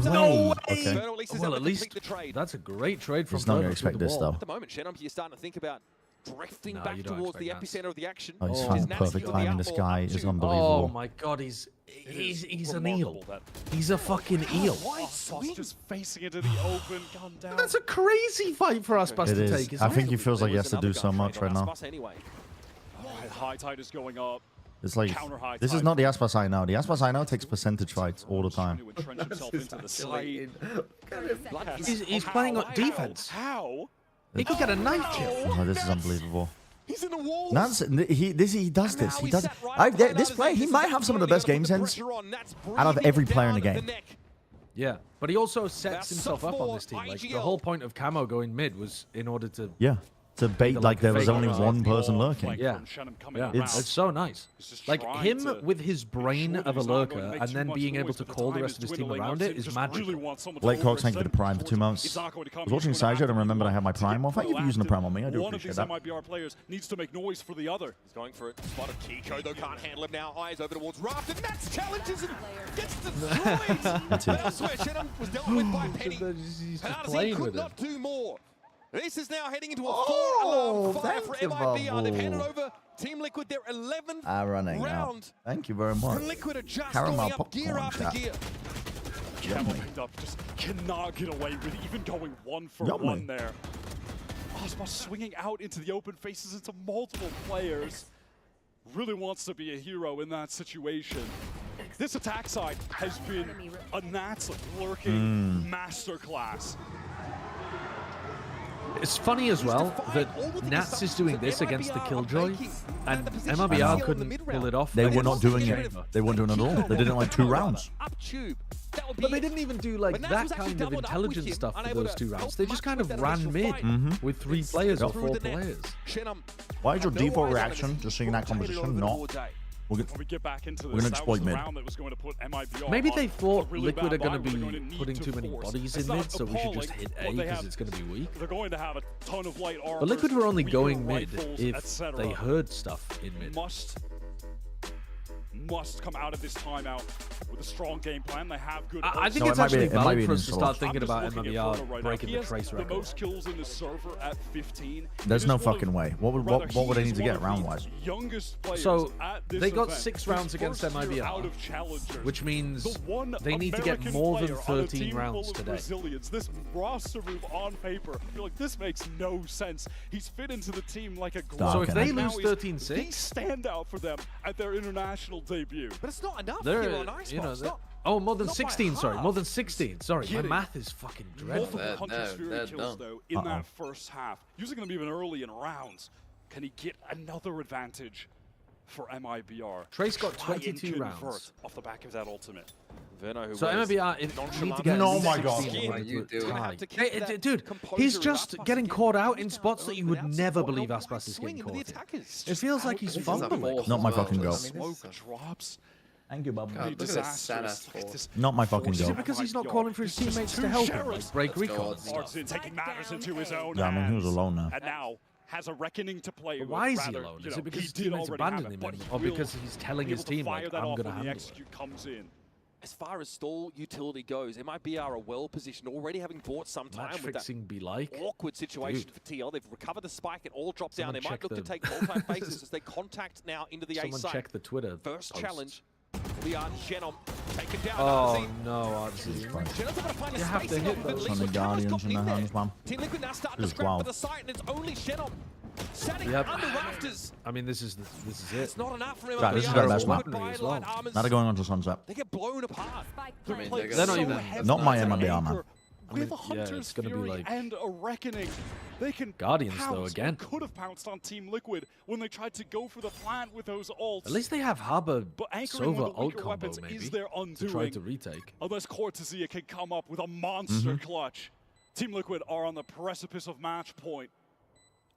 No way. Okay. Well, at least that's a great trade from He's not going to Verno expect with the this, ball. though. At the moment, Shenum, you're starting to think about drifting No, back you don't towards the expect epicenter of the action. Oh, he's Is found Nancy perfect on the timing. This outlaw guy up is to- unbelievable. Oh my god, he's an eel. He's a fucking eel. Aspas just facing into the open, gun down. That's a crazy fight for Aspas It to is. take. I Isn't think it? he feels like he has to do so much right now. Anyway. Alright, high tide is going up. It's like, Counter high this is tide. not the Aspas I know. The Aspas I know takes percentage fights all the time. To entrench himself into the slate. He's playing on defense. How? He could get a knife kill. Oh, this is unbelievable. He's in the wall. Nance, he does this. He does. This play, he might have some of the best game sense out of every player in the game. Yeah, but he also sets himself up on this team. Like the whole point of Camo going mid was in order to To bait like there was only one person lurking. Yeah, it's so nice. Like him with his brain of a lurker and then being able to call the rest of his team around it is magical. Blake Cox, thank you for the Prime for 2 months. I was watching Sideshow and remembered I had my Prime. Well, thank you for using the Prime on me. I do appreciate that. One of these MIBR players needs to make noise for the other. He's going for it. Spotted Kiko, though, can't handle him now. Eyes over towards Raft, and Nats challenges and gets destroyed. But elsewhere, Shenum was dealt with by Penny. Penalty could not do more. This is now heading into a 4-alarm fire for MIBR. They've handed over Team Liquid their 11th Running round. out. Thank you very much. And Liquid are just Caramel going up gear popcorn after chat. gear. Camel picked up, just cannot get away with even going 1 for 1 there. Aspas swinging out into the open, faces into multiple players. Really wants to be a hero in that situation. This attack side has been a Nats lurking masterclass. It's funny as well that Nats is doing this against the Killjoy, and MIBR couldn't pull it off. They were not doing it. They weren't doing it at all. They did it in like 2 rounds. But they didn't even do like that kind of intelligent stuff for those 2 rounds. They just kind of ran mid with 3 players or 4 players. Why is your default reaction just seeing that competition not? We're gonna exploit mid. Maybe they thought Liquid are going to be putting too many bodies in mid, so we should just hit A because it's going to be weak. They're going to have a ton of light armor. But Liquid were only going mid if they heard stuff in mid. Must come out of this timeout with a strong game plan. They have good. I think it's actually valid for us to start thinking about MIBR breaking the trace record. The most kills in the server at 15. There's no fucking way. What would they need to get round-wise? So they got 6 rounds against MIBR, which means they need to get more than 13 rounds today. This roster move on paper, I feel like this makes no sense. He's fit into the team like a glove. So if they lose 13-6, the standout for them at their international debut. But it's not enough. They're, oh, more than 16, sorry. More than 16, sorry. My math is fucking dreadful. Multiple Hunter's Fury kills, though, in that first half. Using them even early in rounds. Can he get another advantage for MIBR? Trace got 22 rounds. Off the back of that ultimate. So MIBR need to get oh my god. Dude, he's just getting caught out in spots that you would never believe Aspas is getting caught in. It feels like he's fumbling. Not my fucking goal. Smoke drops. Thank you, Bob. Disastrous. Not my fucking Is goal. it because he's not calling for his teammates to help him, like break recon? Artson taking matters into his own Yeah, I mean, he was alone now. And now has a reckoning to play with. Why is he alone? Is it because his teammates abandoned him, or because he's telling his team, like, I'm going to handle it? Comes in. As far as stall utility goes, MIBR are well positioned, already having bought some time with that be like awkward situation for TL. They've recovered the spike, it all drops down. They might look to take multi-faces as they contact now into the A side. Someone check the Twitter First challenge. We are Shenom taken down. Oh no, Artsy. You have to hit those. On the Guardians in the hands, man. Team Liquid now starting to scrap for the site, and it's only Shenom standing under rafters. I mean, this is it. It's not enough for him. Right, this is their best map. Now they're going on to Sunset. They get blown apart. They're not even. Not my MIBR, man. With a Hunter's Fury like and a Reckoning, they can Guardians pounce, though again. Could have pounced on Team Liquid when they tried to go for the plant with those ults. At least they have Harbor Sova ult combo weapons maybe is their undoing, to try to retake. Unless Cortesia can come up with a monster clutch. Team Liquid are on the precipice of match point.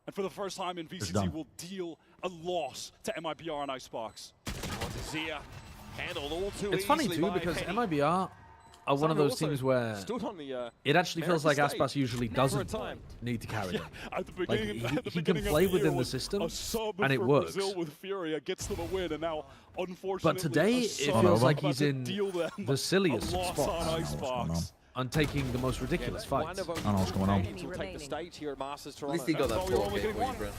And for the first time in VCT will deal a loss to MIBR and Icebox. Cortesia handled all too It's funny easily too by because Penny. MIBR are one of those teams where it actually feels like America's Aspas usually doesn't need to carry them. Like, he can play within the system, and it works. But today, it feels like he's in the silliest spot and taking the most ridiculous fights. I don't know what's going on. At least he got that 4K for you, Brent.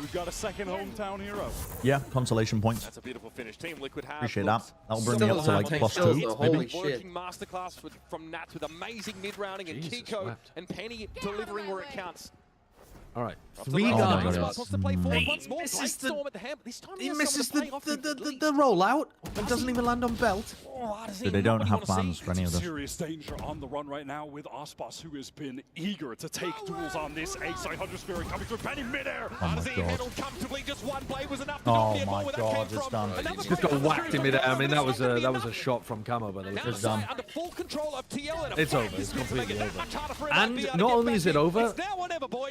We've got a second hometown hero. Yeah, consolation points. That's a beautiful finish. Team Liquid have Appreciate that. That'll bring me up to like +2, maybe. Working masterclass from Nats with amazing mid-rounding and Kiko and Penny delivering where it counts. All right, Oh 3 guys. He misses the rollout and doesn't even land on belt. So they don't have plans for any of this. Serious danger on the run right now with Aspas, who has been eager to take duels on this A-side 100 Spirit coming through Penny midair. Oh my god. Just one blade was enough. Oh my god, it's done. Just got whacked in midair. I mean, that was a shot from Camo, by the way. It's done. Under full control of TL. It's over. It's completely over. And not only is it over,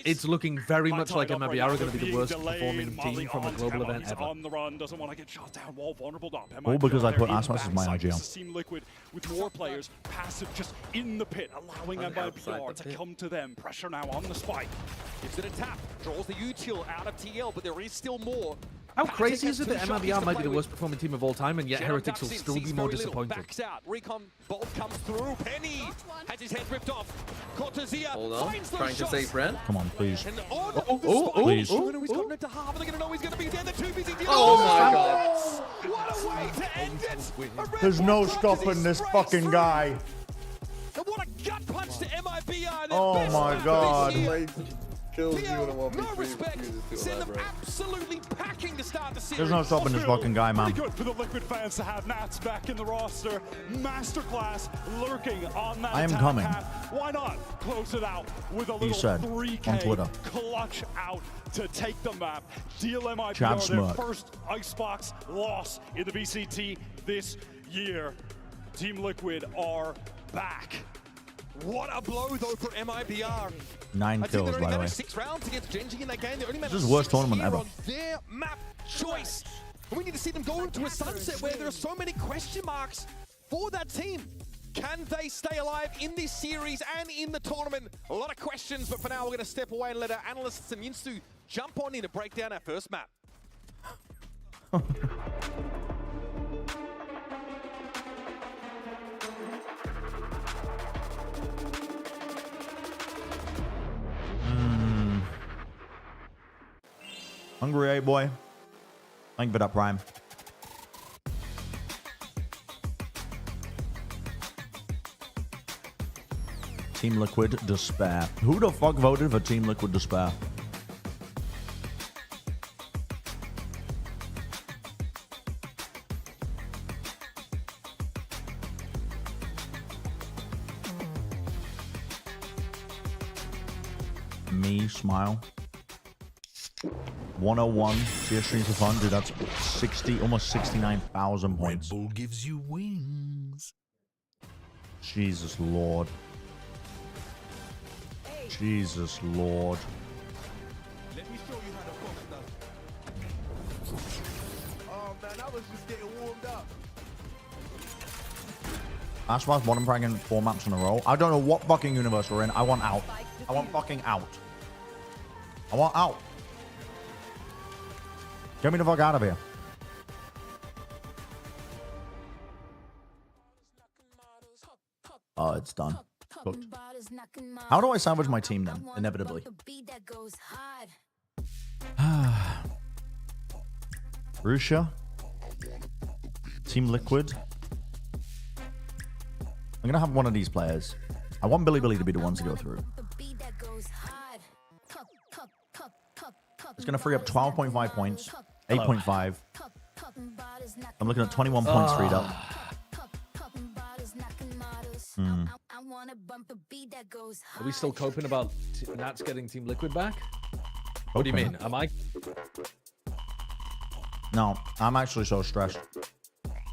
it's looking very much like MIBR are going to be the worst performing team from a global event ever. On the run, doesn't want to get shot down while vulnerable up. All because I put Aspas as my IGL. Team Liquid with more players passive just in the pit, allowing MIBR to come to them. Pressure now on the spike. Gives it a tap, draws the util out of TL, but there is still more. How crazy is it that MIBR might be the worst performing team of all time, and yet Heretics will still be more disappointed? Backs out. Recon bolt comes through. Penny has his head ripped off. Cortezia Hold on, finds the trying to shot. save Brent. Come on, please. And on Please. he's gotten it to half. Are they going to know he's going to be dead? They're too busy dealing. Oh my god. What a way to end it. There's no stopping this fucking guy. And what a gut punch to MIBR. Oh my god. Kills you in a No 1v3 respect. refuses to Send them elaborate. absolutely packing to start the series. There's no stopping this fucking guy, man. Pretty good for the Liquid fans to have Nats back in the roster. Masterclass lurking on that I am attack coming. path. Why not close it out with a He little said 3K on Twitter. clutch out to take the map. Deal Chad MIBR their Smirk. first Icebox loss in the VCT this year. Team Liquid are back. What a blow, though, for MIBR. 9 kills, by the way. 6 rounds against Genji in that game. They only This managed is the worst 6 tournament here ever. on their map choice. And we need to see them go into a sunset where there are so many question marks for that team. Can they stay alive in this series and in the tournament? A lot of questions, but for now, we're going to step away and let our analysts and Yinsu jump on in to break down our first map. Hungry 8 boy. Thank you for that prime. Team Liquid Despair. Who the fuck voted for Team Liquid Despair? Me, smile. 101 CS streams for fun, dude. That's 60, almost 69,000 points. Red Bull gives you wings. Jesus Lord. Jesus Lord. Let me show you how to fuck stuff. Oh man, I was just getting warmed up. Aspas bottom fragging 4 maps in a row. I don't know what fucking universe we're in. I want out. I want fucking out. I want out. Get me the fuck out of here. Oh, it's done. Cooked. How do I salvage my team then? Inevitably. Rusha. Team Liquid. I'm gonna have one of these players. I want Billy to be the one to go through. It's gonna free up 12.5 points, 8.5. I'm looking at 21 points freed up. Are we still coping about Nats getting Team Liquid back? What do you mean? Am I? No, I'm actually so stressed.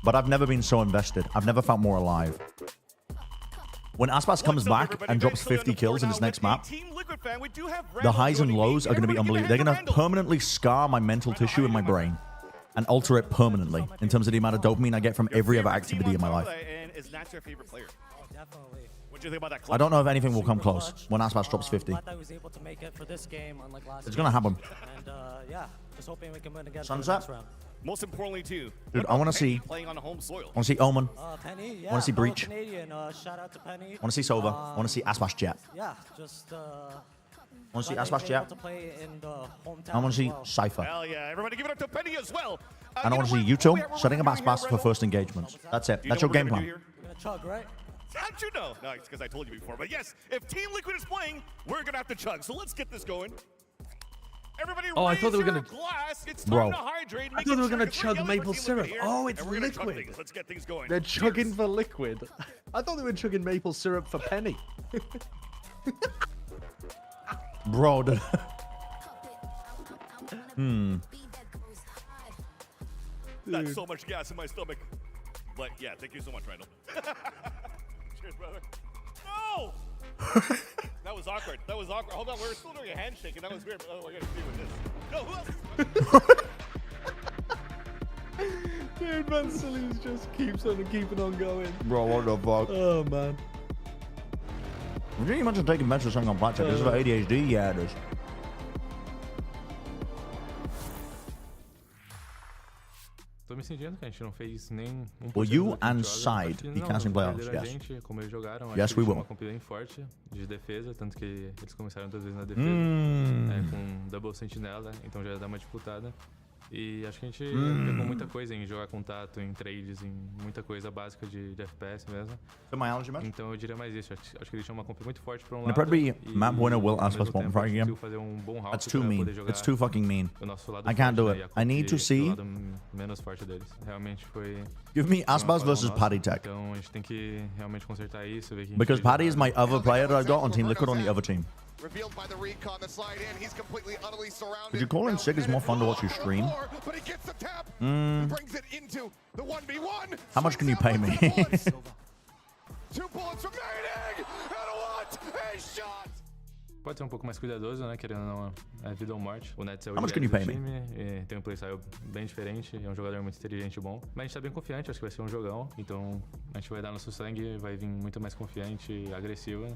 But I've never been so invested. I've never felt more alive. When Aspas comes back and drops 50 kills in his next map, the highs and lows are going to be unbelievable. They're going to permanently scar my mental tissue in my brain and alter it permanently in terms of the amount of dopamine I get from every other activity in my life. Is Nats your favorite player? Definitely. What do you think about that? I don't know if anything will come close when Aspas drops 50. Glad that he was able to make it for this game, unlike last It's gonna happen. And yeah, just hoping we can win again Sunset? for the next round. Most importantly, too. Dude, I want to see. Playing on home soil. I want to see Omen. Penny, yeah, I want to see fellow Breach. Canadian, shout out to Penny. I want to see Sova. I want to see Aspas Jet. Yeah, just I want to see glad Aspas they were Jet. able to play in the hometown I want as to see well. Cypher. Hell yeah, everybody give it up to Penny as well. And I want to see you two setting up Aspas for first engagements. That's it. That's your game plan. We're gonna chug, right? How'd you know? No, it's because I told you before. But yes, if Team Liquid is playing, we're going to have to chug. So let's get this going. Everybody I thought they were gonna. glass. It's Bro. time to hydrate. I thought they were gonna chug maple syrup. Oh, it's liquid. Let's get things going. They're chugging for liquid. I thought they were chugging maple syrup for Penny. Bro. That's so much gas in my stomach. But yeah, thank you so much, Randall. Cheers, brother. No! That was awkward. That was awkward. Hold on, we were still doing a handshake, and that was weird. Oh, I gotta deal with this. No, who else? Dude, man, Silly's just keeps on and keeping on going. Bro, what the fuck? Oh, man. Would you imagine taking meds or something on blackjack? This is for ADHD? Yeah, it is. Tô me sentindo que a gente não fez nem Will you and Side be casting playoffs? Yes. Como eles jogaram, Yes, we will. uma competição bem forte de defesa, tanto que eles começaram 2 vezes na defesa, com double sentinela, então já dá uma disputada. E acho que a gente pegou muita coisa em jogar contato, em trades, em muita coisa básica de FPS mesmo. Então eu diria mais isso. Acho que eles tinham uma compra muito forte para um lado. Probably map winner will ask for spawn for again. Fazer bom round That's too mean. It's too fucking mean. O nosso lado I can't do forte, it. I need to see. O lado menos forte deles. Realmente foi. Give me Aspas versus Paddy Tech. Então a gente tem que realmente consertar isso, ver que Because Paddy is my other player that I got on Team Liquid on the other team. Revealed by the recon, the slide in. He's completely utterly surrounded. Could you call in sick? It's more fun to watch you stream. But he gets the tap. Brings it into the 1v1. How much can you pay me? 2 bullets remaining. And what a shot. Pode ser um pouco mais cuidadoso, né? Querendo ou não, é vida ou morte. O Nets é o How much can you pay me? time, tem um playstyle bem diferente, é um jogador muito inteligente e bom. Mas a gente tá bem confiante, acho que vai ser um jogão. Então a gente vai dar nosso sangue, vai vir muito mais confiante e agressivo.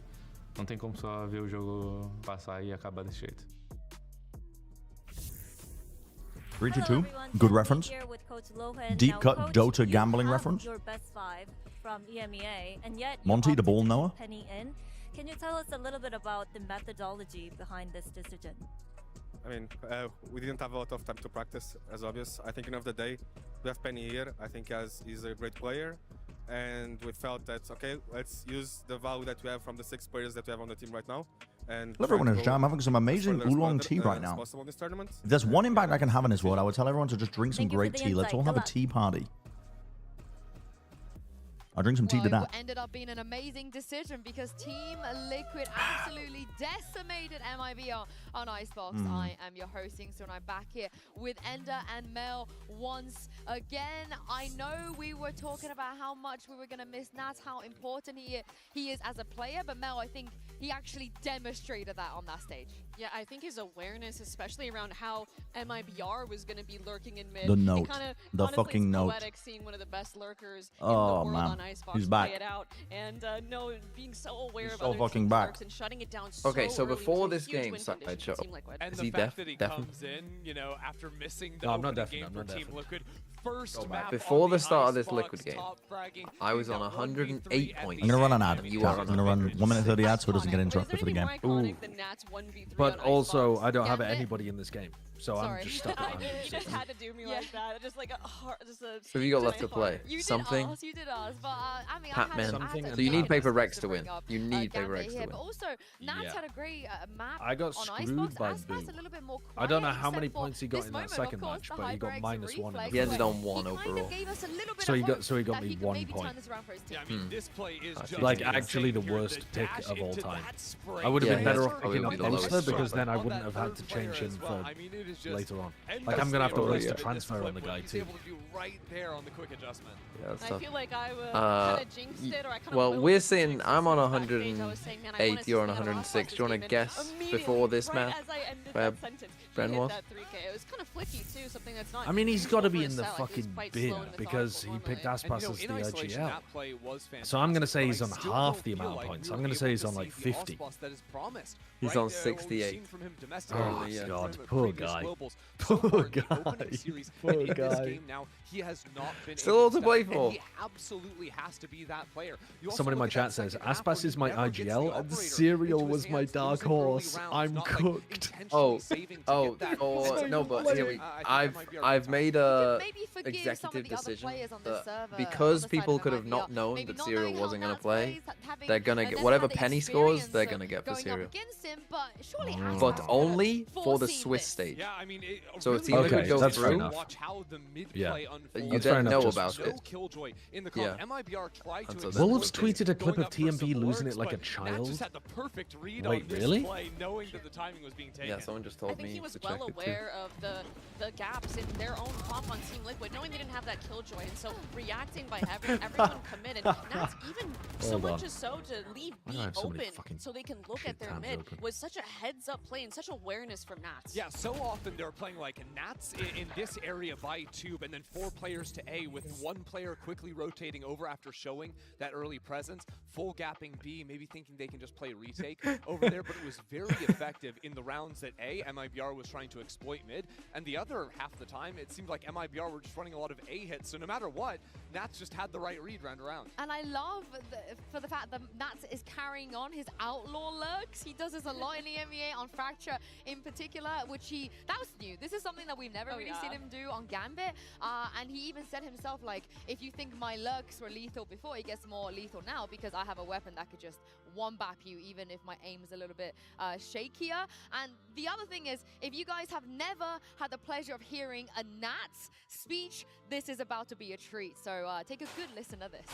Não tem como só ver o jogo passar e acabar desse jeito. 3-2-2, good reference. Deep cut Dota gambling reference. Monty, the ball knower. Can you tell us a little bit about the methodology behind this decision? I mean, we didn't have a lot of time to practice, as obvious. I think, end of the day, we have Penny here. I think he's a great player. And we felt that, okay, let's use the value that we have from the 6 players that we have on the team right now. And Love everyone in the chat. I'm having some amazing oolong tea right now. If there's one impact I can have in this world, I would tell everyone to just drink some great tea. Let's all have a tea party. I'll drink some tea to that. Ended up being an amazing decision because Team Liquid absolutely decimated MIBR on Icebox. I am your hosting, so I'm back here with Ender and Mel once again. I know we were talking about how much we were going to miss Nats, how important he is as a player, but Mel, I think he actually demonstrated that on that stage. Yeah, I think his awareness, especially around how MIBR was going to be lurking in mid. The note. The fucking note. Poetic seeing one of the best lurkers in the Oh, world man. on Icebox He's play back. it out. And being so aware He's of so other fucking teams' back. lurks and shutting it down so Okay, so early before was a this huge game, win condition for Team Liquid. And is the he fact that he deaf? comes in, you know, after missing the No, I'm not opening deaf, game I'm for not Team deaf. Liquid, first map Before on the start of this Icebox, Liquid game, top fragging, I was hitting on that 108 1v3 points. I'm going to run an ad. You are I'm going to run 1 minute 30 ads so it doesn't get interrupted for the game. Iconic than Nats 1v3 But on also, Icebox. I don't have Get it? anybody in this game, so I'm just stuck at It just 160. had to do me like that. Just like a heart. Just a. So you got left to play? You Something? did ask, but I mean, Pac-Man. I had So you need Paper to Rex to bring win. up, You need Paper Gambit Rex to here, win. But also, Nats Yeah. had a great map I got on screwed Icebox. by Aspas Boo. a little bit more I don't know quiet, how many except for points he got this in that moment, of second course, match, the but he got HyperX -1 in reflex, He ended but on 1 he kind of overall. gave us a little bit So of he got hope so he got that me he could 1 maybe point. turn this around for his team. Yeah, I mean, this play is just Like insane actually the here, worst pick dash of all into time. that spray. I would have Yeah, been he better has off probably picking up the lowest Monster score, because but- then I On wouldn't that have had third to change player him as well. for I mean, it is just later on. Like, I'm going to have to waste a transfer on the guy, too. Able to do right there on the quick adjustment. Yeah, that's I tough. feel like I kind of jinxed it, or I kind of Well, we're saying I'm on 108, you're on 106. Do you want to guess before this match where Bren was? It was kind of flicky too, something that's not. I mean, he's got to be in the fucking beer because he picked Aspas as the IGL. So I'm going to say he's on half the amount of points. I'm going to say he's on like 50. He's on 68. Oh, God. Poor guy. Poor guy. Poor guy. He has not been still all to play for. He absolutely has to be that player. Someone in my chat says, Aspas is my IGL and Serial was my dark horse. I'm cooked. No, but here I've made a executive decision that because people could have not known that Serial wasn't going to play, they're going to get whatever Penny scores, they're going to get for Serial. But only for the Swiss stage. So if Team Liquid go through, you don't know about it. Yeah. Wolves tweeted a clip of TMB losing it like a child. Wait, really? Yeah, someone just told me he was to well check it aware of the gaps in their own comp on Team Liquid, knowing they didn't have that killjoy, and so reacting by having everyone commit, and Nats even so much as so to leave B open so they can look at their mid was such a heads-up play and such awareness from Nats. Yeah, so often they're playing like Nats in this area by tube, and then 4 players to A with 1 player quickly rotating over after showing that early presence, full gapping B, maybe thinking they can just play retake over there, but it was very effective in the rounds that A, MIBR was trying to exploit mid, and the other half of the time, it seemed like MIBR were just running a lot of A hits, so no matter what, Nats just had the right read round around. And I love for the fact that Nats is carrying on his outlaw lurks. He does this a lot in the MEA on Fracture in particular, which that was new. This is something that we've never really seen him do on Gambit, and he even said himself, like, if you think my lurks were lethal before, he gets more lethal now because I have a weapon that could just one-bap you even if my aim is a little bit shakier. And the other thing is, if you guys have never had the pleasure of hearing a Nats speech, this is about to be a treat. So take a good listen to this.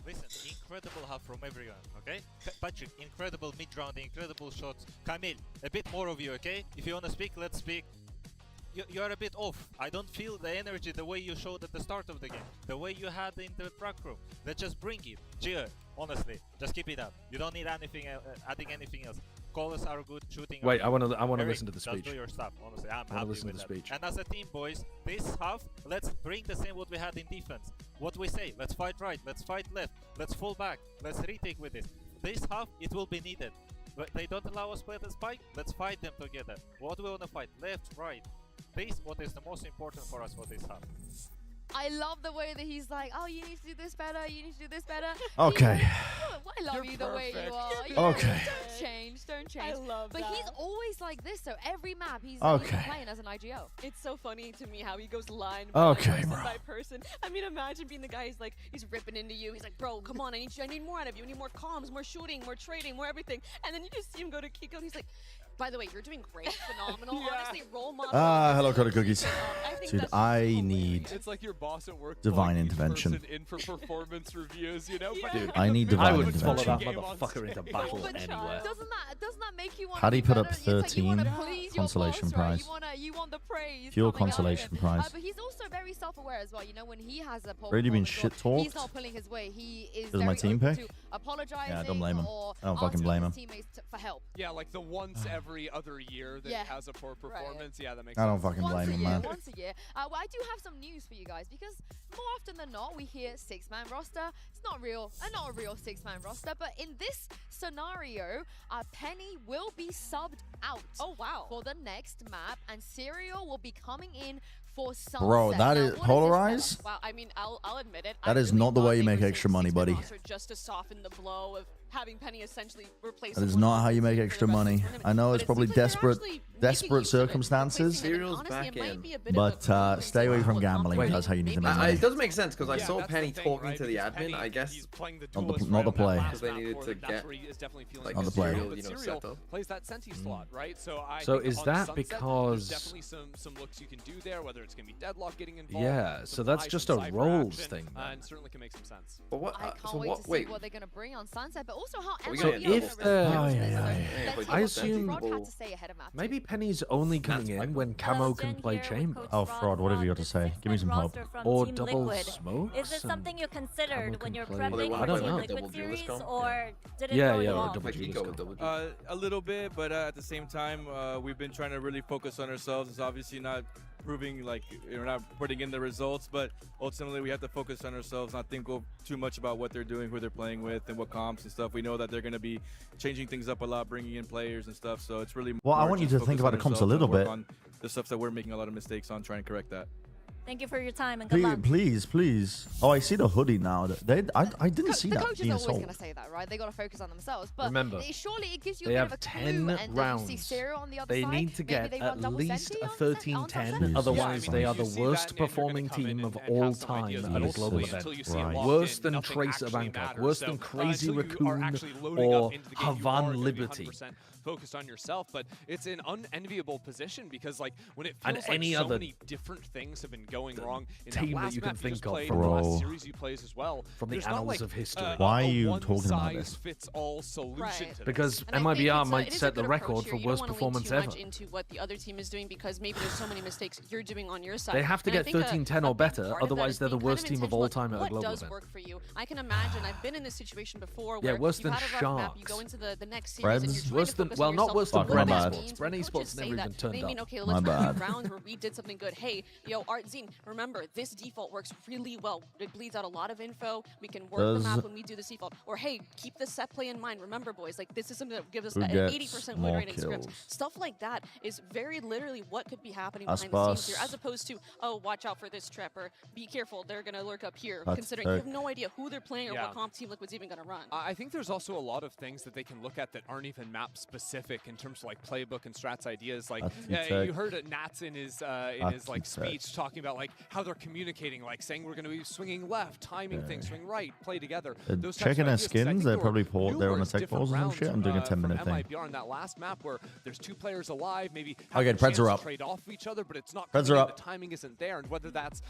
Listen, incredible half from everyone, okay? Patrick, incredible mid-round, incredible shots. Camille, a bit more of you, okay? If you want to speak, let's speak. You're a bit off. I don't feel the energy the way you showed at the start of the game. The way you had in the track room. Let's just bring it. Cheer, honestly. Just keep it up. You don't need anything, adding anything else. Calls are good, shooting. Wait, I want to listen to the speech. Just do your stuff, honestly. I'm happy happy listen with to the that. speech. And as a team, boys, this half, let's bring the same what we had in defense. What we say, let's fight right, let's fight left, let's fall back, let's retake with this. This half, it will be needed. But they don't allow us to play the spike, let's fight them together. What do we want to fight? Left, right. This what is the most important for us for this half. I love the way that he's like, oh, you need to do this better, you need to do this better. Okay. I love you the way you are. Okay. Don't change. I love but that. he's always like this, so every map he's playing as an IGO. It's so funny to me how he goes line Okay, by person. I mean, imagine being the guy who's like, he's ripping into you. He's like, bro, come on, I need more out of you. I need more comms, more shooting, more trading, more everything. And then you just see him go to Kiko and he's like, by the way, you're doing great, phenomenal. Honestly, role model. Hello, Coda Cookies. Dude, I need It's like your boss at work divine intervention. In for performance reviews, you know? Dude, I need divine I would intervention. follow that motherfucker into battle anywhere. Doesn't that make you want Paddy to put be up better? It's like you 13 wanna please your consolation boss, right? prize. You want the praise. Pure coming out of consolation him. prize. But he's also very self-aware as well. You know, when he has a poor Really been performance, shit-talked? he's not pulling his weight. He is Because of my team open pick? to apologizing. Yeah, I don't blame him. Or I don't fucking blame him. asking his teammates for help. Yeah, like the once every other year that has a poor performance. Yeah, that makes I sense. don't fucking blame him, man. Once a year. Well, I do have some news for you guys because more often than not, we hear 6-man roster. It's not a real 6-man roster, but in this scenario, Penny will be subbed out. Oh wow! For the next map, and Serial will be coming in for Sunset. Bro, that is polarize. Wow, I mean, I'll admit it. That is not the way you make extra money, buddy. Just to soften the blow of having Penny essentially replace. That is not how you make extra money. I know it's probably desperate circumstances, but stay away from gambling. That's how you need to make money. It does make sense because I saw Penny talking to the admin. I guess not the play. Because they needed to get like not the play. Set up. Plays that Senti slot, right? So is that because definitely some looks you can do there, whether it's gonna be Deadlock getting involved. Yeah, so that's just a roles thing. And certainly can make some sense. But what? I can't wait to see what they're gonna bring on Sunset, but also how So if I assume maybe Penny's only coming in when Camo can play Chamber. Oh, Fraud, whatever you got to say. Give me some hope. Or double smokes. Is it something you considered when you're prepping I don't for know. Liquid series, or did it Yeah, go yeah, wrong? or double G. A little bit, but at the same time, we've been trying to really focus on ourselves. It's obviously not proving like we're not putting in the results, but ultimately we have to focus on ourselves, not think too much about what they're doing, who they're playing with, and what comps and stuff. We know that they're going to be changing things up a lot, bringing in players and stuff. So it's really Well, I want you to think about the comps a little bit. On the stuff that we're making a lot of mistakes on, trying to correct that. Thank you for your time and good luck. Please. Oh, I see the hoodie now. I didn't see that. The coach is always going to say that, right? They got to focus on themselves. But remember, surely it gives you they a have bit of a 10 clue, and rounds. you see Serial on the other They side. need to get at least a 13-10. Jesus Otherwise, they are the Christ. worst performing team of all time at a global event. Worse than Tracer Bangkok, worse than Crazy Raccoon or Havan Liberty. Focused on yourself, but it's an unenviable position because like when it And feels like any so other many different things have been going wrong in team that that last you can map you just think of played, from the Bro. last series you plays as well. From the There's not annals like, of history. Why are you one talking about size this? fits all solution to this. Because And I think MIBR it might is a set the good record approach for here. You worst don't wanna performance lean too ever. much into what the other team is doing because maybe there's so many mistakes you're doing on your side. They have to And I get think 13-10 or big better, part of that otherwise is they're the being kind worst team of all time at a what global does event. work for you? I can imagine. I've been in this situation before Yeah, where worse you've than had a rough map, you go Sharks. into the next series and you're Reds? trying Worse to than, focus well, on not yourself. worse than Fuck, my Brenny bad. Sports. Brenny Coaches Sports say never that. even turned They mean, up. okay, My let's play bad. rounds where we did something good. Hey, yo, Artzine, remember, this default works really well. It bleeds out a lot of info. We can work the map when we do this default. Or, hey, keep the set play in mind. Remember, boys, like this is something that gives us Who an gets 80% win more rate in scrims. kills? Stuff like that is very literally what could be happening behind the Aspas. scenes here, as opposed to, oh, watch out for this trap, or be careful, they're going to lurk up here, That's considering you have no idea who they're playing or what comp Team Liquid's even going to run. I think there's also a lot of things that they can look at that aren't even map specific in terms of like playbook and strats ideas. Like you heard Nats in his like speech talking about like how they're communicating, like saying we're going to be swinging left, timing things, swing right, play together. Those types Checking of their ideas, 'cause I skins, think they're there were probably they're on the numerous tech balls or some different shit. I'm doing a rounds, 10-minute from thing. MIBR on that last map where there's two players alive, maybe Okay, have a Preds chance are to up. trade off each other, but it's not Preds coming are in, up. the timing isn't there, and whether that's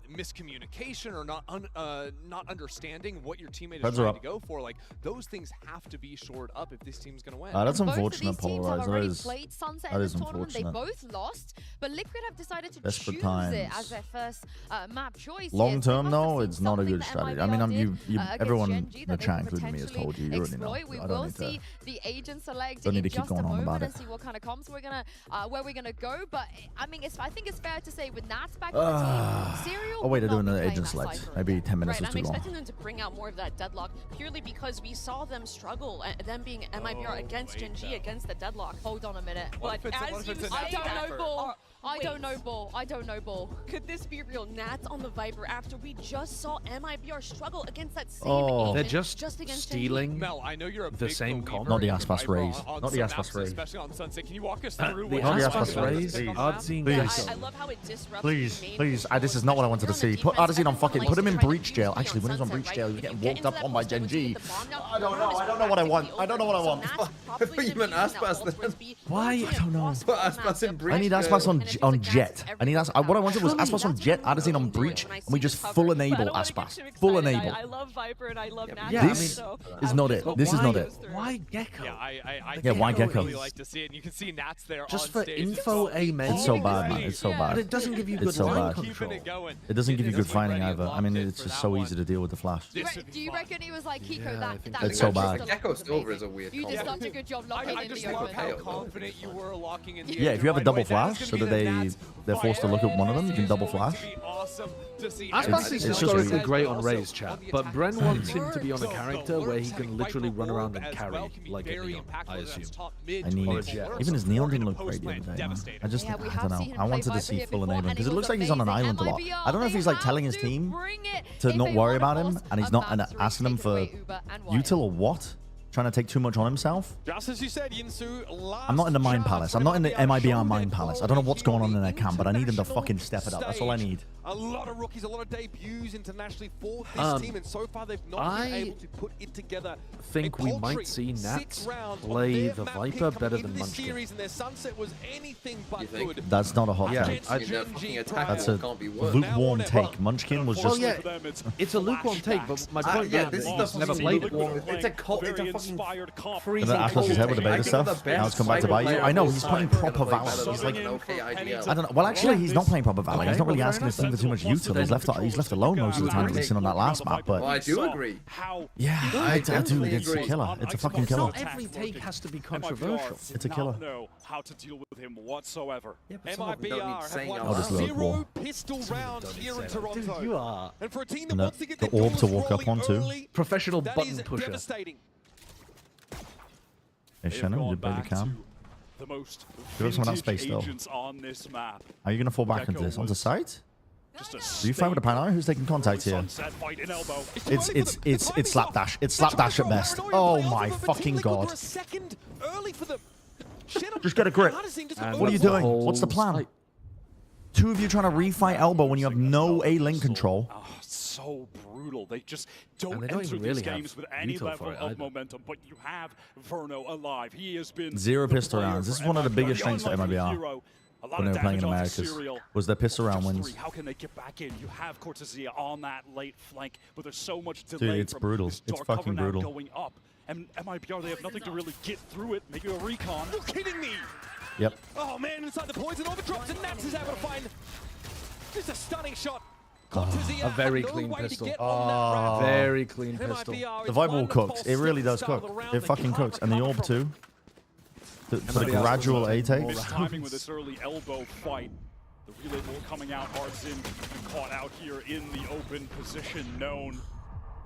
miscommunication or not understanding what your teammate is Preds are trying up. to go for, like those things have to be shored up if this team's gonna win. That's Both unfortunate, of these teams have Polarized. already That is, played Sunset that in is the tournament. They unfortunate. both lost, but Liquid have decided to Desperate choose times. it as their first map choice. Long term, must have though, seen it's not a something good that strategy. I MIBR mean, did, everyone against in Gen G the that they chat, could including me, has told you. You already know. exploit. We I will don't need see to. the agent select Don't need in to keep just a going on about moment it. and see what kind of comps we're gonna where we're gonna go. But I mean, I think it's fair to say with Nats back on the team, Serial Oh wait, they're will doing not be the playing agent that select. Cypher Maybe again. 10 minutes Right, was I'm too long. expecting them to bring out more of that deadlock purely because we saw them struggle, them being MIBR against Gen G, against the deadlock. Hold on a minute. But as you I don't know ball. I Wait. don't know ball. I don't know ball. Could this be real? Nats on the Viper after we just saw MIBR struggle against that same Oh. agent They're just against stealing Mel, I know you're a the big same believer comp. Not the in Aspas Viper raise. on Not the some Aspas maps, raise. especially on Sunset. Can you walk us through The what Not the Aspas Aspas raise, raise. Artzine Please. I love how it disrupts Please, the main please. control, This is not what I wanted to especially see. on the Put Odyssey on defense. fucking. Put him in Everyone breach likes to jail. be Actually, when he's on Sunset, breach right? jail, If he's you getting get walked into up that on by post, Gen once you G. hit the bomb now, I don't know. Ron is I don't know what I want. probably I don't know what I want. overusing that. Put Probably him in gonna be using that Aspas ult towards then. B. Why? I don't know. Put Aspas in breach. I need Aspas on Jet. I need Aspas. What I wanted was Aspas on Jet, Odyssey on breach, and we just full enable Aspas. Full enable. I love Viper and I love Nats. Yeah, This is not it. This is not it. Why Gecko? Yeah, why Gecko? Really like to see it, and you can see Nats there Just on for stage. info, amen. It's so bad, man. It's so But bad. it doesn't give you It's good so line bad. control. It doesn't give you good It's fighting already either. I mean, locked in it's for just that so one. easy to deal with the flash. Do you reckon it was like Kiko that It's so bad. Gecko Silver is a weird You did combo. such a good job locking I in just the love open. how confident you were locking in the Yeah, if you have a right double away. That is flash, so gonna that be the Nats they're forced to look at one of them, you can double flash. Aspas is It's just historically weird. great on Raze chat, but Bren wants him to be on a character where he can literally run around and carry like a Neon, I assume. I need, even his Neon didn't look great the other day, man. I just, I don't know. I wanted to see full enablement because it looks like he's on an island a lot. I don't know if he's like telling his team to not worry about him and he's not asking them for util or what. trying to take too much on himself. Just as you said, Yinsu, I'm not in the Mine Palace. I'm not in the MIBR Mine Palace. I don't know what's going on in their camp, but I need them to fucking step it up. That's all I need. A lot of rookies, a lot of debuts internationally for this team, and so far they've not been able to put it together. I think we might see Nats play the Viper better than Munchkin. And their sunset was anything but good. That's not a hot take. That's a lukewarm take. Munchkin was just... Well, yeah, it's a lukewarm take, but my point is he's never played it. It's a fucking freezing and then Ash lost his head with the beta stuff. Now it's come back to bite you. I know, he's playing proper Valor. He's like... I don't know. Well, actually, he's not playing proper Valor. He's not really asking his team for too much util. He's left alone most of the time, at least on that last map, but... Well, I do agree. Yeah, I do. It's a killer. It's a fucking killer. Not every take has to be controversial. It's a killer. Know how to deal with him whatsoever. Yeah, MIBR have I'll just won load war. 0 pistol rounds here in Toronto. Dude, you are... And for a team that And wants to get the their orb to doors walk up rolling on too. early, Professional that button is pusher. devastating. Hey, Shannon, you barely can. The most Give us some of that space, though. on this map. Are you going to fall back into this? Onto site? Do you fight with a Paranoia? Who's taking contact here? It's slapdash. It's slapdash at best. Oh my fucking god. Just get a grip. What are you doing? What's the plan? Two of you trying to refight elbow when you have no A-lane control. Oh, so brutal. They just don't don't enter even these really games with any veto level for it of either. momentum, but you have Verno alive. He has been 0 the pistol player rounds. This for is one of the MIBR. biggest strengths for Unlikely MIBR hero. A lot when they of were playing in damage onto Americas. Serial. Was their pistol round Just wins. 3. How can they get back in? You have Cortezia on that late flank, but there's so much delay. Dude, it's from brutal. this It's dark fucking cover now brutal. going up. And MIBR, they have nothing to really get through it. Maybe a recon. You're kidding me! Yep. Oh man, inside the poison overdrops, and Nats is able to find just a stunning shot. A very clean pistol. Very clean pistol. The Viper will cook. It really does cook. It fucking cooks. And the orb too. For the gradual A-take. Timing with this early elbow fight. The relay ball coming out, Ardzin caught out here in the open position known.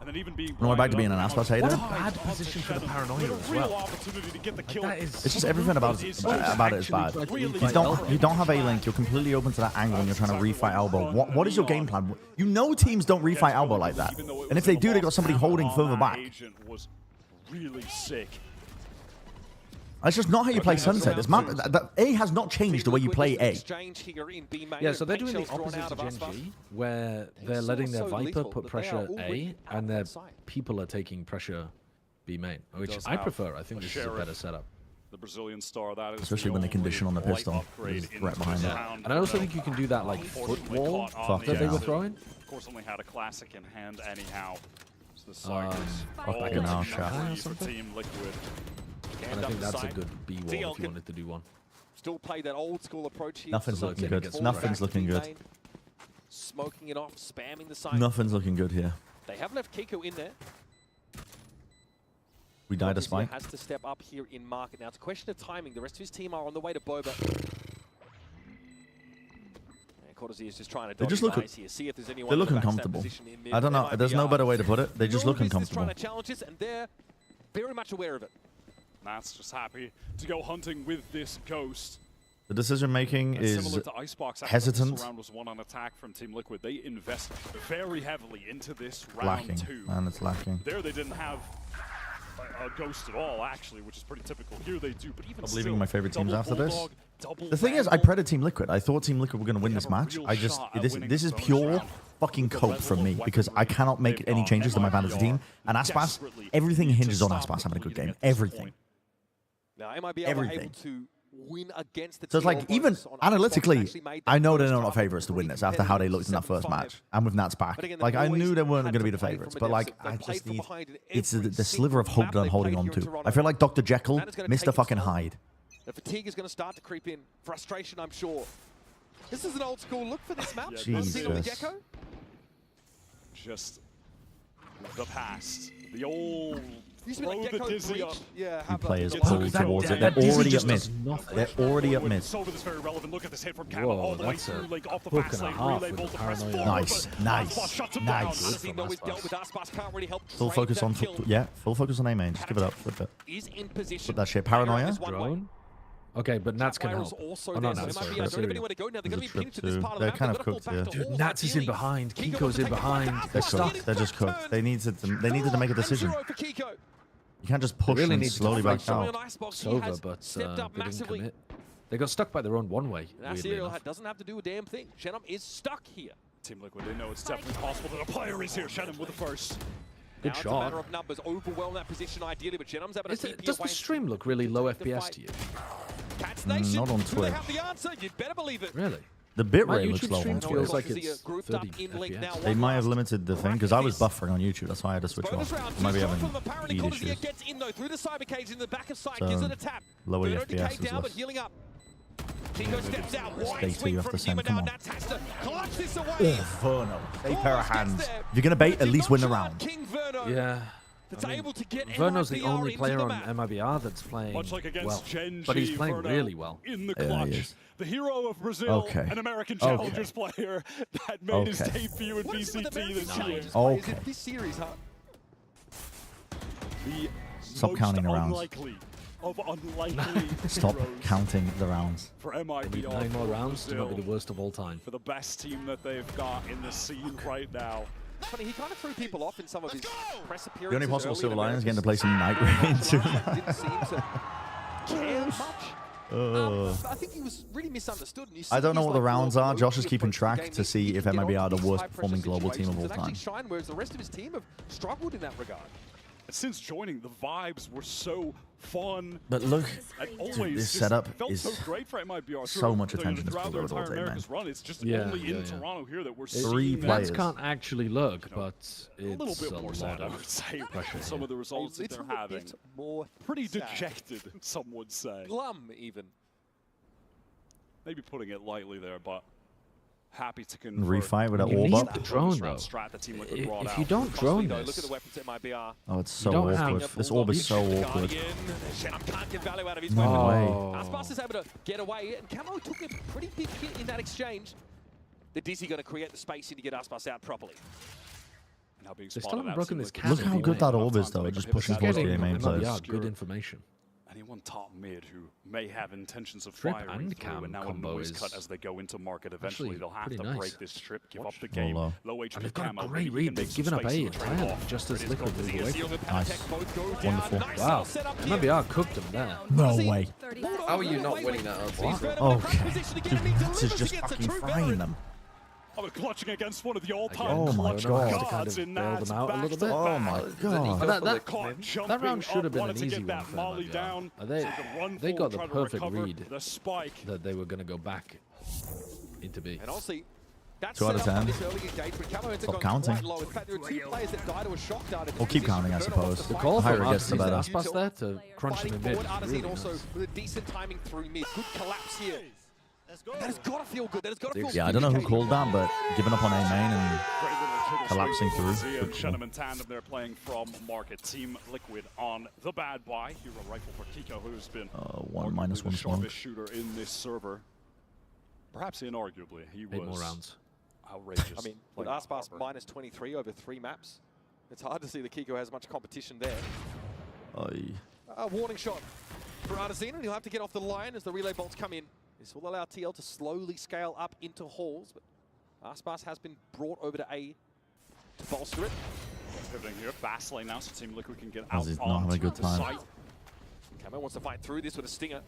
And then even being No, we're back to being an Aspas hater. What a bad position for the Paranoia as well. Opportunity to get the kill. It's just everything about it is bad. You don't have A-Link. You're completely open to that angle when you're trying to refight elbow. What is your game plan? You know teams don't refight elbow like that. And if they do, they got somebody holding further back. Was really sick. That's just not how you play Sunset. This map, A has not changed the way you play A. Yeah, so they're doing the opposite to Gen G, where they're letting their Viper put pressure A, and their people are taking pressure B main, which I prefer. I think this is a better setup. The Brazilian star, that is Especially when they condition on the pistol. There's right behind it. And I also think you can do that like foot wall that they were throwing. Of course, only had a classic in hand anyhow. So the Back in our shot. for Team Liquid. And I think that's a good B wall if you wanted to do one. Still play that old school approach here. Nothing's looking good. Nothing's looking good. Smoking it off, spamming the side. Nothing's looking good here. They have left Kiko in there. We died a spike. Has to step up here in market now. It's a question of timing. The rest of his team are on the way to Boba. Cortezia is just trying to They just look. here. See if there's anyone They look uncomfortable. I don't know. There's no better way to put it. They just look uncomfortable. Trying to challenge us, and they're very much aware of it. Nat's just happy to go hunting with this ghost. The decision making is similar to Icebox, hesitant. This round was won on attack from Team Liquid. They invest very heavily into this round Lacking. 2. Man, it's lacking. There they didn't have a ghost at all, actually, which is pretty typical. Here they do, but even I'm still, leaving my favorite teams after this. Bulldog, The thing is, I predded Team Liquid. I thought Team Liquid were going to win this match. This is pure fucking cope from me because I cannot make any changes to my fantasy team. And Aspas, everything hinges on Aspas having a good game. Everything. Now, MIBR were able to win against the So it's like, even analytically, I know they're not favourites to win this after how they looked in that first match. And with Nats back. Like, I knew they weren't going to be the favourites. But, like, I just need... It's the sliver of hope that I'm holding on to. I feel like Dr. Jekyll, Mr. fucking Hyde. The fatigue is going to start to creep in. Frustration, I'm sure. This is an old school look for this map. Jesus. Just the past. The old... Throw the dizzy up. Two players pulled towards it. They're already at mid. They're already at mid. Whoa, that's a hook and a half with the Paranoia. Nice. Full focus on... full focus on A main. Just give it up. Flip it. Put that shit. Paranoia. Drone. Okay, but Nats can help. Oh, not Nats, sorry. There's a trip too. They're kind of cooked here. Dude, Nats is in behind. Kiko's in behind. They're cooked. They're just cooked. They needed to make a decision. You can't just push really and need slowly to back out. It's over, but they didn't commit. They got stuck by their own one-way. That serial doesn't have to do a damn thing. Shenum is stuck here. Team Liquid, they know it's definitely possible that a player is here. Shenum with the first. Good now shot. It's a matter of numbers. Overwhelm that position ideally, but Shenum's having a TP Does the stream look really low FPS to you? Cats Nation, not on do they Twitch. have the answer? You'd better believe it. Really? The bitrate My looks YouTube low stream on feels Twitch. like it's 30 FPS. They might have limited the thing because I was buffering on YouTube. That's why I had to switch off. Maybe having speed issues. Gets in though through the cyber cage in the back of sight, So, gives it a tap. lower Burner FPS decayed is down, but less. healing up. Kingo steps out, wide Data swing you have from to send. him, Come and on. now Nats has to clutch this away. Verno. A pair of hands. If you're gonna bait, at least win the round. King Verno. Yeah. That's able to get Verno's the MIBR only into player the on map. MIBR that's playing Much like against well, Genji, but he's playing Verno really well. in the Yeah, clutch. he is. The hero of Brazil, Okay. an American Okay. Challengers player that made his Okay. debut in BCT this year. Okay. This series, huh? The Stop most counting the rounds. unlikely of unlikely Stop heroes counting the rounds. for They need MIBR 9 more for rounds to not be Brazil, the worst of all time. for the best team that they've got in the scene right now. Funny, he kind of threw people off in some of his press appearances. The only possible early in silver lining is getting to Americas. play some Night Rain too. Didn't seem to care much. I think he was really misunderstood. And you see I don't know he's what the like rounds more are. Josh is approaching keeping the track game. to see He if can get MIBR are onto the these worst high-pressure performing global team of all situations and time. actually shine, whereas the rest of his team have struggled in that regard. Since joining, the vibes were so fun. But look, And dude, always this just setup felt is so great for MIBR so much throughout attention is pulled their over all entire day, man. America's run. It's just Yeah, only in yeah. Toronto here that we're Three seeing players. Fans can't actually look, but a little it's bit a more lot sad, I of would say, pressure. some of the results that they're having. More Pretty sad. dejected, some would say. Glum, even. Maybe putting it lightly there, but happy to convert. Refight with an You orb need up. the drone, though. Strat the team Liquid brought If you out. don't drone Look at this, the weapons at MIBR. Oh, it's so don't awkward. have- This orb is so awkward. Shenum can't get value out of his No weapon. way. Aspas is able to get away, and Camo took a pretty big hit in that exchange. The Dizzy going to create the spacing to get Aspas out properly. Now being They still spotted haven't out, broken seems this like Look cannon. how good that orb is, though. Just pushing towards the getting main players. MIBR good information. anyone top mid who may have intentions of Trip firing and through, cam and now a combo noise is cut as they go into market. Eventually, actually they'll have pretty to nice. break this trip, give up the Oh, game. low. Low HP And they've got camo, a maybe great he can read. make They've some given up space A to and trade time off. just But as it's Liquid got move the away. Zio Nice. Wonderful. Wow. MIBR cooked them there. No way. How are you not winning that? Okay. Dude, this is just fucking frying them. Oh, we're clutching against one of the all-time Oh my clutch God. gods Kind of in bail Nats them out a little bit. Oh my God. That round should have been an easy one that for Molly MIBR. down. They got the try to perfect recover read the spike. that they were going to go back into B. And honestly, that's 2 out of 10. Stop counting. Or keep counting, I suppose. The call The higher from it gets, the better. Aspas there to crunch them in mid. Really also nice. with a decent timing through mid. Good collapse here. That has got to feel good. That has got to feel Yeah, I don't know who called that, but giving up on A main and collapsing through. Zia and Good call. Shenum and Tandem, they're playing from market. Team Liquid on the bad buy. Hero rifle for Kiko, who's been one arguably minus the one smoke. sharpest shooter in this server. Perhaps inarguably, he 8 more was rounds. outrageous. I mean, with playing Aspas Arbor. minus 23 over 3 maps, it's hard to see that Kiko has much competition there. Oy. A warning shot for Artesina, and he'll have to get off the line as the relay bolts come in. This will allow TL to slowly scale up into halls, but Aspas has been brought over to A to bolster it. Pivoting here, fast lane now, so Team Liquid can get As out he's not having a good the time. site. Camo wants to fight through this with a stinger.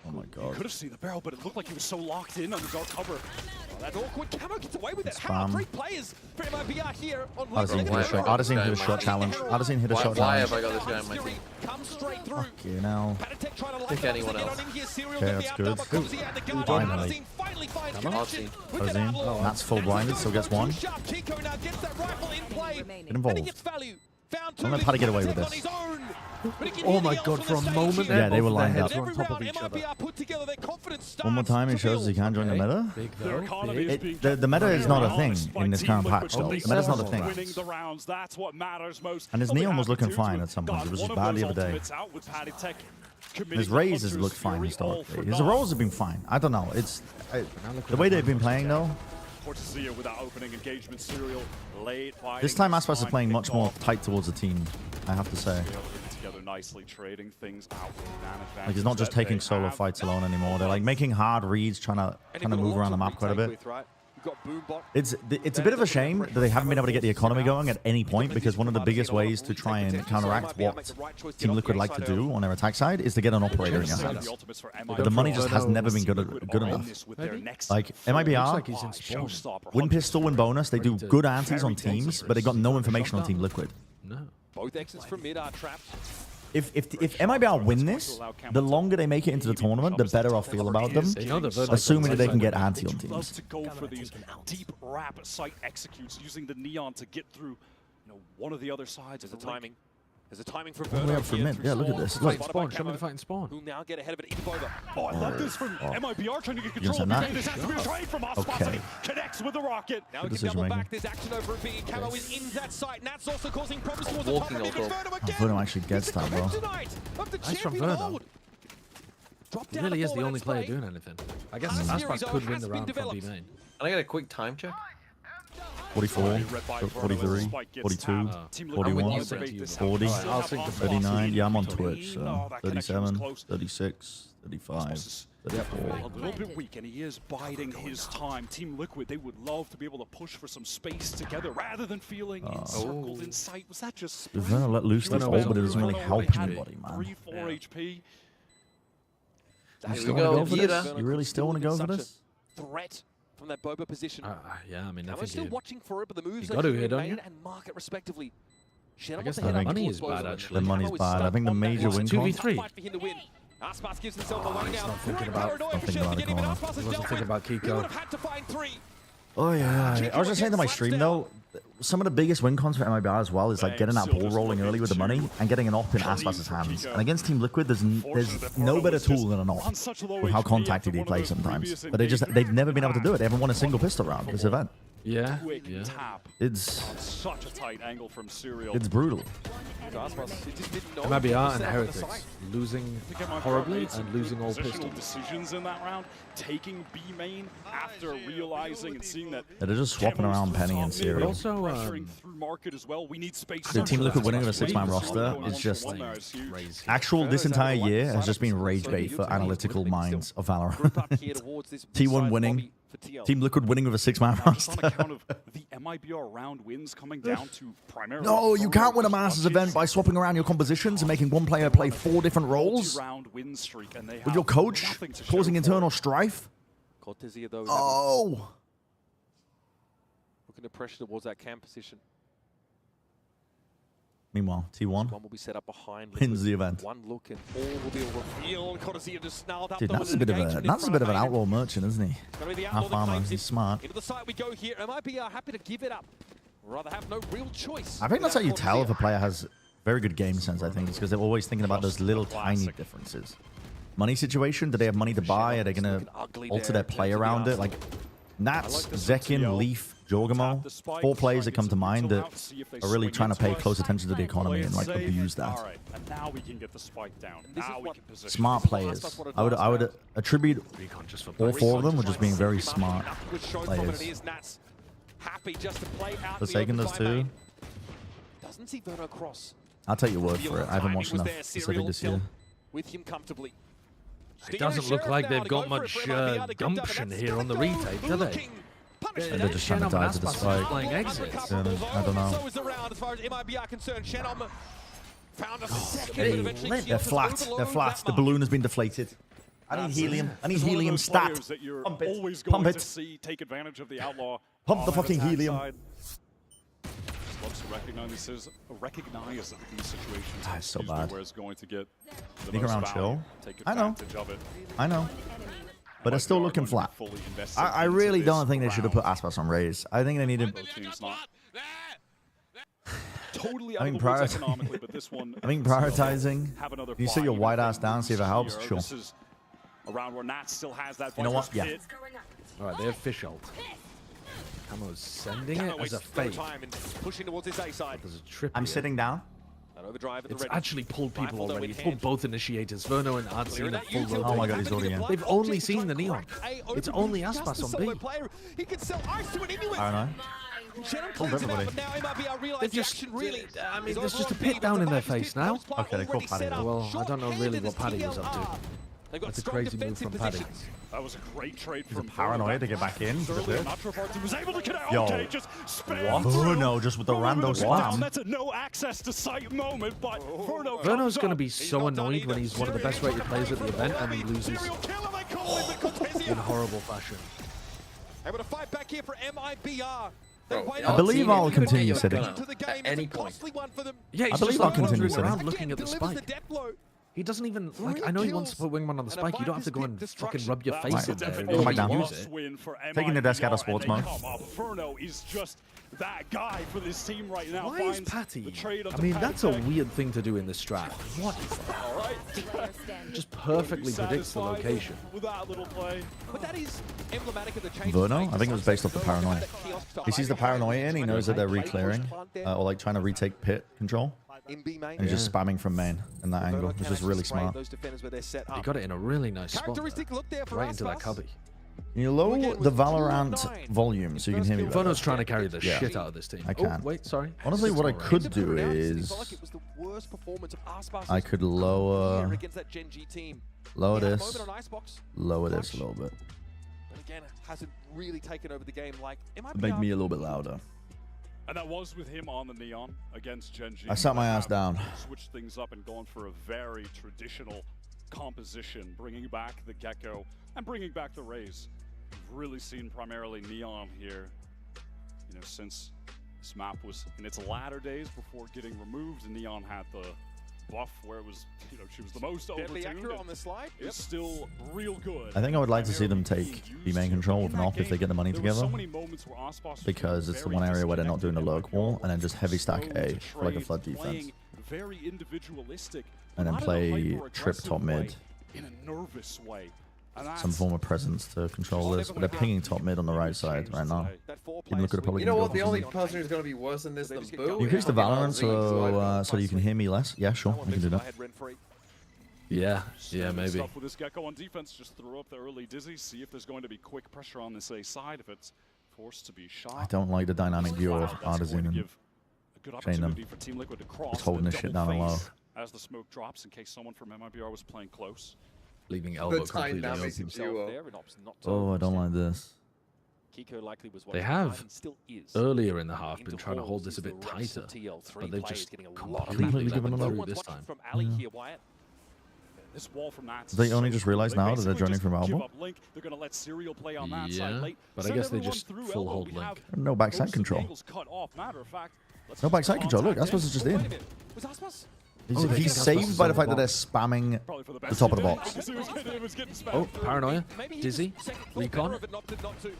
Oh my You God. could have seen the barrel, but it looked like he was so locked in under dark cover. Oh, that's awkward. Camo gets away with it. Spam. How 3 players for MIBR here on Odyssey hit a shot. Odyssey hit a shot challenge. Odyssey hit a shot Why challenge. have I got this guy on my team? Comes straight through. Fuck you now. Patatech trying to Pick anyone else. Okay, that's good. Finally. Odyssey. Ozine. That's full blinded, so gets one. Kiko now gets that rifle in play. Get involved. And he gets value. Found I don't know how to get away with on this. his own. But he can Oh hear my the God, elf for a on the stage moment here. Yeah, they were lined heads up. were on top of each other. MIBR put together their confidence One more time, he shows he can join the meta. Big Their though. economy is being The meta is not a thing by in this Team current Liquid, patch, but though. they The meta's not a are thing. winning the rounds. That's what matters most. And his But they Neon was have looking to fine do at some point. got It was one just of bad those the other day. ultimates out with Patatech committing His to raises Hunter's looked fine Fury, all historically. for His naught. rolls have been fine. I don't know. The way they've been playing, though. Fortezia with that opening engagement serial late. This time Aspas is playing much more tight towards the team, I have to say. Together nicely, trading things out. Like, he's not just taking solo fights alone anymore. They're like making hard reads, trying to move around the map quite a bit. It's a bit of a shame that they haven't been able to get the economy going at any point, because one of the biggest ways to try and counteract what Team Liquid like to do on their attack side is to get an operator in your hands. But the money just has never been good enough. Like, MIBR, win pistol, win bonus, they do good antis on teams, but they got no information on Team Liquid. No. Both exits from mid are trapped. If MIBR win this, the longer they make it into the tournament, the better I'll feel about them, assuming that they can get anti on teams. To go for these deep wrap site executes using the neon to get through, one of the other sides of the timing. There's a timing from All the way up for mid. Yeah, look at this. Look. Spawn. Show me the fighting spawn. Who'll now get ahead of it into Boba. Oh, I love this from MIBR trying to get control of the This has to be a trade from Ospas. Okay. Connects with the rocket. Now we can double back. There's action over it being Camo is in that site. Nat's also causing problems towards the Walking top. Verno actually gets that, bro. Nice from Verno. He really is the only player doing anything. I guess Aspas could win the round from B main. Can I get a quick time check? 44, 43, 42, 41, 40, 39. Yeah, I'm on Twitch, so 37, 36, 35, 34. A little bit weak, and he is biding his time. Team Liquid, they would love to be able to push for some space together rather than feeling encircled in sight. Was that just... If Verno let loose this ult, but it doesn't really help anybody, man. 3-4 HP. You still want to go for this? You really still want to go for this? Threat from that Boba position. Yeah, I mean, I I'm think still watching for it, but the moves got to hit on made you. and market respectively. I guess the money is bad, actually. The money's bad. I think the major win con. 2v3. Aspas gives himself away now. Not thinking about the corner. He wasn't thinking about Kiko. Oh yeah, I was just saying to my stream though, some of the biggest win cons for MIBR as well is like getting that ball rolling early with the money and getting an op in Aspas' hands. And against Team Liquid, there's no better tool than an op with how contacted he plays sometimes. But they've never been able to do it. They haven't won a single pistol round this event. Yeah, It's such a tight angle from Serial. It's brutal. MIBR and Heretics losing horribly and losing all Positional pistols. decisions in that round, taking B main after realizing and seeing that They're just swapping around Penny and Serial. Also, pressuring through market as well. We need space. The Team Liquid winning with a 6-man roster is just actual. This entire year has just been rage bait for analytical minds of Valorant. T1 winning. Team Liquid winning with a 6-man roster. On account of the MIBR round wins coming down to primarily. No, you can't win a Masters event by swapping around your compositions and making one player play 4 different roles. Win streak, and they With your coach causing internal strife. Oh. Looking to pressure towards that camp position. Meanwhile, T1 will be set up behind wins the event. One look and all will be revealed. Codicea just snarled up. Dude, that's a bit of an outlaw merchant, isn't he? Half armor, he's smart. Into the site we go here. MIBR happy to give it up. Rather have no real choice. I think that's how you tell if a player has very good game sense, I think. It's because they're always thinking about those little tiny differences. Money situation, do they have money to buy? Are they going to alter their play around it? Like, Nats, Zekin, Leaf, Jorgamo, 4 players that come to mind that are really trying to pay close attention to the economy and like abuse that. All right, and now we can get the spike down. Now we can position. Smart players. I would attribute all 4 of them with just being very smart players. Forsaken does too. Doesn't see Verno cross. I'll take your word for it. I haven't watched enough Pacific this year. With him comfortably. It doesn't look like they've got much gumption here on the retake, do they? They're just trying to die to the spike. Playing exits. I don't know. So is the round as far as MIBR concerned. Shenom found a second, Hey, but eventually they're flat. They're flat. The balloon has been deflated. I need helium. I need helium stat. Pump it. Pump it. Take advantage of the outlaw. Pump the fucking helium. Loves to recognize that these situations That's so bad. where it's going to get the Sneak most around value. chill. Take I know. advantage of it. I know. But they're still looking flat. I really don't think they should have put Aspas on Raze. I think they needed... Totally I think prioritizing. You sit your white ass down, see if it helps. Sure. Around where Nat still has that. You know what? Yeah. All right, they have fish ult. Camo's sending it as a fake. Pushing towards his A side. There's a trip. I'm sitting down. It's actually pulled people already. It's pulled both initiators, Verno and Artsy, at full load. Oh my god, he's already in. They've only seen the neon. It's only Aspas on B. He can sell ice to it anyway. I don't know. Told everybody. They've just, I mean, there's just a pit down in their face now. Okay, they call Paddy. Well, I don't know really what Paddy was up to. That's a crazy move from Paddy. That was a great trade He's a from paranoia to get back in. I'm not sure if our team was able to get out. Yo. Okay, just What? Verno just with the rando spam. That's a no access to sight moment, but Verno's going to be so annoyed when he's one of the best rated players at the event and he loses in horrible fashion. Able to fight back here for MIBR. I believe I'll continue sitting. At any point. Yeah, I believe I'll continue sitting. around looking at the spike. He doesn't even, like, I know he wants to put Wingman on the spike. You don't have to go and fucking rub your face in there. Come back down. Use it. Taking the desk out of sports mode. Verno is just that guy for this team right now. Why is Patty? I mean, that's a weird thing to do in this strat. What is that? All right. Just perfectly predicts the location. With that little play. But that is emblematic of the change. Verno? I think it was based off the paranoia. He sees the paranoia in, he knows that they're re-clearing, or like trying to retake pit control. And he's just spamming from main in that angle, which is really smart. He got it in a really nice spot there, right into that cubby. You lower the Valorant volume so you can hear me better. Verno's trying to carry the shit out of this team. I can. Oh, wait, sorry. Honestly, what I could do is I could lower this a little bit. But again, hasn't really taken over the game like Make me a little bit louder. And that was with him on the Neon against Genji. I sat my ass down. Switched things up and gone for a very traditional composition, bringing back the Gecko and bringing back the Raze. We've really seen primarily Neon here, you know, since this map was in its latter days before getting removed, and Neon had the buff where it was, you know, she was the most overtuned. on the slide. It's still real good. I think I would like to see them take the main control with an op if they get the money together, because it's the one area where they're not doing the lurk wall, and then just heavy stack A for like a flood defense, very individualistic, and then play trip top mid, in a nervous way. some form of presence to control this. But they're pinging top mid on the right side right now. Even look at it, probably. You know what? The only person who's going to be worse than this than Boo. You increase the Valorant so you can hear me less. Yeah, sure, we can do that. Yeah, maybe. With this Gecko on defense, just throw up the early dizzy, see if there's going to be quick pressure on this A side if it's forced to be shot. I don't like the dynamic duo of Artisan and Chain them. Just holding this shit down and low. As the smoke drops, in case someone from MIBR was playing close. Leaving elbow completely open. Oh, I don't like this. They have, earlier in the half, been trying to hold this a bit tighter, but they've just completely given them up this time. This wall from that. They only just realized now that they're joining from elbow? Yeah, but I guess they just full hold Link. No backside control. No backside control. Look, Aspas is just in. He's saved by the fact that they're spamming the top of the box. Oh, paranoia, dizzy, recon,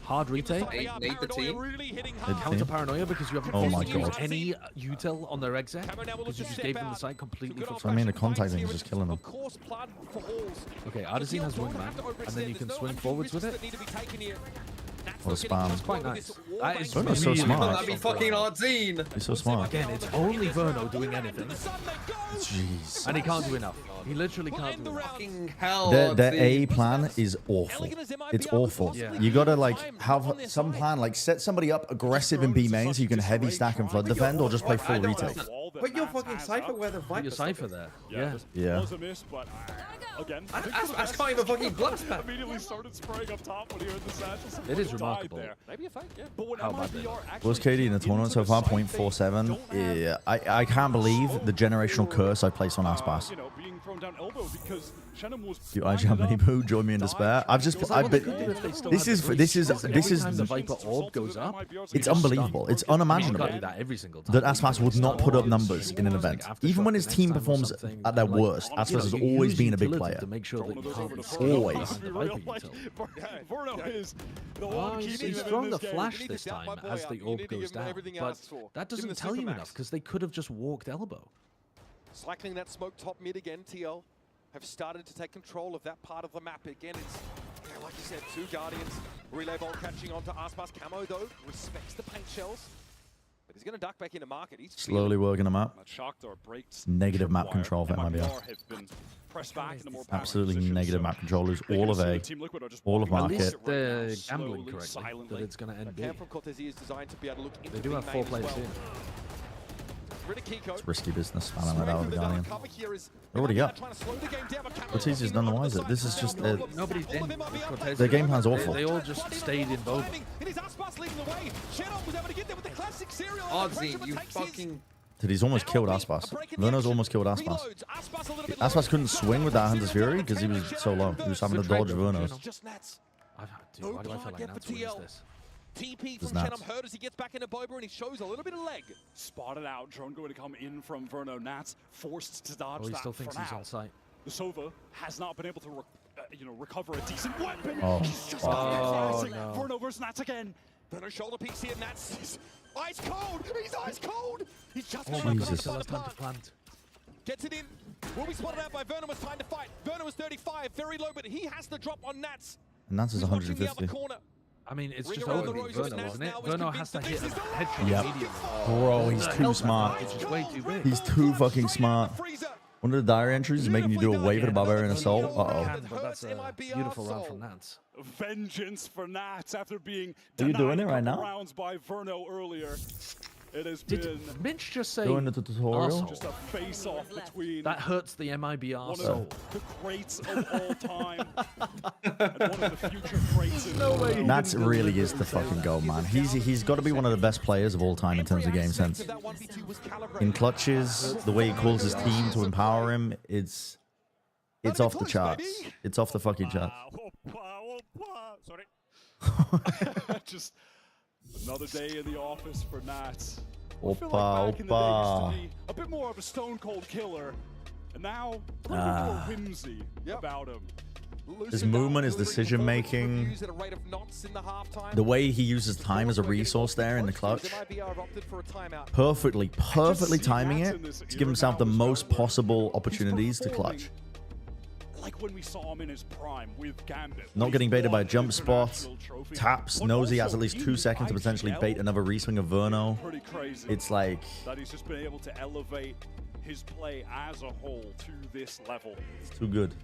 hard retake. Nade the team. Counter paranoia because you haven't oh my god. any util on their exit because you just gave them the site completely for free. I mean, the contacting is just killing them. Okay, Artisan has wingman, and then you can swing forwards with it. What a spam. That's quite nice. That is Verno's so smart. That'd be fucking Artisan. He's so smart. Again, it's only Verno doing anything. Jeez. And he can't do enough. He literally can't do enough. Fucking hell. Their A plan is awful. It's awful. Yeah. You gotta like have some plan, like set somebody up aggressive in B main so you can heavy stack and flood defend, or just play full retake. Put your fucking Cypher where the Put your Cypher there. Yeah. Yeah. Again, I can't even fucking blast that. Immediately started spraying up top when he heard the satchel. It is remarkable. Maybe a fight, yeah. But when How bad they are. What's KD in the tournament so far? 0.47. Yeah, I can't believe the generational curse I placed on Aspas. You know, being thrown down elbow because Shannon was You IG many boo, join me in despair. I've been this is the Viper orb goes up. It's unbelievable. It's unimaginable Do that every single time. that Aspas would not put up numbers in an event. Even when his team performs at their worst, Aspas has always been a big player. To make sure that you can't be Always. Verno is the Oh, one he's throwing the flash this time as the orb goes down, but that doesn't tell you enough because they could have just walked elbow. Cycling that smoke top mid again, TL have started to take control of that part of the map. Again, it's, like you said, two Guardians. Relay ball catching onto Aspas. Camo, though, respects the paint shells. But he's going to duck back into market. He's Slowly working them up. Negative map control for MIBR. Absolutely negative map control. Lose all of A, all of market. At least they're gambling correctly that it's going to end B. They do have 4 players here. It's risky business, spamming like that with the Guardian. What do you got? Cortesia's none the wiser. This is just nobody's in. Their game plan's awful. They all just stayed in both. Oddsy, you fucking... Dude, he's almost killed Aspas. Verno's almost killed Aspas. Aspas couldn't swing with that Hunter's Fury because he was so low. He was having to dodge Verno's. Dude, why do I feel like Nats wins this? TP from Chenom hurt as he gets back into Boba and he shows a little bit of leg. Spotted out. Drone going to come in from Verno. Nats forced to dodge he that still thinks he's on site. The Sova has not been able to recover a decent weapon. Oh, He's just no. Verno versus Nats again. Verno shoulder piece here. Nats is ice cold. He's ice cold. He's just plant. Gets it in. Will be spotted out by Verno. It's time to fight. Verno is 35, very low, but he has to drop on Nats. And Nats is 150. I mean, it's just over with Verno, isn't it? Verno has to hit a headshot Yep. immediately. Bro, he's too smart. It's just way too big. He's too fucking smart. One of the diary entries is making you do a wave at a Barbarian Assault. Uh-oh. But that's a beautiful round from Nats. Vengeance for Nats after being Are you doing it right denied a couple now? rounds by Verno earlier. It has Did been Minch just say Doing the tutorial? just a face-off between that hurts the MIBR one soul. of the greats of all time and one of the future greats in the world. Nats really is the fucking gold, man. He's got to be one of the best players of all time in terms of game sense. In clutches, the way he calls his team to empower him, it's off the charts. It's off the fucking charts. Sorry. Just another day in the office for Nats. Oppa, Back in the day, he used to be a bit more of a stone cold killer, and now a little bit more whimsy about him. His movement, his decision making, the way he uses time as a resource there in the clutch, perfectly timing it to give himself the most possible opportunities to clutch. Like when we saw him in his prime with Gambit. Not getting baited by a jump spot, taps, knows he has at least 2 seconds to potentially bait another reswing of Verno. It's like... that he's just been able to elevate his play as a whole to this level. It's too good.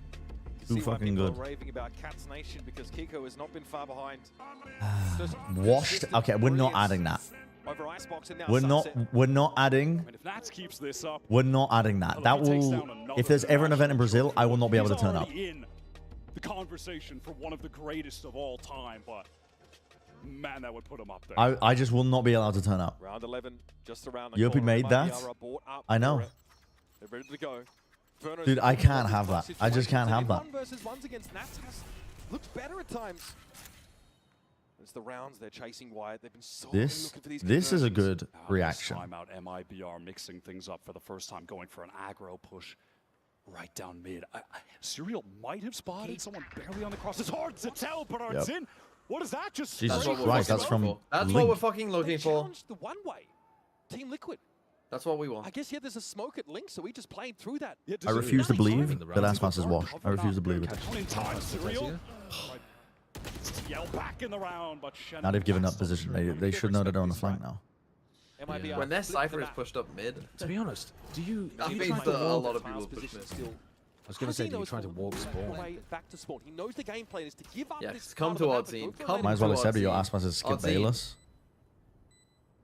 Too fucking good. Raving about Cats Nation because Kiko has not been far behind. Washed. Okay, we're not adding that. Over Icebox and now We're not adding. If Nats keeps this up, We're not adding that. That will. If there's ever an event in Brazil, I will not be able to turn up. in the conversation for one of the greatest of all time, but man, that would put him up there. I just will not be allowed to turn up. Round 11, just around the Yopi corner. made that. MIBR are bought up I know. for it. They're ready to go. Verno's Dude, I can't have that. I just can't have that. 1 versus 1s against Nats looks better at times. It's the rounds they're chasing Wyatt. They've been so looking for these This is a conversions. good reaction. Time out MIBR mixing things up for the first time, going for an aggro push right down mid. Serial might have spotted someone barely on the cross. It's hard to tell, but it's in. What is that? Just Jesus straight Christ, that's from That's Link. what we're fucking looking for. Challenged the one-way. Team Liquid. That's what we want. I guess, yeah, there's a smoke at Link, so we just played through that. Yeah, I refuse to believe that Aspas is washed. I refuse to believe it. in time, Serial. Yell back in the round, but Now they've given up position. They should know that they're on the flank now. Yeah. When their Cypher is pushed up mid. To be honest, do you That try means to that a walk? lot of people push mid. I was going to say, do you try to walk spawn? Back to spawn. He knows the game plan is to give up Yes, this come to Oddscene. Come Might as well to have said, but your Oddscene. Aspas is Skip Oddscene. Bayless.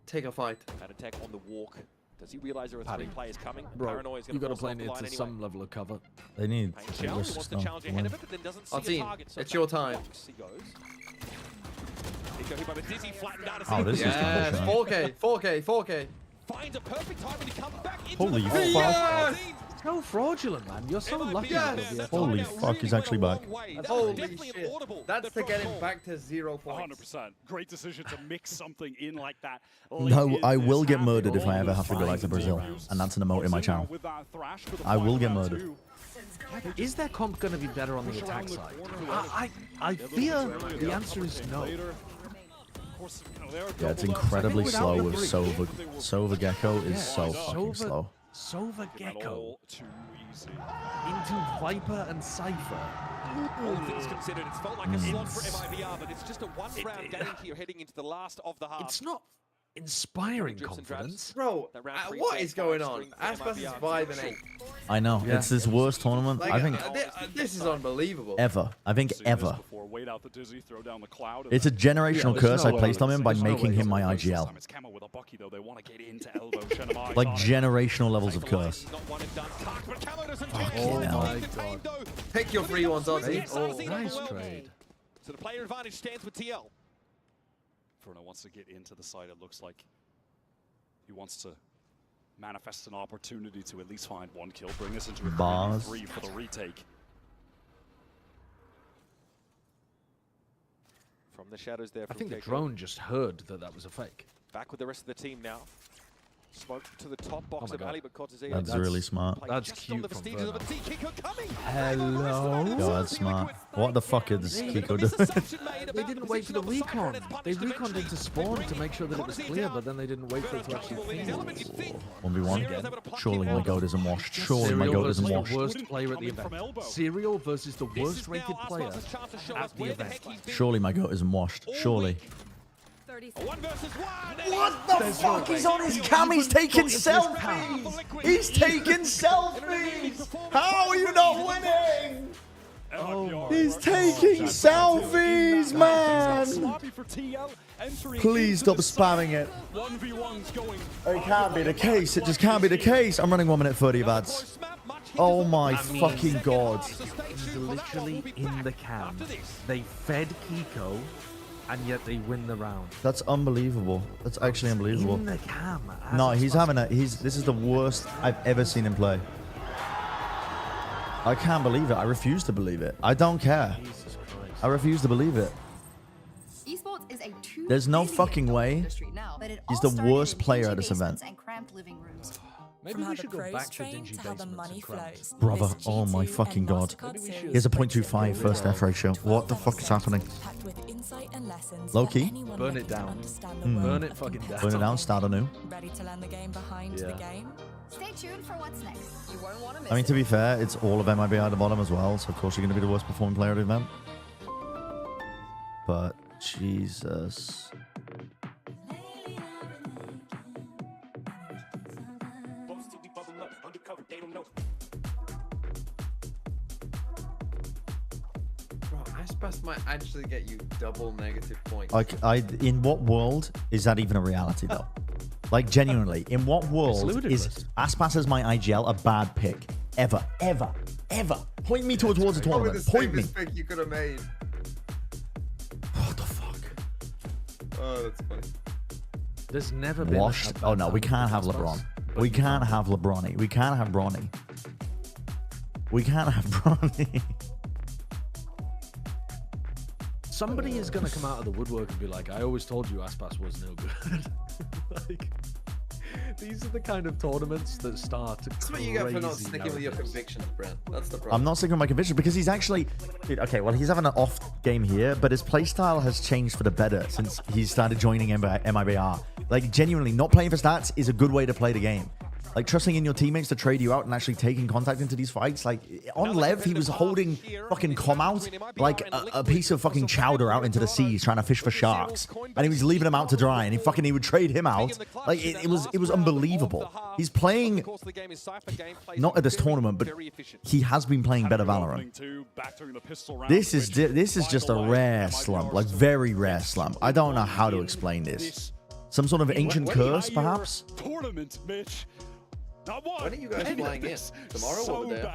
Take a fight. That attack on the walk. Does he realize there are 3 players coming? Bro, Paranoia is you got to play it it to some level of cover. They need Pain to Shell, who risk wants to stuff challenge to ahead win. of it, but then doesn't see a Oddscene, target. So it's your back to the time. box he goes. Nico hit by the Dizzy, flattened out. Oh, this is Yes, the 4K, 4K, 4K. Finds a perfect time and he comes back into Holy the fuck. Yes! So fraudulent, man. You're so lucky. Holy fuck, he's actually back. Holy shit. That's to get him back to 0 points. 100%. Great decision to mix something in like that. No, I will get murdered if I ever have to go back to Brazil. And that's an emote in my channel. I will get murdered. Is their comp going to be better on the attack side? I fear the answer is no. Yeah, it's incredibly slow with Sova. Sova Gecko is so fucking slow. Sova Gecko into Viper and Cypher. All things considered, it's felt like a slog for MIBR, but it's just a one-round game here heading into the last of the half. It's not inspiring confidence. Bro, what is going on? Aspas is 5 and 8. I know. Yeah. It's this worst tournament, Like, I think, this is unbelievable. ever. I think ever. Wait out the Dizzy, throw down the cloud, It's a generational Yeah, curse I there's no placed on way. him by There's no making way. him my IGL. the Bucky, though. They want to get into elbow. Shenamai Like generational levels of curse. Oh my god. Pick your free ones, Ozzy. Oh, nice trade. So the player advantage stands with TL. Bruno wants to get into the side. It looks like he wants to manifest an opportunity to at least find one kill, bring us into a 3v3 for the retake. From the shadows there. I think the drone just heard that that was a fake. Back with the rest of the team now. Smoke to the top box of Ali, but Cortez. That's really smart. That's cute from Bruno. Hello. Yo, that's smart. What the fuck is Kiko doing? They didn't wait for the recon. They reconned into spawn to make sure that it was clear, but then they didn't wait for it to actually finish. 1v1 again. Surely my goat isn't washed. Surely my goat isn't washed. The worst player at the event. Serial versus the worst rated player at the event. Surely my goat isn't washed. Surely. 1 versus 1. What the fuck? He's on his cam. He's taking selfies. He's taking selfies. How are you not winning? Oh, he's taking selfies, man. Please stop spamming it. It can't be the case. It just can't be the case. I'm running 1 minute 30 of ads. Oh my fucking god. He's literally in the cam. They fed Kiko, and yet they win the round. That's unbelievable. That's actually unbelievable. In the cam. No, he's having a. This is the worst I've ever seen him play. I can't believe it. I refuse to believe it. I don't care. Jesus Christ. I refuse to believe it. Esports is a There's no fucking way. He's the worst player at this event. Maybe we should go back to dingy basements and cramps. Brother, oh my fucking god. He has a 0.25 first F ratio. What the fuck is happening? Low-key? Burn it down. Burn it fucking down. Burn it down, start anew. Ready to learn the game behind the game? Stay tuned for what's next. You won't want to miss I mean, to be fair, it's all of MIBR at the bottom as well, so of course you're going to be the worst performing player at the event. But, Jesus. Bro, Aspas might actually get you double negative points. Like, in what world is that even a reality, though? Like, genuinely, in what world is Aspas as my IGL a bad pick? Ever, ever, ever. Point me towards a tournament. Point me. Pick you could have made. What the fuck? Oh, that's funny. There's never been washed. Oh no, we can't have LeBron. We can't have LeBronny. We can't have Bronny. We can't have Bronny. Somebody is going to come out of the woodwork and be like, I always told you Aspas was no good. Like, these are the kind of tournaments that start. That's what you get for not sticking with your convictions, Brent. That's the problem. I'm not sticking with my conviction because he's actually... Dude, okay, well, he's having an off game here, but his playstyle has changed for the better since he started joining MIBR. Like, genuinely, not playing for stats is a good way to play the game. Like, trusting in your teammates to trade you out and actually taking contact into these fights. Like, on Lev, he was holding fucking Com out like a piece of fucking chowder out into the seas trying to fish for sharks. And he was leaving him out to dry, and he would trade him out. Like, it was unbelievable. He's playing, not at this tournament, but he has been playing better Valorant. This is just a rare slump, like very rare slump. I don't know how to explain this. Some sort of ancient curse, perhaps? Tournament, Mitch. When are you guys flying in? Tomorrow or the day?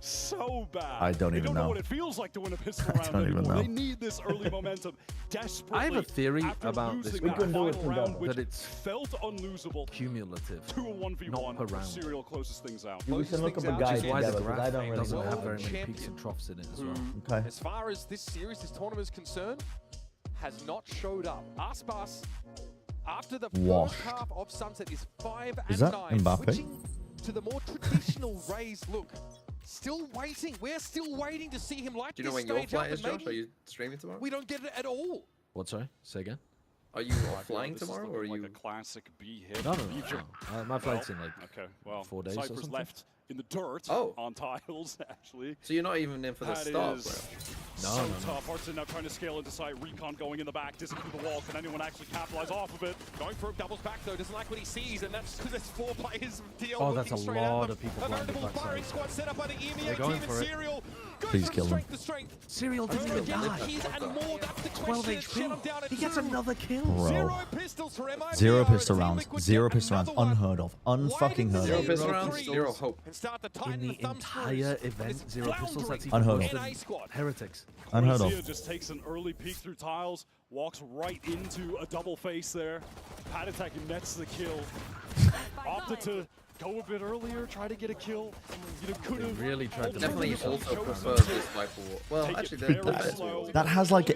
So bad. I don't even know. What it feels like to win a pistol round don't even know. They need this early momentum desperately. I have a theory about this round, which that it's felt unlosable. Cumulative. To a 1v1. Not per round. Serial closes things out. We can look up a guide Why the together, because I graph don't really doesn't know. have very many peaks and troughs in it as well. Okay. As far as this series, this tournament is concerned, has not showed up. Aspas, after the Washed. first half of Sunset, is 5 Is and that 9, Mbappe? switching to the more traditional Raze look. Still waiting. We're still waiting to see him light Do you know this when your stage up, flight is, and Josh? Are you streaming tomorrow? we don't get it at all. What, sorry? Say again? Are you flying tomorrow, or are you... Like a classic B hit. No. Future. My flight's in like okay, well, 4 days or Cypher's something. left in the dirt on tiles, actually. So you're not even in for the start, bro. No, tough. Artson now trying to scale into sight. Recon going in the back, dizzy through the wall. Can anyone actually capitalize off of it? Going for a doubles back though, doesn't like what he sees, and that's because there's 4 players of DL. Oh, that's a lot of people behind the backside. Squad set up by the EMEA They're going for it. Serial. Please kill him. Serial didn't even die. 12 HP. He gets another kill. Bro. 0 pistols for MIBR. 0 pistol rounds. 0 pistol rounds. Unheard of. Unfucking heard 0 of. pistol rounds, 0 hope. In the entire event, 0 pistols. That's even Unheard worse of. than Heretics. Unheard of. Just takes an early peek through tiles, walks right into a double face there. Patatek nets the kill. Opted to go a bit earlier, try to get a kill. You know, could have really tried to definitely also prefer this Viper Wall. Well, actually, That has like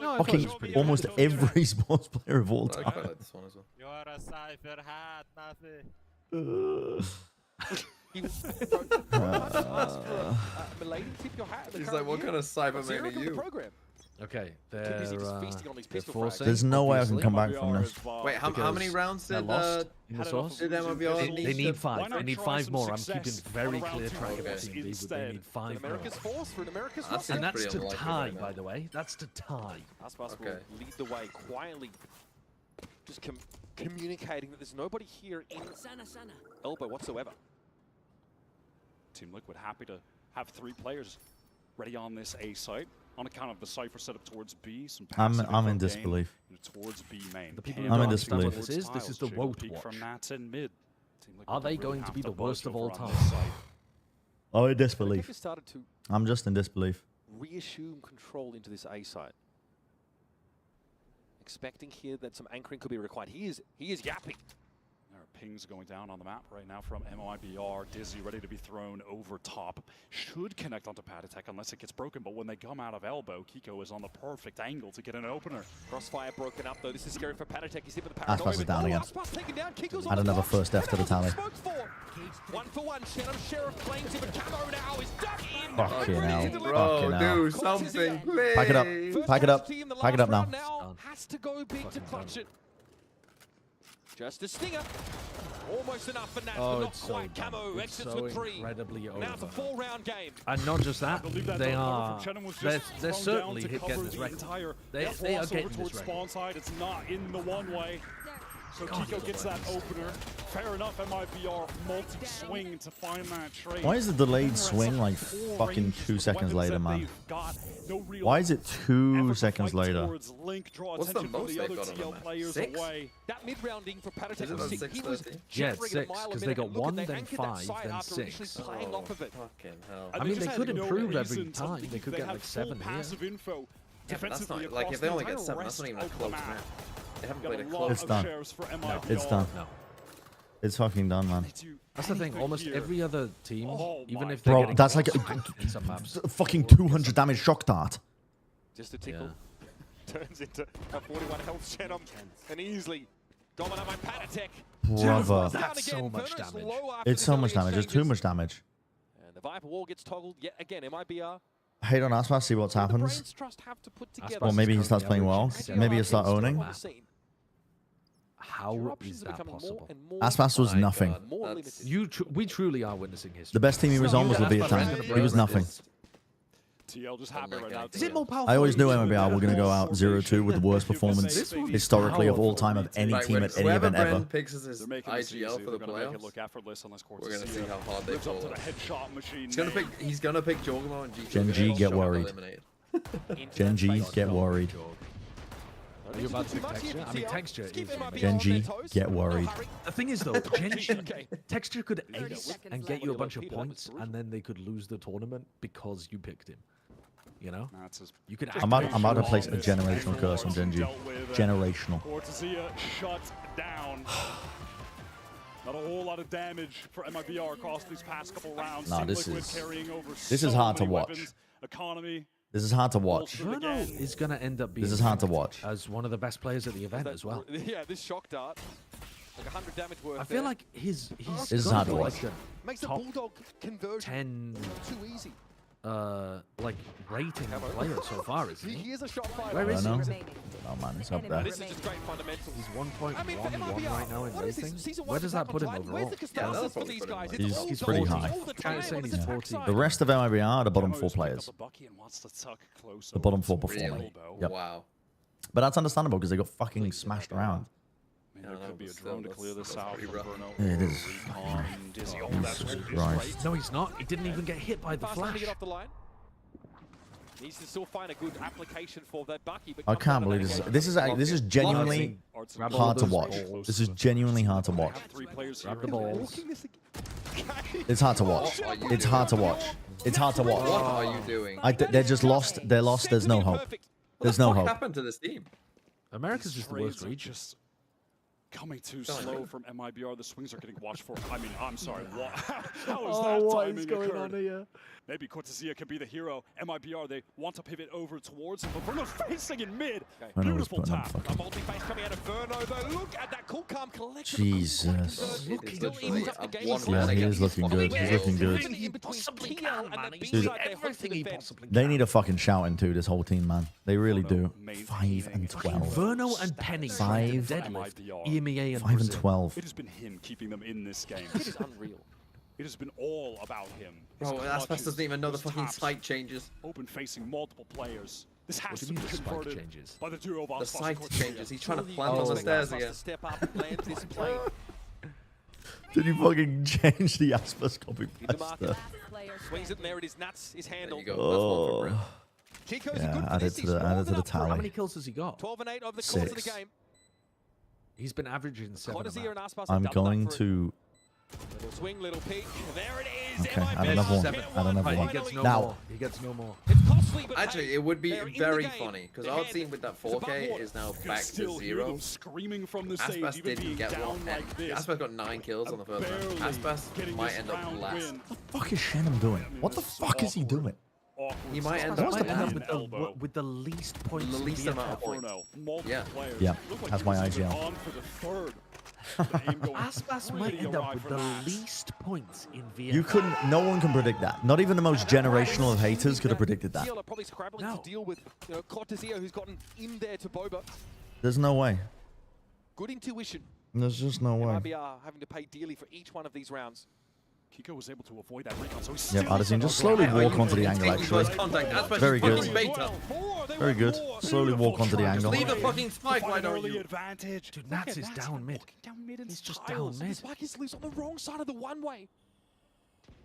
fucking almost every sports player of all time. I quite like this one as well. You're a cipher hat, nothing. He's like, what kind of Cyberman are you? Okay, there's no way I can come back from this. Wait, how many rounds did MIBR They need 5. They need 5 more. I'm keeping very clear track of the team. They need 5 more. And that's to tie, by the way. That's to tie. Aspas will lead the way quietly, just communicating that there's nobody here in elbow whatsoever. Team Liquid happy to have 3 players ready on this A site. On account of the Cypher setup towards B, some I'm in disbelief. Towards B main. The people who I'm in don't understand what disbelief. this is the Wout Watch. From Nats and mid. Are they going to be the worst of all time? Oh, in disbelief. Started to I'm just in disbelief. reassume control into this A site. Expecting here that some anchoring could be required. He is yapping. There are pings going down on the map right now from MIBR. Dizzy ready to be thrown over top. Should connect onto Patatek unless it gets broken, but when they come out of elbow, Kiko is on the perfect angle to get an opener. Crossfire broken up though. This is scary for Patatek. He's hit with the paranoia. Aspas is down again. Taken down. Kiko's Had another first F to the tally. 1 for 1. Shadow Sheriff claims him, but Camo now is dug in. Fucking hell. Bro, Fucking hell. do something, please. Pack it up. Pack it up. Pack it up now. Has to go big to clutch it. Just a stinger. Almost enough for Nats, but not quite. Camo exits with 3. Incredibly over. Now it's a 4-round game. And not just that, they are. They're certainly getting this record. They are getting this record. Side. It's not in the one-way. So Kiko gets that opener. Fair enough, MIBR multi-swing to find that trade. Why is the delayed swing like fucking 2 seconds later, man? Why is it 2 seconds later? What's the most they've got on the map? 6? That mid-rounding for Patatek was 6. Yeah, 6, because they got 1, then 5, then 6. Playing off of it. Fucking hell. I mean, they could improve every time. They could get like 7 here. Yeah, but that's not, like, if they only get 7, that's not even a close map. They haven't played a close. It's done. No. It's done. No. It's fucking done, man. That's the thing. Almost every other team, even if they're getting that's like in some maps. fucking 200 damage shock dart. Just a tickle. Turns into a 41 health Shenom and easily dominated by Patatek. Brother. That's so much damage. It's so much damage. It's too much damage. And the Viper wall gets toggled yet again. MIBR. Hate on Aspas, see what happens. Have to put together. Or maybe he starts playing well. Maybe he'll start owning. How is that possible? Aspas was nothing. We truly are witnessing history. The best team he was on was Leviathan. He was nothing. TL just happy right now. Is it more powerful? I always knew MIBR were going to go out 0-2 with the worst performance historically of all time of any team at any event ever. Picks his IGL for the playoffs. We're going to see how hard they pull it. He's going to pick Jorgamo and Gen G, get worried. Gen G, get worried. Are you about to pick Texture? I mean, Texture is... Gen G, get worried. The thing is, though, Texture could ace and get you a bunch of points, and then they could lose the tournament because you picked him. You know? You could I'm about to place a generational curse on Gen G. Generational. Cortezia shut down. Not a whole lot of damage for MIBR across these past couple rounds. Nah, this is hard to watch. This is hard to watch. Bruno is going to end up being hard to watch as one of the best players at the event as well. Yeah, this shock dart. Like 100 damage worth. I feel like he's this is hard to watch. Makes the Bulldog conversion 10 too easy. like rating player so far, isn't he? He is a shot fighter. Where is he? Oh man, it's up there. This is just great fundamentals. He's 1.11 right now in rating. Where does that put him overall? He's pretty high. Can't say he's 14. The rest of MIBR are the bottom 4 players. The bottom 4 performing. Really? Yep. Wow. But that's understandable because they got fucking smashed around. There could be a drone to clear this out. Yeah, it is. Jesus Christ. No, he's not. He didn't even get hit by the flash. Needs to still find a good application for that Bucky. But I can't believe this. This is genuinely hard to watch. This is genuinely hard to watch. Grab the balls. It's hard to watch. It's hard to watch. It's hard to watch. What are you doing? They're just lost. They're lost. There's no hope. There's no hope. What happened to this team? America's just the worst region. Coming too slow from MIBR. The swings are getting watched for. I mean, I'm sorry. What? How is that timing going on here? Maybe Cortesia can be the hero. MIBR, they want to pivot over towards him, but Verno's facing in mid. Beautiful tap. A multi-face coming out of Verno, though. Look at that cool, calm collection. Jesus. Yeah, he is looking good. He's looking good. Dude, they need a fucking shouting too, this whole team, man. They really do. 5 and 12. Verno and Penny. 5 deadlift. EMEA and 5 and 12. It has been him keeping them in this game. It is unreal. It has been all about him. Bro, Aspas doesn't even know the fucking sight changes. Open facing multiple players. This has to do you be mean the spike converted changes? by the duo of The Aspas sight and Cortesia. changes. He's trying to plant on the stairs again. Step up and land this plane. Did you fucking change the Aspas copy paste? Swings it, and there it is. Nuts is handled. There you go. That's one for Chico's Yeah, good for add it this. to He's the more than up for it. How many tally. kills has he got? 12 and 8 over the course of the 6. game. He's been averaging 7 a Cortesia and match. Aspas are I'm doubled up going for it. to. Little swing, little peek. There it is. Okay, add another one. Add another one. He gets no Now. more. He gets no more. It's costly, but Actually, hey, it would be they're in the very game. funny because They're our ahead. team with that It's above 4K water. is now You can back to still hear 0. them screaming from the stage, Aspas even didn't being get down one. like this. Aspas got 9 kills on the first round. Barely Aspas getting might this end up round last. win. What the fuck is Shannon doing? What the fuck is he doing? Awkward He might stuff. end That up might end up last. with the least points. The in least VFL. amount of points. Multiple Yeah. players. Yeah, Looked like that's he my was even IGL. on for the third. The aim going Aspas might pretty end awry up with for the Max. least points in VFL. You couldn't. No one can predict that. Not even the most generational of haters could have predicted that. CL are probably scrabbling No. to deal with Cortesia, who's gotten in there to Boba. There's no way. Good intuition. There's just no way. MIBR having to pay dearly for each one of these rounds. Kiko was able to avoid that recon, so he's Yep, still Addison, just slowly walk onto the angle, actually. Very good. Very good. Slowly walk onto the angle. Leave the fucking spike, why don't you? Advantage. Dude, Nats is down mid. He's just down mid. Spike is loose on the wrong side of the one-way.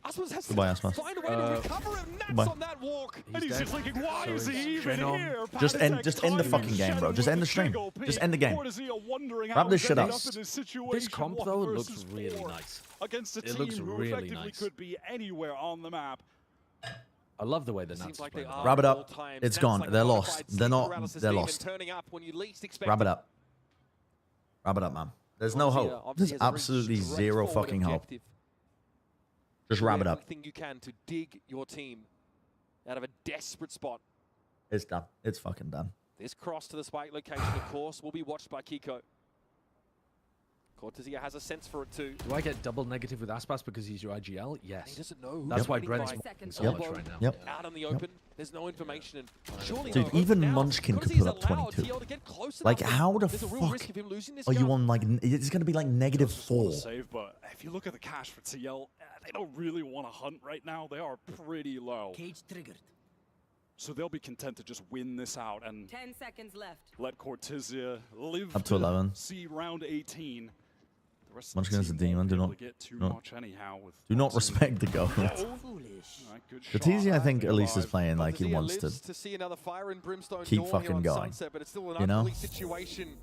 Aspas has Goodbye, to Aspas. find a way to recover it. Nats Goodbye. on that walk. And he's just thinking, why is he even Shannon. here? Just end the Patek fucking game, bro. Just end the stream. Shannon with Just a end the game. Cortesia wondering Wrap how this he shit ended up. in this situation, This comp, though, 1 looks versus really 4 nice. against a It team looks who really effectively nice. could be anywhere on the map. I love the way the Nats Seems is like they playing. are Wrap it up. all-time. It's Nats gone. like They're a bona lost. fide They're sleeper not. out of They're steam and lost. turning up when you least expect Wrap it it. up. Wrap it up, man. There's no Cortesia hope. obviously There's has a very absolutely zero straightforward fucking hope. objective. Just Do wrap it up. everything you can to dig your team out of a desperate spot. It's done. It's fucking done. This cross to the spike location, of course, will be watched by Kiko. Cortesia has a sense for it too. Do I get double negative with Aspas because he's your IGL? Yes. He doesn't know. That's why Yep. Brent's Yep. mocking so Yep. much right now. Yep. Out in the open, there's no information. And surely Dude, no hope. even Now, Munchkin could Cortesia's put up allowed 22. TL to get close Like, enough, how the there's a real fuck risk of him losing this are you gun. on, like, it's going to be like negative Just wanna 4. Save, but if you look at the cash for TL, they don't really want to hunt right now. They are pretty low. Cage triggered. So they'll be content to just win this out and 10 seconds left. let Cortesia live Up to 11. see round 18. The rest of Munchkin the is a team won't demon. be Do able not- to get too do not- much anyhow with Do not Fox and- respect the goat. Foolish. All right, good shot. Cortesia, I think, Stay at least is alive. playing like he Cortesia wants lives to. see another fire and brimstone keep dawn here fucking on going, Sunset, but it's still an you know? ugly situation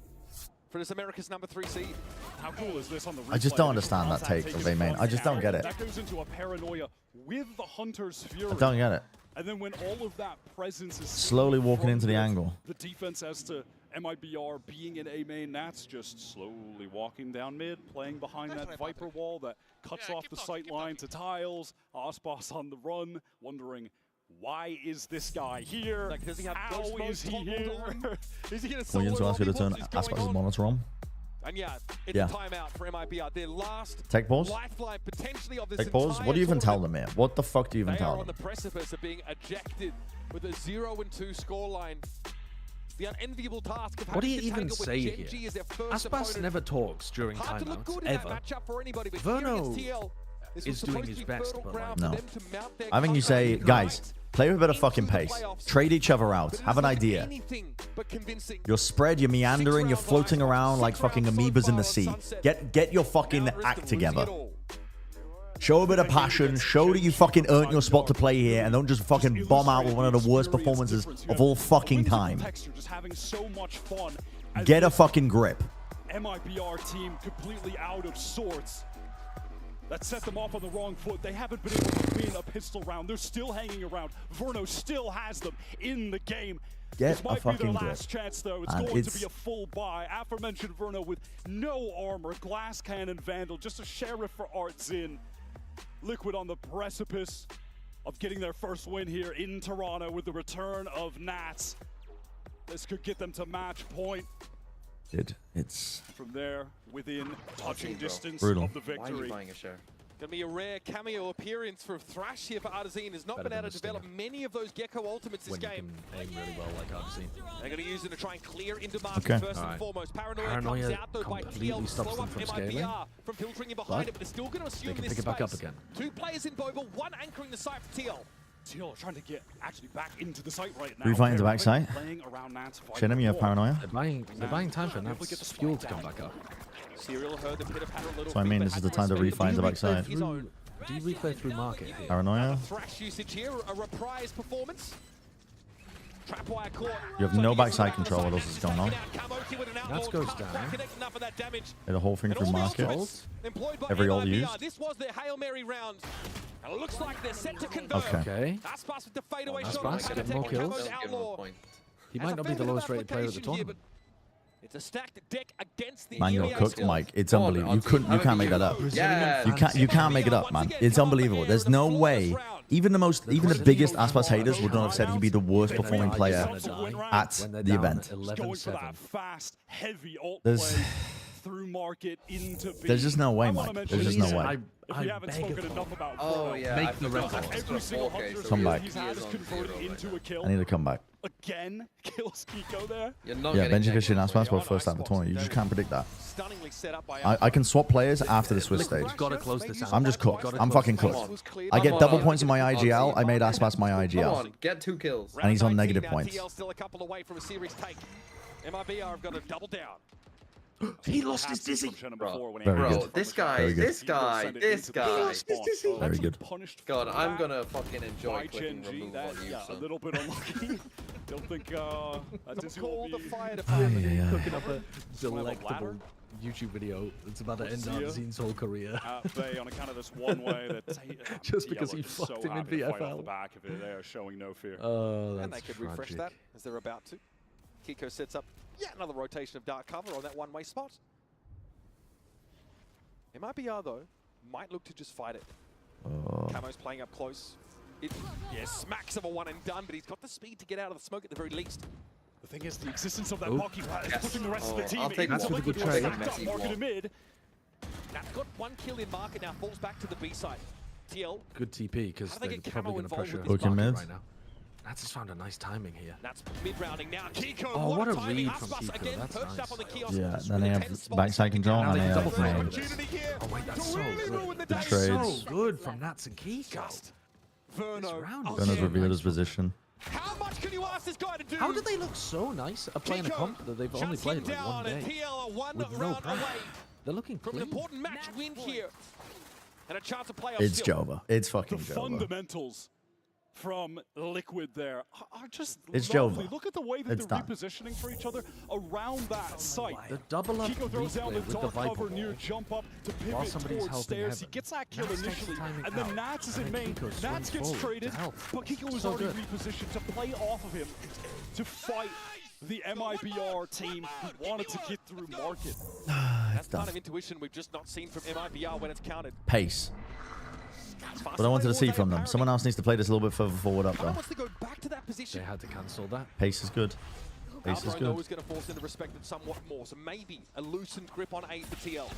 for this America's #3 seed. How cool is this on the I just replay? don't understand that Contact take taken that they made. once I just don't out. get it. That goes into a paranoia with the Hunter's Fury. I don't get it. And then when all of that presence is Slowly walking into the from angle. the defense as to MIBR being in A main, Nats just slowly walking down mid, playing behind that Viper wall that cuts off the sight line to tiles. Aspas on the run, wondering, why is this guy here? Like, does he have How ghost mode is he toggled here? on? Is he gonna solo Williams will ask you to people? turn What is going Aspas's on? monitor on. And yeah, it's a timeout for MIBR. Their last Tech pause. lifeline potentially of this Tech pause. What do you even tell them here? What the fuck do you even They tell are on them? the precipice of being ejected with a 0-2 scoreline. The unenviable task of What do having you to even tackle say with here? Genji as their first Aspas opponent. never talks during Hard to look timeouts, good in ever. that matchup for anybody, but here Verno against TL, this was is doing supposed his to be best, fertile but ground No. for them to mount their I think you say, comeback. guys, play with a bit of fucking pace. Trade each other out. Have an idea. Anything but convincing. You're spread, you're meandering, you're floating around like fucking amoebas in the sea. Get your fucking act together. Show a bit of passion. Show that you fucking earned your spot to play here, and don't just fucking bomb out with one of the worst performances of all fucking time. Just having so much fun. Get a fucking grip. MIBR team completely out of sorts. That set them off on the wrong foot. They haven't been able to win a pistol round. They're still hanging around. Verno still has them in the game. Get This a might be fucking their grip. last chance, though. It's And going to it's- be a full buy. Aforementioned Verno with no armor, glass cannon Vandal, just a sheriff for Artzin. Liquid on the precipice of getting their first win here in Toronto with the return of Nats. This could get them to match point. It's From there, within touching distance brutal. of the victory. Why are you buying a share? Gonna be a rare cameo appearance for Thrash here for Artazine. Has not Better been able than to the develop many of those Gecko ultimates this When you game. can aim really well like I've seen. They're gonna use it to try and clear into market Okay. first and Alright. foremost. Paranoia Paranoia comes out though by completely TL, stops slow them up from MIBR scaling. from filtering in behind But it, but they're still gonna assume they can this pick it back up space. again. 2 players in Boba, 1 anchoring the site for TL. TL trying to get actually back into the site right now. Refight into They're backside. playing around Nats fight Shannon, you have more. paranoia? They're buying time for Nat's fuel to come back up. Serial heard the pitter patter a little So I mean, this is the time to refight into backside. Do you replay through market here? Paranoia. Thrash usage here, a reprise performance. Trapwire caught. You have no backside control. What else is going on? Nats goes down. Hit a whole thing through market. Every ult used. This was their Hail Mary round. And it looks like they're set to convert. Okay. Aspas with the fadeaway shot. Aspas get more kills. He might not be the lowest rated player of the tournament. It's a stacked deck against the Mango EMEA cooked, squad. Mike. It's unbelievable. You can't make that up. Yeah. You can't make it up, man. It's unbelievable. There's no way. Even the biggest Aspas haters would not have said he'd be the worst performing player at the event. Going for that fast, heavy ult There's- play through market into B. There's just no way, I wanna Mike. mention There's just no this, way. If we haven't spoken enough about Oh, Verno, yeah. Make the record. every single 100 Come back. he's had is converted into a kill. I need to come back. Again, kills Kiko there. You're not Yeah, getting Benji Fish and Aspas were first out of the tournament. You just can't predict that. I can swap players after the Swiss stage. You've got to close this out. I'm just cooked. Gotta I'm close fucking this cooked. out. I get Come double on. points in my IGL. I made Aspas my Come IGL. on, get 2 kills. And he's on 19 negative now, points. TL still a couple away from a series take. MIBR have got to double down. He lost his dizzy. Very Bro, good. this guy, Very good. this guy. Very good. God, I'm gonna fucking enjoy By clicking Gen G, remove that, on you, yeah, a son. little bit unlucky. Don't think that Dizzy will be... Cooking up a ladder. delectable YouTube video that's about to end See ya. Artzine's whole career. Bay on account of this one way that Just because Yellow he is so fucked him in happy to fight off VFL. the back of it. They are showing no fear. Oh, And that's they could refresh tragic. that as they're about to. Kiko sets up yet another rotation of dark cover on that one-way spot. MIBR, though, might look to just fight it. Camo's playing up close. It smacks of a one and done, but he's got the speed to get out of the smoke at the very least. The thing is, the existence of that Oh. pocky plat is pushing the rest of the team I'll take into one. Liquid, That's a good stacked trade. up market and mid. Nat's got 1 kill in market now, falls back to the B side. TL, Good TP because How do they they're get probably Camo going to involved pressure with this Hook market in mid. right now. Nats has found a nice timing here. Nat's mid-rounding now. Kiko, Oh, what a timing. read from Aspas Kiko. again, That's perched nice. up on the kiosk. Yeah, Just then they really have tense backside spots. control Now and they they can have double play. Opportunity here. Oh wait, that's so good. Good That's trades. so good from Nats and Kiko. Just Verno. round is Gunner's Yeah. revealed his position. How much can you ask this guy to do? How do they look so nice at playing a comp that they've only Shuts him played like down, one and day? TL are one with no round prep. away They're looking from an clean. important match win here. And a chance to play off It's still. Jova. It's The fucking Jova. fundamentals from Liquid there are just It's lovely. Jova. Look at the way that It's they're done. repositioning for each other around that site. The double up Kiko throws down replay the with the dark Viper cover near ball jump up to while pivot somebody's towards helping stairs. He Heaven. gets that kill Nats takes initially, the timing and then out, Nats is and in then main. Kiko Nats swings gets forward to traded, help. but Kiko was So already good. repositioned to play off of him to fight the MIBR team who wanted to get through market. That's done. kind of intuition we've just not seen from MIBR when it's counted. Pace. What I wanted to see from them. Someone else needs to play this a little bit further forward up, though. Wants to go back to that position. They had to cancel that. Pace is good. Ace is Alpro good. knows going to force into respected somewhat more, so maybe a loosened grip on A for TL.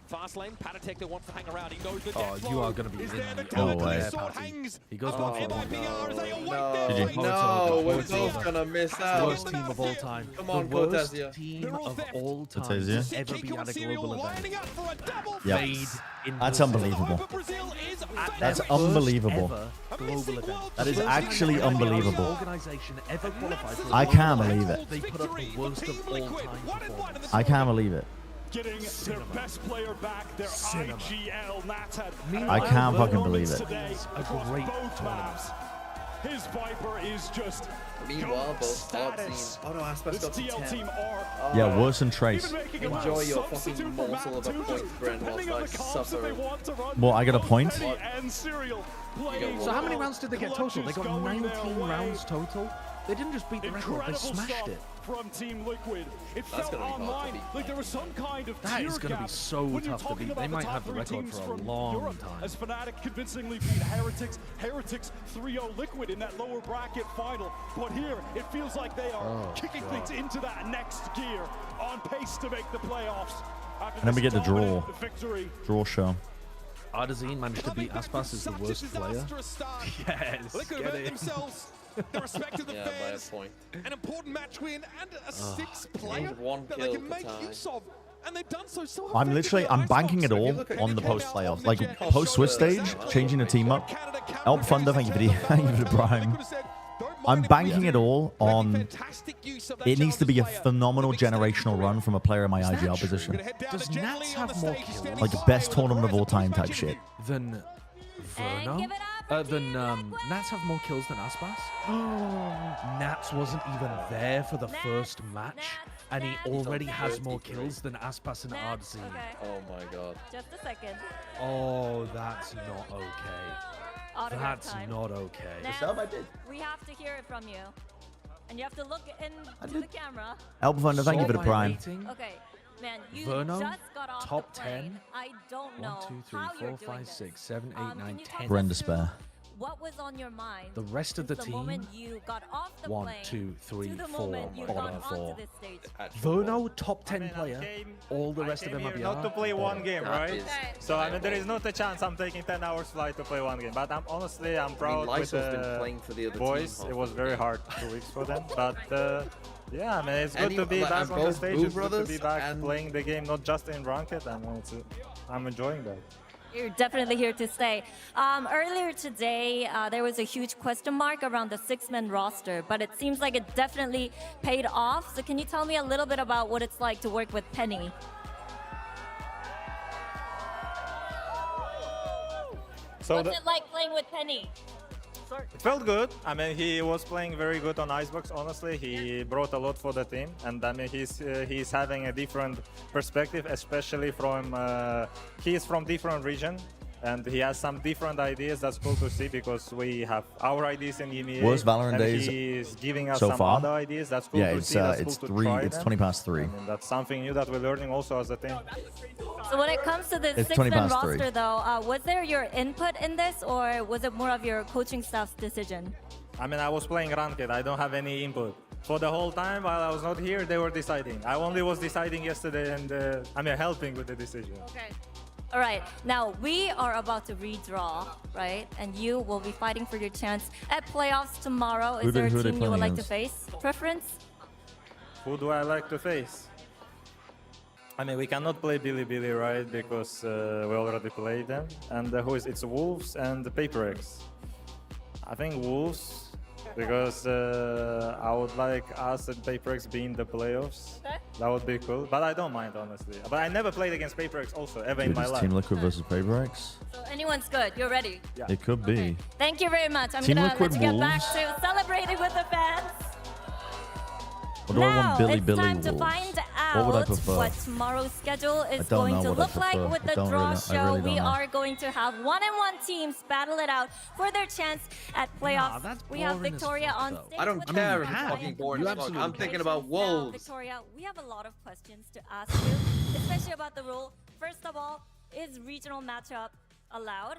Fast lane, Patatech that wants to hang around. He knows the death you are blow going to be is in there. The the Deadly way. Sword hangs. He goes above 1 for 1. MIBR as they await No, their fate. no, we're both gonna miss out. Worst team of all time. Come on, the worst Cortezia. team of all time Cortezia. to ever be at a global event. Yep. Fade in That's Brazil. unbelievable. At That's their unbelievable. first ever global event. That is First actually time any unbelievable. Organization ever qualified for a I global can't event. believe it. They put up the worst of all time performance. I can't believe it. Getting their best player back, their IGL Natad. I can't fucking believe it. Today, A great both maps. His Viper is just Meanwhile, both hard status. scenes. Oh no, Aspas This got to TL 10. team are Yeah, worse than Trace. Enjoy your fucking morsel of a point, Bren, whilst I suffer. Well, I got a point. So how many rounds did they get total? They got 19 rounds total. They didn't just beat the record, they smashed it. From Team Liquid. It That's felt gonna be hard to online beat. like there was some kind of That is tear going to be gap so when you're tough to talking beat. about They might top have the three record teams for a from long Europe, time. As Fnatic convincingly beat Heretics. Heretics 3-0 Liquid in that lower bracket final. But here, it feels like they are kicking things into that next gear, on pace to make the playoffs. And then we get the draw. Draw show. Ardazine managed to beat Aspas as the worst player. Yes, Liquid get earned it. themselves the respect of the Yeah, by a fans, point. an important match win, and a sixth player Need one that they kill can per make time. use of. And they've done so I'm literally, I'm banking it all on the post playoffs. Like, post Swiss stage, changing the team up. Elp Thunder, thank you for the, thank you for the prime. I'm banking it all on, it needs to be a phenomenal generational run from a player in my IGL position. Does Nats have more kills? Like, best tournament of all time type shit. Than Verno? Nats have more kills than Aspas? Nats wasn't even there for the first match, and he already has more kills than Aspas and Ardazine. Oh my god. Just a second. Oh, that's not okay. Autograph That's time. not okay. Nats, we have to hear it from you. And you have to look into the camera. Elp Thunder, thank you for the prime. Okay, man, you Verno, just got off top the plane. 10. I don't know 1, 2, 3, how you're 4, doing 5, this. 6, 7, 8, 9, Can you 10. Brenda Spare. What was on your mind? The rest of the since team, moment you got off the 1, plane 2, 3, to the 4, moment you bottom got 4. onto this stage. Verno, top 10 player. All the rest of them are Not to play one game, right? is So I mean, there is not a chance I'm taking 10 hours flight to play one game. But I'm honestly, I'm proud with Lysol's been the playing for the other boys. team. It was very hard 2 weeks for them, but yeah, I mean, it's good to be And back on the both stage. Boo It's good to brothers be back and- playing the game, not just in ranked. I mean, I'm enjoying that. You're definitely here to stay. Earlier today, there was a huge question mark around the six-man roster, but it seems like it definitely paid off. So can you tell me a little bit about what it's like to work with Penny? So What's it like playing with Penny? it felt good. I mean, he was playing very good on Icebox. Honestly, he brought a lot for the team, and I mean, he's having a different perspective, especially from he is from different region, and he has some different ideas. That's cool to see because we have our ideas in EMEA. Worst Valorant and days he's giving us so some far? other ideas. That's cool Yeah, to it's see. That's it's cool to 3. try It's them. 20 past 3. I mean, that's something new that we're learning also as a team. So when it comes to the It's 20 six-man past 3. roster, though, was there your input in this, or was it more of your coaching staff's decision? I mean, I was playing ranked. I don't have any input. For the whole time while I was not here, they were deciding. I only was deciding yesterday and I mean, helping with the decision. Okay. All right. Now, we are about to redraw, right? And you will be fighting for your chance at playoffs tomorrow. Is there a who are they team you would playing like to against? face? Preference? Who do I like to face? I mean, we cannot play Billy Billy, right? Because we already played them. And who is it's Wolves and the Paper X. I think Wolves, because I would like us and Paper X be in the playoffs. Okay. That would be cool. But I don't mind, honestly. But I never played against Paper X also, ever in Dude, my it's life. Team Liquid versus Paper X. So anyone's good. You're ready. It could be. Thank you very much. I'm Team going to Liquid let you get back Wolves. to celebrating with the fans. Or do I Now, want Billy it's Billy time to Wolves? find What would I out prefer? what tomorrow's schedule is don't going know to what I look like prefer. with I the don't draw really- I show. really don't We know. are going to have one-on-one teams battle it out for their chance at playoffs. that's we have boring as Victoria fuck, on though. stage. I don't with care us. if it's fucking boring You as fuck. absolutely I'm thinking about Now, Wolves. Victoria, we have a lot of questions to ask you, especially about the rule. First of all, is regional matchup allowed?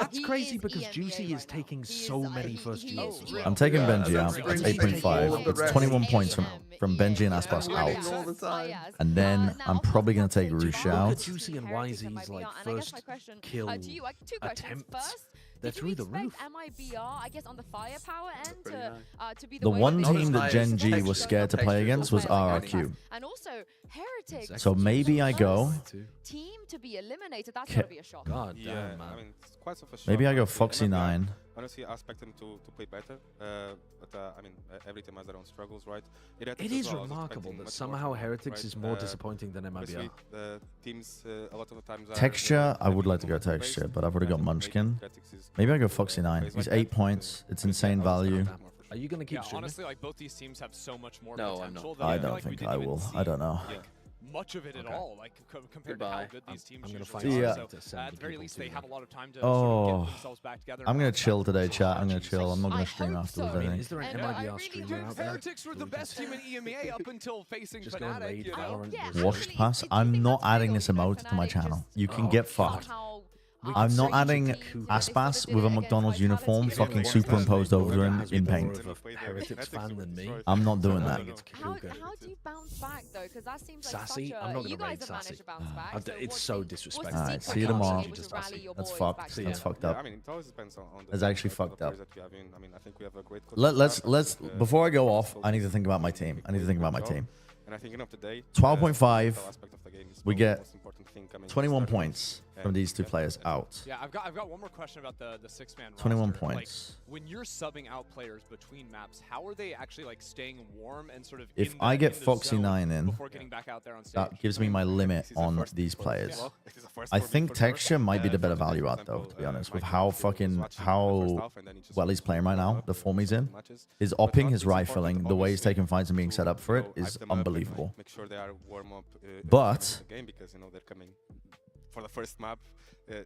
That's crazy because Juicy is taking so many first years. I'm taking Benji out. That's 8.5. That's 21 points from Benji and Aspas out. And then I'm probably going to take Roosh out. Juicy and YZ's like first kill attempts. They're through the roof. MIBR, I guess, on the firepower end to be The one team that Gen G was scared to play against was RRQ. And also Heretics. So maybe I go. Team to be eliminated. That's gotta be a shock. God damn, man. I mean, it's quite of a shock. Maybe I go Foxy9. Honestly, I expect them to play better. But I mean, every team has their own struggles, right? It is remarkable that somehow Heretics is more disappointing than MIBR. Teams a lot of the times Texture, I would like to go Texture, but I've already got Munchkin. Maybe I go Foxy9. He's 8 points. It's insane value. Are you going to keep streaming? Honestly, like both these teams have so much more No, potential. I'm not. I don't think I will. I don't know. Much of it at all, like compared to how good these teams usually find are. So at the very least, they have a lot of time to sort of get themselves back together. I'm gonna chill today, chat. I'm gonna chill. I'm not gonna stream afterwards. I think. Is there an MIBR streamer out there? Heretics were the best team in EMEA up until facing Fnatic. You know? Washed pass. I'm not adding this emote to my channel. You can get fucked. I'm not adding Aspas with a McDonald's uniform fucking superimposed over him in paint. Heretics fan than me. I'm not doing that. How do you bounce back though? Because that seems like Sassy? such a... I'm not going you to guys raid have Sassy. managed to bounce back. So It's so disrespectful. Alright, see you tomorrow. That's fucked. That's fucked up. That's actually fucked up. Let's before I go off, I need to think about my team. I need to think about my team. 12.5. We get 21 points from these two players out. Yeah, I've got one more question about the 6-man roster. 21 points. Like, when you're subbing out players between maps, how are they actually like staying warm and sort of If I get Foxy 9 in, before getting back out there on stage? that gives me my limit on these players. I think Texture might be the better value out though, to be honest, with how well he's playing right now, the form he's in. His opping, his rifling, the way he's taking fights and being set up for it is unbelievable. But for the first map,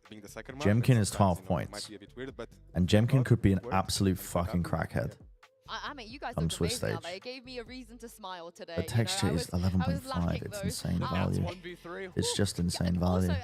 being the second map, Jemkin is 12 points. And Jemkin could be an absolute fucking crackhead. I mean, you guys look amazing now. They gave me a reason to smile today. The texture is 11.5. It's insane value. It's just insane value. Also,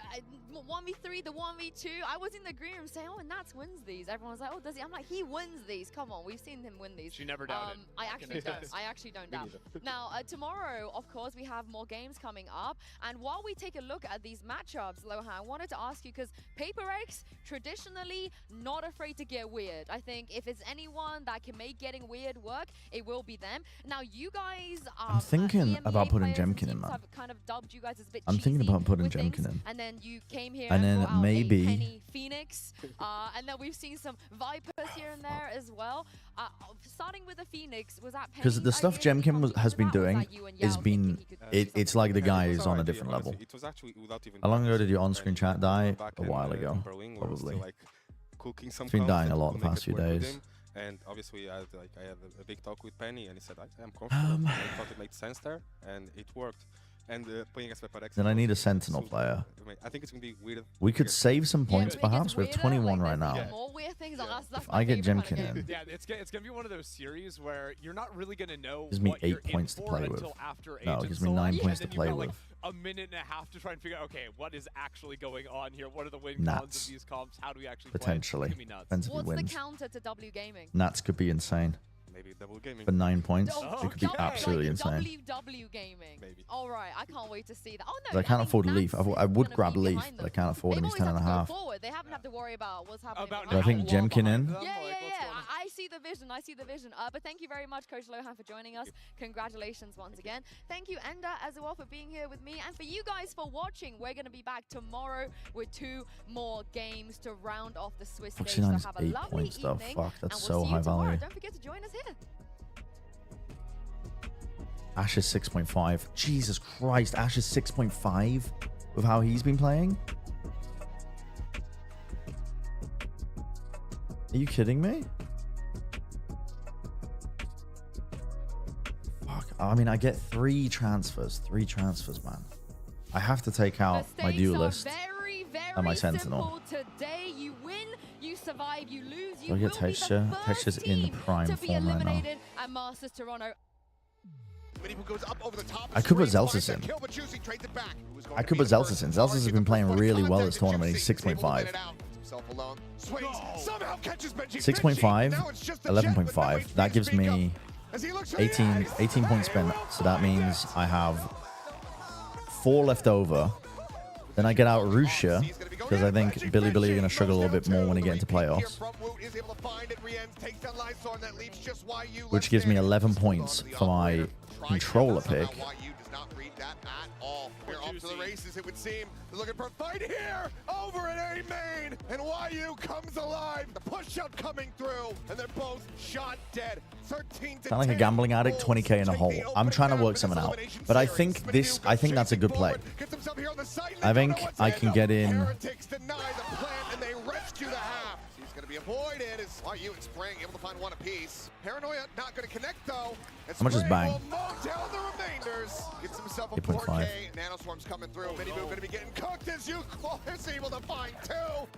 1v3, the 1v2, I was in the green room saying, oh, and Nats wins these. Everyone was like, oh, does he? I'm like, he wins these. Come on, we've seen him win these. She never doubted. I actually don't. I actually don't doubt. Now, tomorrow, of course, we have more games coming up. And while we take a look at these matchups, Lohan, I wanted to ask you, because PaperX, traditionally, not afraid to get weird. I think if it's anyone that can make getting weird work, it will be them. Now, you guys are... I'm thinking about putting Jemkin in, man. Kind of dubbed you guys as a bit I'm thinking about putting Jemkin in. And then you came here and then maybe Penny Phoenix, and then we've seen some Vipers here and there as well. Starting with the Phoenix, was that because the stuff Jemkin has been doing is it's like the guy is on a different level. How long ago did your on-screen chat die? A while ago, probably. It's been dying a lot the past few days. And obviously, I had a big talk with Penny, and he said, I'm confident. I thought it made sense there, and it worked. And playing as PaperX. Then I need a Sentinel player. I think it's gonna be weird. We could save some points, perhaps. We have 21 right now. If I get Jemkin in, yeah, it's gonna be one of those series where you're not really gonna know. Gives me 8 points to play with. No, it gives me 9 points to play with. A minute and a half to try and figure out, okay, what is actually going on here? What are the win cons of these comps? How do we actually potentially play? Depends if he wins. What's the counter to W Gaming? Nats could be insane. Maybe double gaming. For 9 points, it could be absolutely insane. W Gaming. Maybe. All right, I can't wait to see that. Oh no, I can't afford Leaf. I would grab Leaf, but I can't afford him. He's 10.5. They haven't had to worry about what's happening. But I think Jemkin in. Yeah. I see the vision. I see the vision. But thank you very much, Coach Lohan, for joining us. Congratulations once again. Thank you, Enda, as well, for being here with me, and for you guys for watching. We're going to be back tomorrow with 2 more games to round off the Swiss stage. So have a 8 lovely points though. evening, Fuck, that's and so we'll see high you tomorrow. value. Don't forget to join us here. Ash is 6.5. Jesus Christ, Ash is 6.5 with how he's been playing? Are you kidding me? Fuck. I mean, I get 3 transfers. 3 transfers, man. I have to take out my duelist and my sentinel. Today, you win, you survive, you lose, Do I get texture? Texture's in prime form right now. At Masters Toronto. I could put Zelsis in. I could put Zelsis in. Zelsis has been playing really well this tournament. He's 6.5. 6.5, 11.5. That gives me 18 points spent. So that means I have 4 left over. Then I get out Russia, because I think Billy are going to struggle a little bit more when they get into playoffs. Which gives me 11 points for my controller pick. We're off to the races, it would seem. They're looking for a fight here over at A main, and YU comes alive. The push-up coming through, and they're both shot dead. 13 to Sound like a gambling addict, 20k in a hole. I'm trying to work something out, but I think that's a good play. I think I can get in. Heretics deny the plan, and they rescue the half. He's going to be avoided as YU and Spring able to find one apiece. Paranoia not going to connect though. And How much is Bang? will mow down the remainders. Gets himself a 8.5. 4K. Nanoswarm's coming through. MiniBoo going to be getting cooked as Uclaw is able to find 2.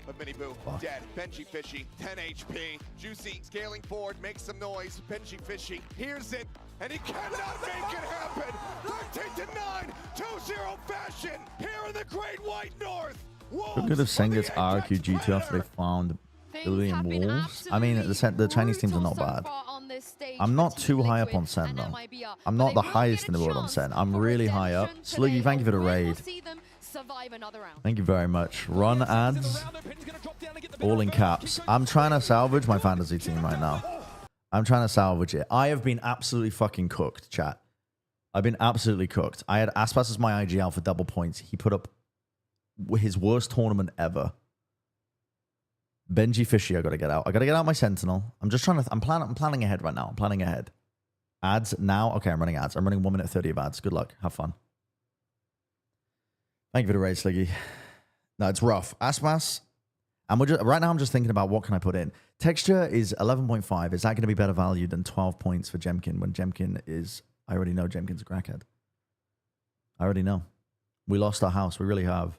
But MiniBoo dead. Benji Fishy, 10 HP. Juicy scaling forward, makes some noise. Benji Fishy hears it, and he cannot make it happen. 13 to 9, 2-0 fashion here in the Great White North. Look good if Sen gets RQG2 after they found Billy and Wolves. I mean, the Chinese teams are not bad. I'm not too high up on Sen, though. I'm not the highest in the world on Sen. I'm really high up. Sluggy, thank you for the raid. Thank you very much. Run ads. All in caps. I'm trying to salvage my fantasy team right now. I'm trying to salvage it. I have been absolutely fucking cooked, chat. I've been absolutely cooked. I had Aspas as my IGL for double points. He put up his worst tournament ever. Benji Fishy, I gotta get out. I gotta get out my Sentinel. I'm just trying to. I'm planning ahead right now. I'm planning ahead. Ads now. Okay, I'm running ads. I'm running 1 minute 30 of ads. Good luck. Have fun. Thank you for the raid, Sliggy. No, it's rough. Aspas. And right now I'm just thinking about what can I put in. Texture is 11.5. Is that going to be better value than 12 points for Jemkin when Jemkin is... I already know Jemkin's a crackhead. I already know. We lost our house. We really have.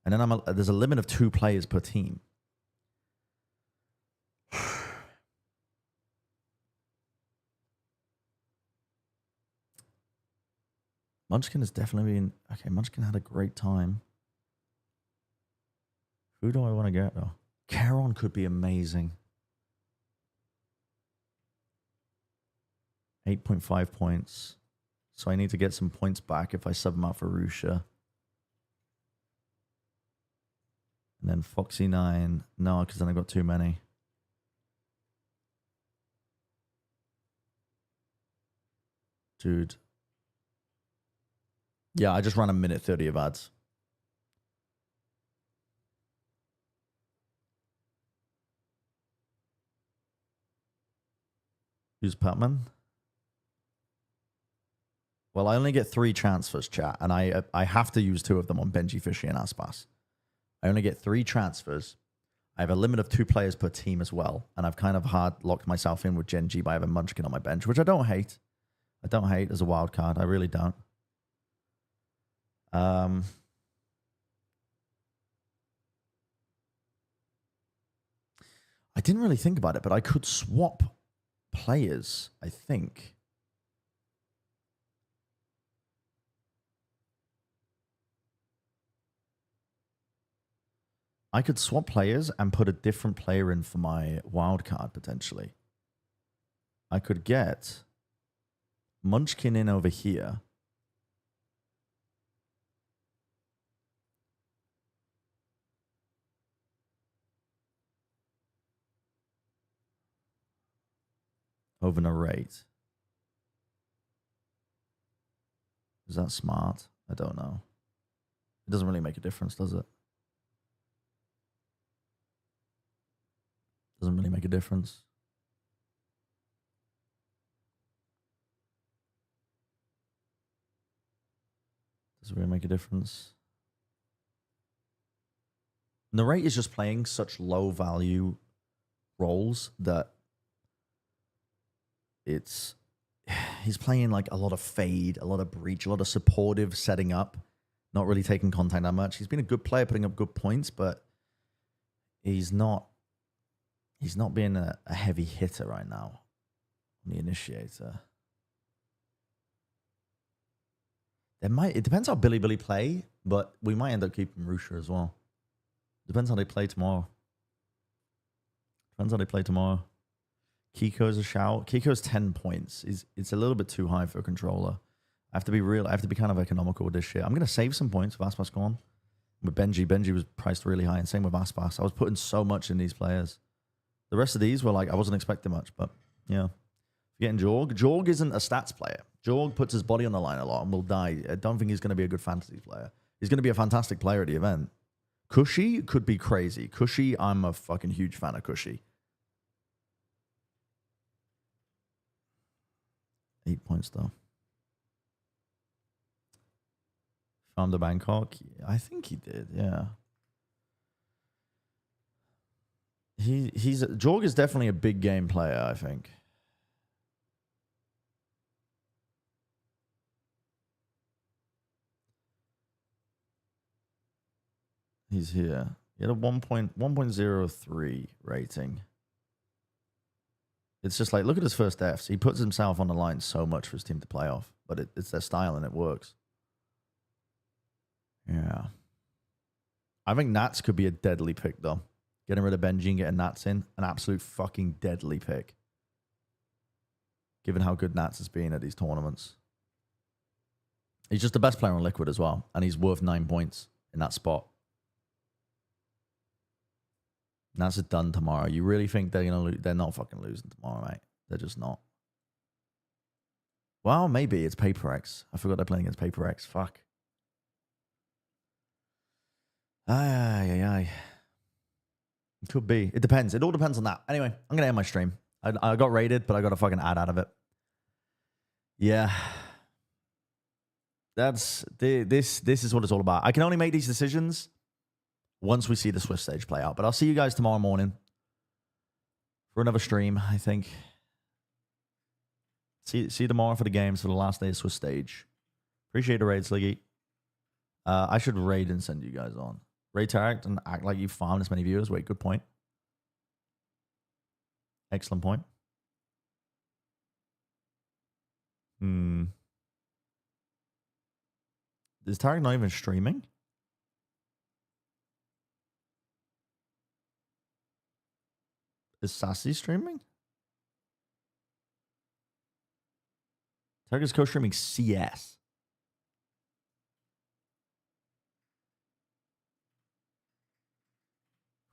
And then there's a limit of 2 players per team. Munchkin has definitely been... Okay, Munchkin had a great time. Who do I want to get, though? Caron could be amazing. 8.5 points. So I need to get some points back if I sub him out for Rusha. And then Foxy 9. No, because then I got too many. Dude. Yeah, I just ran 1 minute 30 of ads. Use Patman. Well, I only get 3 transfers, chat, and I have to use 2 of them on Benji Fishy and Aspas. I only get 3 transfers. I have a limit of 2 players per team as well, and I've kind of hard locked myself in with Gen G by having Munchkin on my bench, which I don't hate. I don't hate as a wild card. I really don't. I didn't really think about it, but I could swap players, I think. I could swap players and put a different player in for my wild card, potentially. I could get Munchkin in over here. Over narrate. Is that smart? I don't know. It doesn't really make a difference, does it? Doesn't really make a difference. Does it really make a difference? Narrate is just playing such low value roles that he's playing like a lot of fade, a lot of breach, a lot of supportive setting up, not really taking contact that much. He's been a good player, putting up good points, but he's not being a heavy hitter right now on the initiator. It depends how Billy play, but we might end up keeping Rusha as well. Depends how they play tomorrow. Kiko's a shout. Kiko's 10 points. It's a little bit too high for a controller. I have to be real. I have to be kind of economical with this shit. I'm going to save some points with Aspas gone. With Benji was priced really high, and same with Aspas. I was putting so much in these players. The rest of these were like, I wasn't expecting much, but yeah. Getting Jorg. Jorg isn't a stats player. Jorg puts his body on the line a lot and will die. I don't think he's going to be a good fantasy player. He's going to be a fantastic player at the event. Cushy could be crazy. Cushy, I'm a fucking huge fan of Cushy. 8 points though. Found the Bangkok? I think he did, yeah. Jorg is definitely a big game player, I think. He's here. He had a 1.03 rating. It's just like, look at his first Fs. He puts himself on the line so much for his team to play off, but it's their style and it works. Yeah. I think Nats could be a deadly pick, though. Getting rid of Benji and getting Nats in, an absolute fucking deadly pick. Given how good Nats has been at these tournaments. He's just the best player on Liquid as well, and he's worth 9 points in that spot. Nats is done tomorrow. You really think they're gonna lose? They're not fucking losing tomorrow, mate. They're just not. Well, maybe it's PaperX. I forgot they're playing against PaperX. Fuck. It could be. It depends. It all depends on that. Anyway, I'm going to end my stream. I got raided, but I got a fucking ad out of it. Yeah. This is what it's all about. I can only make these decisions once we see the Swift stage play out. But I'll see you guys tomorrow morning for another stream, I think. See you tomorrow for the games for the last day of Swift stage. Appreciate the raid, Sliggy. I should raid and send you guys on. Raid Tarek and act like you farmed this many viewers. Wait, good point. Excellent point. Is Tarek not even streaming? Is Sassy streaming? Tarek is co-streaming CS.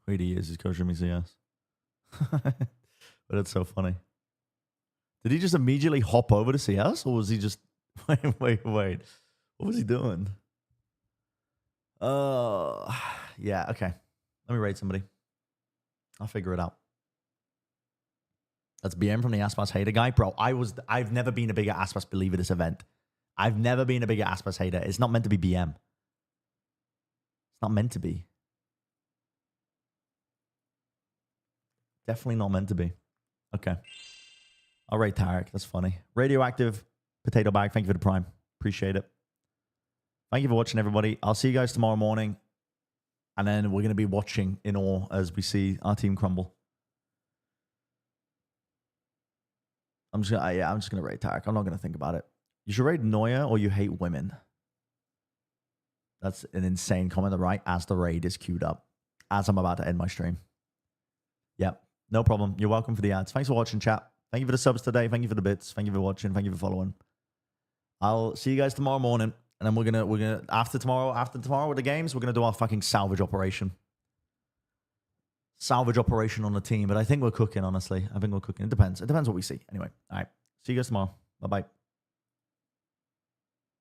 Wait, he is. He's co-streaming CS. But it's so funny. Did he just immediately hop over to CS? Or was he just... Wait. What was he doing? Yeah, okay. Let me raid somebody. I'll figure it out. That's BM from the Aspas hater guy. Bro, I've never been a bigger Aspas believer this event. I've never been a bigger Aspas hater. It's not meant to be BM. It's not meant to be. Definitely not meant to be. Okay. I'll rate Tarek. That's funny. Radioactive Potato Bag. Thank you for the prime. Appreciate it. Thank you for watching, everybody. I'll see you guys tomorrow morning. And then we're going to be watching in awe as we see our team crumble. I'm just going to rate Tarek. I'm not going to think about it. You should rate Noya or you hate women. That's an insane comment, right? As the raid is queued up. As I'm about to end my stream. Yep. No problem. You're welcome for the ads. Thanks for watching, chat. Thank you for the subs today. Thank you for the bits. Thank you for watching. Thank you for following. I'll see you guys tomorrow morning. And then we're gonna after tomorrow with the games, we're gonna do our fucking salvage operation. Salvage operation on the team. But I think we're cooking, honestly. I think we're cooking. It depends. It depends what we see. Anyway. All right. See you guys tomorrow. Bye-bye.